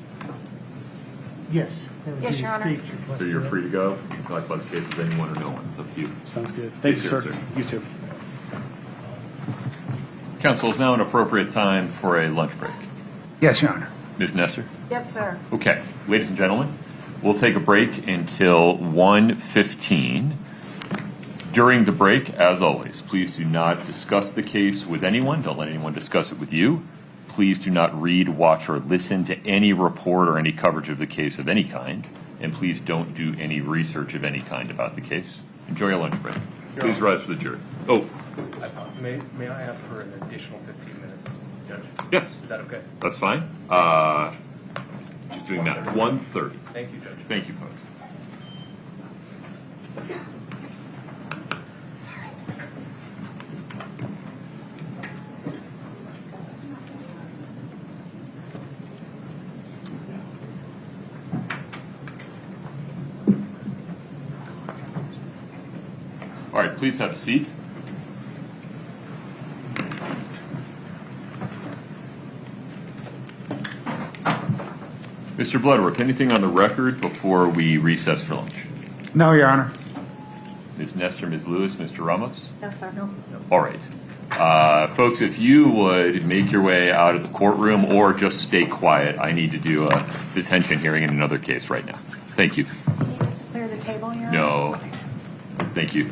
Yes. that would be Yes, the Your Honor. state's request. So you're free to go. You can talk about the case with anyone or no one. It's up to you. Sounds good. Thank you, Take care, sir. sir. You too. Counsel, is now an appropriate time for a lunch break. Yes, Your Honor. Ms. Nestor? Yes, sir. Okay, ladies and gentlemen, we'll take a break until 1:15. During the break, as always, please do not discuss the case with anyone. Don't let anyone discuss it with you. Please do not read, watch, or listen to any report or any coverage of the case of any kind. And please don't do any research of any kind about the case. Enjoy your lunch break. Please rise for the jury. Oh, May I ask for an additional 15 minutes, Judge? yes, Is that okay? that's fine. Just doing that. 1:30. Thank you, Judge. Thank you, folks. All right, please have a seat. Mr. Bloodworth, anything on the record before we recess for lunch? No, Your Honor. Ms. Nestor, Ms. Lewis, Mr. Ramos? No, sir. No. All right. Folks, if you would make your way out of the courtroom or just stay quiet, I need to do a detention hearing in another case right now. Thank you. Can you just clear the table here? No. Thank you.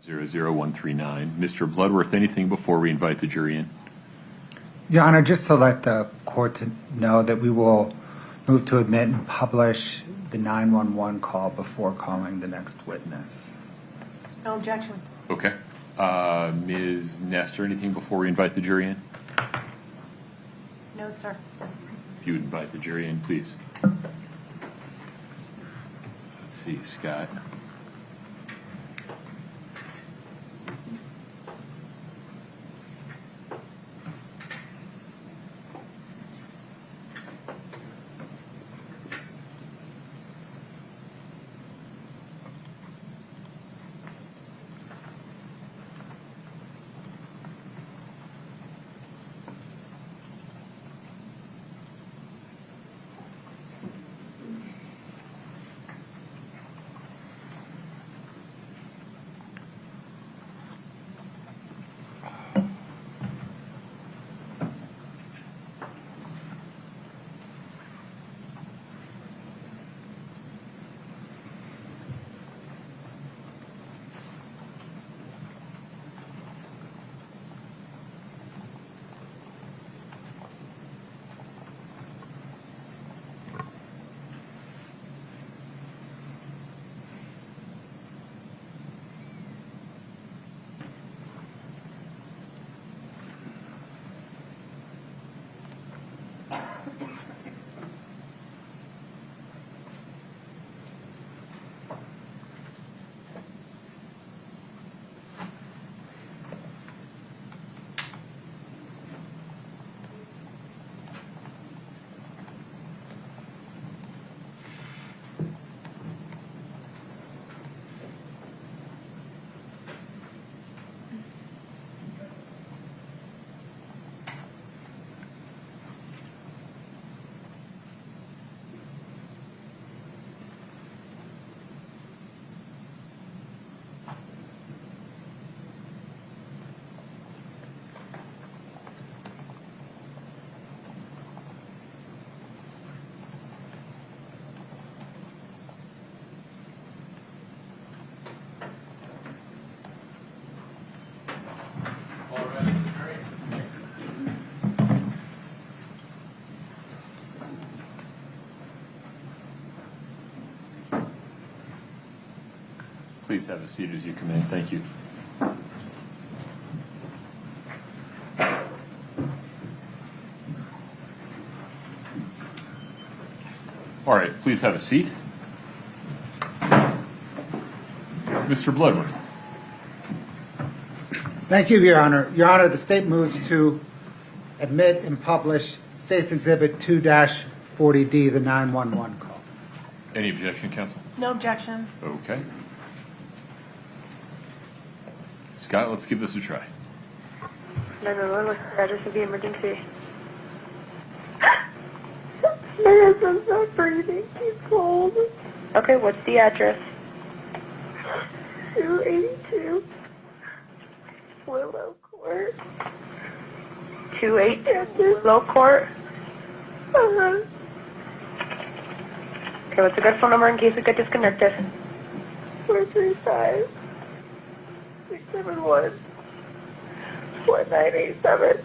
00139. Mr. Bloodworth, anything before we invite the jury in? Your Honor, just to let the court to know that we will move to admit and publish the 911 call before calling the next witness. No objection. Okay. Ms. Nestor, anything before we invite the jury in? No, sir. If you would invite the jury in, please. Let's see, Scott. Please have a seat as you come in. Thank you. All right, please have a seat. Mr. Bloodworth. Thank you, Your Honor. Your Honor, the state moves to admit and publish State's Exhibit 2-40D, the 911 call. Any objection, counsel? No objection. Okay. Scott, let's give this a try. 911, what's the address of the emergency? My husband's not breathing. He's cold. Okay, what's the address? 282 Willow Court. 282 Willow Court? Uh-huh. Okay, what's a good phone number in case we get disconnected? 435 671 4987.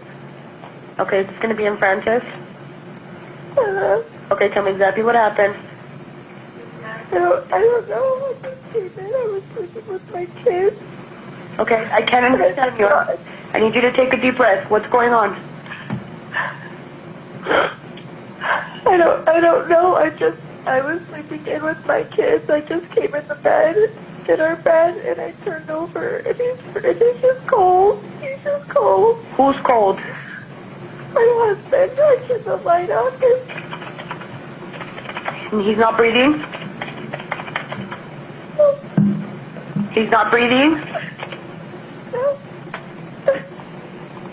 Okay, it's going to be in Francis. Okay, tell me exactly what happened. I don't know. I just came in. I was sleeping with my kids. Okay, I can't understand you. I need you to take a deep breath. What's going on? I don't know. I was sleeping in with my kids. I just came in the bed, in our bed, and I turned over, and he's just cold. He's just cold. Who's cold? My husband. I turned the light on. And he's not breathing? No. He's not breathing? No.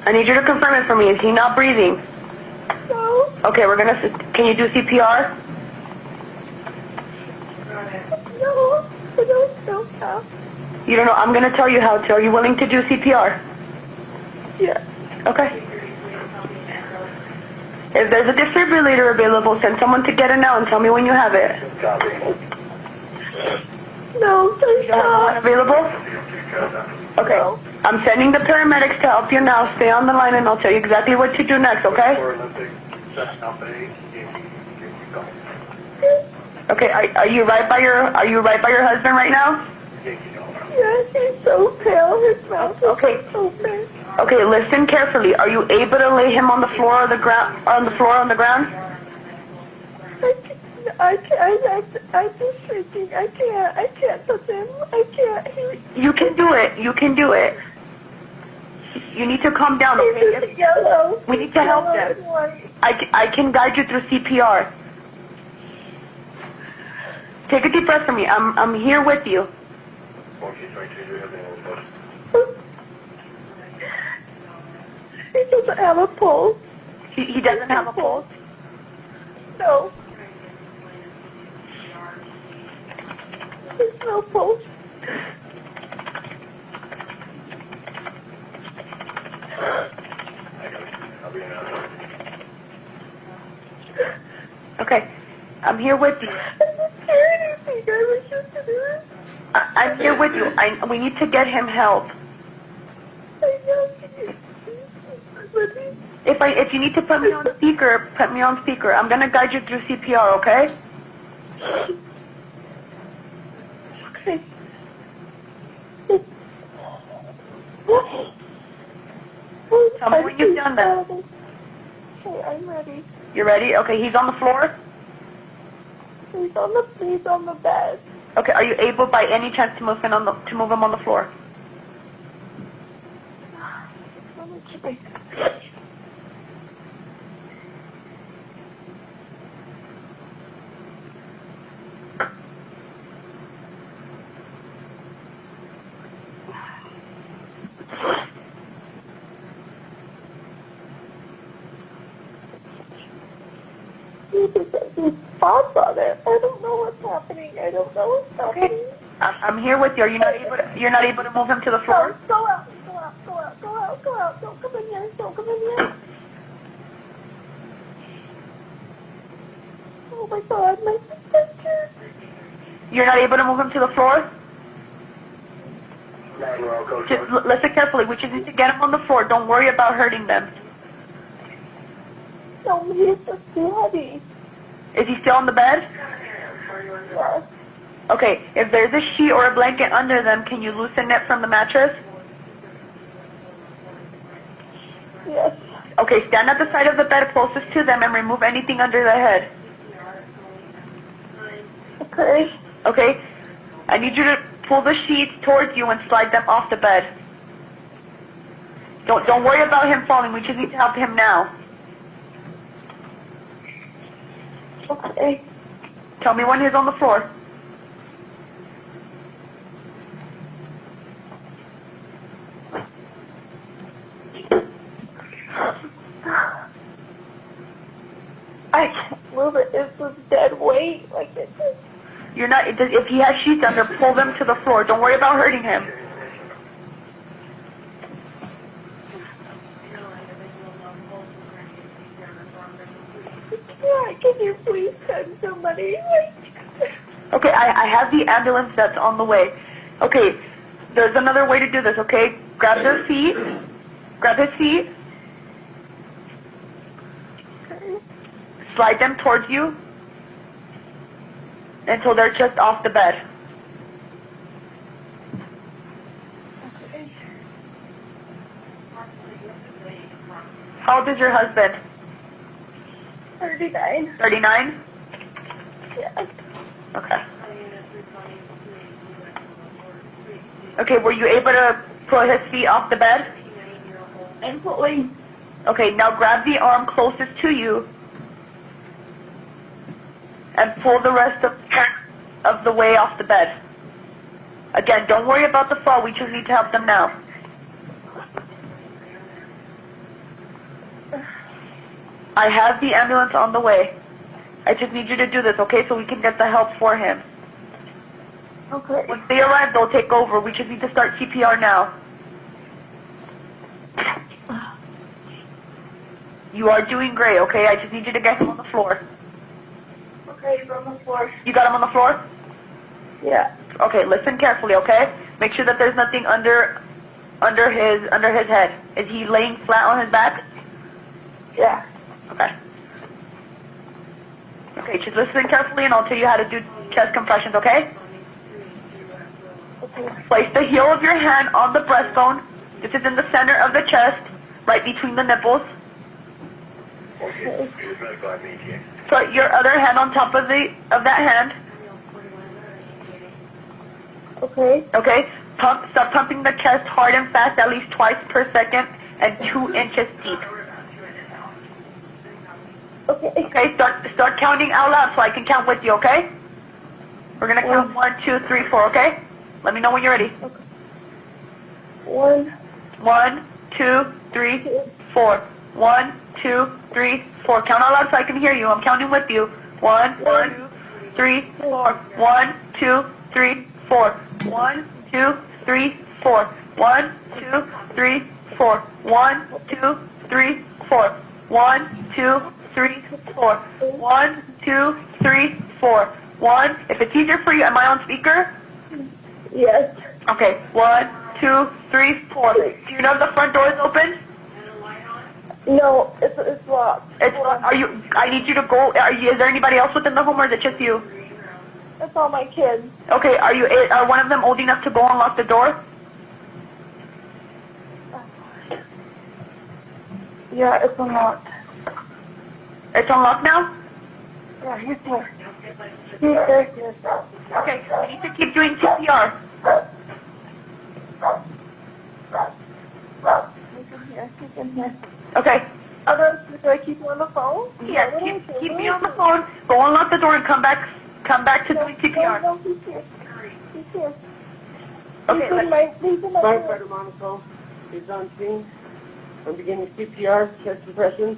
I need you to confirm it for me. Is he not breathing? No. Okay, can you do CPR? No, I don't know how. You don't know? I'm going to tell you how to. Are you willing to do CPR? Yeah. Okay. If there's a defibrillator available, send someone to get it now and tell me when you have it. No, there's not. Available? Okay. I'm sending the paramedics to help you now. Stay on the line and I'll tell you exactly what to do next, okay? Okay, are you right by your husband right now? Yes, he's so pale. His mouth is open. Okay, listen carefully. Are you able to lay him on the floor or the ground on the ground? I'm just shaking. I can't touch him. I can't. You can do it. You can do it. You need to calm down, okay? He's just yellow. We need to help them. I can guide you through CPR. Take a deep breath for me. I'm here with you. He doesn't have a pulse. He doesn't have a pulse? No. There's no pulse. Okay. I'm here with you. I'm here with you. We need to get him help. If you need to put me on speaker, put me on speaker. I'm gonna guide you through CPR, okay? Okay. Tell me when you've done that. Okay, I'm ready. You ready? Okay, he's on the floor? He's on the bed. Okay, are you able by any chance to move him on the floor? Let me try. These spots on it. I don't know what's happening. I don't know what's happening. I'm here with you. Are you not able to move him to the floor? Go out. Don't come in here. Oh my God, my sister. You're not able to move him to the floor? Just listen carefully. We just need to get him on the floor. Don't worry about hurting them. No, he's just too heavy. Is he still on the bed? Yes. Okay, if there's a sheet or a blanket under them, can you loosen it from the mattress? Yes. Okay, stand at the side of the bed closest to them and remove anything under their head. Okay. Okay? I need you to pull the sheets towards you and slide them off the bed. Don't worry about him falling. We just need to help him now. Okay. Tell me when he's on the floor. I can't move it. It's a dead weight. Like it's just... You're not. If he has sheets under, pull them to the floor. Don't worry about hurting him. Yeah, can you please send somebody? Okay, I have the ambulance that's on the way. Okay, there's another way to do this, okay? Grab their feet. Grab his feet. Slide them towards you until they're just off the bed. How old is your husband? 39. 39? Yeah. Okay. Okay, were you able to pull his feet off the bed? Absolutely. Okay, now grab the arm closest to you and pull the rest of the way off the bed. Again, don't worry about the fall. We just need to help them now. I have the ambulance on the way. I just need you to do this, okay, so we can get the help for him. Okay. Once they arrive, they'll take over. We just need to start CPR now. You are doing great, okay? I just need you to get him on the floor. Okay, he's on the floor. You got him on the floor? Yeah. Okay, listen carefully, okay? Make sure that there's nothing under his head. Is he laying flat on his back? Yeah. Okay. Okay, just listen carefully and I'll tell you how to do chest compressions, okay? Place the heel of your hand on the breastbone. This is in the center of the chest, right between the nipples. Put your other hand on top of that hand. Okay. Okay. Start pumping the chest hard and fast, at least twice per second, and 2 inches deep. Okay. Okay. Start counting out loud so I can count with you. Okay. We're gonna count 1, 2, 3, 4. Okay. Let me know when you're ready. Okay. 1, 2, 3, 4. 1, 2, 3, 4. Count out loud so I can hear you. I'm counting with you. 1, 2, 3, 4. 1, 2, 3, 4. 1, 2, 3, 4. 1, 2, 3, 4. 1, 2, 3, 4. 1, 2, 3, 4. 1, 2, 3, 4. 1. If it's easier for you, am I on speaker? Yes. Okay. 1, 2, 3, 4. Do you know if the front door is open? No, it's locked. It's locked. Are you? I need you to go. Is there anybody else within the home, or is it just you? It's all my kids. Okay. Are one of them old enough to go unlock the door? Yeah, it's unlocked. It's unlocked now? Yeah, he's here. He's there. Okay, we need to keep doing CPR. He's in here. Okay. Do I keep you on the phone? Yes, keep me on the phone. Go unlock the door and come back to doing CPR. No, he's here. He's here. Okay, he's in my Firefighter Monaco is on scene. I'm beginning CPR, chest compression.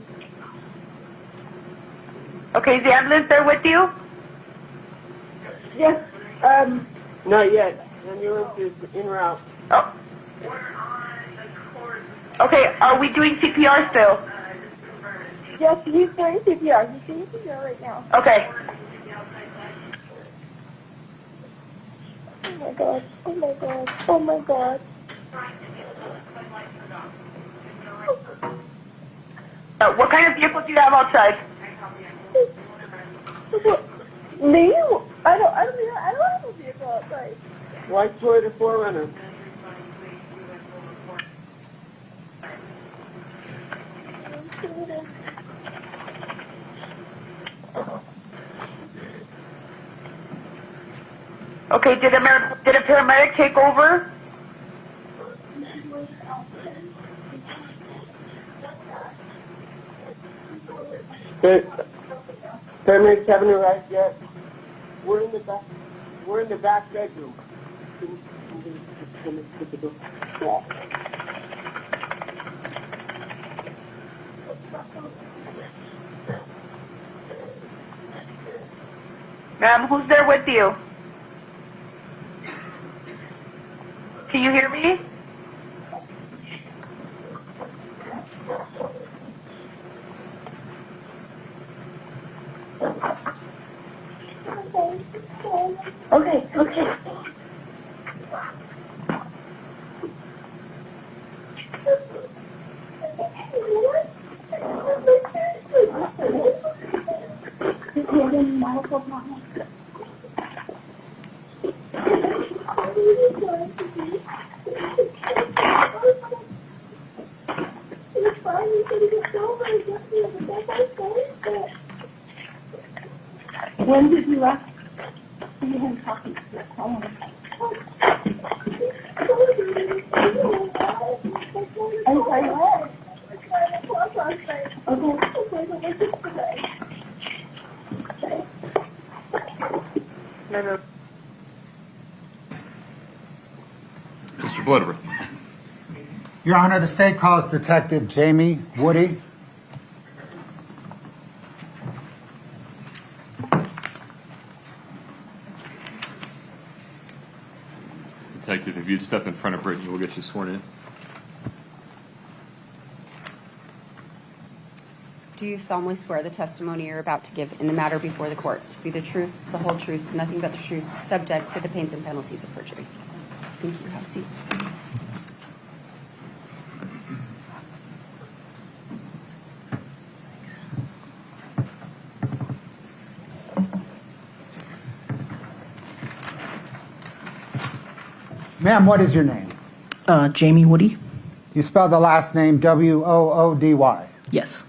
Okay, is the ambulance there with you? Yes. Not yet. Ambulance is en route. Oh. Okay, are we doing CPR still? Yes, he's doing CPR. He's doing CPR right now. Okay. Oh my god. Oh my god. Oh my god. What kind of vehicle do you have outside? Me? I don't have a vehicle outside. White Toyota 4Runner. Okay, did a paramedic take over? Paramedics haven't arrived yet. We're in the back bedroom. Ma'am, who's there with you? Can you hear me? Okay. When did you last see him talking to your phone? I'm sorry, what? Okay. Mr. Bloodworth. Your Honor, the state calls Detective Jamie Woody. Detective, if you'd step in front of Brittany, we'll get you sworn in. Do you solemnly swear the testimony you're about to give in the matter before the court to be the truth, the whole truth, nothing but the truth, subject to the pains and penalties of perjury? Thank you. Have a seat. Ma'am, what is your name? Jamie Woody? You spell the last name Woody? Yes.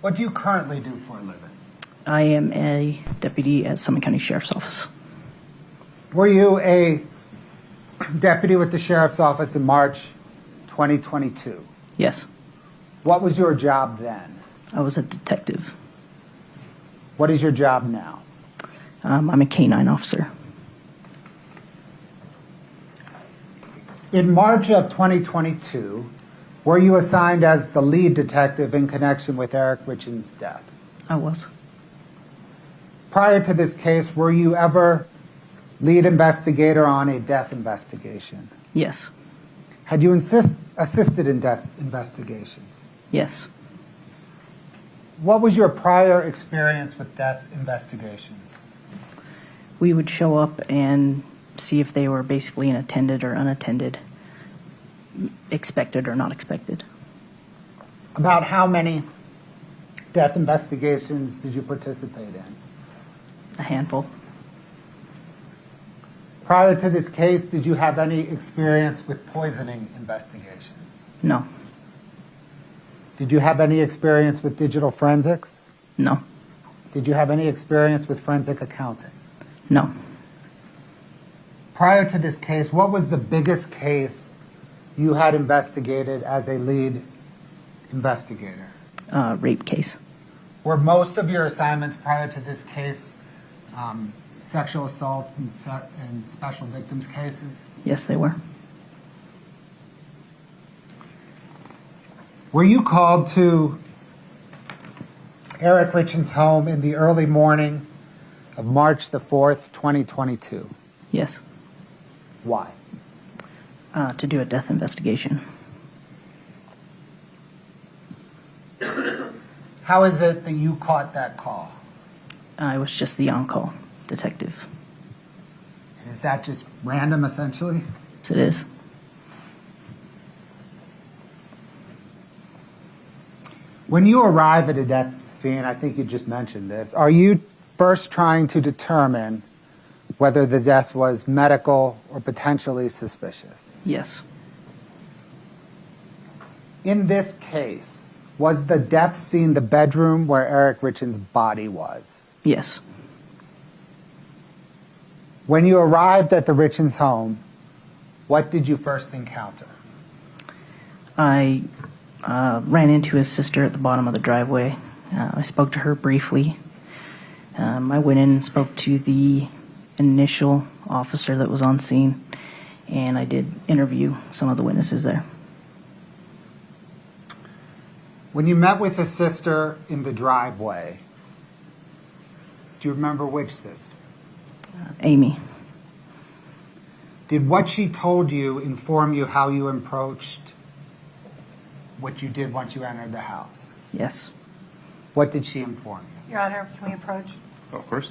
What do you currently do for a living? I am a deputy at Summit County Sheriff's Office. Were you a deputy with the Sheriff's Office in March 2022? Yes. What was your job then? I was a detective. What is your job now? I'm a canine officer. In March of 2022, were you assigned as the lead detective in connection with Eric Richins' death? I was. Prior to this case, were you ever lead investigator on a death investigation? Yes. Had you assisted in death investigations? Yes. What was your prior experience with death investigations? We would show up and see if they were basically attended or unattended, expected or not expected. About how many death investigations did you participate in? A handful. Prior to this case, did you have any experience with poisoning investigations? No. Did you have any experience with digital forensics? No. Did you have any experience with forensic accounting? No. Prior to this case, what was the biggest case you had investigated as a lead investigator? Rape case. Were most of your assignments prior to this case sexual assault and special victims cases? Yes, they were. Were you called to Eric Richins' home in the early morning of March the 4th, 2022? Yes. Why? To do a death investigation. How is it that you caught that call? I was just the on-call detective. And is that just random, essentially? Yes, it is. When you arrive at a death scene, I think you just mentioned this, are you first trying to determine whether the death was medical or potentially suspicious? Yes. In this case, was the death scene the bedroom where Eric Richins' body was? Yes. When you arrived at the Richins' home, what did you first encounter? I ran into his sister at the bottom of the driveway. I spoke to her briefly. I went in and spoke to the initial officer that was on scene, and I did interview some of the witnesses there. When you met with his sister in the driveway, do you remember which sister? Amy. Did what she told you inform you how you approached what you did once you entered the house? Yes. What did she inform you? Your Honor, can we approach? Of course.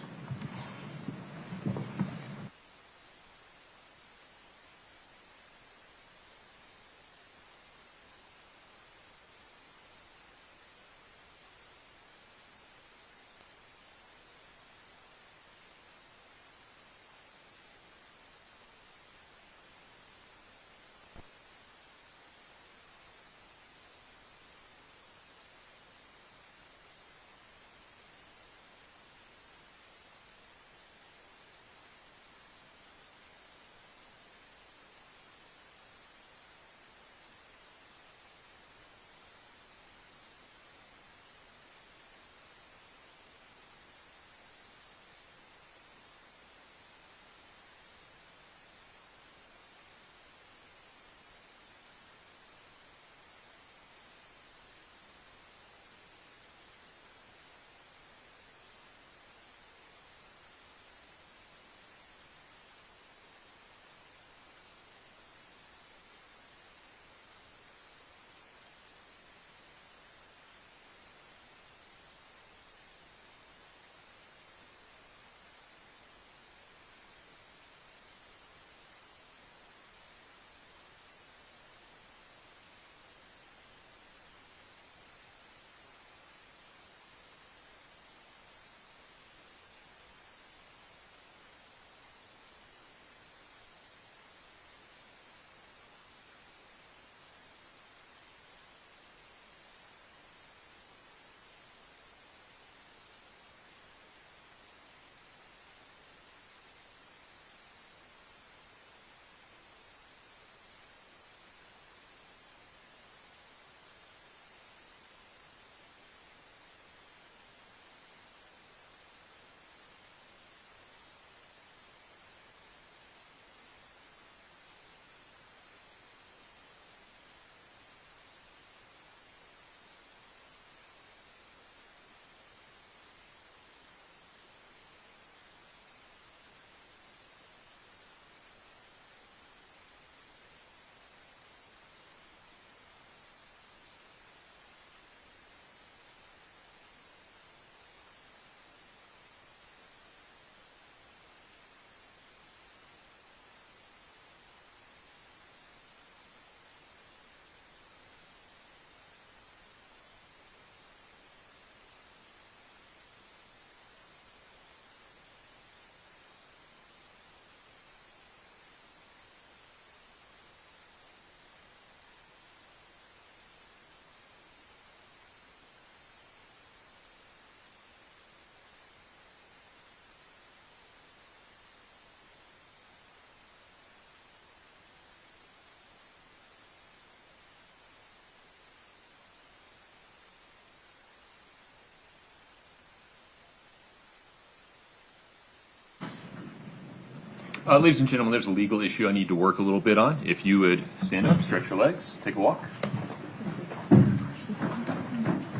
Ladies and gentlemen, there's a legal issue I need to work a little bit on. If you would stand up, stretch your legs, take a walk.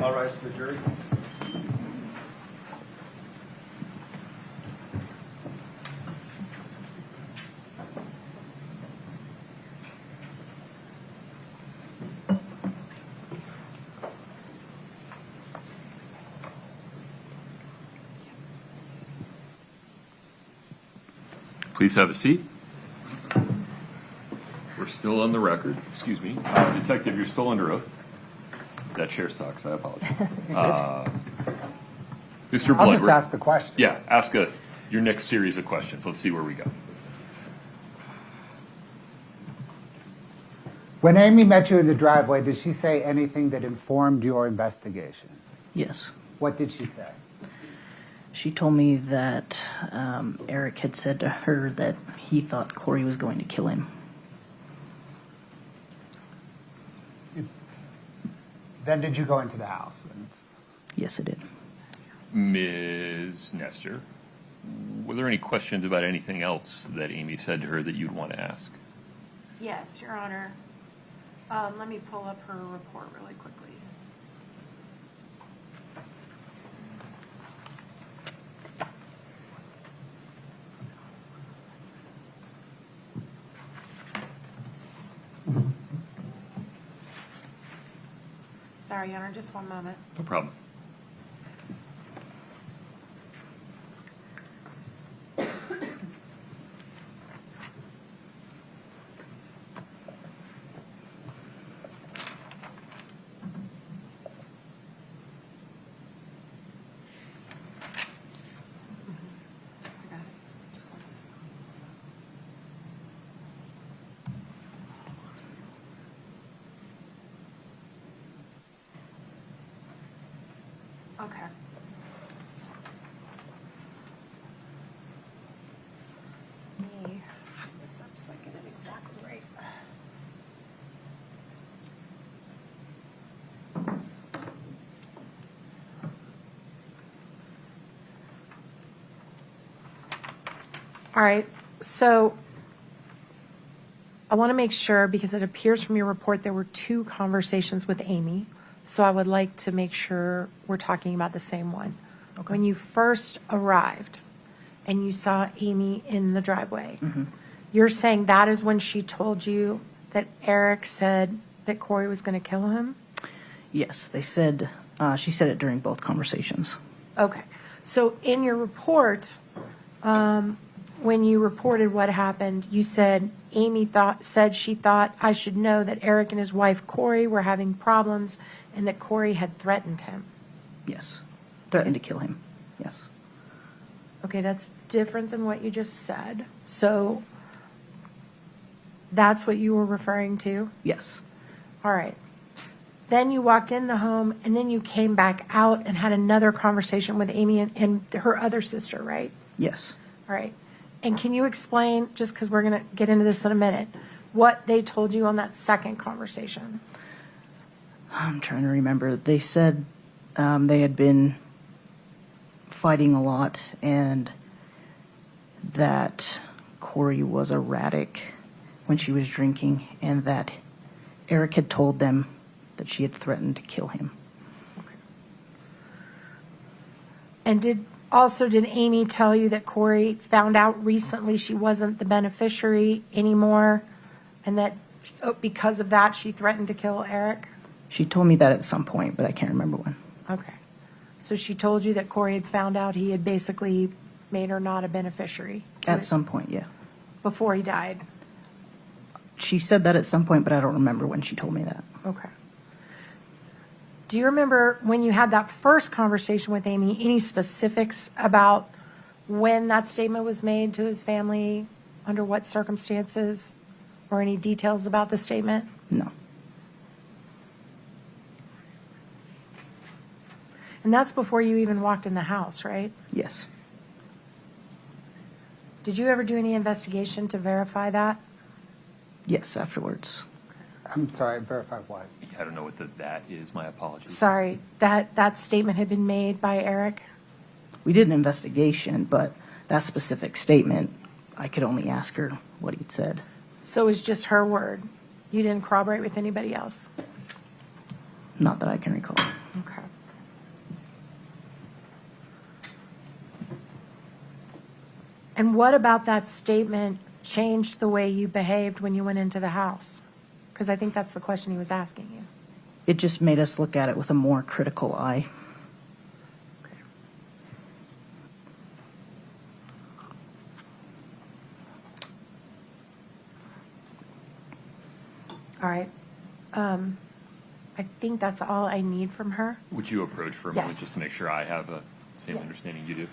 All rise for the jury. Please have a seat. We're still on the record. Excuse me. Detective, you're still under oath. That chair sucks. I apologize. Mr. I'll Blood. just ask the question. Yeah, ask your next series of questions. Let's see where we go. When Amy met you in the driveway, did she say anything that informed your investigation? Yes. What did she say? She told me that Eric had said to her that he thought Kouri was going to kill him. Then did you go into the house? Yes, I did. Ms. Nestor, were there any questions about anything else that Amy said to her that you'd want to ask? Yes, Your Honor. Let me pull up her report really quickly. Sorry, Your Honor, just one moment. No problem. I got it. Just one second. Okay. Let me put this up so I get it exactly right. All right, so I want to make sure, because it appears from your report there were 2 conversations with Amy, so I would like to make sure we're talking about the same one. Okay. When you first arrived and you saw Amy in the driveway, you're saying that is when she told you that Eric said that Kouri was going to kill him? Yes, they said, she said it during both conversations. Okay. So in your report, when you reported what happened, you said Amy said she thought I should know that Eric and his wife Kouri were having problems and that Kouri had threatened him. Yes. Threatened to kill him. Yes. Okay, that's different than what you just said. So that's what you were referring to? Yes. All right. Then you walked in the home and then you came back out and had another conversation with Amy and her other sister, right? Yes. All right. And can you explain, just because we're going to get into this in a minute, what they told you on that second conversation? I'm trying to remember. They said they had been fighting a lot and that Kouri was erratic when she was drinking and that Eric had told them that she had threatened to kill him. And did Amy tell you that Kouri found out recently she wasn't the beneficiary anymore and that because of that she threatened to kill Eric? She told me that at some point, but I can't remember when. Okay. So she told you that Kouri had found out he had basically made her not a beneficiary? At some point, yeah. Before he died? She said that at some point, but I don't remember when she told me that. Okay. Do you remember when you had that first conversation with Amy, any specifics about when that statement was made to his family, under what circumstances, or any details about the statement? No. And that's before you even walked in the house, right? Yes. Did you ever do any investigation to verify that? Yes, afterwards. I'm sorry, verify what? I don't know what that is. My apologies. Sorry, that statement had been made by Eric? We did an investigation, but that specific statement I could only ask her what he'd said. So it was just her word? You didn't corroborate with anybody else? Not that I can recall. Okay. And what about that statement changed the way you behaved when you went into the house? Because I think that's the question he was asking you. It just made us look at it with a more critical eye. All right. I think that's all I need from her. Would you approach for a moment Yes. just to make sure I have the same Yes. understanding you do?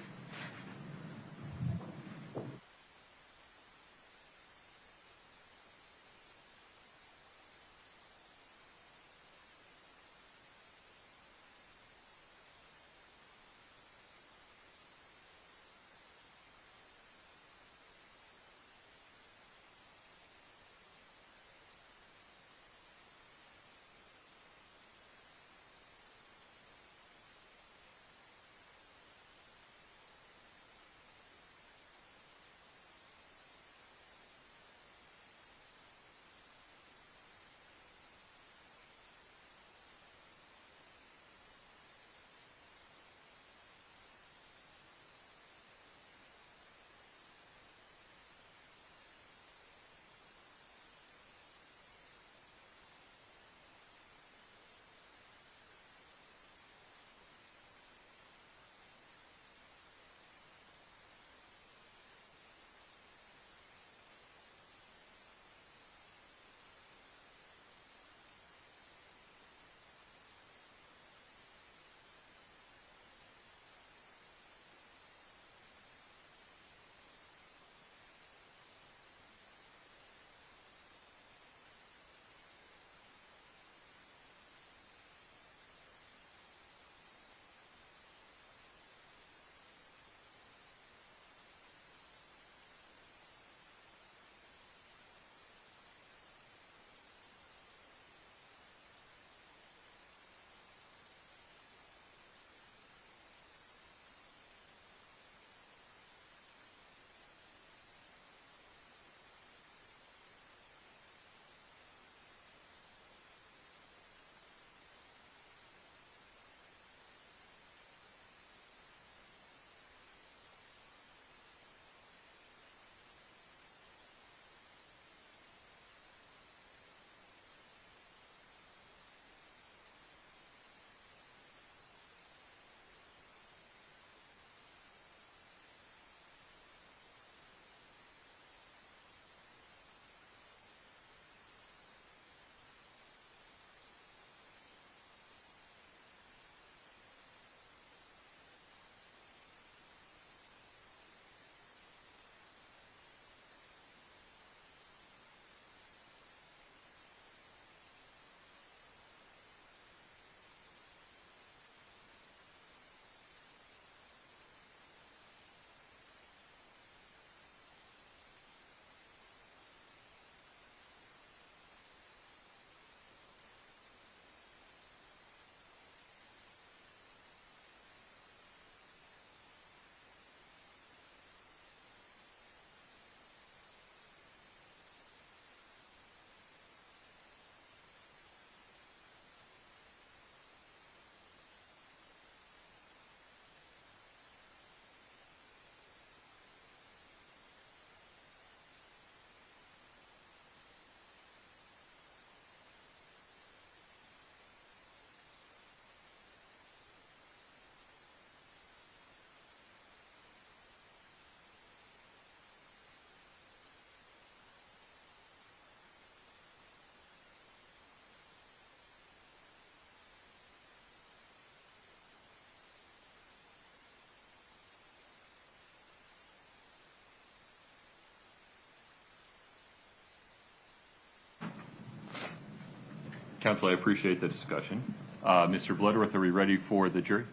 Counsel, I appreciate the discussion. Mr. Bloodworth, are we ready for the jury?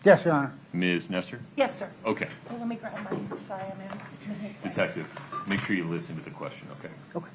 Yes, Your Honor. Ms. Nestor? Yes, sir. Okay. Well, let me grab my, sorry, I'm in his bag. Detective, make sure you listen to the question, okay? Okay.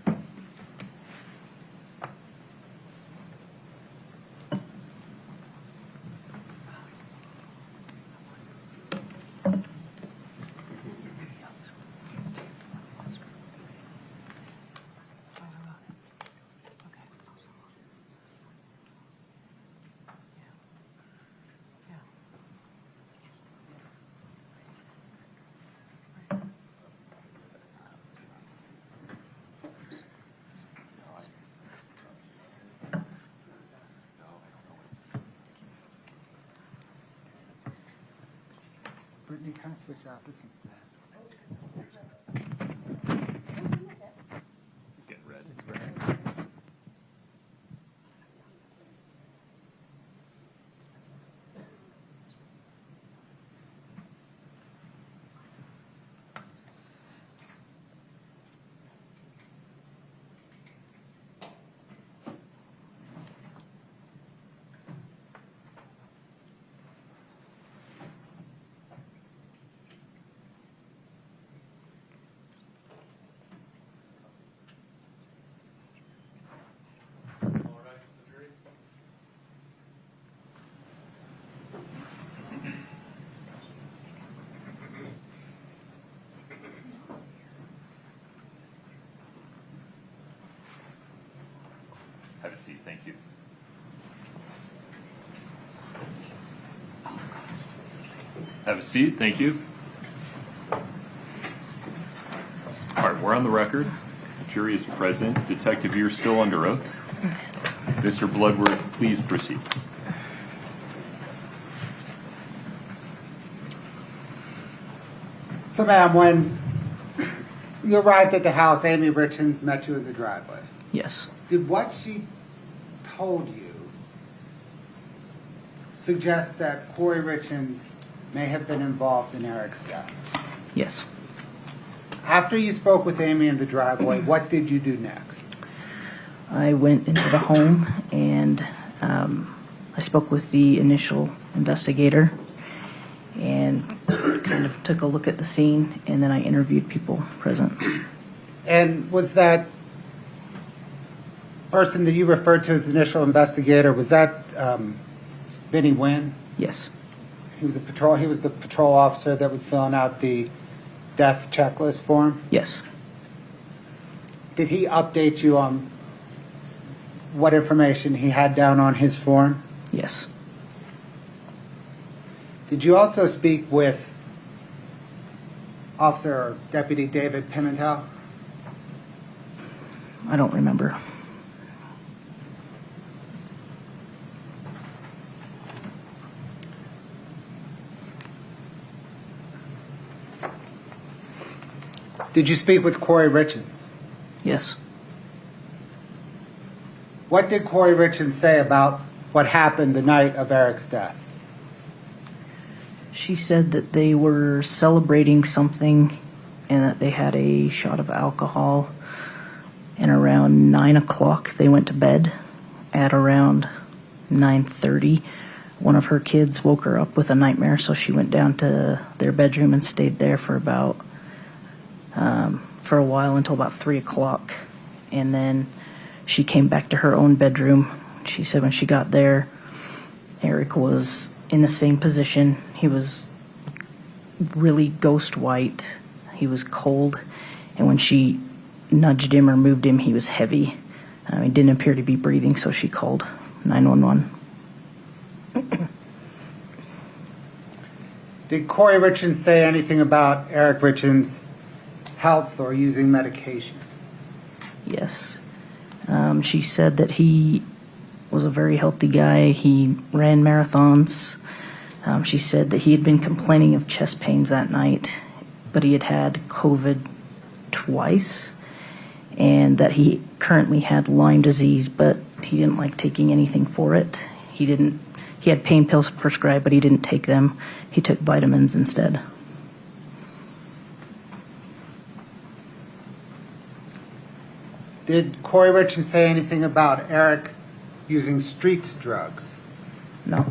Brittany, can I switch out? This one's bad. It's getting red. Have a seat, thank you. Have a seat, thank you. All right, we're on the record. The jury is present. Detective, you're still under oath. Mr. Bloodworth, please proceed. So, ma'am, when you arrived at the house, Amy Richins met you in the driveway. Yes. Did what she told you suggest that Kouri Richins may have been involved in Eric's death? Yes. After you spoke with Amy in the driveway, what did you do next? I went into the home and I spoke with the initial investigator and kind of took a look at the scene, and then I interviewed people present. And was that person that you referred to as the initial investigator, was that Vinny Wynn? Yes. He was the patrol officer that was filling out the death checklist form? Yes. Did he update you on what information he had down on his form? Yes. Did you also speak with Officer or Deputy David Pimentel? I don't remember. Did you speak with Kouri Richins? Yes. What did Kouri Richins say about what happened the night of Eric's death? She said that they were celebrating something and that they had a shot of alcohol, and around 9 o'clock they went to bed. At around 9:30, one of her kids woke her up with a nightmare, so she went down to their bedroom and stayed there for a while until about 3 o'clock, and then she came back to her own bedroom. She said when she got there, Eric was in the same position. He was really ghost white. He was cold, and when she nudged him or moved him, he was heavy. He didn't appear to be breathing, so she called 911. Did Kouri Richins say anything about Eric Richins' health or using medication? Yes. She said that he was a very healthy guy. He ran marathons. She said that he had been complaining of chest pains that night, but he had had COVID twice, and that he currently had Lyme disease, but he didn't like taking anything for it. He had pain pills prescribed, but he didn't take them. He took vitamins instead. Did Kouri Richins say anything about Eric using street drugs? No.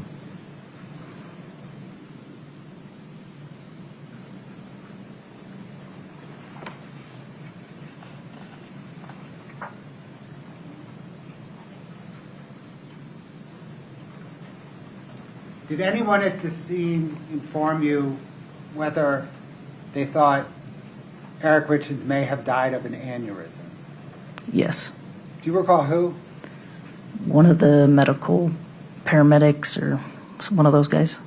Did anyone at the scene inform you whether they thought Eric Richins may have died of an aneurysm? Yes. Do you recall who? One of the medical paramedics or one of those guys.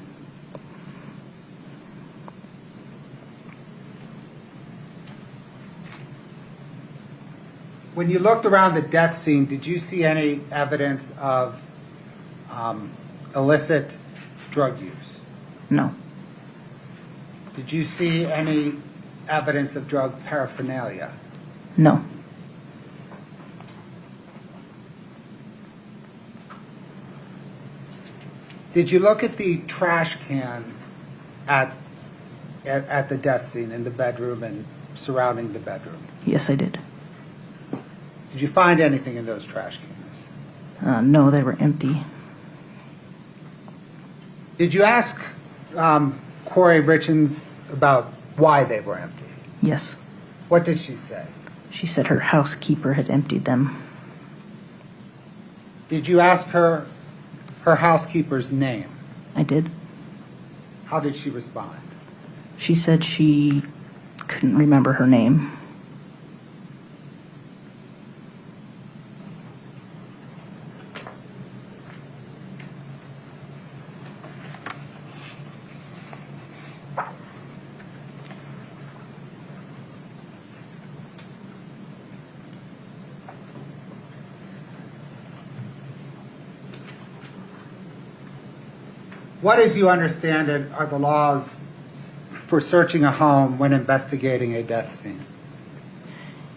When you looked around the death scene, did you see any evidence of illicit drug use? No. Did you see any evidence of drug paraphernalia? No. Did you look at the trash cans at the death scene in the bedroom and surrounding the bedroom? Yes, I did. Did you find anything in those trash cans? No, they were empty. Did you ask Kouri Richins about why they were empty? Yes. What did she say? She said her housekeeper had emptied them. Did you ask her housekeeper's name? I did. How did she respond? She said she couldn't remember her name. What, as you understand it, are the laws for searching a home when investigating a death scene?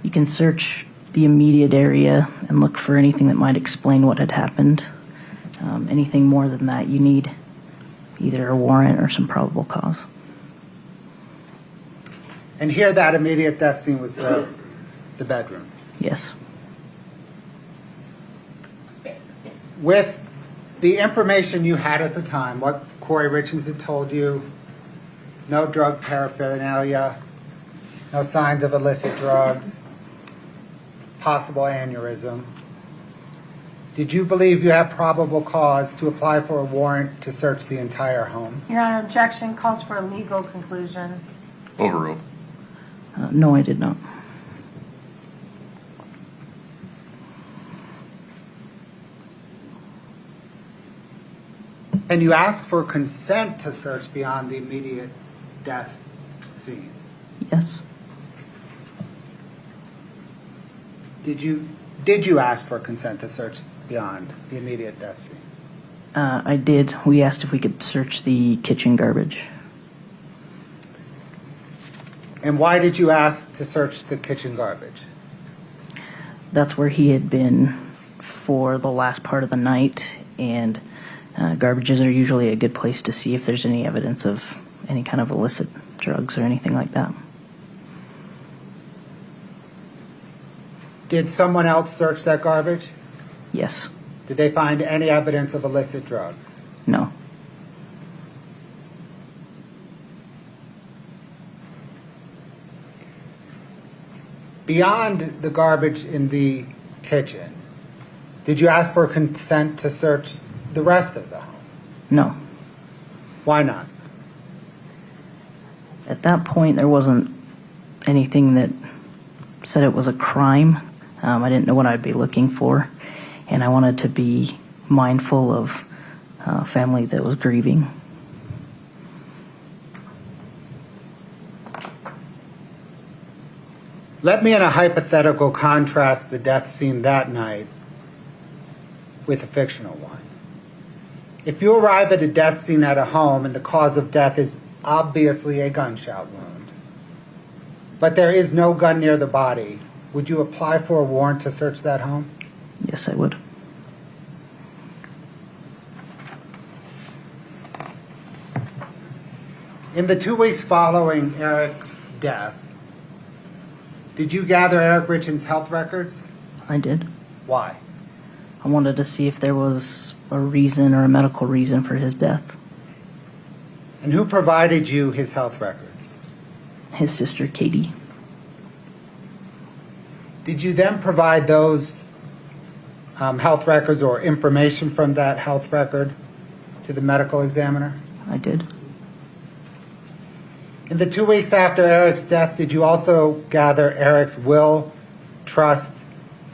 You can search the immediate area and look for anything that might explain what had happened. Anything more than that, you need either a warrant or some probable cause. And here, that immediate death scene was the bedroom. Yes. With the information you had at the time, what Kouri Richins had told you, no drug paraphernalia, no signs of illicit drugs, possible aneurysm, did you believe you had probable cause to apply for a warrant to search the entire home? Your Honor, objection calls for a legal conclusion. Overruled. No, I did not. And you asked for consent to search beyond the immediate death scene. Yes. Did you ask for consent to search beyond the immediate death scene? I did. We asked if we could search the kitchen garbage. And why did you ask to search the kitchen garbage? That's where he had been for the last part of the night, and garbages are usually a good place to see if there's any evidence of any kind of illicit drugs or anything like that. Did someone else search that garbage? Yes. Did they find any evidence of illicit drugs? No. Beyond the garbage in the kitchen, did you ask for consent to search the rest of the home? No. Why not? At that point, there wasn't anything that said it was a crime. I didn't know what I'd be looking for, and I wanted to be mindful of a family that was grieving. Let me, in a hypothetical, contrast the death scene that night with a fictional one. If you arrive at a death scene at a home and the cause of death is obviously a gunshot wound, but there is no gun near the body, would you apply for a warrant to search that home? Yes, I would. In the 2 weeks following Eric's death, did you gather Eric Richins' health records? I did. Why? I wanted to see if there was a reason or a medical reason for his death. And who provided you his health records? His sister, Katie. Did you then provide those health records or information from that health record to the medical examiner? I did. In the 2 weeks after Eric's death, did you also gather Eric's will, trust,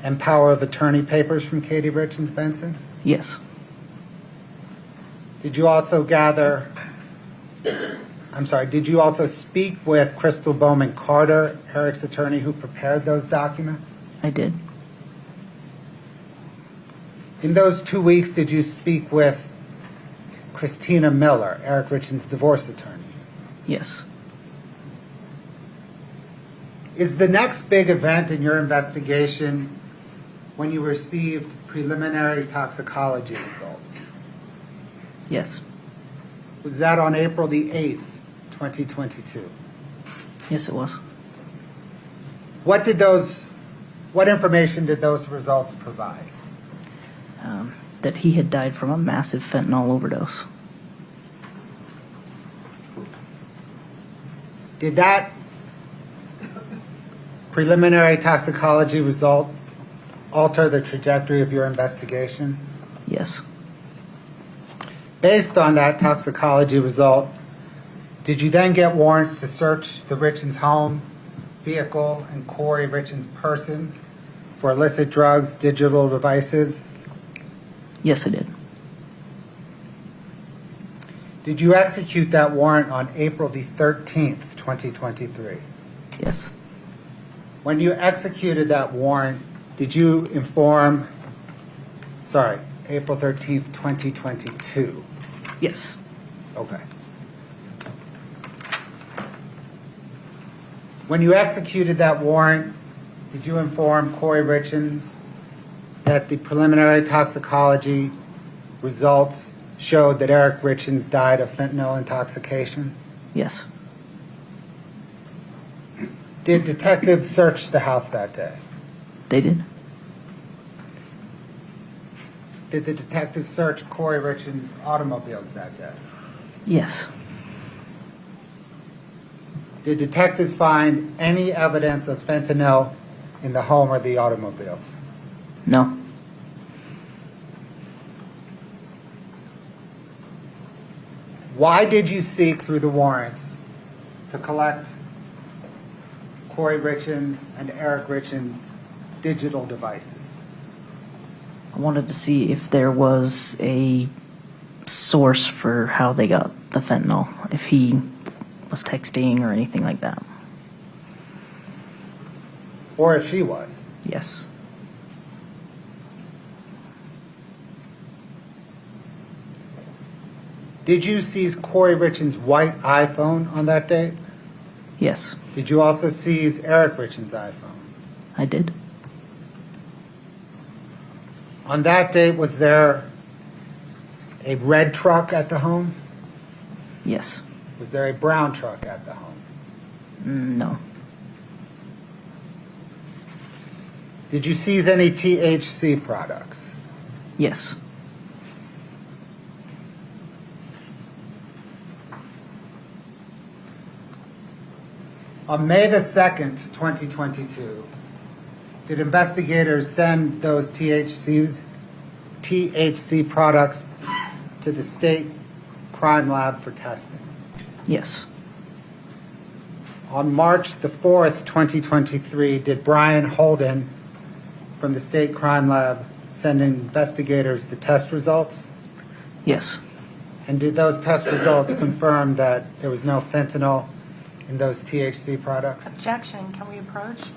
and power of attorney papers from Katie Richins Benson? Yes. Did you also speak with Crystal Bowman Carter, Eric's attorney, who prepared those documents? I did. In those 2 weeks, did you speak with Christina Miller, Eric Richins' divorce attorney? Yes. Is the next big event in your investigation when you received preliminary toxicology results? Yes. Was that on April the 8th, 2022? Yes, it was. What information did those results provide? That he had died from a massive fentanyl overdose. Did that preliminary toxicology result alter the trajectory of your investigation? Yes. Based on that toxicology result, did you then get warrants to search the Richins' home, vehicle, and Kouri Richins' person for illicit drugs, digital devices? Yes, I did. Did you execute that warrant on April the 13th, 2023? Yes. When you executed that warrant, did you inform, April 13th, 2022? Yes. Okay. When you executed that warrant, did you inform Kouri Richins that the preliminary toxicology results showed that Eric Richins died of fentanyl intoxication? Yes. Did detectives search the house that day? They did. Did the detectives search Kouri Richins' automobiles that day? Yes. Did detectives find any evidence of fentanyl in the home or the automobiles? No. Why did you seek through the warrants to collect Kouri Richins and Eric Richins' digital devices? I wanted to see if there was a source for how they got the fentanyl, if he was texting or anything like that. Or if she was? Yes. Did you seize Kouri Richins' white iPhone on that date? Yes. Did you also seize Eric Richins' iPhone? I did. On that date, was there a red truck at the home? Yes. Was there a brown truck at the home? No. Did you seize any THC products? Yes. On May the 2nd, 2022, did investigators send those THC products to the state crime lab for testing? Yes. On March the 4th, 2023, did Brian Holden from the state crime lab send investigators the test results? Yes. And did those test results confirm that there was no fentanyl in those THC products? Objection, can we approach?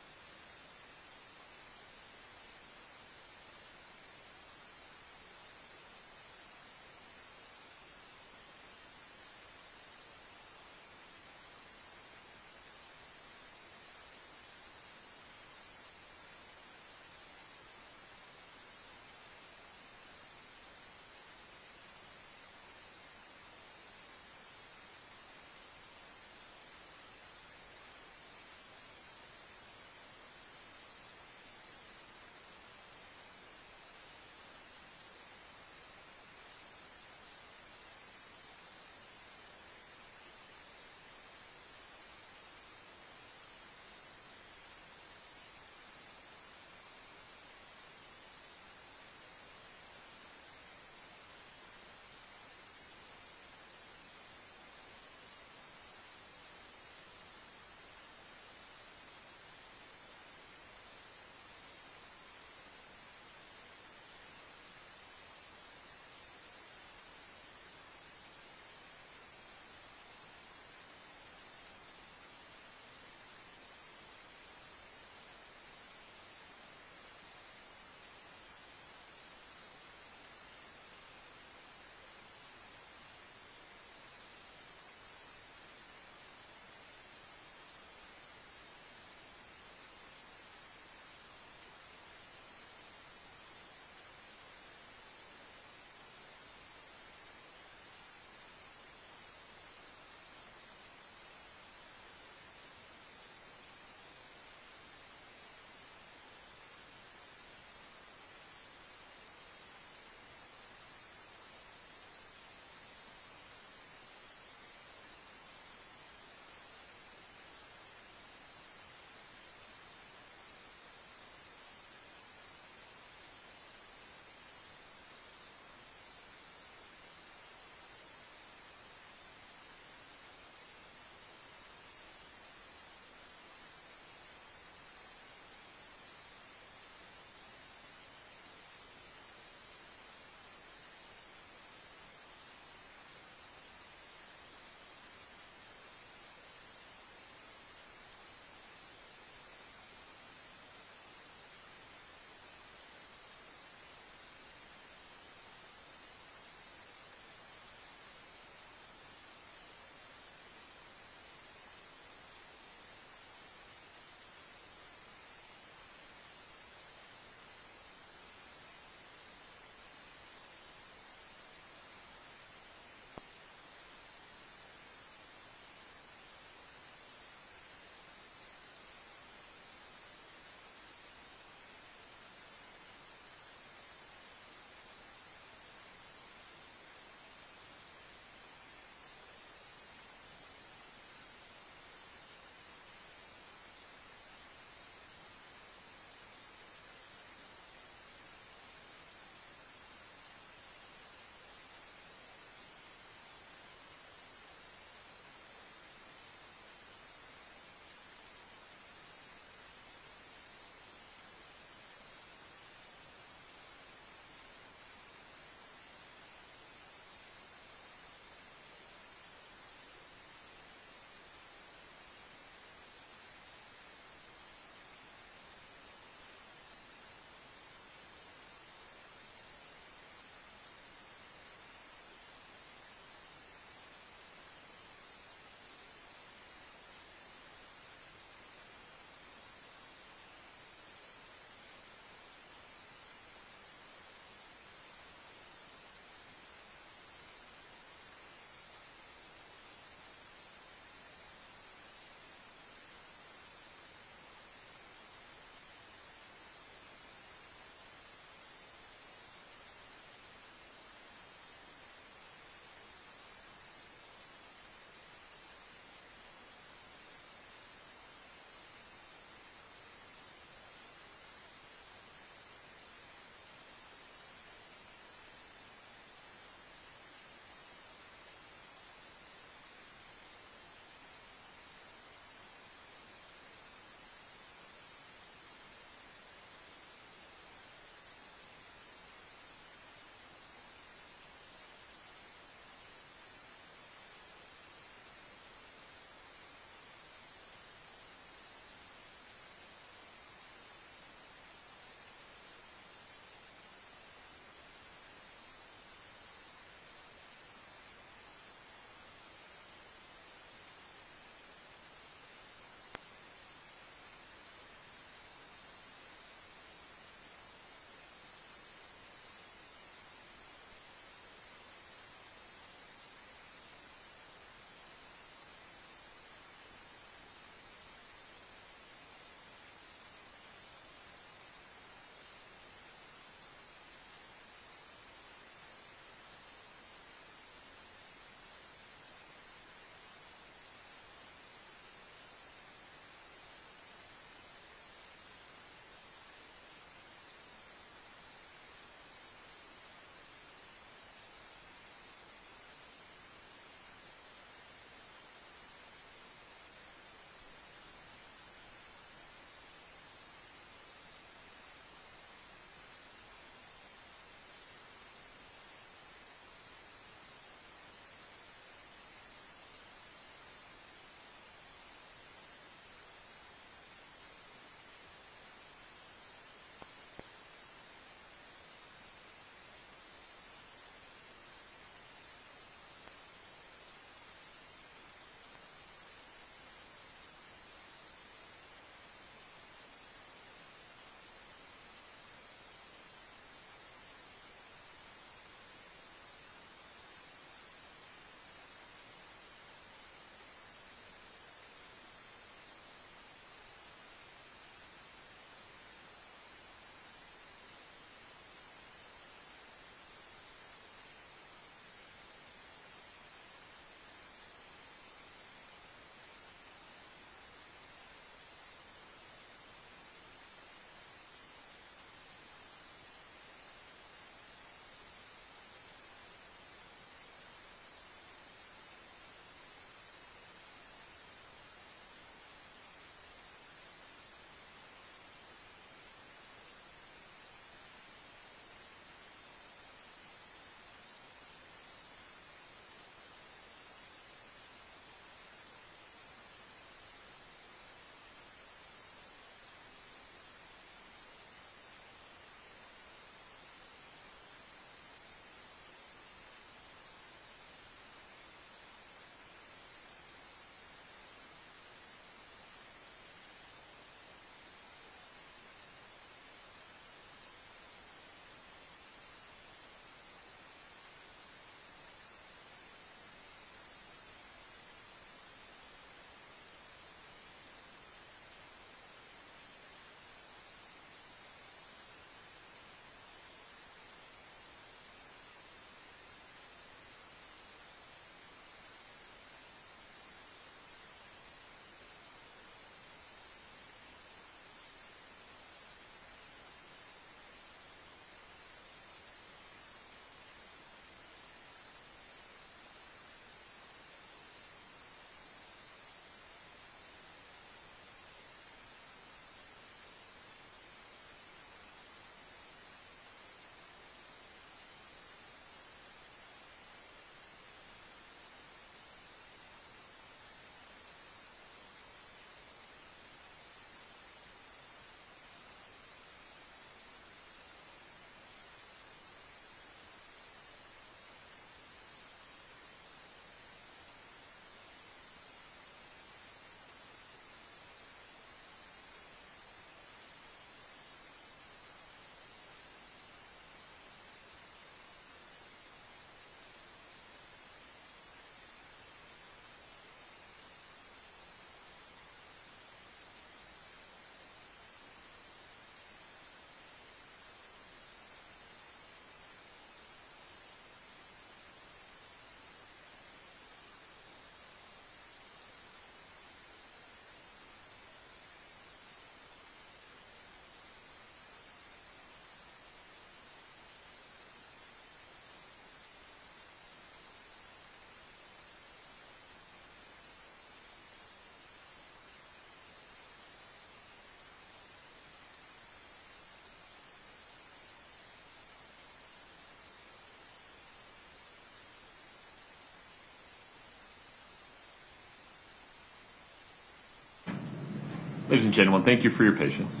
Ladies and gentlemen, thank you for your patience.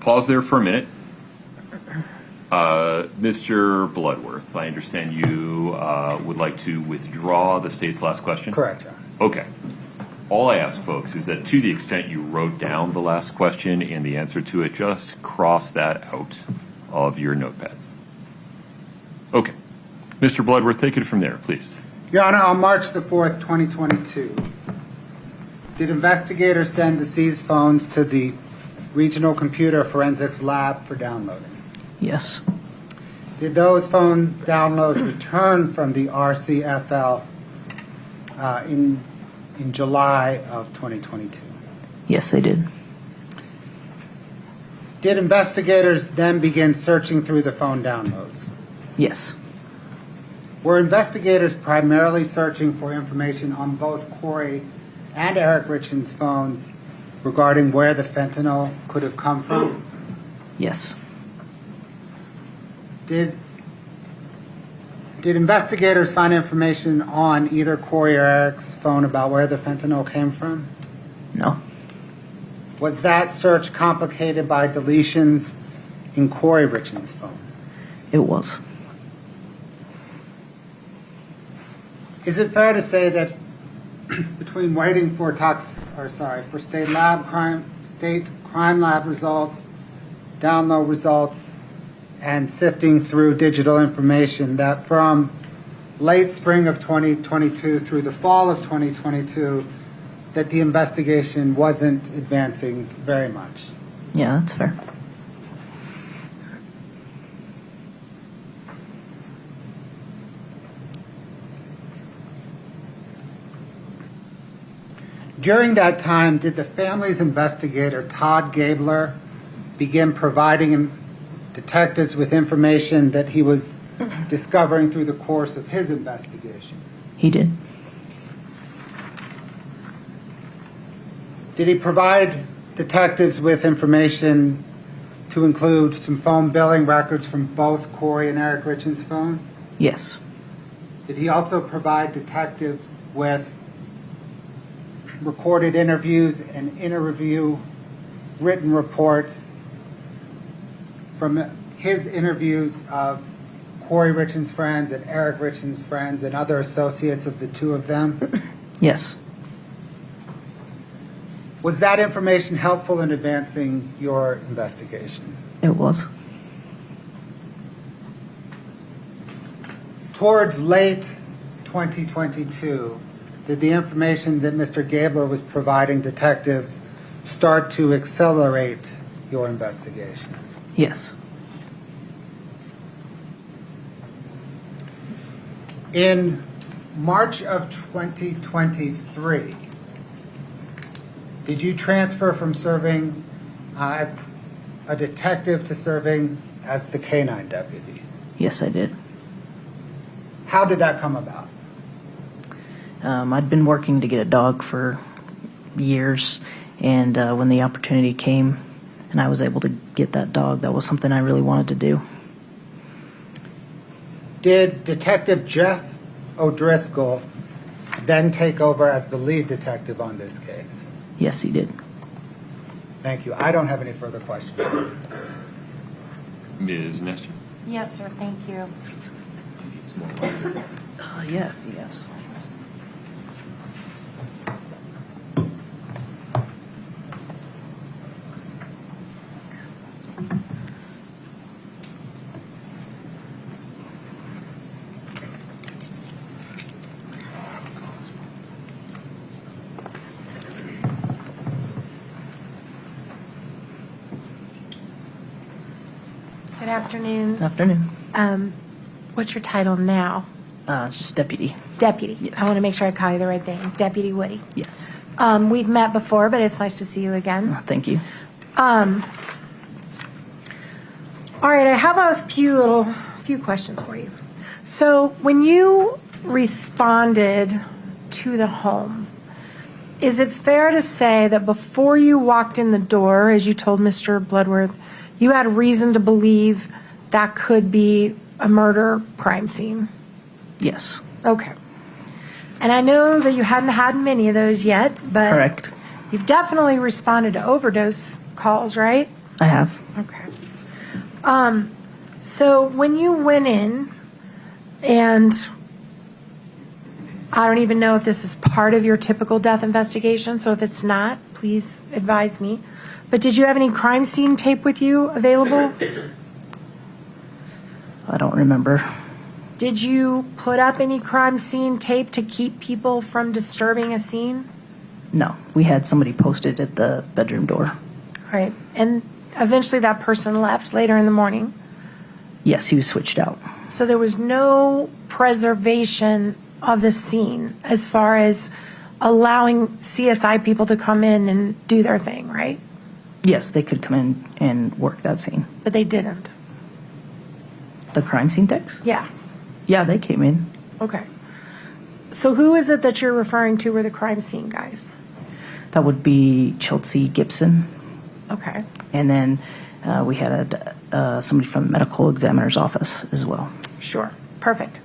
Pause there for a minute. Mr. Bloodworth, I understand you would like to withdraw the state's last question? Correct, Your Honor. Okay. All I ask, folks, is that to the extent you wrote down the last question and the answer to it, just cross that out of your notepads. Okay. Mr. Bloodworth, take it from there, please. Your Honor, on March the 4th, 2022, did investigators send the seized phones to the Regional Computer Forensics Lab for downloading? Yes. Did those phone downloads return from the RCFL in July of 2022? Yes, they did. Did investigators then begin searching through the phone downloads? Yes. Were investigators primarily searching for information on both Kouri and Eric Richins' phones regarding where the fentanyl could have come from? Yes. Did investigators find information on either Kouri or Eric's phone about where the fentanyl came from? No. Was that search complicated by deletions in Kouri Richins' phone? It was. Is it fair to say that between waiting for state crime lab results, download results, and sifting through digital information, that from late spring of 2022 through the fall of 2022, that the investigation wasn't advancing very much? Yeah, that's fair. During that time, did the family's investigator, Todd Gabler, begin providing detectives with information that he was discovering through the course of his investigation? He did. Did he provide detectives with information to include some phone billing records from both Kouri and Eric Richins' phone? Yes. Did he also provide detectives with recorded interviews and interview written reports from his interviews of Kouri Richins' friends and Eric Richins' friends and other associates of the two of them? Yes. Was that information helpful in advancing your investigation? It was. Towards late 2022, did the information that Mr. Gabler was providing detectives start to accelerate your investigation? Yes. In March of 2023, did you transfer from serving as a detective to serving as the K-9 deputy? Yes, I did. How did that come about? I'd been working to get a dog for years, and when the opportunity came and I was able to get that dog, that was something I really wanted to do. Did Detective Jeff O'Driscoll then take over as the lead detective on this case? Yes, he did. Thank you. I don't have any further questions. Ms. Nestor? Yes, sir, thank you. Yeah, yes. Good afternoon. Afternoon. What's your title now? Just deputy. Deputy. Yes. I want to make sure I call you the right thing. Deputy Woody. Yes. We've met before, but it's nice to see you again. Thank you. All right, I have a few questions for you. So when you responded to the home, is it fair to say that before you walked in the door, as you told Mr. Bloodworth, you had reason to believe that could be a murder crime scene? Yes. Okay. And I know that you hadn't had many of those yet, but Correct. You've definitely responded to overdose calls, right? I have. Okay. So when you went in, and I don't even know if this is part of your typical death investigation, so if it's not, please advise me. But did you have any crime scene tape with you available? I don't remember. Did you put up any crime scene tape to keep people from disturbing a scene? No, we had somebody posted at the bedroom door. Right. And eventually that person left later in the morning. Yes, he was switched out. So there was no preservation of the scene as far as allowing CSI people to come in and do their thing, right? Yes, they could come in and work that scene. But they didn't. The crime scene techs? Yeah. Yeah, they came in. Okay. So who is it that you're referring to were the crime scene guys? That would be Chelsea Gibson. Okay. And then we had somebody from the medical examiner's office as well. Sure. Perfect.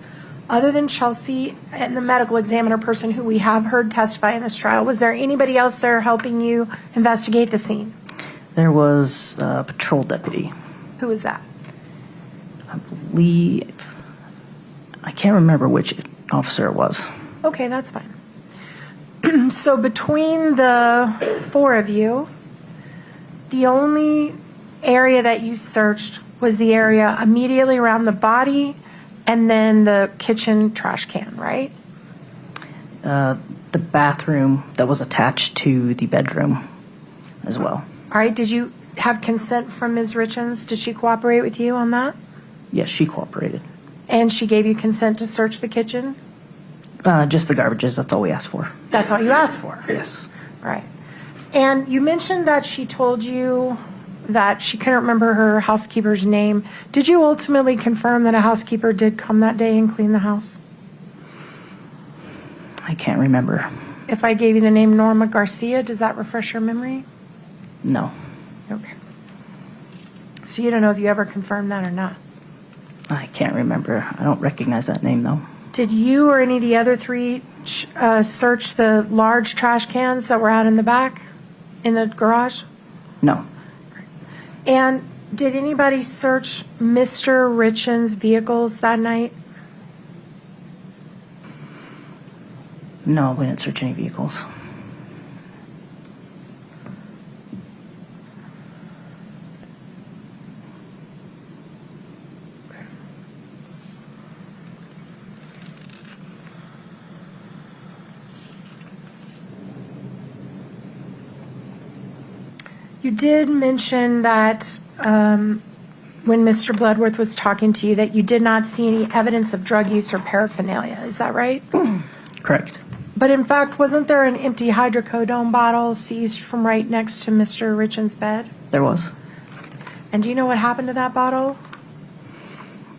Other than Chelsea and the medical examiner person who we have heard testify in this trial, was there anybody else there helping you investigate the scene? There was a patrol deputy. Who was that? I believe, I can't remember which officer it was. Okay, that's fine. So between the four of you, the only area that you searched was the area immediately around the body and then the kitchen trash can, right? The bathroom that was attached to the bedroom as well. All right, did you have consent from Ms. Richins? Did she cooperate with you on that? Yes, she cooperated. And she gave you consent to search the kitchen? Just the garbages, that's all we asked for. That's all you asked for? Yes. All right. And you mentioned that she told you that she couldn't remember her housekeeper's name. Did you ultimately confirm that a housekeeper did come that day and clean the house? I can't remember. If I gave you the name Norma Garcia, does that refresh your memory? No. Okay. So you don't know if you ever confirmed that or not? I can't remember. I don't recognize that name, though. Did you or any of the other three search the large trash cans that were out in the back, in the garage? No. And did anybody search Mr. Richins' vehicles that night? No, we didn't search any vehicles. You did mention that when Mr. Bloodworth was talking to you that you did not see any evidence of drug use or paraphernalia. Is that right? Correct. But in fact, wasn't there an empty hydrocodone bottle seized from right next to Mr. Richins' bed? There was. And do you know what happened to that bottle?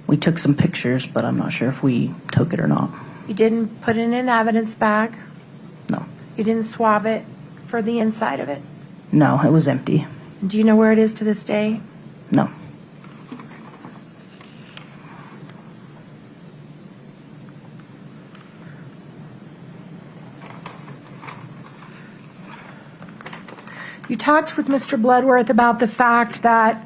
We took some pictures, but I'm not sure if we took it or not. You didn't put it in an evidence bag? No. You didn't swab it for the inside of it? No, it was empty. Do you know where it is to this day? No. You talked with Mr. Bloodworth about the fact that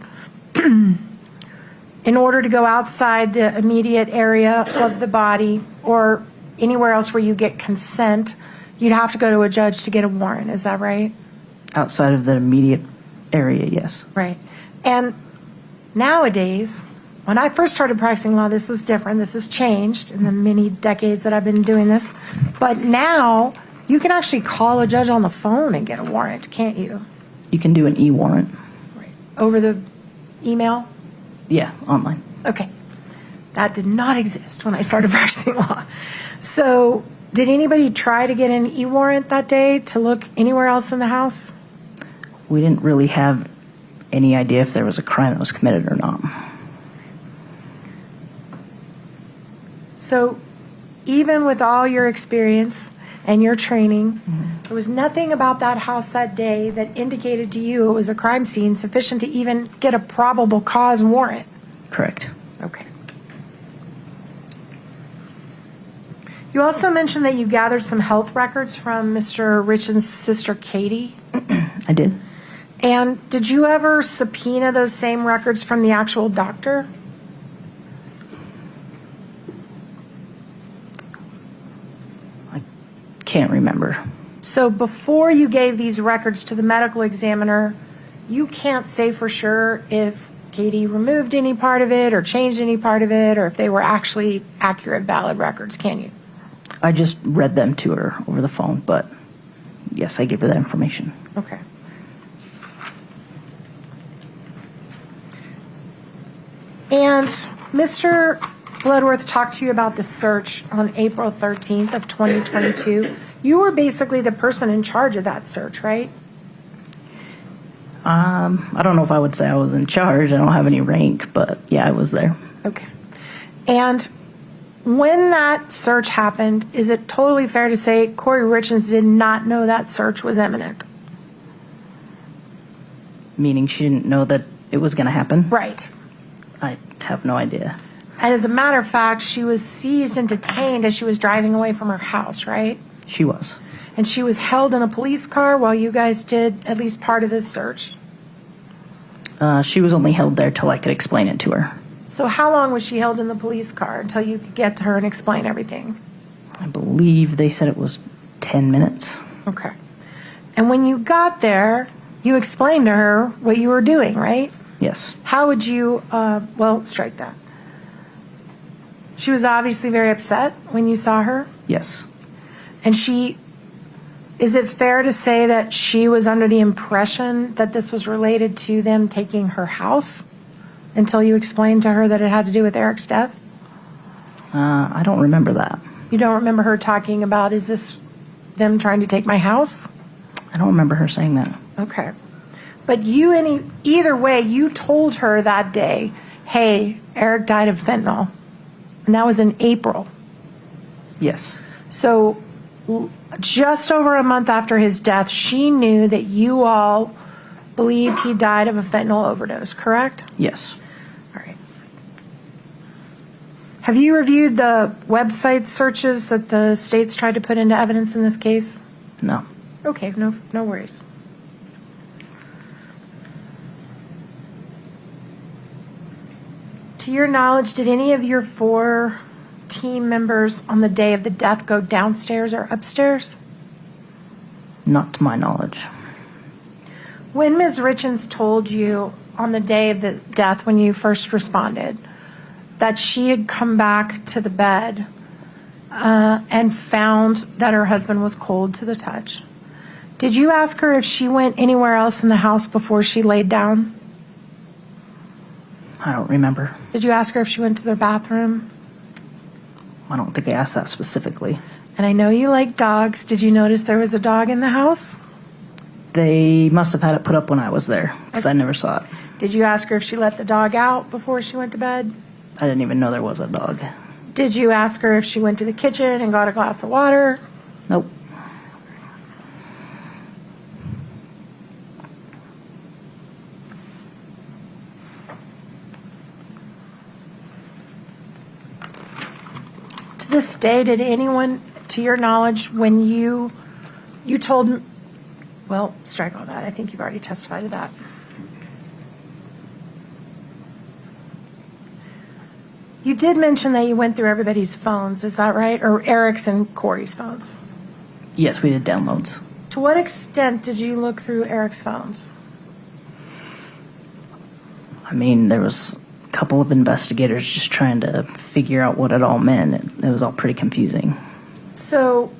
in order to go outside the immediate area of the body or anywhere else where you get consent, you'd have to go to a judge to get a warrant. Is that right? Outside of the immediate area, yes. Right. And nowadays, when I first started practicing law, this was different. This has changed in the many decades that I've been doing this. But now you can actually call a judge on the phone and get a warrant, can't you? You can do an e-warrant. Right. Over the email? Yeah, online. Okay. That did not exist when I started practicing law. So did anybody try to get an e-warrant that day to look anywhere else in the house? We didn't really have any idea if there was a crime that was committed or not. So even with all your experience and your training, there was nothing about that house that day that indicated to you it was a crime scene sufficient to even get a probable cause warrant? Correct. Okay. You also mentioned that you gathered some health records from Mr. Richins' sister, Katie. I did. And did you ever subpoena those same records from the actual doctor? Can't remember. So before you gave these records to the medical examiner, you can't say for sure if Katie removed any part of it or changed any part of it, or if they were actually accurate, valid records, can you? I just read them to her over the phone, but yes, I gave her that information. Okay. And Mr. Bloodworth talked to you about the search on April 13th of 2022. You were basically the person in charge of that search, right? I don't know if I would say I was in charge. I don't have any rank, but yeah, I was there. Okay. And when that search happened, is it totally fair to say Kouri Richins did not know that search was imminent? Meaning she didn't know that it was going to happen? Right. I have no idea. And as a matter of fact, she was seized and detained as she was driving away from her house, right? She was. And she was held in a police car while you guys did at least part of this search. She was only held there till I could explain it to her. So how long was she held in the police car until you could get to her and explain everything? I believe they said it was 10 minutes. Okay. And when you got there, you explained to her what you were doing, right? Yes. How would you, well, strike that. She was obviously very upset when you saw her. Yes. And is it fair to say that she was under the impression that this was related to them taking her house until you explained to her that it had to do with Eric's death? I don't remember that. You don't remember her talking about, is this them trying to take my house? I don't remember her saying that. Okay. But either way, you told her that day, hey, Eric died of fentanyl. And that was in April. Yes. So just over a month after his death, she knew that you all believed he died of a fentanyl overdose, correct? Yes. All right. Have you reviewed the website searches that the states tried to put into evidence in this case? No. Okay, no worries. To your knowledge, did any of your 4 team members on the day of the death go downstairs or upstairs? Not to my knowledge. When Ms. Richins told you on the day of the death when you first responded that she had come back to the bed and found that her husband was cold to the touch, did you ask her if she went anywhere else in the house before she laid down? I don't remember. Did you ask her if she went to the bathroom? I don't think I asked that specifically. And I know you like dogs. Did you notice there was a dog in the house? They must have had it put up when I was there, because I never saw it. Did you ask her if she let the dog out before she went to bed? I didn't even know there was a dog. Did you ask her if she went to the kitchen and got a glass of water? Nope. To this day, did anyone, to your knowledge, when you told, well, strike all that. I think you've already testified to that. You did mention that you went through everybody's phones, is that right? Or Eric's and Kouri's phones? Yes, we did downloads. To what extent did you look through Eric's phones? I mean, there was a couple of investigators just trying to figure out what it all meant. It was all pretty confusing. So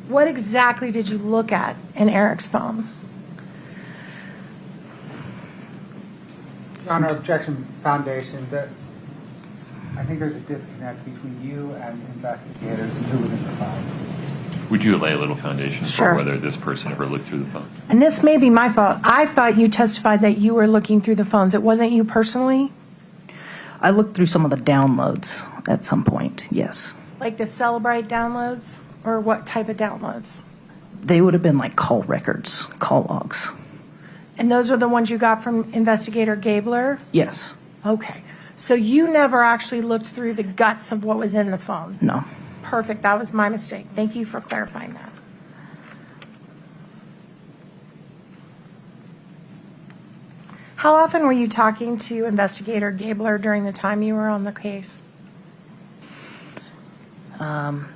what exactly did you look at in Eric's phone? Your Honor, objection foundation, that I think there's a disconnect between you and investigators and who was in the phone. Would you lay a little foundation Sure. for whether this person ever looked through the phone? And this may be my fault. I thought you testified that you were looking through the phones. It wasn't you personally? I looked through some of the downloads at some point, yes. Like the Celebrite downloads? Or what type of downloads? They would have been like call records, call logs. And those are the ones you got from Investigator Gabler? Yes. Okay. So you never actually looked through the guts of what was in the phone? No. Perfect. That was my mistake. Thank you for clarifying that. How often were you talking to Investigator Gabler during the time you were on the case?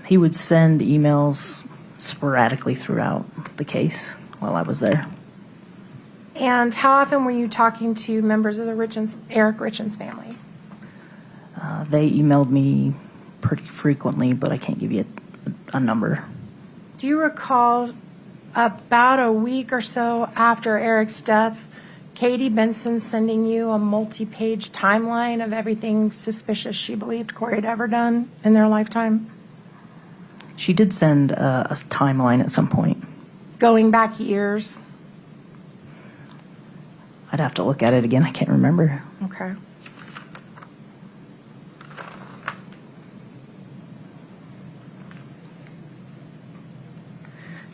He would send emails sporadically throughout the case while I was there. And how often were you talking to members of the Eric Richins family? They emailed me pretty frequently, but I can't give you a number. Do you recall about a week or so after Eric's death, Katie Benson sending you a multi-page timeline of everything suspicious she believed Kouri had ever done in their lifetime? She did send a timeline at some point. Going back years? I'd have to look at it again. I can't remember. Okay.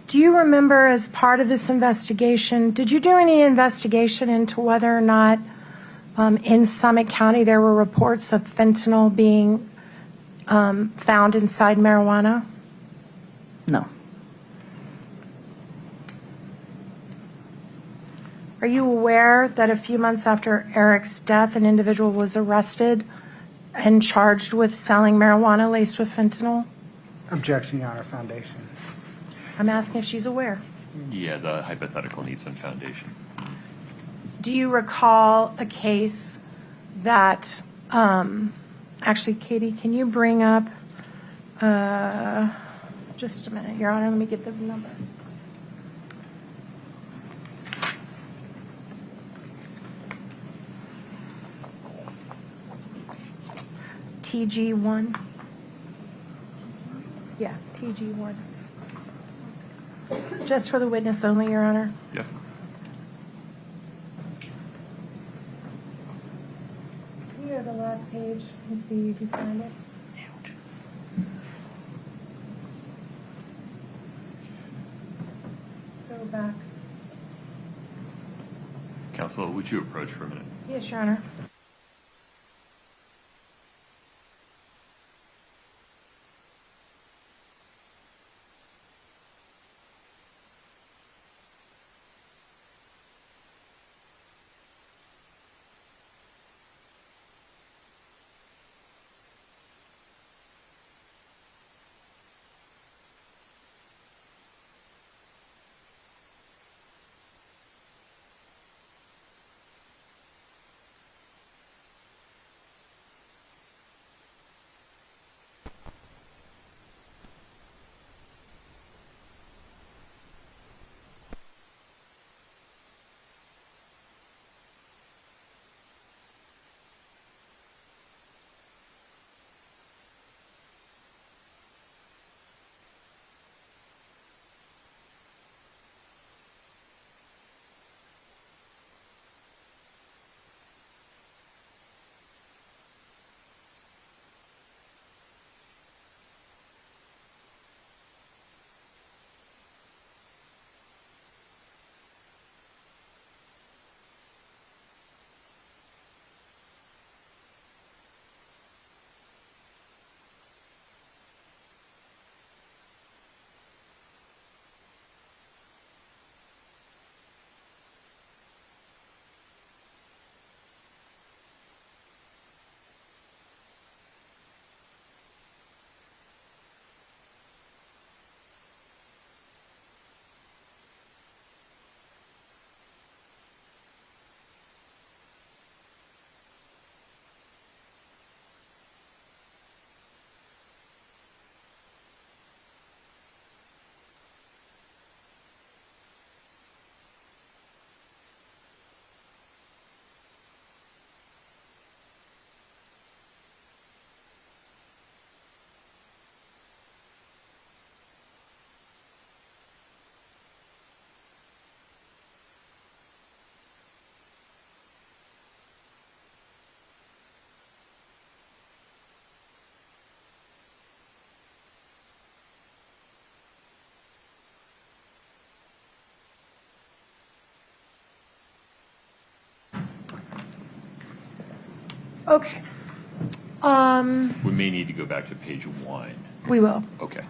Do you remember, as part of this investigation, did you do any investigation into whether or not in Summit County there were reports of fentanyl being found inside marijuana? No. Are you aware that a few months after Eric's death, an individual was arrested and charged with selling marijuana laced with fentanyl? Objection, Your Honor, foundation. I'm asking if she's aware. Yeah, the hypothetical needs some foundation. Do you recall a case that, actually, Katie, can you bring up, just a minute, Your Honor, let me get the number. TG1. Yeah, TG1. Just for the witness only, Your Honor. Yeah. Can you go to the last page and see who signed it? Go back. Counsel, would you approach for a minute? Yes, Your Honor. Okay. We may need to go back to page 1. We will. Okay.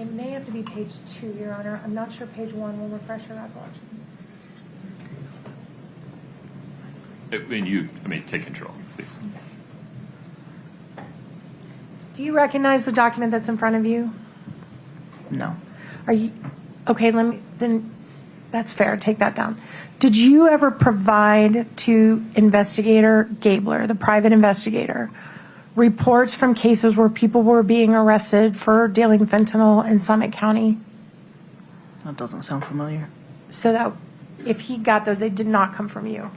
It may have to be page 2, Your Honor. I'm not sure page 1 will refresh your recollection. Take control, please. Do you recognize the document that's in front of you? No. Are you, okay, then that's fair, take that down. Did you ever provide to investigator Gabler, the private investigator, reports from cases where people were being arrested for dealing fentanyl in Summit County? That doesn't sound familiar. So that if he got those, they did not come from you?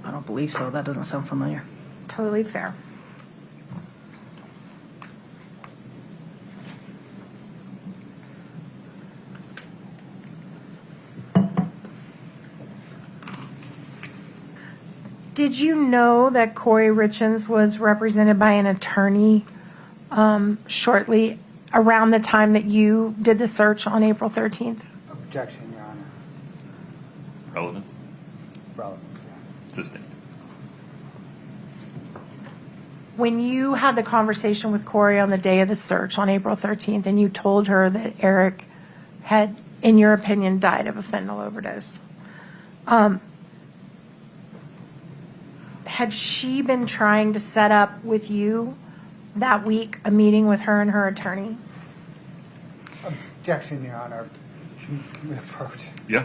I don't believe so. That doesn't sound familiar. Totally fair. Did you know that Kouri Richins was represented by an attorney shortly around the time that you did the search on April 13th? Objection, Your Honor. Relevance? Relevance, yeah. Sustained. When you had the conversation with Kouri on the day of the search on April 13th and you told her that Eric had, in your opinion, died of a fentanyl overdose, had she been trying to set up with you that week a meeting with her and her attorney? Objection, Your Honor. Can we approach? Yeah.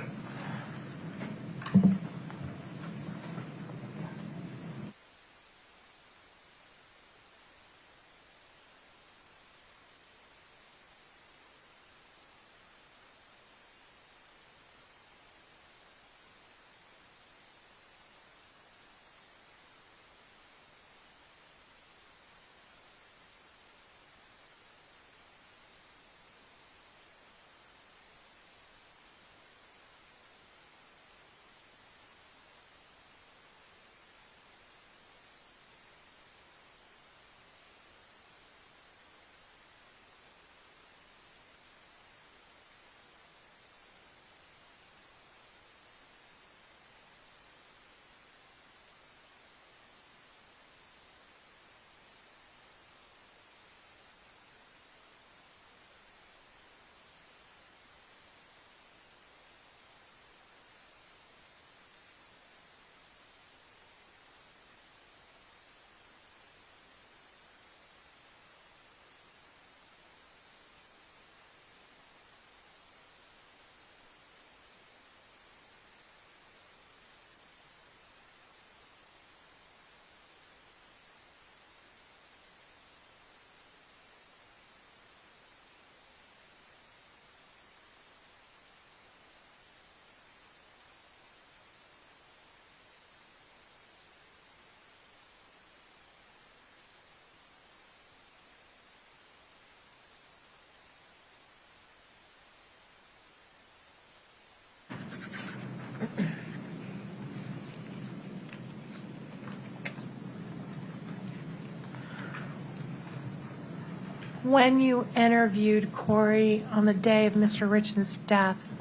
When you interviewed Kouri on the day of Mr. Richins' death,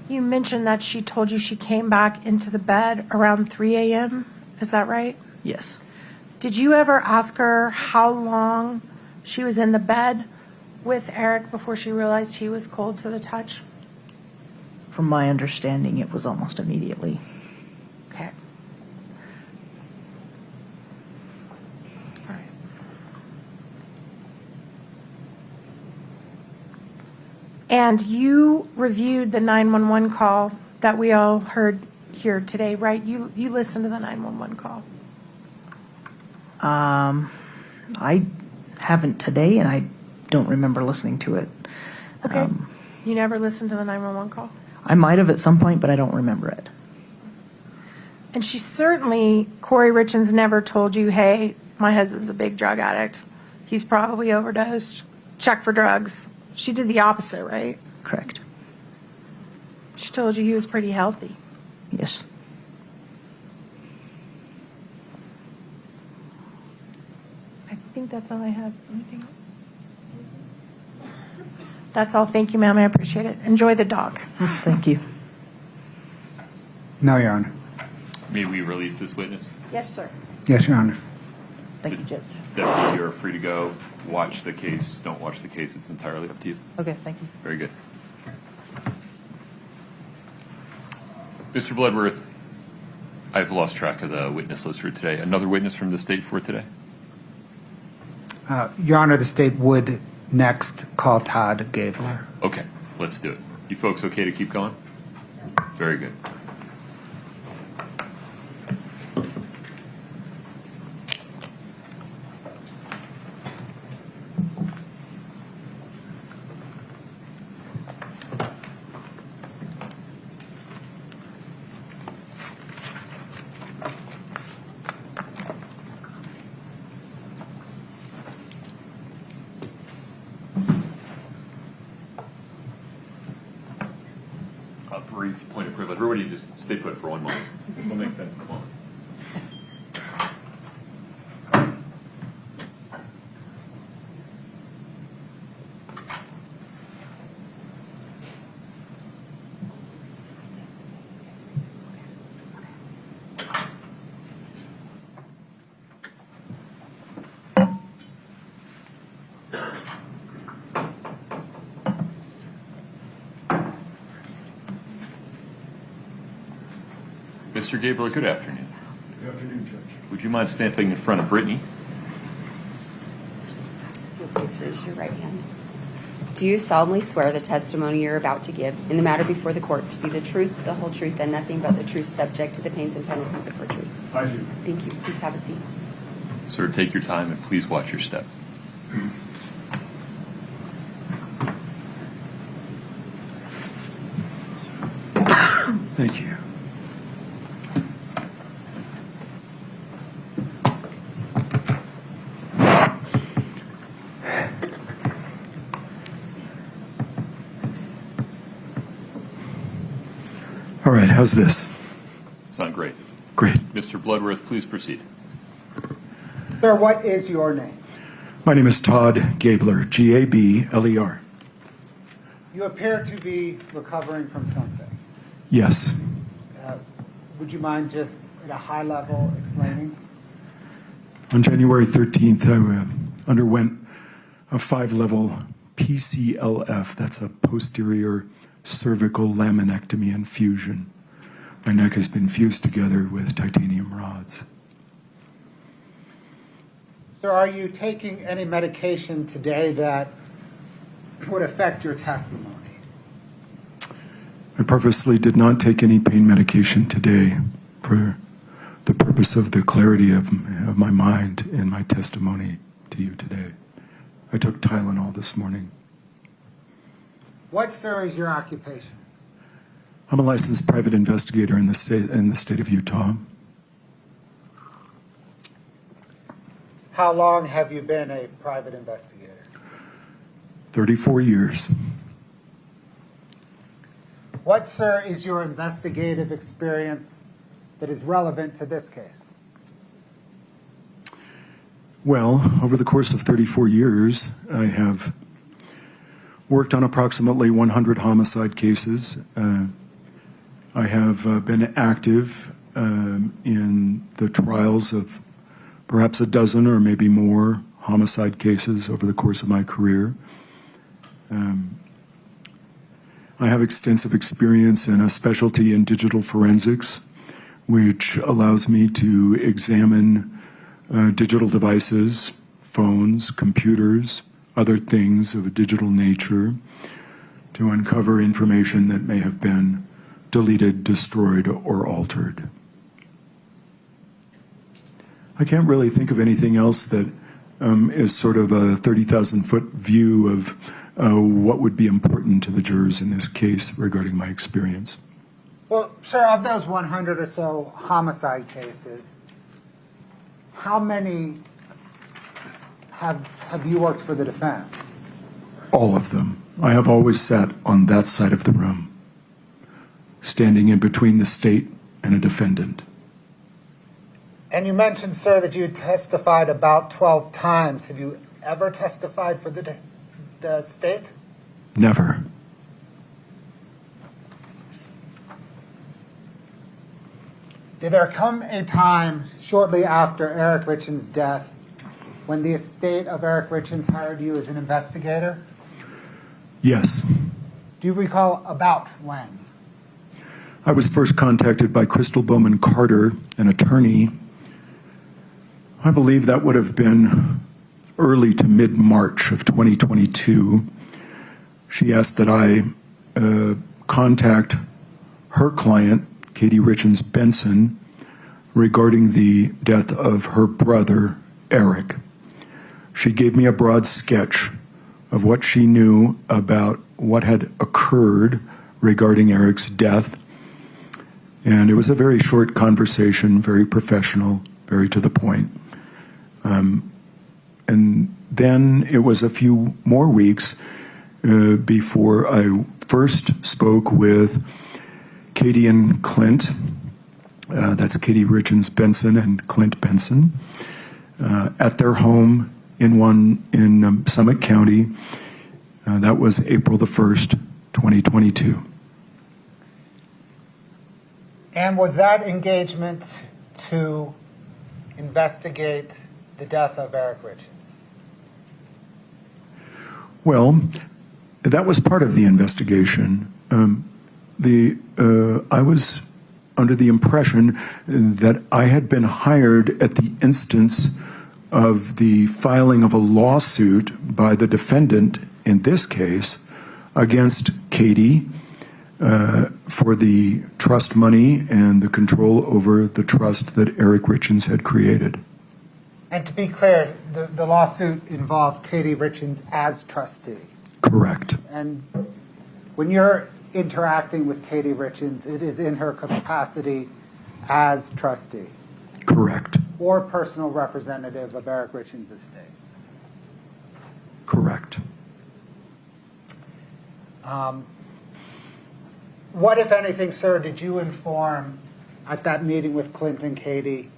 you mentioned that she told you she came back into the bed around 3 a.m. Is that right? Yes. Did you ever ask her how long she was in the bed with Eric before she realized he was cold to the touch? From my understanding, it was almost immediately. Okay. All right. And you reviewed the 911 call that we all heard here today, right? You listened to the 911 call. I haven't today, and I don't remember listening to it. Okay. You never listened to the 911 call? I might have at some point, but I don't remember it. And she certainly, Kouri Richins never told you, hey, my husband's a big drug addict. He's probably overdosed. Check for drugs. She did the opposite, right? Correct. She told you he was pretty healthy. Yes. I think that's all I have. Anything else? That's all. Thank you, ma'am. I appreciate it. Enjoy the dog. Thank you. No, Your Honor. May we release this witness? Yes, sir. Yes, Your Honor. Thank you, Judge. Deputy, you're free to go. Watch the case. Don't watch the case. It's entirely up to you. Okay, thank you. Very good. Mr. Bloodworth, I've lost track of the witness list for today. Another witness from the state for today? Your Honor, the state would next call Todd Gabler. Okay, let's do it. You folks okay to keep going? Very good. A brief point of privilege. Everybody just stay put for 1 moment. This will make sense in a moment. Mr. Gabler, good afternoon. Good afternoon, Judge. Would you mind standing in front of Brittany? If you'll please raise your right hand. Do you solemnly swear the testimony you're about to give in the matter before the court to be the truth, the whole truth, and nothing but the truth, subject to the pains and penalties of perjury? I do. Thank you. Please have a seat. Sir, take your time and please watch your step. Thank you. All right, how's this? Sound great. Great. Mr. Bloodworth, please proceed. Sir, what is your name? My name is Todd Gabler, Gabler. You appear to be recovering from something. Yes. Would you mind just at a high level explaining? On January 13th, I underwent a 5-level PCLF. That's a posterior cervical laminectomy and fusion. My neck has been fused together with titanium rods. Sir, are you taking any medication today that would affect your testimony? I purposely did not take any pain medication today for the purpose of the clarity of my mind in my testimony to you today. I took Tylenol this morning. What, sir, is your occupation? I'm a licensed private investigator in the state of Utah. How long have you been a private investigator? 34 years. What, sir, is your investigative experience that is relevant to this case? Well, over the course of 34 years, I have worked on approximately 100 homicide cases. I have been active in the trials of perhaps a dozen or maybe more homicide cases over the course of my career. I have extensive experience in a specialty in digital forensics, which allows me to examine digital devices, phones, computers, other things of a digital nature to uncover information that may have been deleted, destroyed, or altered. I can't really think of anything else that is sort of a 30,000-foot view of what would be important to the jurors in this case regarding my experience. Well, sir, of those 100 or so homicide cases, how many have you worked for the defense? All of them. I have always sat on that side of the room, standing in between the state and a defendant. And you mentioned, sir, that you testified about 12 times. Have you ever testified for the state? Never. Did there come a time shortly after Eric Richins' death when the estate of Eric Richins hired you as an investigator? Yes. Do you recall about when? I was first contacted by Crystal Bowman Carter, an attorney. I believe that would have been early to mid-March of 2022. She asked that I contact her client, Kouri Richins Benson, regarding the death of her brother, Eric. She gave me a broad sketch of what she knew about what had occurred regarding Eric's death. And it was a very short conversation, very professional, very to the point. And then it was a few more weeks before I first spoke with Katie and Clint. That's Kouri Richins Benson and Clint Benson at their home in Summit County. That was April the 1st, 2022. And was that engagement to investigate the death of Eric Richins? Well, that was part of the investigation. I was under the impression that I had been hired at the instance of the filing of a lawsuit by the defendant, in this case, against Katie for the trust money and the control over the trust that Eric Richins had created. And to be clear, the lawsuit involved Kouri Richins as trustee. Correct. And when you're interacting with Kouri Richins, it is in her capacity as trustee. Correct. Or personal representative of Eric Richins' estate. Correct. What, if anything, sir, did you inform at that meeting with Clint and Katie?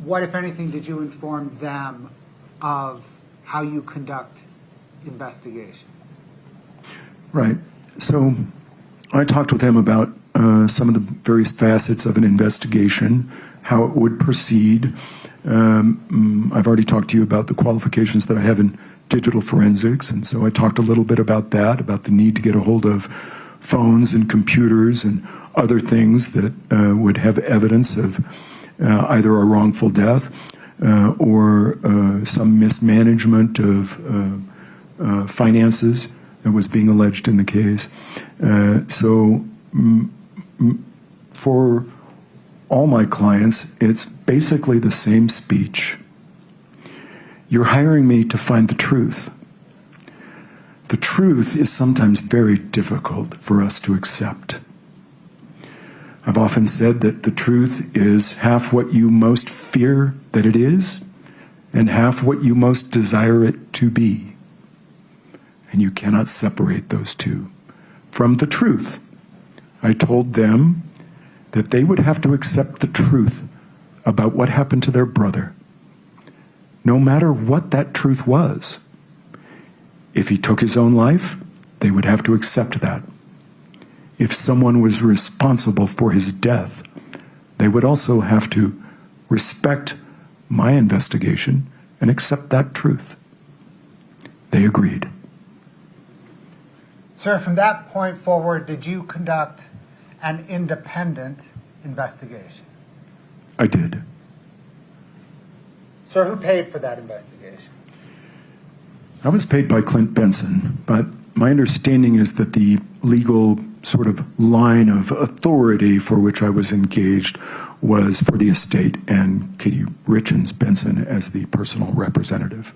What, if anything, did you inform them of how you conduct investigations? Right. So I talked with them about some of the various facets of an investigation, how it would proceed. I've already talked to you about the qualifications that I have in digital forensics, and so I talked a little bit about that, about the need to get a hold of phones and computers and other things that would have evidence of either a wrongful death or some mismanagement of finances that was being alleged in the case. So for all my clients, it's basically the same speech. You're hiring me to find the truth. The truth is sometimes very difficult for us to accept. I've often said that the truth is half what you most fear that it is, and half what you most desire it to be. And you cannot separate those two from the truth. I told them that they would have to accept the truth about what happened to their brother, no matter what that truth was. If he took his own life, they would have to accept that. If someone was responsible for his death, they would also have to respect my investigation and accept that truth. They agreed. Sir, from that point forward, did you conduct an independent investigation? I did. Sir, who paid for that investigation? I was paid by Clint Benson, but my understanding is that the legal sort of line of authority for which I was engaged was for the estate and Kouri Richins Benson as the personal representative.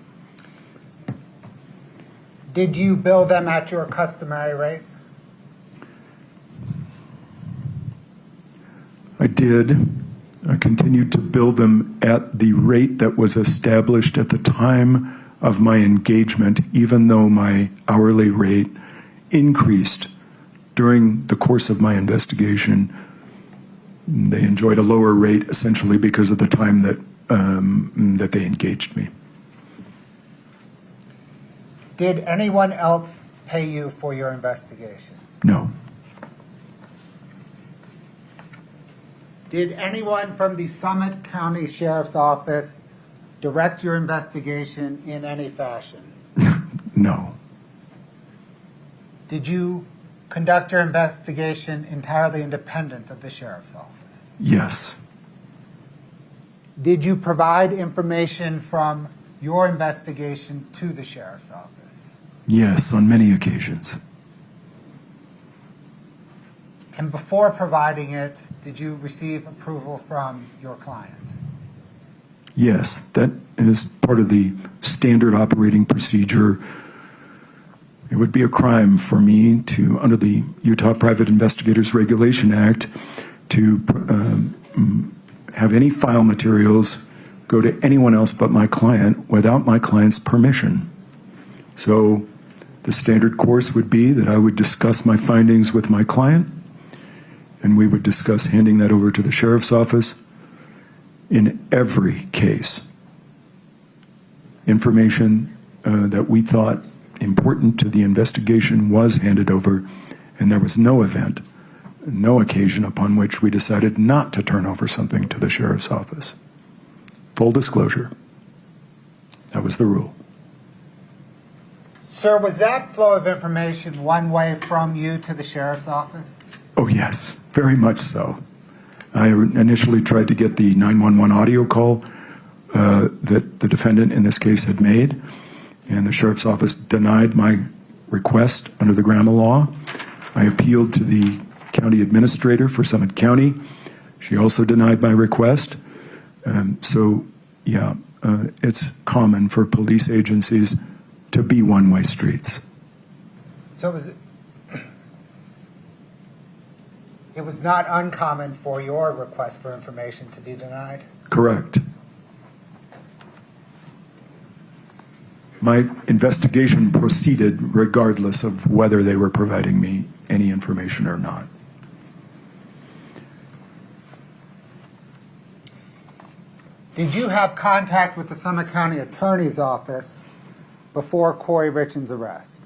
Did you bill them at your customary rate? I did. I continued to bill them at the rate that was established at the time of my engagement, even though my hourly rate increased during the course of my investigation. They enjoyed a lower rate essentially because of the time that they engaged me. Did anyone else pay you for your investigation? No. Did anyone from the Summit County Sheriff's Office direct your investigation in any fashion? No. Did you conduct your investigation entirely independent of the Sheriff's Office? Yes. Did you provide information from your investigation to the Sheriff's Office? Yes, on many occasions. And before providing it, did you receive approval from your client? Yes, that is part of the standard operating procedure. It would be a crime for me to, under the Utah Private Investigators Regulation Act, to have any file materials go to anyone else but my client without my client's permission. So the standard course would be that I would discuss my findings with my client, and we would discuss handing that over to the sheriff's office. In every case, information that we thought important to the investigation was handed over, and there was no event, no occasion upon which we decided not to turn over something to the sheriff's office. Full disclosure. That was the rule. Sir, was that flow of information one way from you to the sheriff's office? Oh, yes, very much so. I initially tried to get the 911 audio call that the defendant in this case had made, and the sheriff's office denied my request under the Grandma law. I appealed to the county administrator for Summit County. She also denied my request. It's common for police agencies to be one-way streets. So it was not uncommon for your request for information to be denied? Correct. My investigation proceeded regardless of whether they were providing me any information or not. Did you have contact with the Summit County Attorney's Office before Kouri Richins' arrest?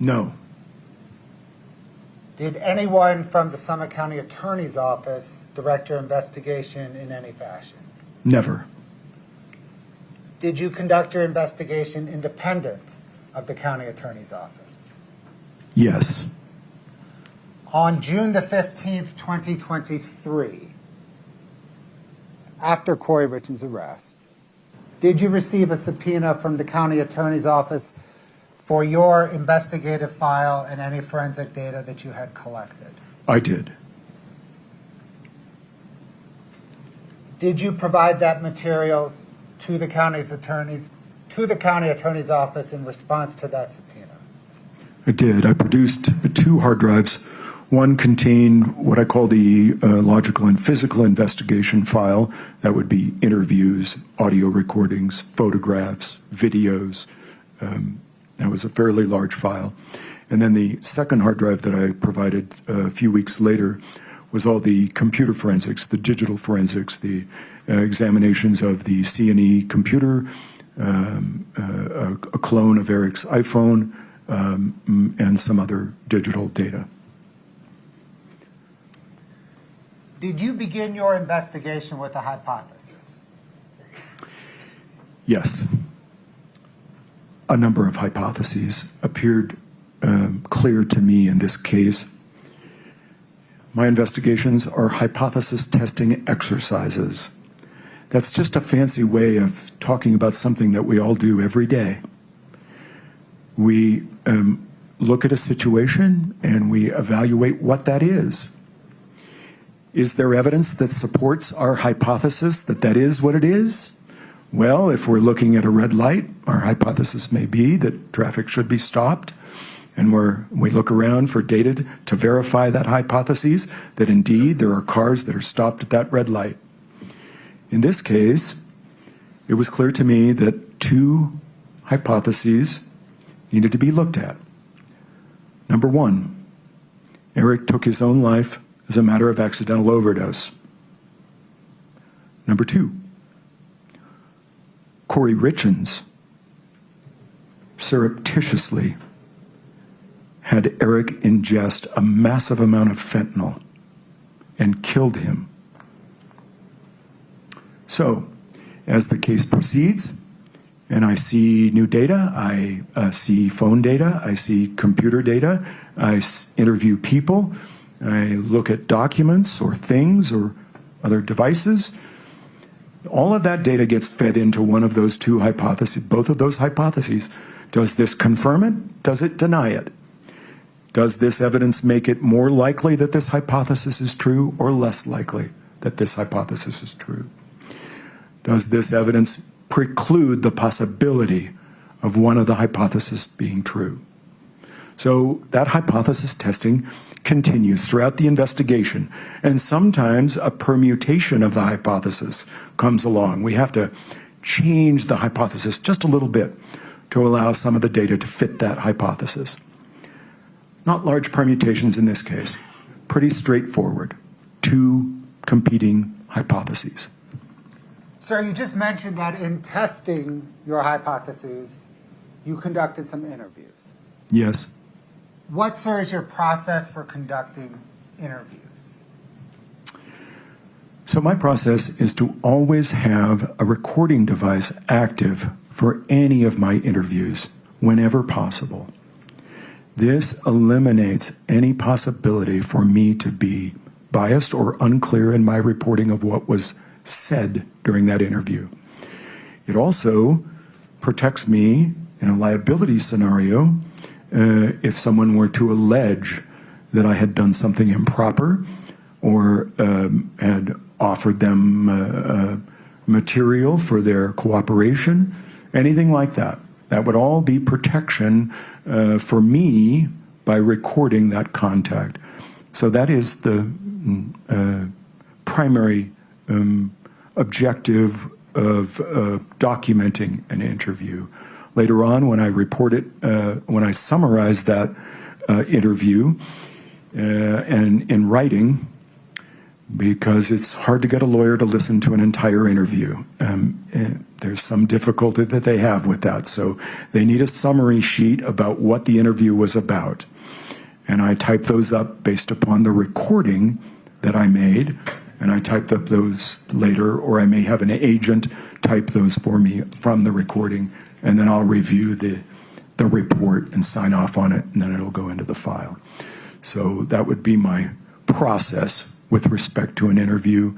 No. Did anyone from the Summit County Attorney's Office direct your investigation in any fashion? Never. Did you conduct your investigation independent of the County Attorney's Office? Yes. On June the 15th, 2023, after Kouri Richins' arrest, did you receive a subpoena from the County Attorney's Office for your investigative file and any forensic data that you had collected? I did. Did you provide that material to the county attorney's office in response to that subpoena? I did. I produced 2 hard drives. One contained what I call the logical and physical investigation file. That would be interviews, audio recordings, photographs, videos. That was a fairly large file. And then the second hard drive that I provided a few weeks later was all the computer forensics, the digital forensics, the examinations of the C&E computer, a clone of Eric's iPhone, and some other digital data. Did you begin your investigation with a hypothesis? Yes. A number of hypotheses appeared clear to me in this case. My investigations are hypothesis testing exercises. That's just a fancy way of talking about something that we all do every day. We look at a situation and we evaluate what that is. Is there evidence that supports our hypothesis that that is what it is? Well, if we're looking at a red light, our hypothesis may be that traffic should be stopped, and we look around for data to verify that hypothesis, that indeed there are cars that are stopped at that red light. In this case, it was clear to me that 2 hypotheses needed to be looked at. Number 1, Eric took his own life as a matter of accidental overdose. Number 2, Kouri Richins surreptitiously had Eric ingest a massive amount of fentanyl and killed him So, as the case proceeds, and I see new data, I see phone data, I see computer data, I interview people, I look at documents or things or other devices. All of that data gets fed into one of those two hypotheses, both of those hypotheses. Does this confirm it? Does it deny it? Does this evidence make it more likely that this hypothesis is true or less likely that this hypothesis is true? Does this evidence preclude the possibility of one of the hypotheses being true? So that hypothesis testing continues throughout the investigation, and sometimes a permutation of the hypothesis comes along. We have to change the hypothesis just a little bit to allow some of the data to fit that hypothesis. Not large permutations in this case, pretty straightforward, two competing hypotheses. Sir, you just mentioned that in testing your hypotheses, you conducted some interviews. Yes. What, sir, is your process for conducting interviews? So my process is to always have a recording device active for any of my interviews whenever possible. This eliminates any possibility for me to be biased or unclear in my reporting of what was said during that interview. It also protects me in a liability scenario if someone were to allege that I had done something improper or had offered them material for their cooperation, anything like that. That would all be protection for me by recording that contact. So that is the primary objective of documenting an interview. Later on, when I report it, when I summarize that interview and in writing, because it's hard to get a lawyer to listen to an entire interview. There's some difficulty that they have with that. So they need a summary sheet about what the interview was about. And I type those up based upon the recording that I made, and I typed up those later, or I may have an agent type those for me from the recording, and then I'll review the report and sign off on it, and then it'll go into the file. So that would be my process with respect to an interview,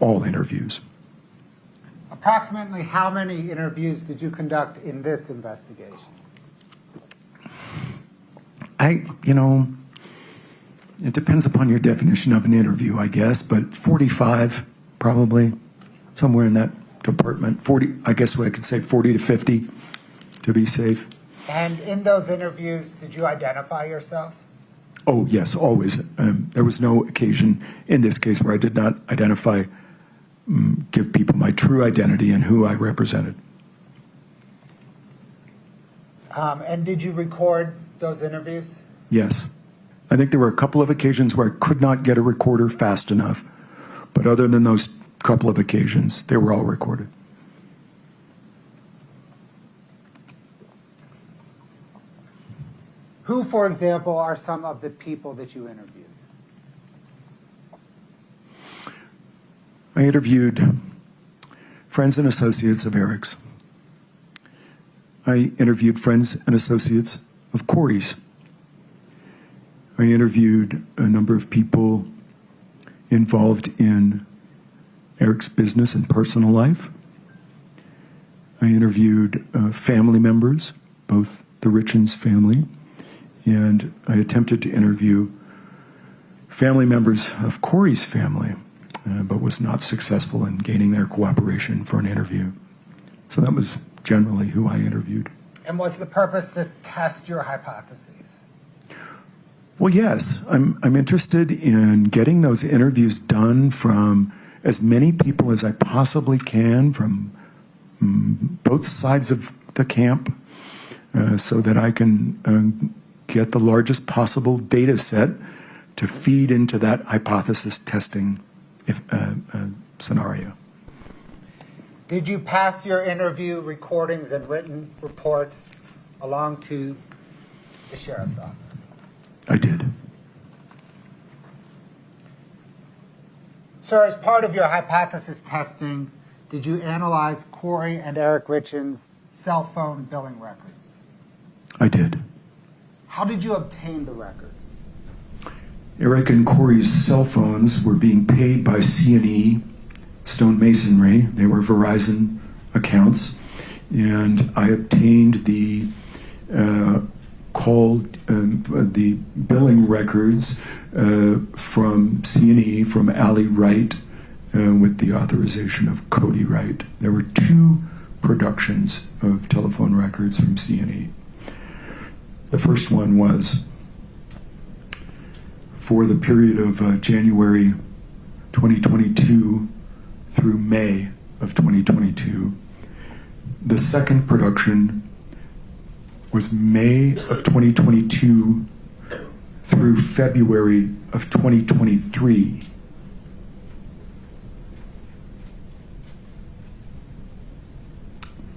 all interviews. Approximately how many interviews did you conduct in this investigation? It depends upon your definition of an interview, I guess, but 45, probably, somewhere in that department. 40, I guess I could say 40 to 50 to be safe. And in those interviews, did you identify yourself? Oh, yes, always. There was no occasion in this case where I did not identify, give people my true identity and who I represented. And did you record those interviews? Yes. I think there were a couple of occasions where I could not get a recorder fast enough, but other than those couple of occasions, they were all recorded. Who, for example, are some of the people that you interviewed? I interviewed friends and associates of Eric's. I interviewed friends and associates of Kouri's. I interviewed a number of people involved in Eric's business and personal life. I interviewed family members, both the Richins family, and I attempted to interview family members of Kouri's family, but was not successful in gaining their cooperation for an interview. So that was generally who I interviewed. And was the purpose to test your hypotheses? Well, yes. I'm interested in getting those interviews done from as many people as I possibly can from both sides of the camp so that I can get the largest possible data set to feed into that hypothesis testing scenario. Did you pass your interview recordings and written reports along to the sheriff's office? I did. Sir, as part of your hypothesis testing, did you analyze Kouri and Eric Richins' cell phone billing records? I did. How did you obtain the records? Eric and Kouri's cell phones were being paid by C&E Stonemasonry. They were Verizon accounts. And I obtained the the billing records from C&E, from Allie Wright, with the authorization of Kouri Wright. There were 2 productions of telephone records from C&E. The first one was for the period of January 2022 through May of 2022. The second production was May of 2022 through February of 2023.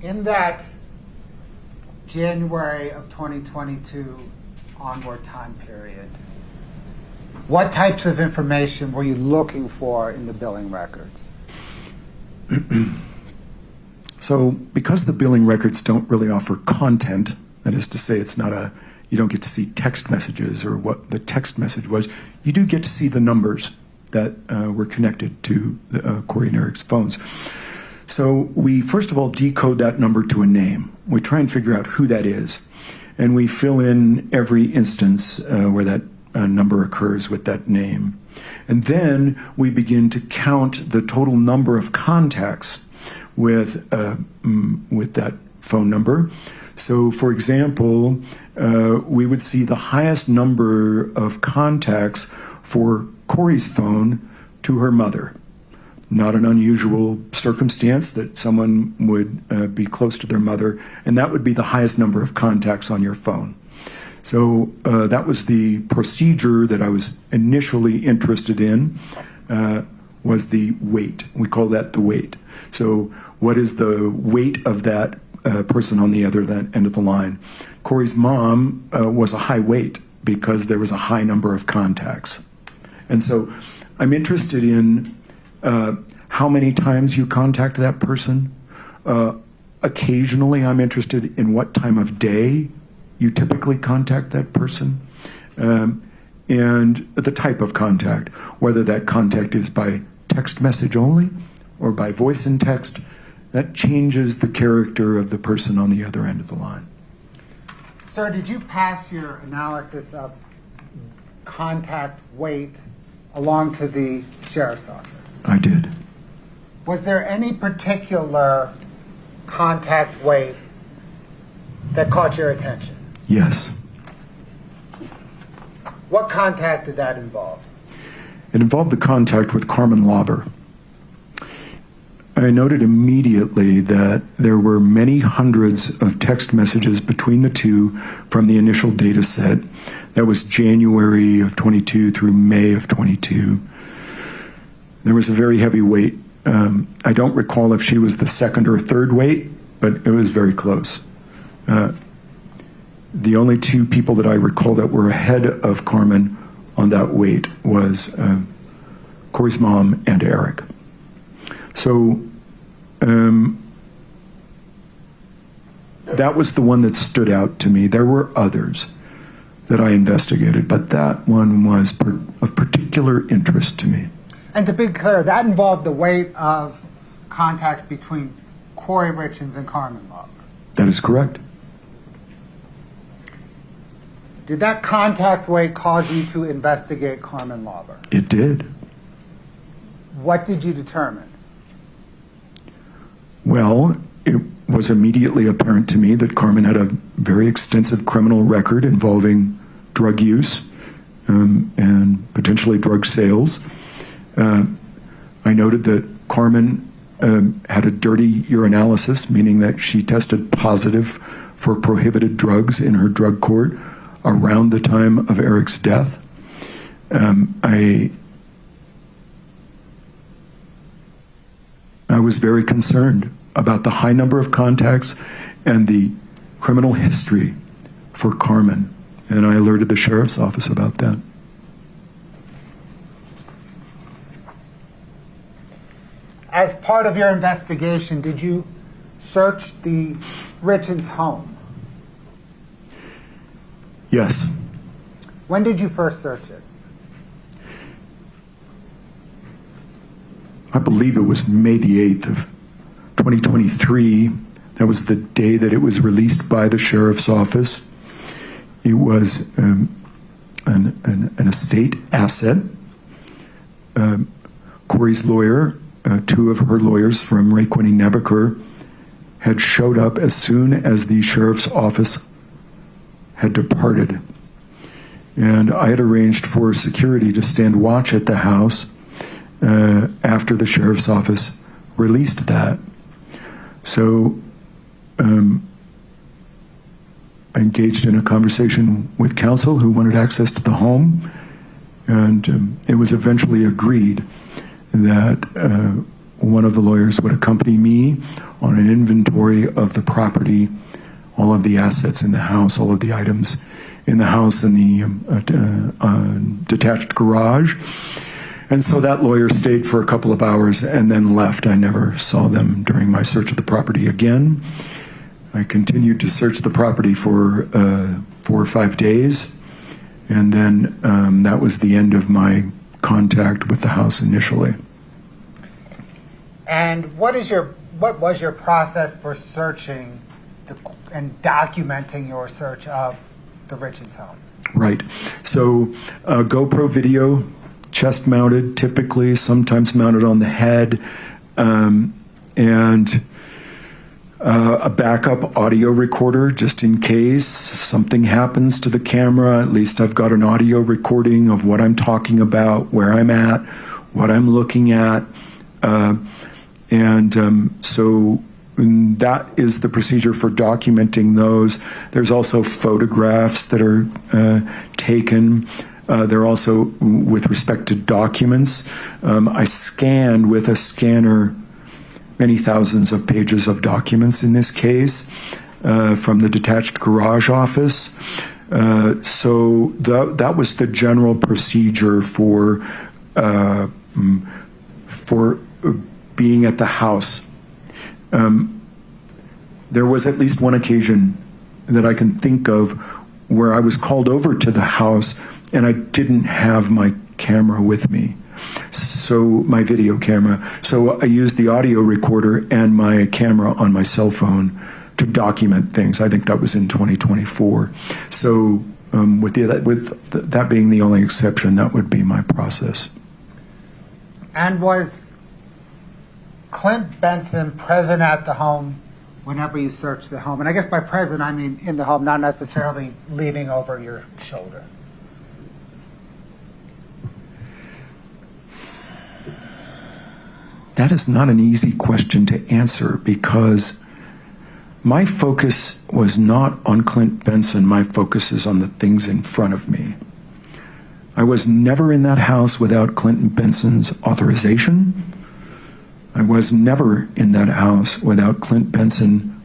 In that January of 2022 onward time period, what types of information were you looking for in the billing records? So because the billing records don't really offer content, that is to say it's not you don't get to see text messages or what the text message was, you do get to see the numbers that were connected to Kouri and Eric's phones. So we first of all decode that number to a name. We try and figure out who that is. And we fill in every instance where that number occurs with that name. And then we begin to count the total number of contacts with that phone number. So, for example, we would see the highest number of contacts for Kouri's phone to her mother. Not an unusual circumstance that someone would be close to their mother, and that would be the highest number of contacts on your phone. So that was the procedure that I was initially interested in, was the weight. We call that the weight. So what is the weight of that person on the other end of the line? Kouri's mom was a high weight because there was a high number of contacts. And so I'm interested in how many times you contact that person. Occasionally, I'm interested in what time of day you typically contact that person, and the type of contact, whether that contact is by text message only or by voice and text. That changes the character of the person on the other end of the line. Sir, did you pass your analysis of contact weight along to the sheriff's office? I did. Was there any particular contact weight that caught your attention? Yes. What contact did that involve? It involved the contact with Carmen Lauber. I noted immediately that there were many hundreds of text messages between the two from the initial data set. That was January of 22 through May of 22. There was a very heavy weight. I don't recall if she was the second or third weight, but it was very close. The only 2 people that I recall that were ahead of Carmen on that weight was Kouri's mom and Eric. So that was the one that stood out to me. There were others that I investigated, but that one was of particular interest to me. And to be clear, that involved the weight of contacts between Kouri Richins and Carmen Lauber. That is correct. Did that contact weight cause you to investigate Carmen Lauber? It did. What did you determine? Well, it was immediately apparent to me that Carmen had a very extensive criminal record involving drug use and potentially drug sales. I noted that Carmen had a dirty urinalysis, meaning that she tested positive for prohibited drugs in her drug court around the time of Eric's death. I was very concerned about the high number of contacts and the criminal history for Carmen, and I alerted the sheriff's office about that. as part of your investigation, did you search the Richins home? Yes. When did you first search it? I believe it was May the 8th of 2023. That was the day that it was released by the sheriff's office. It was an estate asset. Kouri's lawyer, two of her lawyers from Raekwoni Nebuchar, had showed up as soon as the sheriff's office had departed. And I had arranged for security to stand watch at the house after the sheriff's office released that. So I engaged in a conversation with counsel who wanted access to the home, and it was eventually agreed that one of the lawyers would accompany me on an inventory of the property, all of the assets in the house, all of the items in the house and the detached garage. And so that lawyer stayed for a couple of hours and then left. I never saw them during my search of the property again. I continued to search the property for 4 or 5 days, and then that was the end of my contact with the house initially. And what was your process for searching and documenting your search of the Richins home? Right. So GoPro video, chest mounted typically, sometimes mounted on the head, and a backup audio recorder just in case something happens to the camera. At least I've got an audio recording of what I'm talking about, where I'm at, what I'm looking at. So that is the procedure for documenting those. There's also photographs that are taken. They're also with respect to documents. I scanned with a scanner many thousands of pages of documents in this case from the detached garage office. So that was the general procedure for being at the house. There was at least one occasion that I can think of where I was called over to the house and I didn't have my camera with me, so my video camera. So I used the audio recorder and my camera on my cell phone to document things. I think that was in 2024. So with that being the only exception, that would be my process. And was Clint Benson present at the home whenever you searched the home? And I guess by present, I mean in the home, not necessarily leaning over your shoulder. That is not an easy question to answer because my focus was not on Clint Benson. My focus is on the things in front of me. I was never in that house without Clinton Benson's authorization. I was never in that house without Clint Benson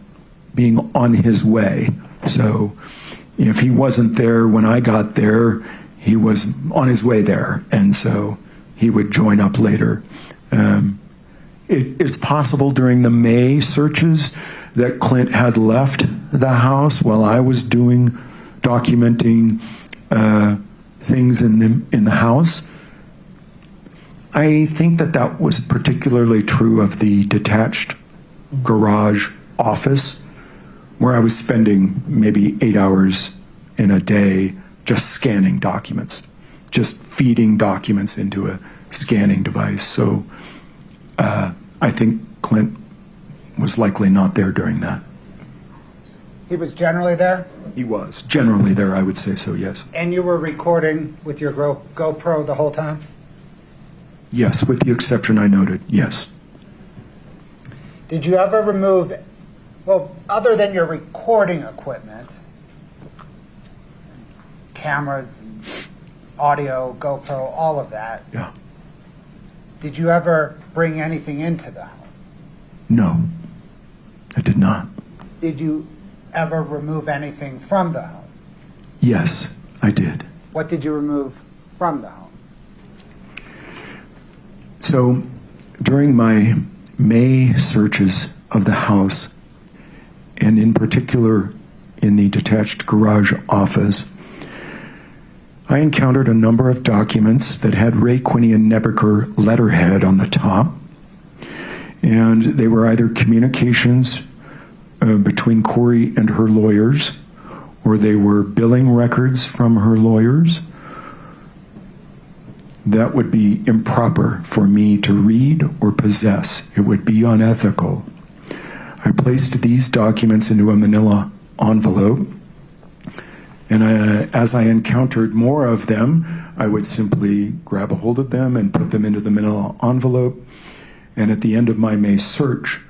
being on his way. So if he wasn't there when I got there, he was on his way there, and so he would join up later. It's possible during the May searches that Clint had left the house while I was documenting things in the house. I think that was particularly true of the detached garage office, where I was spending maybe 8 hours in a day just scanning documents, just feeding documents into a scanning device. So I think Clint was likely not there during that. He was generally there? He was generally there, I would say so, yes. And you were recording with your GoPro the whole time? Yes, with the exception I noted, yes. Did you ever remove, well, other than your recording equipment, cameras, audio, GoPro, all of that? Yeah. Did you ever bring anything into the home? No, I did not. Did you ever remove anything from the home? Yes, I did. What did you remove from the home? So during my May searches of the house, and in particular in the detached garage office, I encountered a number of documents that had Ray Quinion Nebeker letterhead on the top, and they were either communications between Kouri and her lawyers, or they were billing records from her lawyers. That would be improper for me to read or possess. It would be unethical. I placed these documents into a manila envelope, and as I encountered more of them, I would simply grab a hold of them and put them into the manila envelope. And at the end of my May search,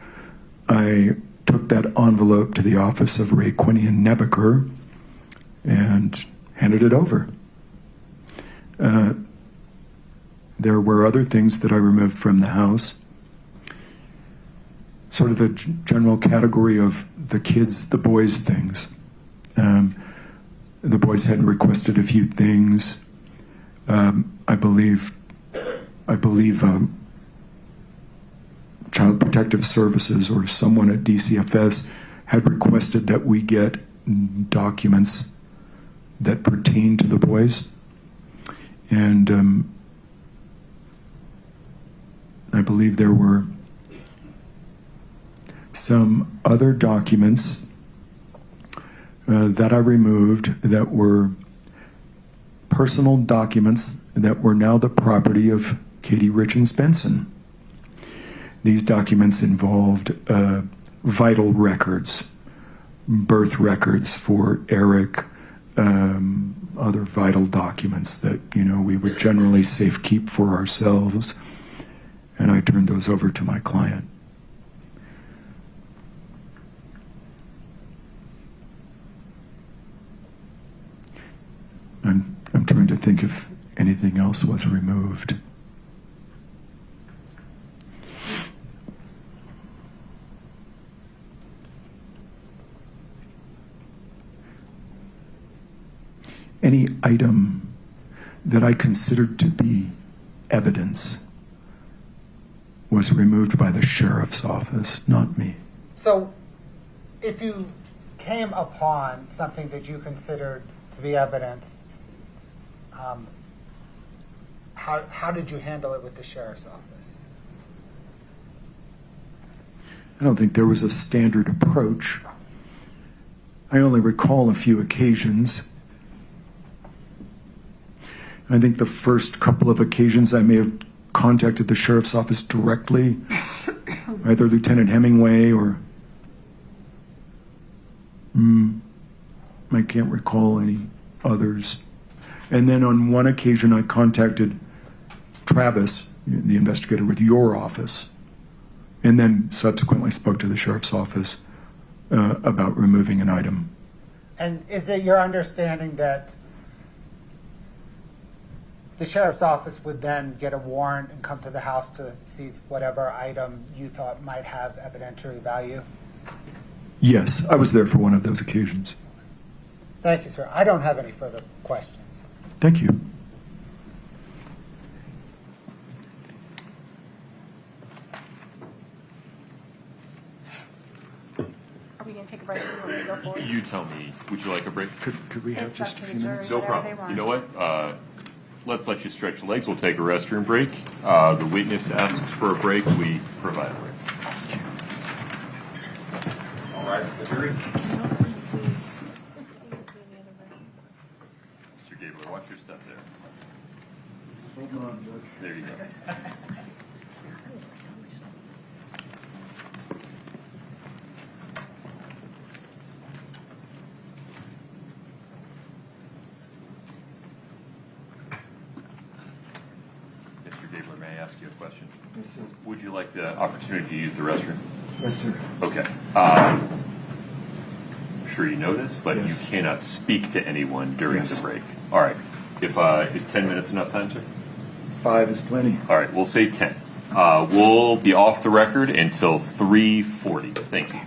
I took that envelope to the office of Ray Quinion Nebeker and handed it over. There were other things that I removed from the house. Sort of the general category of the kids, the boys' things. The boys had requested a few things. I believe Child Protective Services or someone at DCFS had requested that we get documents that pertain to the boys. And I believe there were some other documents that I removed that were personal documents that were now the property of Kouri Richins Benson. These documents involved vital records, birth records for Eric, other vital documents that, we would generally safekeep for ourselves, and I turned those over to my client. I'm trying to think if anything else was removed. Any item that I considered to be evidence was removed by the sheriff's office, not me. So if you came upon something that you considered to be evidence, how did you handle it with the sheriff's office? I don't think there was a standard approach. I only recall a few occasions. I think the first couple of occasions I may have contacted the sheriff's office directly, either Lieutenant Hemingway or I can't recall any others. And then on one occasion I contacted Travis, the investigator with your office, and then subsequently spoke to the sheriff's office about removing an item. And is it your understanding that the sheriff's office would then get a warrant and come to the house to seize whatever item you thought might have evidentiary value? Yes, I was there for one of those occasions. Thank you, sir. I don't have any further questions. Thank you. Are we going to take a break? Or you want me to go forward? You tell me. Would you like a break? Could we have It's just up a to few the minutes? jury. No Whatever they problem. You know want. what? Let's let you stretch the legs. We'll take a restroom break. The witness asks for a break. We provide a break. All right, the jury. Mr. Gabler, watch your step there. Hold on, Judge. There you go. Mr. Gabler, may I ask you a question? Yes, sir. Would you like the opportunity to use the restroom? Yes, sir. Okay. I'm sure you know this, but Yes. you cannot speak to anyone during Yes. the break. All right. If is 10 minutes enough time, sir? 5 is plenty. All right, we'll say 10. We'll be off the record until 3:40. Thank you.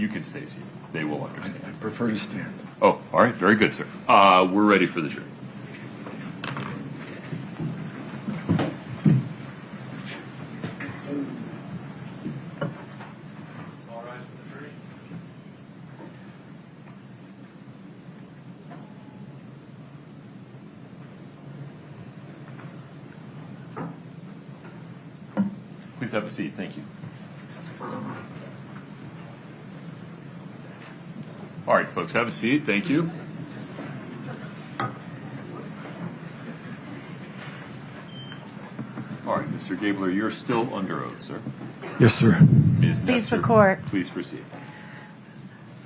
You can stay seated. They will understand. I prefer to stand. Oh, all right. Very good, sir. We're ready for the jury. All rise for the jury. Please have a seat. Thank you. All right, folks, have a seat. Thank you. All right, Mr. Gabler, you're still under oath, sir. Yes, sir. Ms. Please, Nestor, the court. please proceed.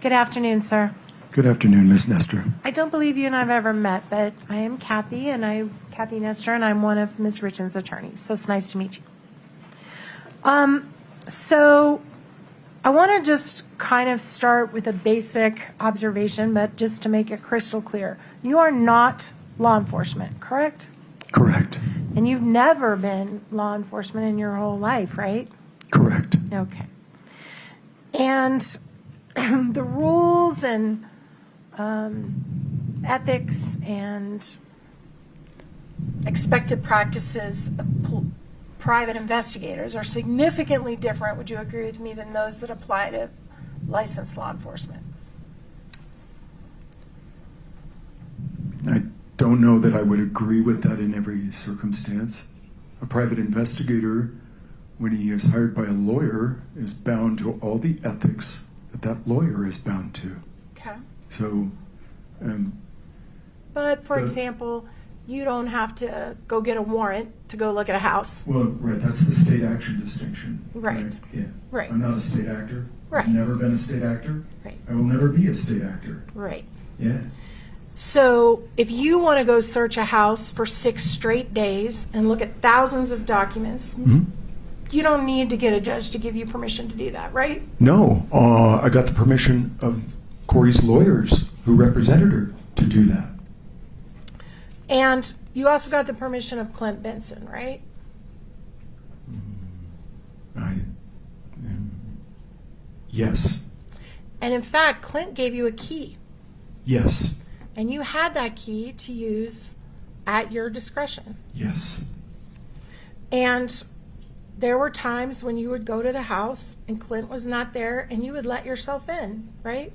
Good afternoon, sir. Good afternoon, Ms. Nestor. I don't believe you and I have ever met, but I am Kathy, and I'm Kathy Nestor, and I'm one of Ms. Richins' attorneys. So it's nice to meet you. So I want to just kind of start with a basic observation, but just to make it crystal clear. You are not law enforcement, correct? Correct. And you've never been law enforcement in your whole life, right? Correct. Okay. And the rules and ethics and expected practices of private investigators are significantly different, would you agree with me, than those that apply to licensed law enforcement? I don't know that I would agree with that in every circumstance. A private investigator, when he is hired by a lawyer, is bound to all the ethics that that lawyer is bound to. Okay. So, But, for example, you don't have to go get a warrant to go look at a house. well, right, that's the state action distinction. Right. Yeah. Right. I'm not a state actor. Right. I've never been a state actor. Right. I will never be a state actor. Right. Yeah. So if you want to go search a house for 6 straight days and look at thousands of documents, you don't need to get a judge to give you permission to do that, right? No, I got the permission of Kouri's lawyers who represented her to do that. And you also got the permission of Clint Benson, right? Yes. And in fact, Clint gave you a key, Yes. and you had that key to use at your discretion. Yes. And there were times when you would go to the house and Clint was not there and you would let yourself in, right?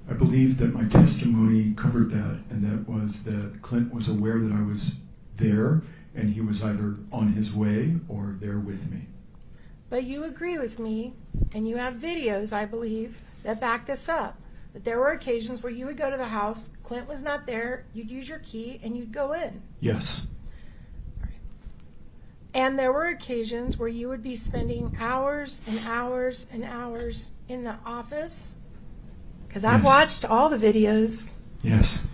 I believe that my testimony covered that, and that was that Clint was aware that I was there, and he was either on his way or there with me. But you agree with me, and you have videos, I believe, that back this up, that there were occasions where you would go to the house, Clint was not there, you'd use your key, and you'd go in. Yes. And there were occasions where you would be spending hours and hours and hours in the office, because I've Yes. watched all the videos, Yes.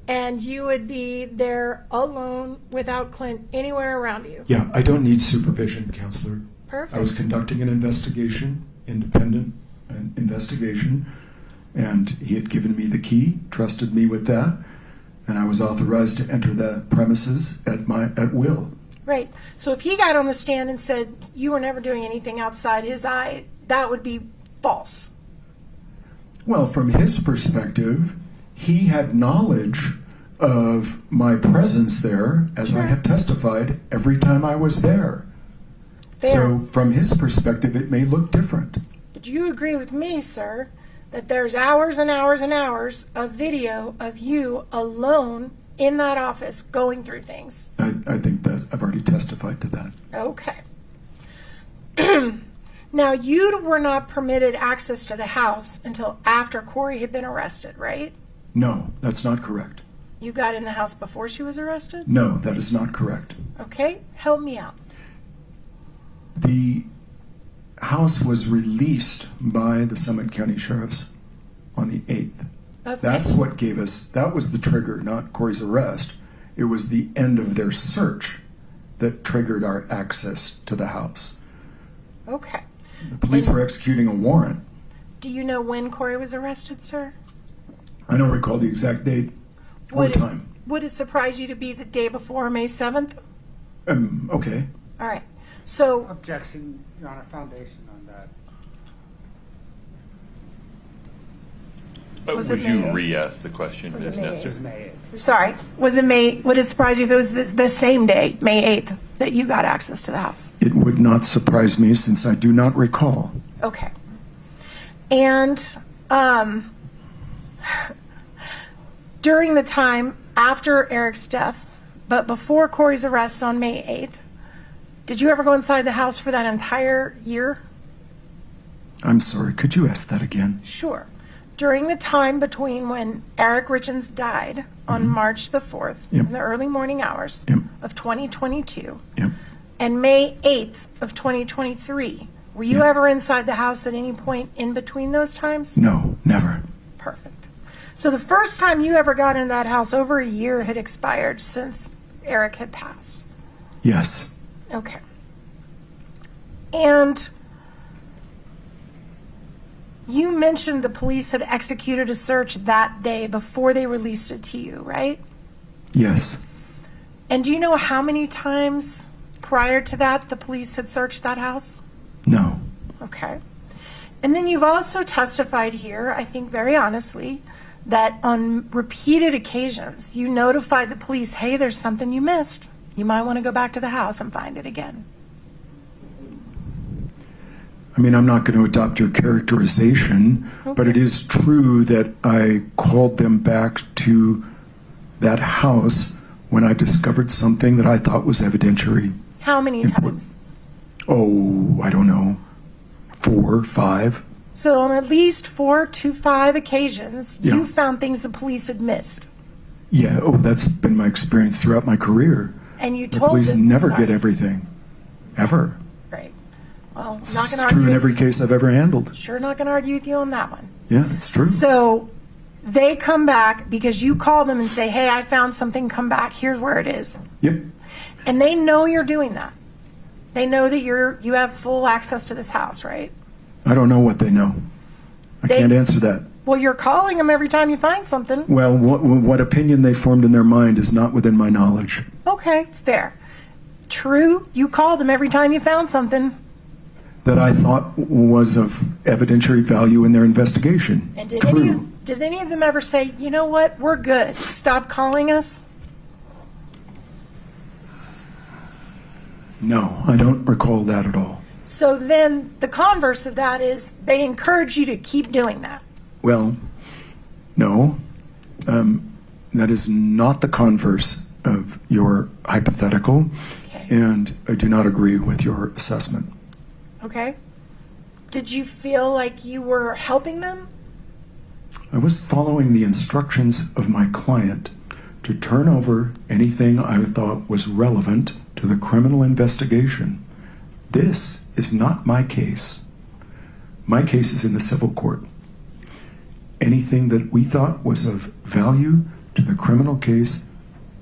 and you would be there alone without Clint anywhere around you. Yeah, I don't need supervision, counselor. Perfect. I was conducting an investigation, independent investigation, and he had given me the key, trusted me with that, and I was authorized to enter the premises at will. Right. So if he got on the stand and said you were never doing anything outside his eye, that would be false. Well, from his perspective, he had knowledge of my presence there, as I have testified every time I was there. Fair. So from his perspective, it may look different. But you agree with me, sir, that there's hours and hours and hours of video of you alone in that office going through things. I think that I've already testified to that. Okay. Now, you were not permitted access to the house until after Kouri had been arrested, right? No, that's not correct. You got in the house before she was arrested? No, that is not correct. Okay, help me out. The house was released by the Summit County Sheriffs on the 8th. Okay. That's what gave us, that was the trigger, not Kouri's arrest. It was the end of their search that triggered our access to the house. Okay. The police were executing a warrant. Do you know when Kouri was arrested, sir? I don't recall the exact date or time. Would it surprise you to be the day before May 7th? Okay. All right. So, Objection, Your Honor, foundation on that. Was Would it you May 8th? re-ask the question, Ms. Nestor? Sorry, was it May, would it surprise you if it was the same day, May 8th, that you got access to the house? It would not surprise me since I do not recall. Okay. And during the time after Eric's death, but before Kouri's arrest on May 8th, did you ever go inside the house for that entire year? I'm sorry, could you ask that again? Sure. During the time between when Eric Richins died on March the 4th, Yep. in the early morning hours Yep. of 2022, Yep. and May 8th of 2023, were you ever inside the house at any point in between those times? No, never. Perfect. So the first time you ever got in that house, over a year had expired since Eric had passed. Yes. Okay. And you mentioned the police had executed a search that day before they released it to you, right? Yes. And do you know how many times prior to that the police had searched that house? No. Okay. And then you've also testified here, I think very honestly, that on repeated occasions you notified the police, hey, there's something you missed. You might want to go back to the house and find it again. I mean, I'm not going to adopt your characterization, but it is true that I called them back to that house when I discovered something that I thought was evidentiary. How many times? Oh, I don't know, 4, 5. So on at least 4 to 5 occasions, Yeah. you found things the police had missed. Yeah, oh, that's been my experience throughout my career. And you The told police them- never sorry. get everything, ever. Right. Well, I'm not It's going to true argue. in every case I've ever handled. Sure not going to argue with you on that one. Yeah, it's true. So they come back because you call them and say, hey, I found something, come back, here's where it is. Yep. And they know you're doing that. They know that you have full access to this house, right? I don't know what they know. I can't answer that. Well, you're calling them every time you find something. Well, what opinion they formed in their mind is not within my knowledge. Okay, fair. True, you called them every time you found something. That I thought was of evidentiary value in their investigation. And did True. any of them ever say, you know what, we're good, stop calling us? No, I don't recall that at all. So then the converse of that is they encourage you to keep doing that. Well, no. That is not the converse of your hypothetical, and I do not agree with your assessment. Okay? Did you feel like you were helping them? I was following the instructions of my client to turn over anything I thought was relevant to the criminal investigation. This is not my case. My case is in the civil court. Anything that we thought was of value to the criminal case,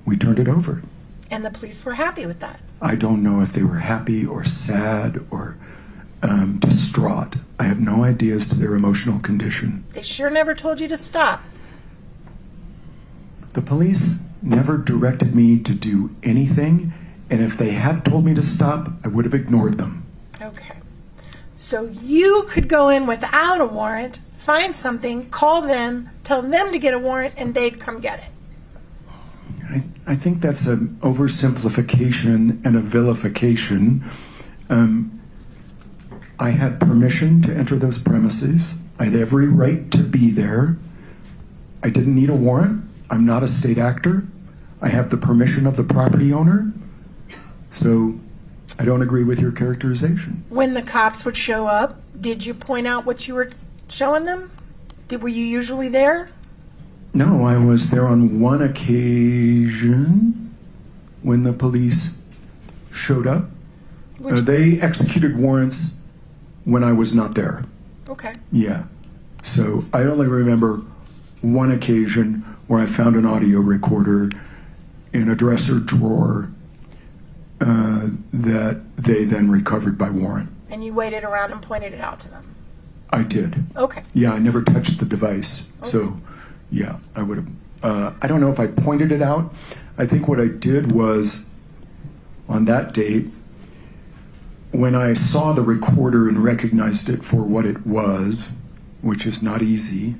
we turned it over. And the police were happy with that. I don't know if they were happy or sad or distraught. I have no idea as to their emotional condition. They sure never told you to stop. The police never directed me to do anything, and if they had told me to stop, I would have ignored them. Okay. So you could go in without a warrant, find something, call them, tell them to get a warrant, and they'd come get it. I think that's an oversimplification and a vilification. I had permission to enter those premises. I had every right to be there. I didn't need a warrant. I'm not a state actor. I have the permission of the property owner. So I don't agree with your characterization. When the cops would show up, did you point out what you were showing them? Were you usually there? No, I was there on one occasion when the police showed up. They executed warrants when I was not there. Okay. Yeah. So I only remember one occasion where I found an audio recorder in a dresser drawer that they then recovered by warrant. And you waited around and pointed it out to them? I did. Okay. Yeah, I never touched the device. Okay. So, yeah, I would have. I don't know if I pointed it out. I think what I did was, on that date, when I saw the recorder and recognized it for what it was, which is not easy,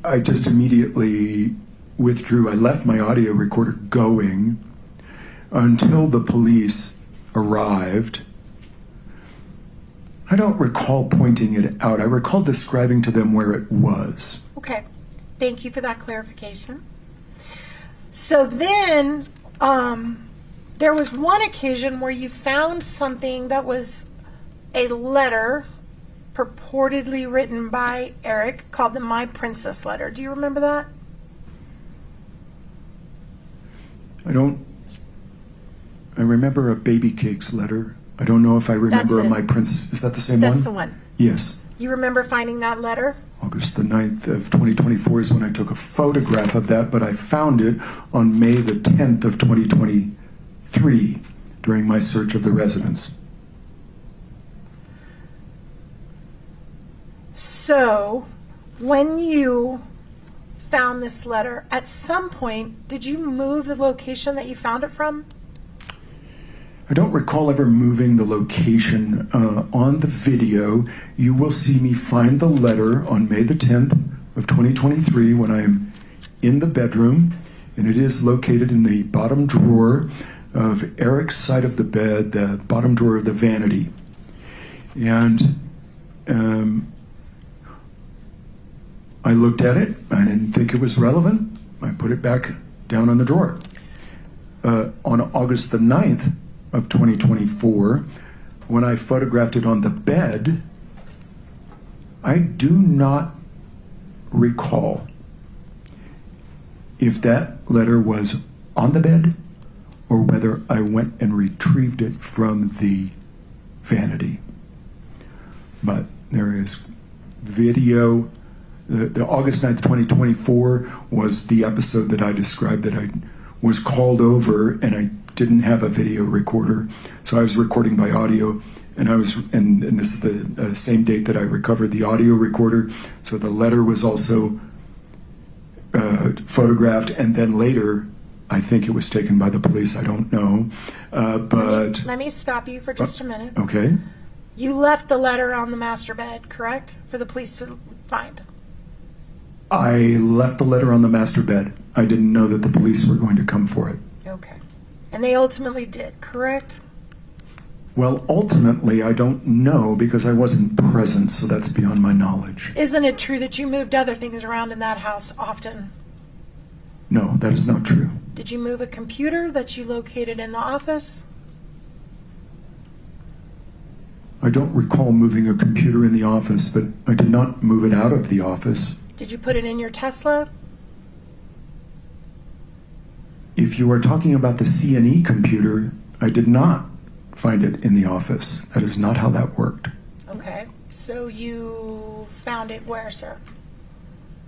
I just immediately withdrew. I left my audio recorder going until the police arrived. I don't recall pointing it out. I recall describing to them where it was. Okay, thank you for that clarification. So then, there was one occasion where you found something that was a letter purportedly written by Eric called the My Princess letter. Do you remember that? I remember a baby cakes letter. I don't know if I remember That's it. My Princess. Is that the same one? That's the one. Yes. You remember finding that letter? August the 9th of 2024 is when I took a photograph of that, but I found it on May the 10th of 2023 during my search of the residence. So, when you found this letter, at some point, did you move the location that you found it from? I don't recall ever moving the location. On the video, you will see me find the letter on May the 10th of 2023 when I'm in the bedroom, and it is located in the bottom drawer of Eric's side of the bed, the bottom drawer of the vanity. And I looked at it. I didn't think it was relevant. I put it back down on the drawer. On August the 9th of 2024, when I photographed it on the bed, I do not recall if that letter was on the bed or whether I went and retrieved it from the vanity. But there is video. The August 9th, 2024 was the episode that I described that I was called over and I didn't have a video recorder. So I was recording by audio, and and this is the same date that I recovered the audio recorder. So the letter was also photographed, and then later, I think it was taken by the police. I don't know, but Let me stop you for just a minute. okay. You left the letter on the master bed, correct? For the police to find. I left the letter on the master bed. I didn't know that the police were going to come for it. Okay. And they ultimately did, correct? Well, ultimately, I don't know because I wasn't present, so that's beyond my knowledge. Isn't it true that you moved other things around in that house often? No, that is not true. Did you move a computer that you located in the office? I don't recall moving a computer in the office, but I did not move it out of the office. Did you put it in your Tesla? If you are talking about the C&E computer, I did not find it in the office. That is not how that worked. Okay. So you found it where, sir?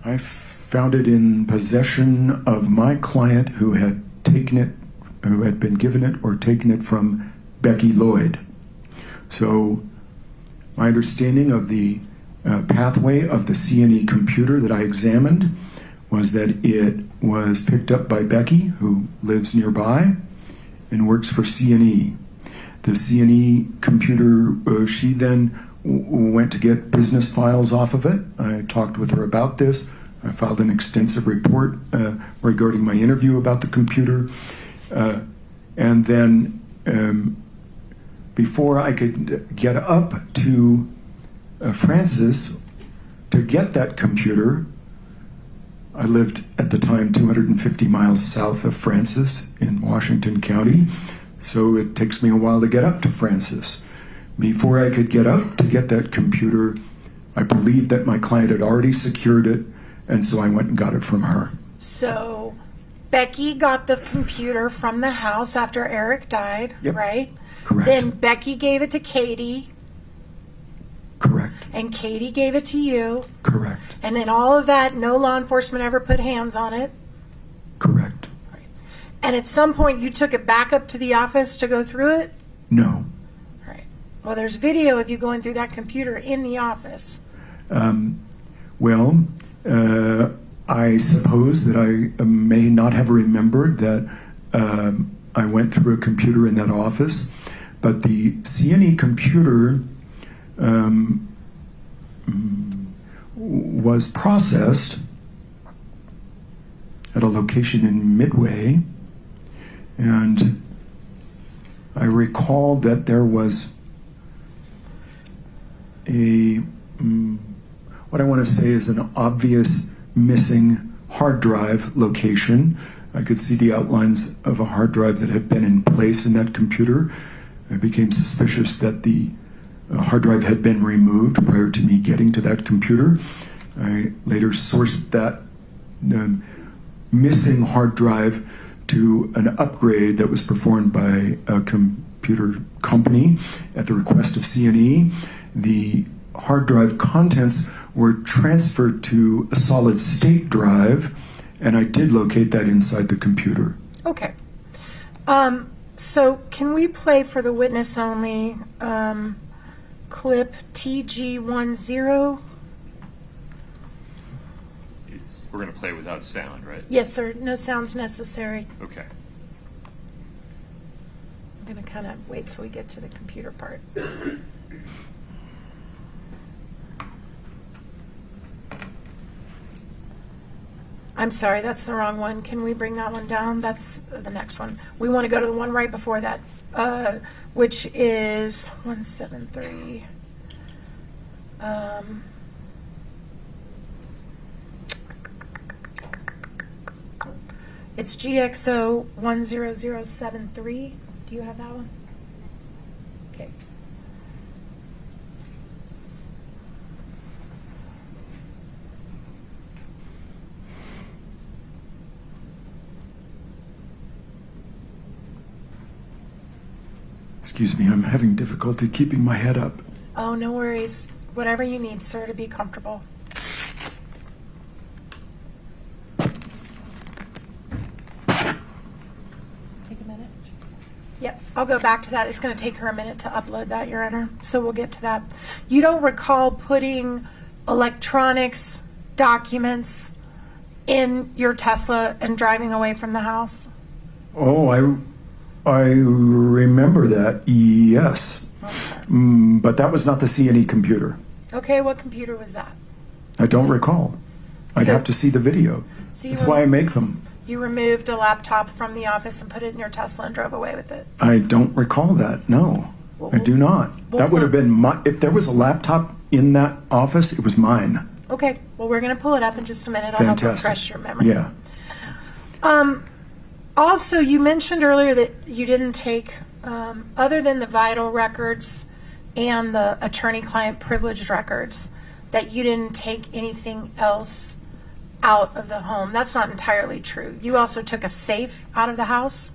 I found it in possession of my client who had taken it, who had been given it or taken it from Becky Lloyd. So my understanding of the pathway of the C&E computer that I examined was that it was picked up by Becky, who lives nearby and works for C&E. The C&E computer, she then went to get business files off of it. I talked with her about this. I filed an extensive report regarding my interview about the computer. And then before I could get up to Francis to get that computer, I lived at the time 250 miles south of Francis in Washington County, so it takes me a while to get up to Francis. Before I could get up to get that computer, I believed that my client had already secured it, and so I went and got it from her. So Becky got the computer from the house after Eric died, Yep. right? Correct. Then Becky gave it to Katie, Correct. and Katie gave it to you. Correct. And in all of that, no law enforcement ever put hands on it. Correct. And at some point, you took it back up to the office to go through it? No. Right. Well, there's video of you going through that computer in the office. Well, I suppose that I may not have remembered that I went through a computer in that office, but the C&E computer was processed at a location in Midway, and I recall that there was what I want to say is an obvious missing hard drive location. I could see the outlines of a hard drive that had been in place in that computer. I became suspicious that the hard drive had been removed prior to me getting to that computer. I later sourced that missing hard drive to an upgrade that was performed by a computer company at the request of C&E. The hard drive contents were transferred to a solid state drive, and I did locate that inside the computer. Okay. So can we play for the witness only clip TG10? We're going to play without sound, right? Yes, sir. No sounds necessary. Okay. I'm going to kind of wait till we get to the computer part. I'm sorry, that's the wrong one. Can we bring that one down? That's the next one. We want to go to the one right before that, which is 173. It's GXO 10073. Do you have that one? Okay. Excuse me, I'm having difficulty keeping my head up. Oh, no worries. Whatever you need, sir, to be comfortable. Take a minute. Yep, I'll go back to that. It's going to take her a minute to upload that, Your Honor, so we'll get to that. You don't recall putting electronics, documents in your Tesla and driving away from the house? Oh, I remember that, yes. Okay. But that was not the C&E computer. Okay, what computer was that? I don't recall. I'd So- have to see the video. So you That's why I make them. You removed a laptop from the office and put it in your Tesla and drove away with it? I don't recall that, no. I do not. That would have been my, if there was a laptop in that office, it was mine. Okay, well, we're going to pull it up in just a minute. I'll help Fantastic. refresh your memory. Yeah. Also, you mentioned earlier that you didn't take, other than the vital records and the attorney-client privileged records, that you didn't take anything else out of the home. That's not entirely true. You also took a safe out of the house?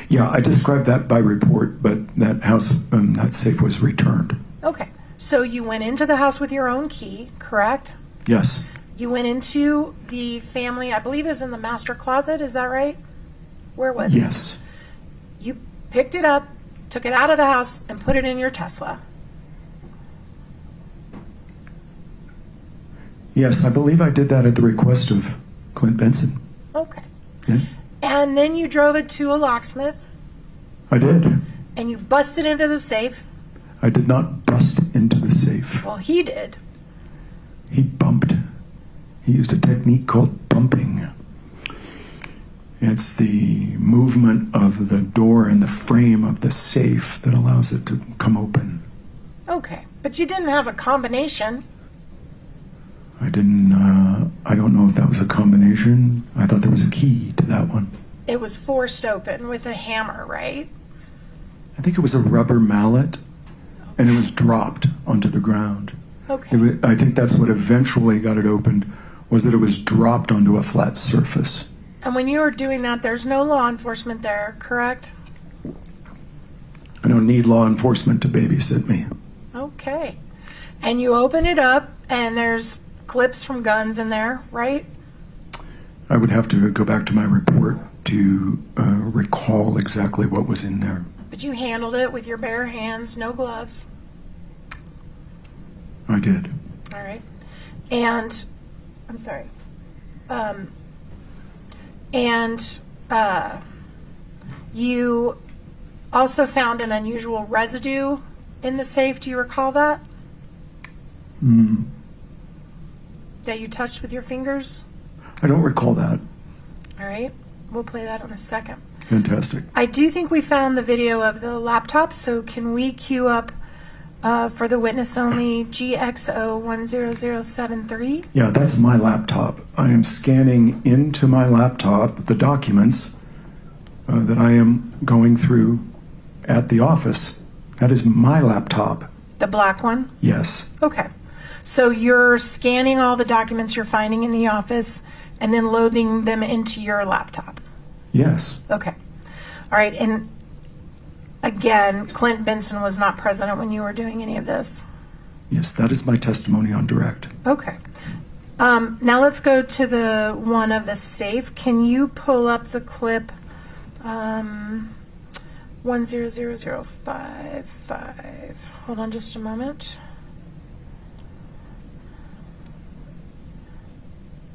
Yeah, I described that by report, but that house, that safe was returned. Okay, so you went into the house with your own key, correct? Yes. You went into the family, I believe is in the master closet, is that right? Where was it? Yes. You picked it up, took it out of the house, and put it in your Tesla. Yes, I believe I did that at the request of Clint Benson. Okay. Yeah, And then you drove it to a locksmith, I did. and you busted into the safe. I did not bust into the safe. Well, he did. He bumped. He used a technique called bumping. It's the movement of the door and the frame of the safe that allows it to come open. Okay, but you didn't have a combination. I don't know if that was a combination. I thought there was a key to that one. It was forced open with a hammer, right? I think it was a rubber mallet, and it was dropped onto the ground. Okay. I think that's what eventually got it opened, was that it was dropped onto a flat surface. And when you were doing that, there's no law enforcement there, correct? I don't need law enforcement to babysit me. Okay. And you open it up, and there's clips from guns in there, right? I would have to go back to my report to recall exactly what was in there. But you handled it with your bare hands, no gloves. I did. All right. And, I'm sorry. You also found an unusual residue in the safe. Do you recall that? that you touched with your fingers? I don't recall that. All right, we'll play that in a second. Fantastic. I do think we found the video of the laptop, so can we queue up for the witness only GXO10073? Yeah, that's my laptop. I am scanning into my laptop the documents that I am going through at the office. That is my laptop. The black one? Yes. Okay. So you're scanning all the documents you're finding in the office and then loading them into your laptop? Yes. Okay. All right. And again, Clint Benson was not present when you were doing any of this? Yes, that is my testimony on direct. Okay. Now let's go to the one of the safe. Can you pull up the clip 100055? Hold on just a moment.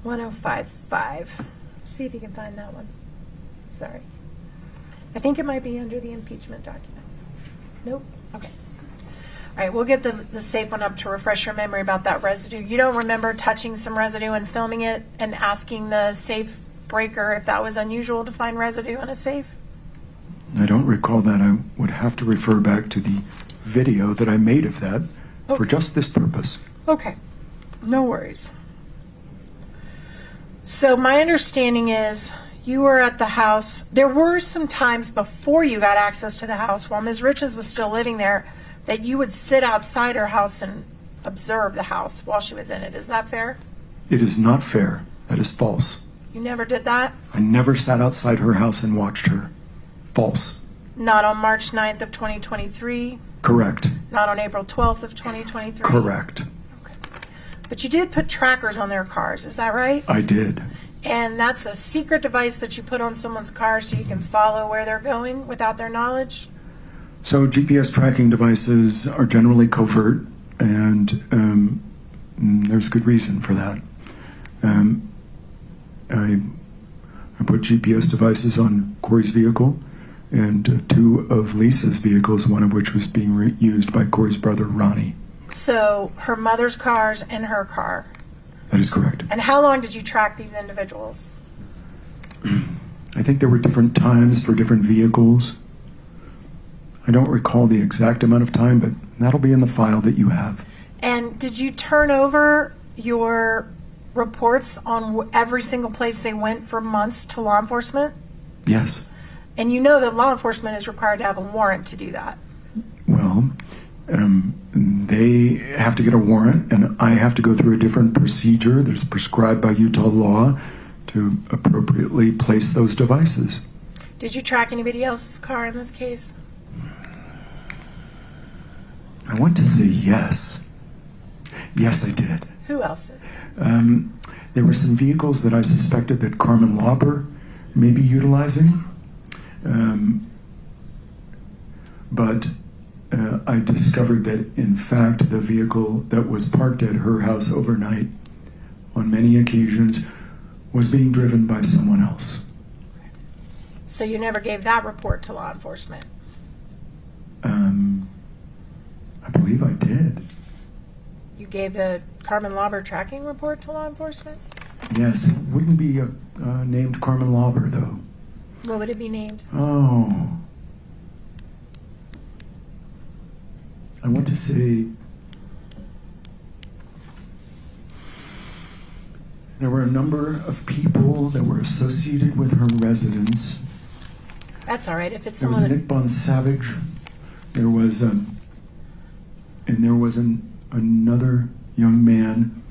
1055. See if you can find that one. Sorry. I think it might be under the impeachment documents. Nope. Okay. All right, we'll get the safe one up to refresh your memory about that residue. You don't remember touching some residue and filming it and asking the safe breaker if that was unusual to find residue in a safe? I don't recall that. I would have to refer back to the video that I made of that for just this purpose. Okay, no worries. So my understanding is you were at the house. There were some times before you got access to the house while Ms. Richins was still living there that you would sit outside her house and observe the house while she was in it. Is that fair? It is not fair. That is false. You never did that? I never sat outside her house and watched her. False. Not on March 9th of 2023? Correct. Not on April 12th of 2023? Correct. But you did put trackers on their cars, is that right? I did. And that's a secret device that you put on someone's car so you can follow where they're going without their knowledge? So GPS tracking devices are generally covert, and there's good reason for that. I put GPS devices on Kouri's vehicle and two of Lisa's vehicles, one of which was being used by Kouri's brother, Ronnie. So her mother's cars and her car. That is correct. And how long did you track these individuals? I think there were different times for different vehicles. I don't recall the exact amount of time, but that'll be in the file that you have. And did you turn over your reports on every single place they went for months to law enforcement? Yes. And you know that law enforcement is required to have a warrant to do that. Well, they have to get a warrant, and I have to go through a different procedure that is prescribed by Utah law to appropriately place those devices. Did you track anybody else's car in this case? I want to say yes. Yes, I did. Who else's? There were some vehicles that I suspected that Carmen Lauber may be utilizing, but I discovered that, in fact, the vehicle that was parked at her house overnight on many occasions was being driven by someone else. So you never gave that report to law enforcement? I believe I did. You gave the Carmen Lauber tracking report to law enforcement? Yes, it wouldn't be named Carmen Lauber, though. What would it be named? Oh. I want to say there were a number of people that were associated with her residence. That's all right. If it's There was someone Nick Bonsavage. There was another young man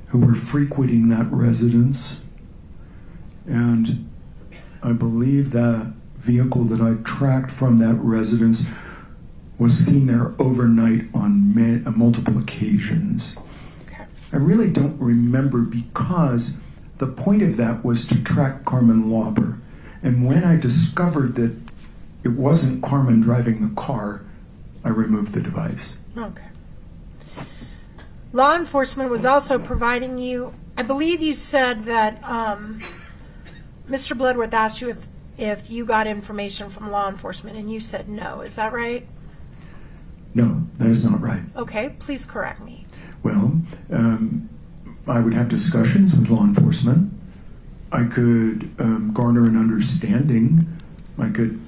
who were frequenting that residence, and I believe that vehicle that I tracked from that residence was seen there overnight on multiple occasions. Okay. I really don't remember, because the point of that was to track Carmen Lauber. And when I discovered that it wasn't Carmen driving the car, I removed the device. Okay. Law enforcement was also providing you, I believe you said that Mr. Bloodworth asked you if you got information from law enforcement, and you said no. Is that right? No, that is not right. Okay, please correct me. Well, I would have discussions with law enforcement. I could garner an understanding. I could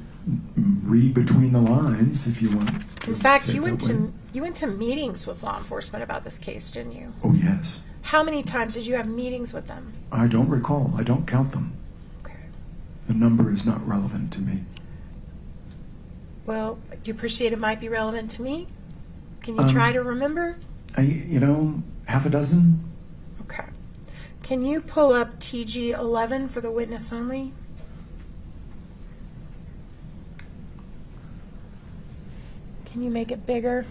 read between the lines, if you want. In fact, say it you went that way. to meetings with law enforcement about this case, didn't you? Oh, yes. How many times did you have meetings with them? I don't recall. I don't count them. Okay. The number is not relevant to me. Well, you appreciate it might be relevant to me? Can you try to remember? Half a dozen? Okay. Can you pull up TG 11 for the witness only? Can you make it bigger?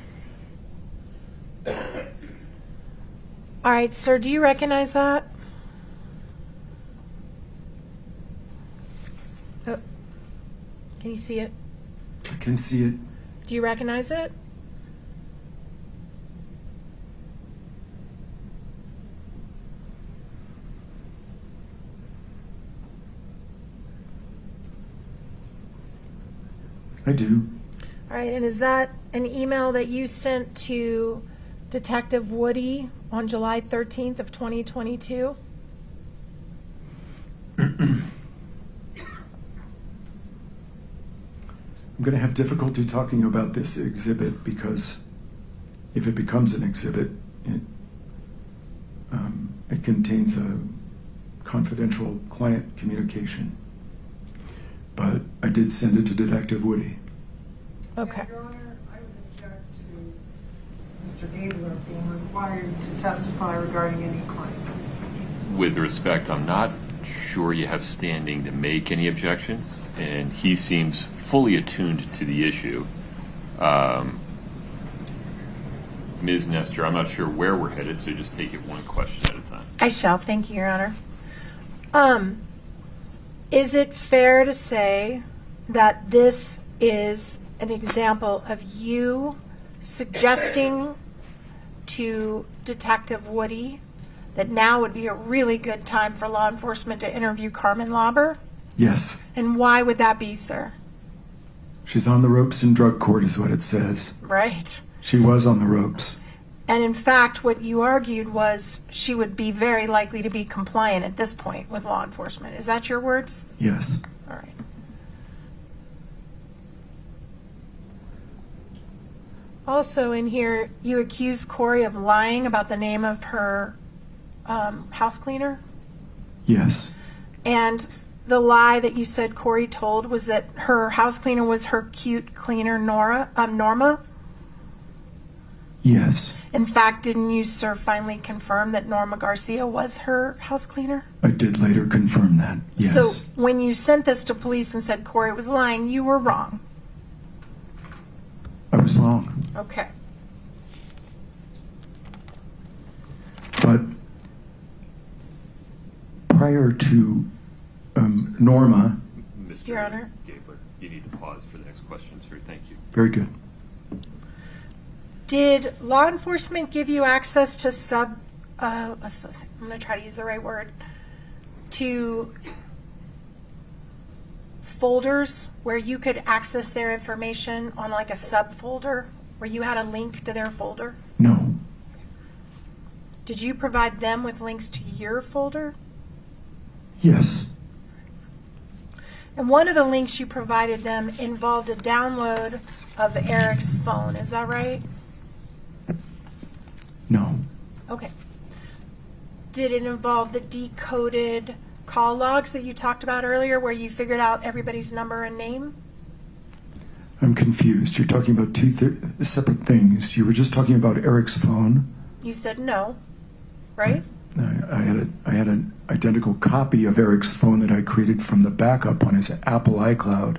All right, sir, do you recognize that? Oh, can you see it? I can see it. Do you recognize it? I do. All right, and is that an email that you sent to Detective Woody on July 13th of 2022? I'm going to have difficulty talking about this exhibit because if it becomes an exhibit, it contains a confidential client communication. But I did send it to Detective Woody. Okay. Your Honor, I would object to Mr. Gabler being required to testify regarding any claim. With respect, I'm not sure you have standing to make any objections, and he seems fully attuned to the issue. Ms. Nestor, I'm not sure where we're headed, so just take it one question at a time. I shall. Thank you, Your Honor. Is it fair to say that this is an example of you suggesting to Detective Woody that now would be a really good time for law enforcement to interview Carmen Lauber? Yes. And why would that be, sir? She's on the ropes in drug court is what it says. Right. She was on the ropes. And in fact, what you argued was she would be very likely to be compliant at this point with law enforcement. Is that your words? Yes. All right. Also in here, you accuse Kouri of lying about the name of her house cleaner. Yes. And the lie that you said Kouri told was that her house cleaner was her cute cleaner, Norma. Yes. In fact, didn't you, sir, finally confirm that Norma Garcia was her house cleaner? I did later confirm that. Yes. So when you sent this to police and said Kouri was lying, you were wrong. I was wrong. Okay. But prior to Norma, Your Honor. Gabler, you need to pause for the next question, sir. Thank you. very good. Did law enforcement give you access to I'm going to try to use the right word, to folders where you could access their information on like a subfolder where you had a link to their folder? No. Did you provide them with links to your folder? Yes. And one of the links you provided them involved a download of Eric's phone. Is that right? No. Okay. Did it involve the decoded call logs that you talked about earlier where you figured out everybody's number and name? I'm confused. You're talking about two separate things. You were just talking about Eric's phone. You said no, right? I had an identical copy of Eric's phone that I created from the backup on his Apple iCloud.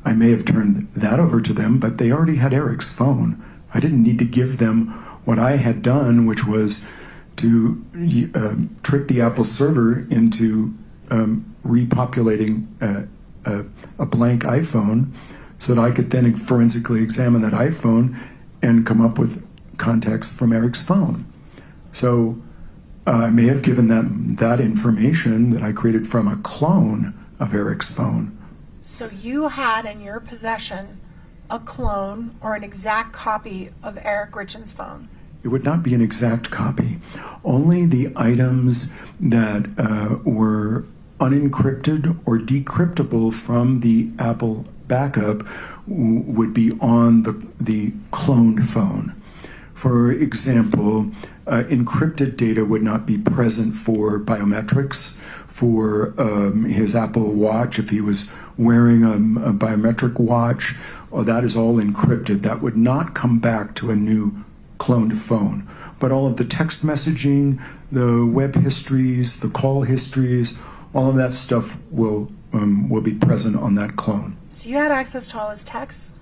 I may have turned that over to them, but they already had Eric's phone. I didn't need to give them what I had done, which was to trick the Apple server into repopulating a blank iPhone so that I could then forensically examine that iPhone and come up with context from Eric's phone. So I may have given them that information that I created from a clone of Eric's phone. So you had in your possession a clone or an exact copy of Eric Richins' phone. It would not be an exact copy. Only the items that were unencrypted or decryptable from the Apple backup would be on the cloned phone. For example, encrypted data would not be present for biometrics, for his Apple Watch. If he was wearing a biometric watch, that is all encrypted. That would not come back to a new cloned phone. But all of the text messaging, the web histories, the call histories, all of that stuff will be present on that clone. So you had access to all his texts?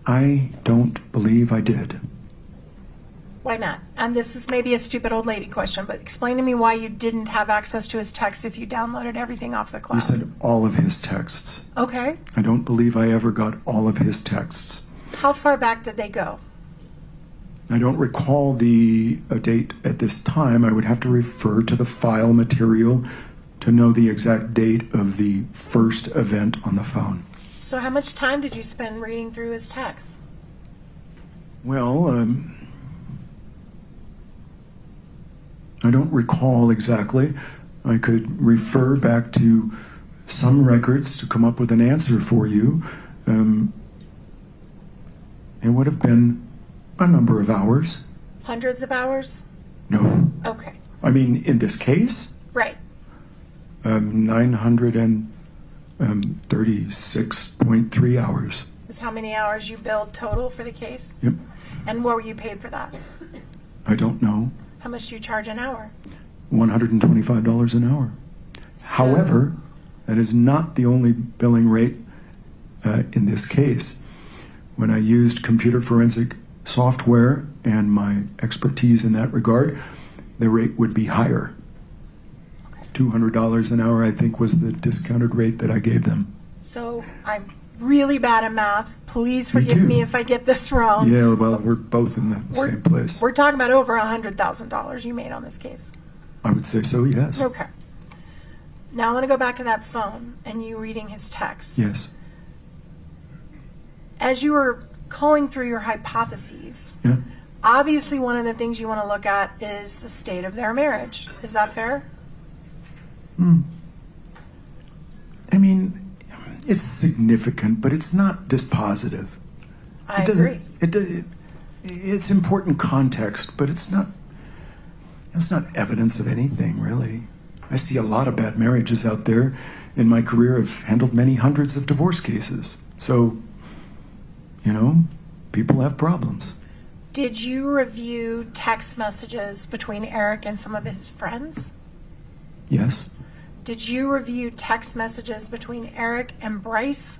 I don't believe I did. Why not? And this is maybe a stupid old lady question, but explain to me why you didn't have access to his texts if you downloaded everything off the cloud. You said all of his texts. Okay. I don't believe I ever got all of his texts. How far back did they go? I don't recall the date at this time. I would have to refer to the file material to know the exact date of the first event on the phone. So how much time did you spend reading through his texts? Well, I don't recall exactly. I could refer back to some records to come up with an answer for you. It would have been a number of hours. Hundreds of hours? No. Okay. I mean, in this case, Right. 936.3 hours. Is how many hours you billed total for the case? Yep. And what were you paid for that? I don't know. How much do you charge an hour? $125 an hour. However, that is not the only billing rate in this case. When I used computer forensic software and my expertise in that regard, the rate would be higher. $200 an hour, I think, was the discounted rate that I gave them. So I'm really bad at math. Please forgive me if I get this wrong. Yeah, well, we're both in the same place. We're talking about over $100,000 you made on this case. I would say so, yes. Okay. Now I want to go back to that phone and you reading his text. Yes. As you were culling through your hypotheses, Yeah. obviously one of the things you want to look at is the state of their marriage. Is that fair? I mean, it's significant, but it's not dispositive. I agree. It's important context, but it's not evidence of anything, really. I see a lot of bad marriages out there. In my career, I've handled many hundreds of divorce cases. So, people have problems. Did you review text messages between Eric and some of his friends? Yes. Did you review text messages between Eric and Bryce?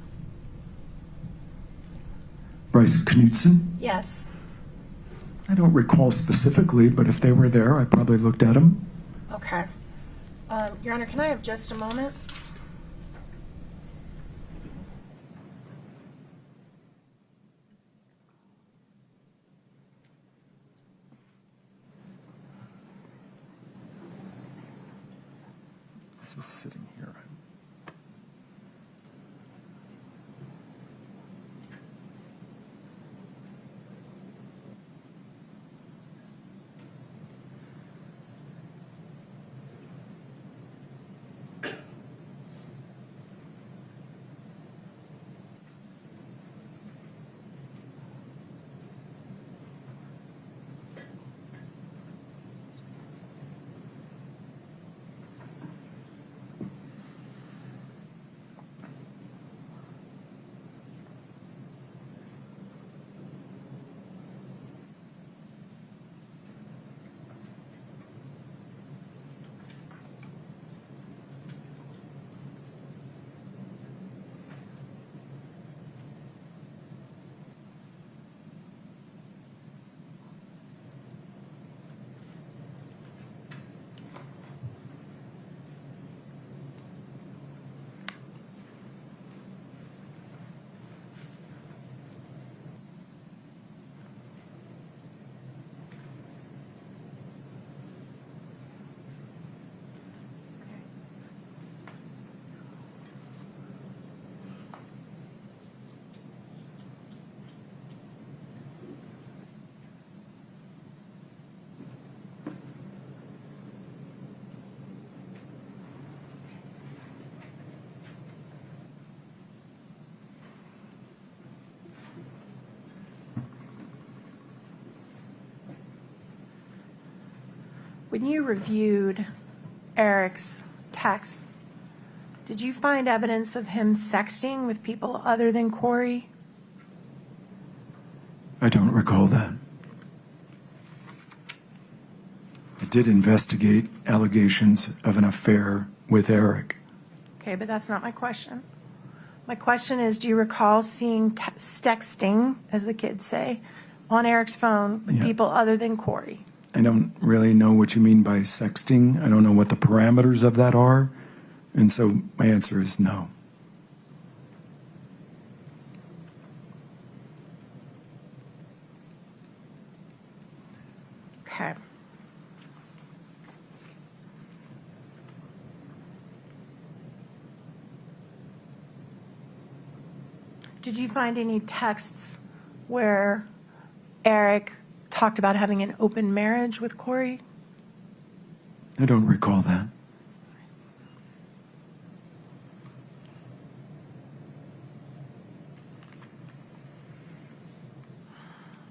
Bryce Knudsen? Yes. I don't recall specifically, but if they were there, I probably looked at them. Okay. Your Honor, can I have just a moment? This was sitting here. when you reviewed Eric's texts, did you find evidence of him sexting with people other than Kouri? I don't recall that. I did investigate allegations of an affair with Eric. Okay, but that's not my question. My question is, do you recall seeing sexting, as the kids say, on Eric's phone with Yeah. people other than Kouri? I don't really know what you mean by sexting. I don't know what the parameters of that are. And so my answer is no. Okay. Did you find any texts where Eric talked about having an open marriage with Kouri? I don't recall that.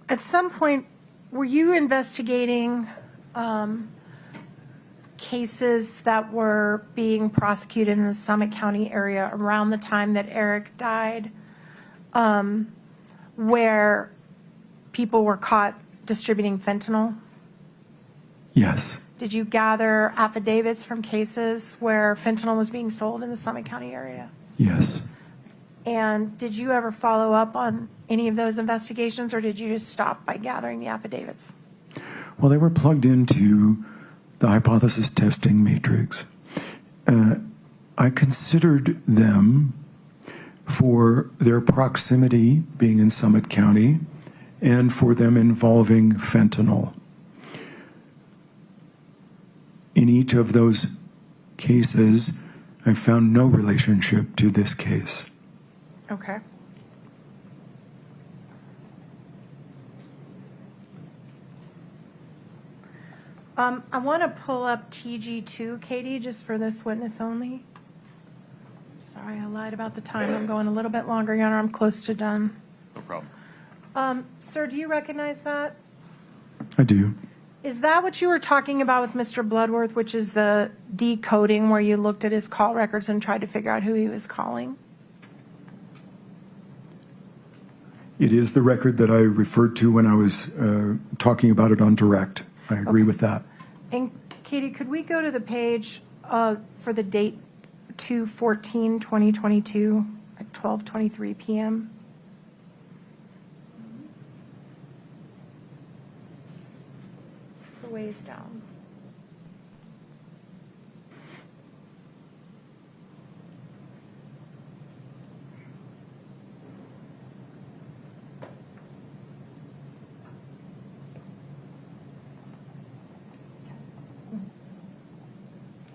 At some point, were you investigating cases that were being prosecuted in the Summit County area around the time that Eric died, where people were caught distributing fentanyl? Yes. Did you gather affidavits from cases where fentanyl was being sold in the Summit County area? Yes. And did you ever follow up on any of those investigations, or did you just stop by gathering the affidavits? Well, they were plugged into the hypothesis testing matrix. I considered them for their proximity, being in Summit County, and for them involving fentanyl. In each of those cases, I found no relationship to this case. Okay. I want to pull up TG2, Katie, just for this witness only. Sorry, I lied about the time. I'm going a little bit longer, Your Honor. I'm close to done. No problem. Sir, do you recognize that? I do. Is that what you were talking about with Mr. Bloodworth, which is the decoding where you looked at his call records and tried to figure out who he was calling? It is the record that I referred to when I was talking about it on direct. I agree with that. And Katie, could we go to the page for the date 2/14/2022 at 12:23 p.m.? It's a ways down.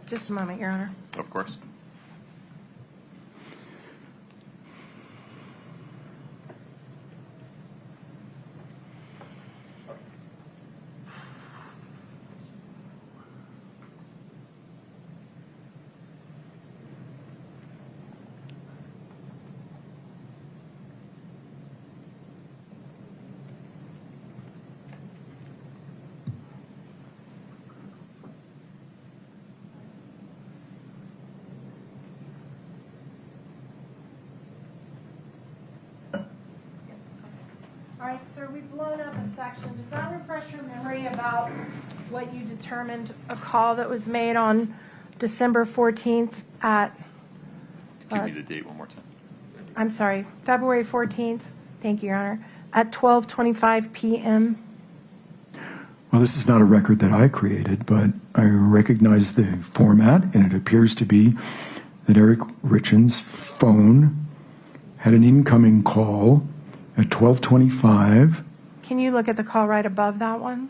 Just a moment, Your Honor. Of course. All right, sir, we've blown up a section. Does that refresh your memory about what you determined a call that was made on December 14th at, Give me the date one more time. I'm sorry, February 14th, thank you, Your Honor, at 12:25 p.m.? Well, this is not a record that I created, but I recognize the format, and it appears to be that Eric Richins' phone had an incoming call at 12:25. Can you look at the call right above that one?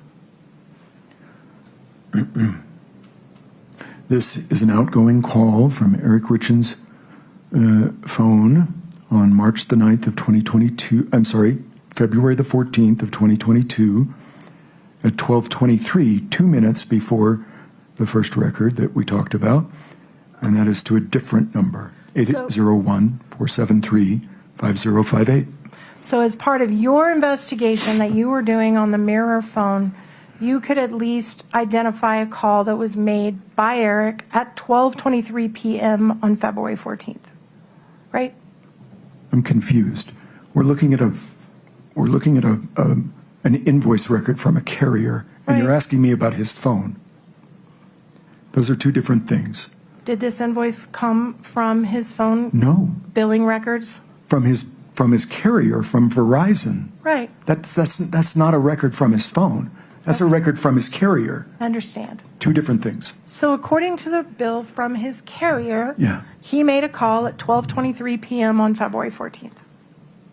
This is an outgoing call from Eric Richins' phone on March the 9th of 2022. I'm sorry, February the 14th of 2022 at 12:23, 2 minutes before the first record that we talked about, and that is to a different number, 801-473-5058. So as part of your investigation that you were doing on the mirror phone, you could at least identify a call that was made by Eric at 12:23 p.m. on February 14th, right? I'm confused. We're looking at an invoice record from a carrier, and you're Right. asking me about his phone. Those are two different things. Did this invoice come from his phone No, billing records? from his carrier, from Verizon. Right, That's not a record from his phone. That's a record from his carrier. I understand. Two different things. So according to the bill from his carrier, Yeah, he made a call at 12:23 p.m. on February 14th.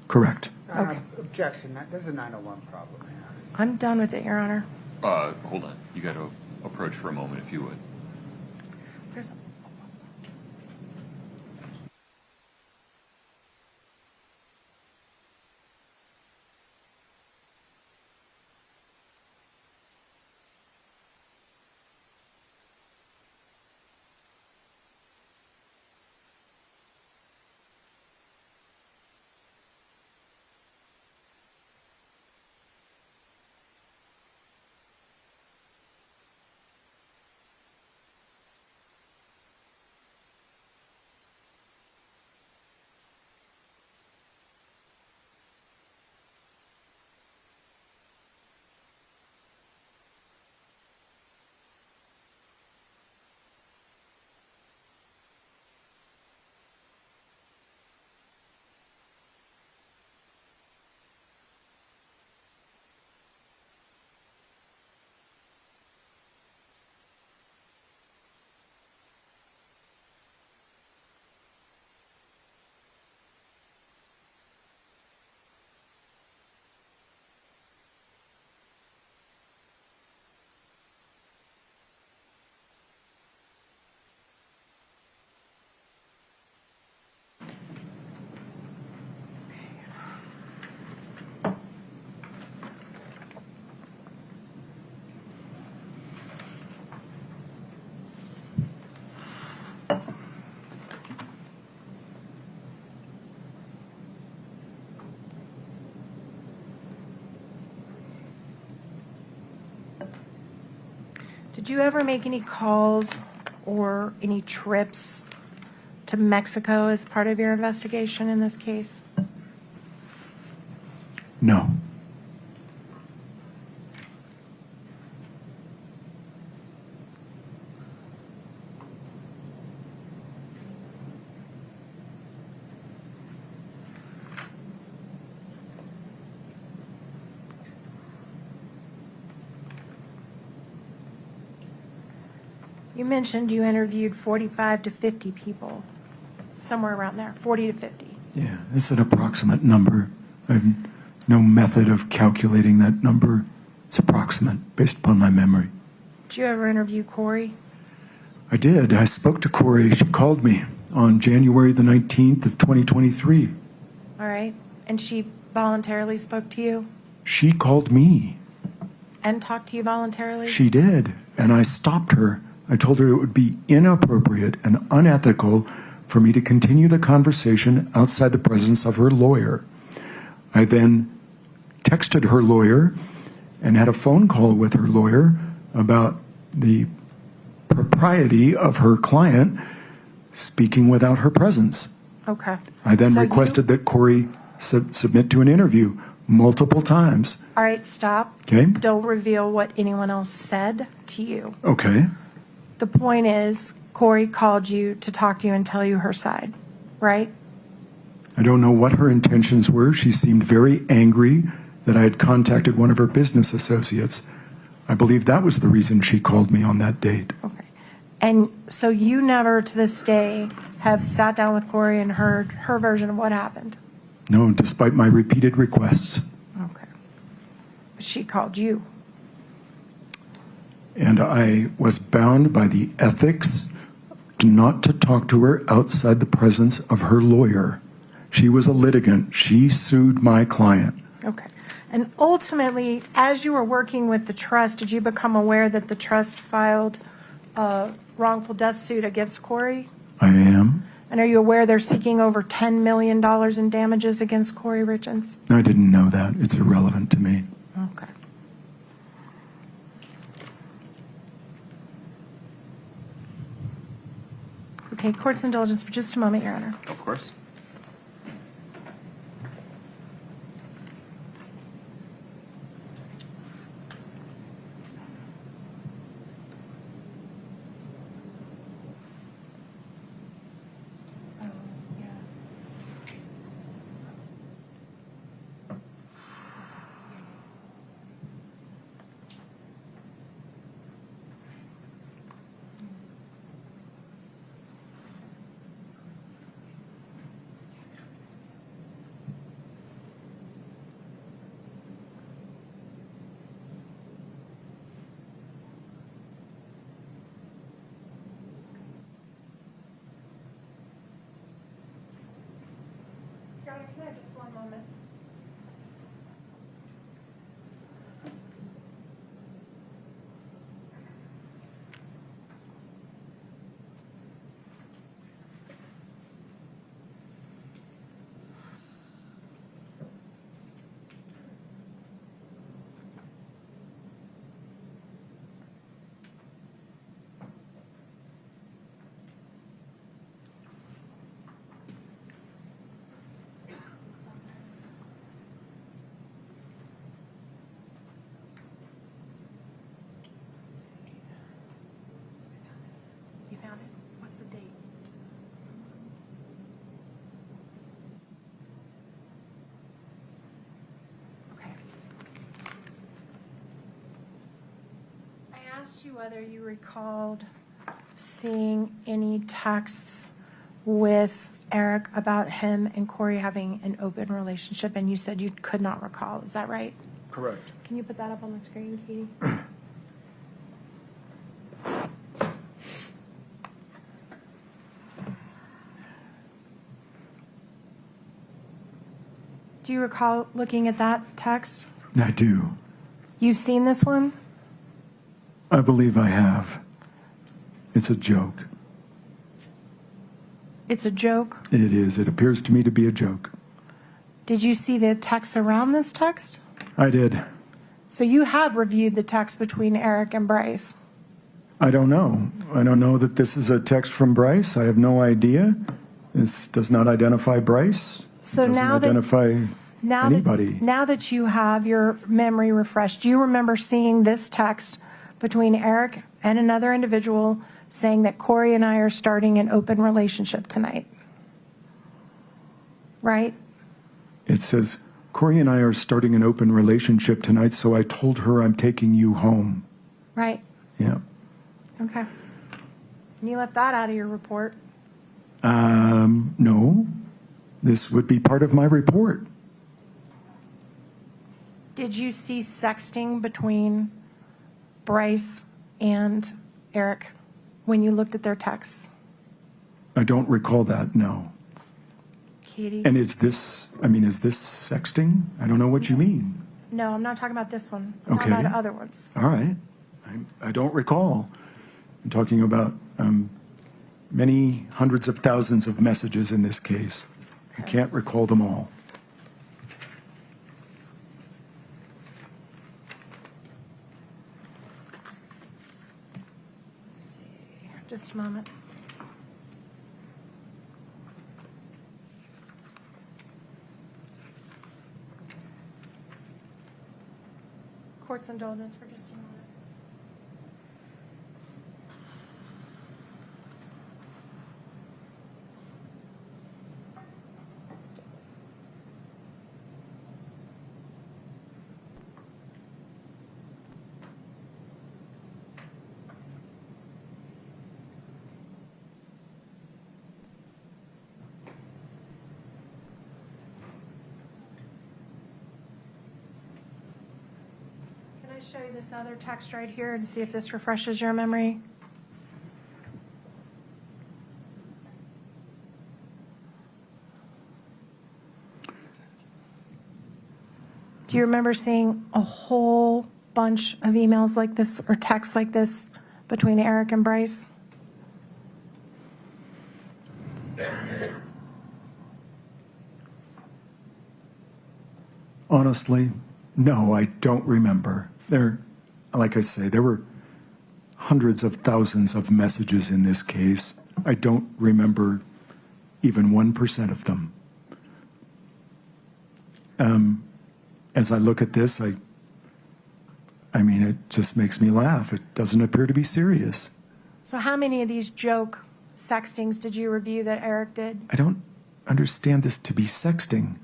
correct. Okay. Objection, there's a 901 problem here. I'm done with it, Your Honor. Hold on. You got to approach for a moment, if you would. There's- Did you ever make any calls or any trips to Mexico as part of your investigation in this case? No. You mentioned you interviewed 45 to 50 people, somewhere around there, 40 to 50. Yeah, it's an approximate number. I have no method of calculating that number. It's approximate, based upon my memory. Did you ever interview Kouri? I did. I spoke to Kouri. She called me on January the 19th of 2023. All right. And she voluntarily spoke to you She called me. and talked to you voluntarily? She did, and I stopped her. I told her it would be inappropriate and unethical for me to continue the conversation outside the presence of her lawyer. I then texted her lawyer and had a phone call with her lawyer about the propriety of her client speaking without her presence. Okay. I then So requested that Kouri submit to an interview multiple times. All right, stop. Okay? Don't reveal what anyone else said to you. Okay. The point is, Kouri called you to talk to you and tell you her side, right? I don't know what her intentions were. She seemed very angry that I had contacted one of her business associates. I believe that was the reason she called me on that date. Okay. And so you never, to this day, have sat down with Kouri and heard her version of what happened? No, despite my repeated requests. Okay. She called you. And I was bound by the ethics not to talk to her outside the presence of her lawyer. She was a litigant. She sued my client. Okay. And ultimately, as you were working with the trust, did you become aware that the trust filed a wrongful death suit against Kouri? I am. And are you aware they're seeking over $10 million in damages against Kouri Richins? I didn't know that. It's irrelevant to me. Okay. Okay, court's indulgence for just a moment, Your Honor. Of course. Your Honor, can I have just one moment? You found it? What's the date? Okay. I asked you whether you recalled seeing any texts with Eric about him and Kouri having an open relationship, and you said you could not recall. Is that right? Correct. Can you put that up on the screen, Katie? Do you recall looking at that text? I do. You've seen this one? I believe I have. It's a joke. It's a joke. It is. It appears to me to be a joke. Did you see the text around this text? I did. So you have reviewed the text between Eric and Bryce. I don't know. I don't know that this is a text from Bryce. I have no idea. This does not identify Bryce. So Doesn't now that identify anybody. now that you have your memory refreshed, do you remember seeing this text between Eric and another individual saying that Kouri and I are starting an open relationship tonight? Right? It says, Kouri and I are starting an open relationship tonight, so I told her I'm taking you home. Right. Yeah. Okay. And you left that out of your report. No. This would be part of my report. Did you see sexting between Bryce and Eric when you looked at their texts? I don't recall that, no. Katie? And is this sexting? I don't know what you mean. No, I'm not talking about this one. I'm Okay. talking about other ones. All right. I don't recall. I'm talking about many hundreds of thousands of messages in this case. I can't recall them all. Let's see. Just a moment. Court's indulgence for just a moment. Can I show you this other text right here and see if this refreshes your memory? Do you remember seeing a whole bunch of emails like this or texts like this between Eric and Bryce? Honestly, no, I don't remember. Like I say, there were hundreds of thousands of messages in this case. I don't remember even 1% of them. As I look at this, I mean, it just makes me laugh. It doesn't appear to be serious. So how many of these joke sextings did you review that Eric did? I don't understand this to be sexting.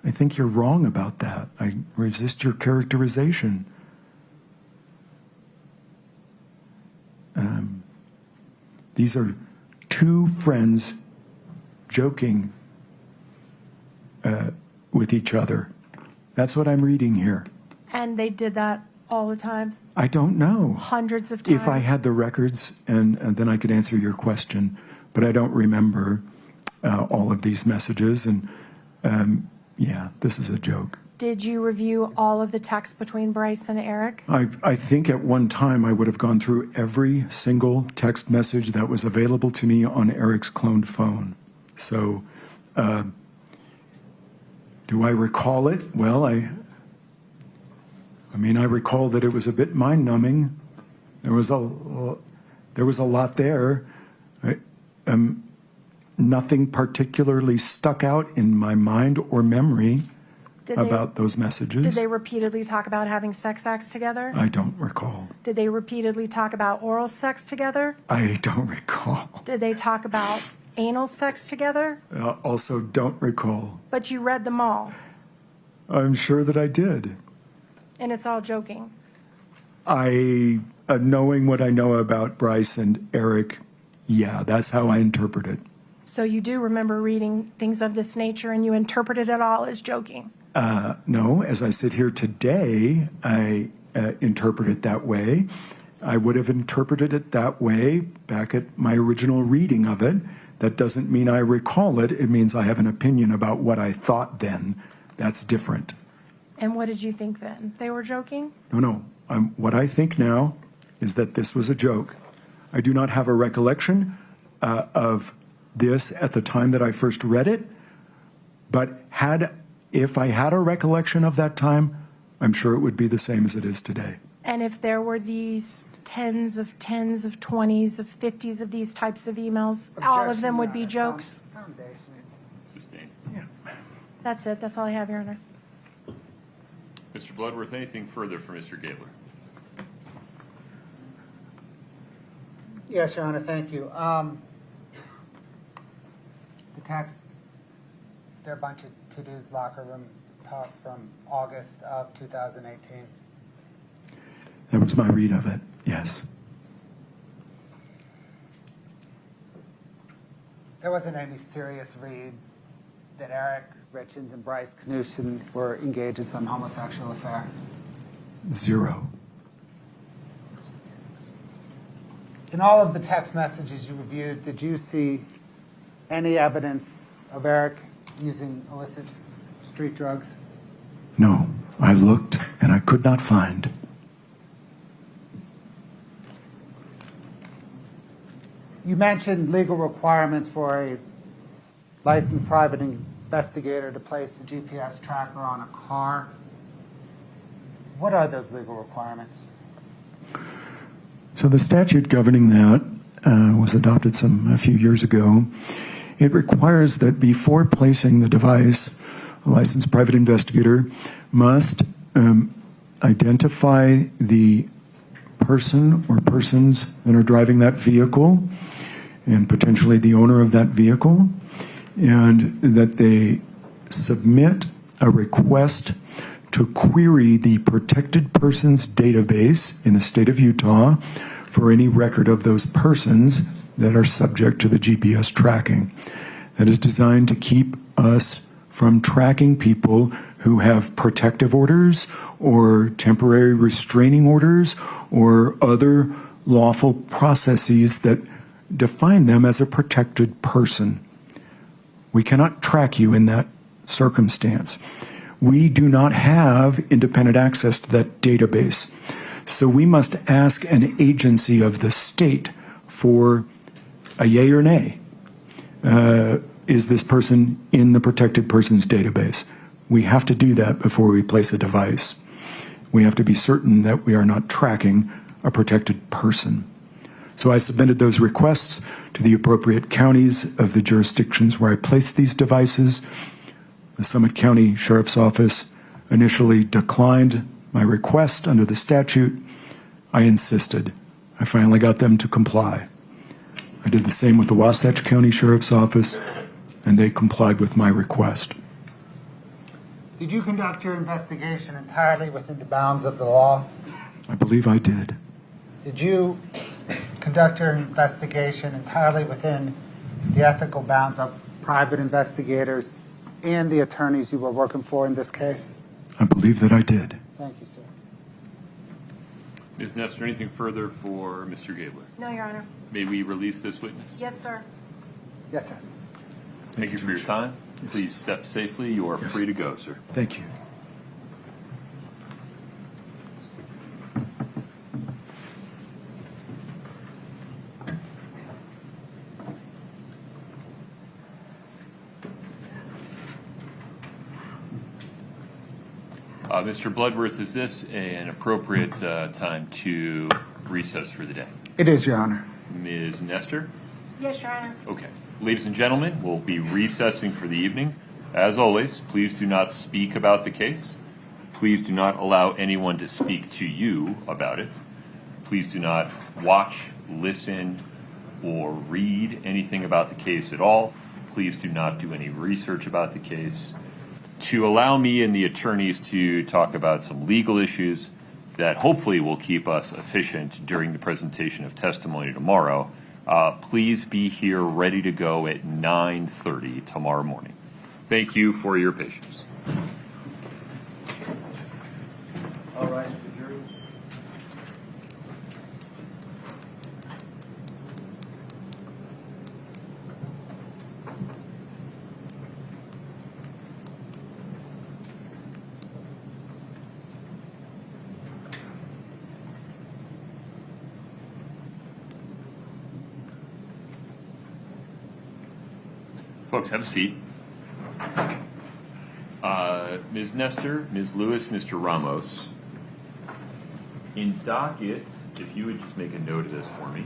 I think you're wrong about that. I resist your characterization. These are two friends joking with each other. That's what I'm reading here. And they did that all the time? I don't know. Hundreds of times? If I had the records, and then I could answer your question, but I don't remember all of these messages, and yeah, this is a joke. Did you review all of the texts between Bryce and Eric? I think at one time I would have gone through every single text message that was available to me on Eric's cloned phone. So, do I recall it? Well, I mean, I recall that it was a bit mind-numbing. There was a lot there. Nothing particularly stuck out in my mind or memory about those messages. Did they repeatedly talk about having sex acts together? I don't recall. Did they repeatedly talk about oral sex together? I don't recall. Did they talk about anal sex together? Also don't recall. But you read them all, I'm sure that I did. and it's all joking. Knowing what I know about Bryce and Eric, yeah, that's how I interpret it. So you do remember reading things of this nature, and you interpreted it all as joking? No, as I sit here today, I interpret it that way. I would have interpreted it that way back at my original reading of it. That doesn't mean I recall it. It means I have an opinion about what I thought then. That's different. And what did you think then? They were joking? No. What I think now is that this was a joke. I do not have a recollection of this at the time that I first read it, but if I had a recollection of that time, I'm sure it would be the same as it is today. And if there were these tens of 20s of 50s of these types of emails, all of them would be jokes? Sustained. That's it. That's all I have, Your Honor. Mr. Bloodworth, anything further for Mr. Gabler? Yes, Your Honor, thank you. The text, they're a bunch of to-dos locker room talk from August of 2018. That was my read of it, yes. There wasn't any serious read that Eric Richins and Bryce Knudsen were engaged in some homosexual affair. Zero. In all of the text messages you reviewed, did you see any evidence of Eric using illicit street drugs? No, I looked and I could not find. You mentioned legal requirements for a licensed private investigator to place a GPS tracker on a car. What are those legal requirements? So the statute governing that was adopted a few years ago. It requires that before placing the device, a licensed private investigator must identify the person or persons that are driving that vehicle and potentially the owner of that vehicle, and that they submit a request to query the protected persons database in the state of Utah for any record of those persons that are subject to the GPS tracking. That is designed to keep us from tracking people who have protective orders or temporary restraining orders or other lawful processes that define them as a protected person. We cannot track you in that circumstance. We do not have independent access to that database. So we must ask an agency of the state for a yay or nay. Is this person in the protected persons database? We have to do that before we place a device. We have to be certain that we are not tracking a protected person. So I submitted those requests to the appropriate counties of the jurisdictions where I placed these devices. The Summit County Sheriff's Office initially declined my request under the statute. I insisted. I finally got them to comply. I did the same with the Wasatch County Sheriff's Office, and they complied with my request. Did you conduct your investigation entirely within the bounds of the law? I believe I did. Did you conduct your investigation entirely within the ethical bounds of private investigators and the attorneys you were working for in this case? I believe that I did. Thank you, sir. Ms. Nestor, anything further for Mr. Gabler? No, Your Honor. May we release this witness? Yes, sir. Yes, sir. Thank you for your time. Please step safely. You are free to go, sir. Thank you. Mr. Bloodworth, is this an appropriate time to recess for the day? It is, Your Honor. Ms. Nestor? Yes, Your Honor. Okay. Ladies and gentlemen, we'll be recessing for the evening. As always, please do not speak about the case. Please do not allow anyone to speak to you about it. Please do not watch, listen, or read anything about the case at all. Please do not do any research about the case. To allow me and the attorneys to talk about some legal issues that hopefully will keep us efficient during the presentation of testimony tomorrow, please be here ready to go at 9:30 tomorrow morning. Thank you for your patience. All rise for the jury. Folks, have a seat. Ms. Nestor, Ms. Lewis, Mr. Ramos, in docket, if you would just make a note of this for me,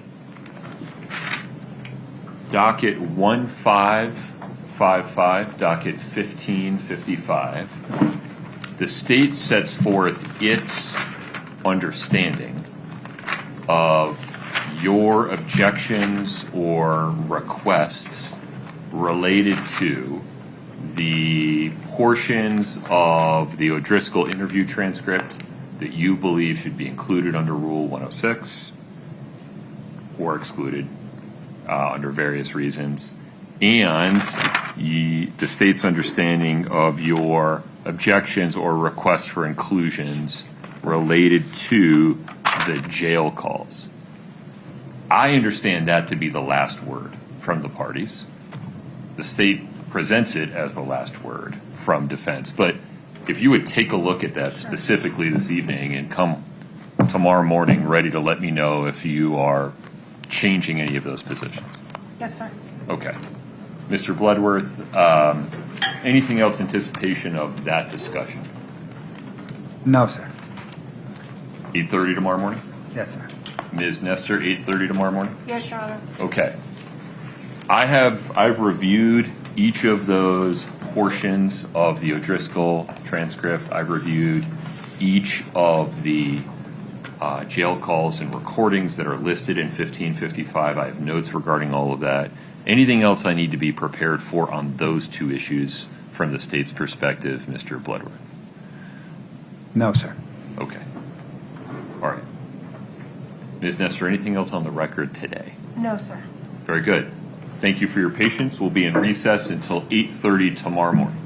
docket 1555, docket 1555, the state sets forth its understanding of your objections or requests related to the portions of the O'Driscoll interview transcript that you believe should be included under Rule 106 or excluded under various reasons, and the state's understanding of your objections or requests for inclusions related to the jail calls. I understand that to be the last word from the parties. The state presents it as the last word from defense. But if you would take a look at that specifically this evening and come tomorrow morning ready to let me know if you are changing any of those positions. Yes, sir. Okay. Mr. Bloodworth, anything else in anticipation of that discussion? No, sir. 8:30 tomorrow morning? Yes, sir. Ms. Nestor, 8:30 tomorrow morning? Yes, Your Honor. Okay. I've reviewed each of those portions of the O'Driscoll transcript. I've reviewed each of the jail calls and recordings that are listed in 1555. I have notes regarding all of that. Anything else I need to be prepared for on those two issues from the state's perspective, Mr. Bloodworth? No, sir. Okay. All right. Ms. Nestor, anything else on the record today? No, sir. Very good. Thank you for your patience. We'll be in recess until 8:30 tomorrow morning.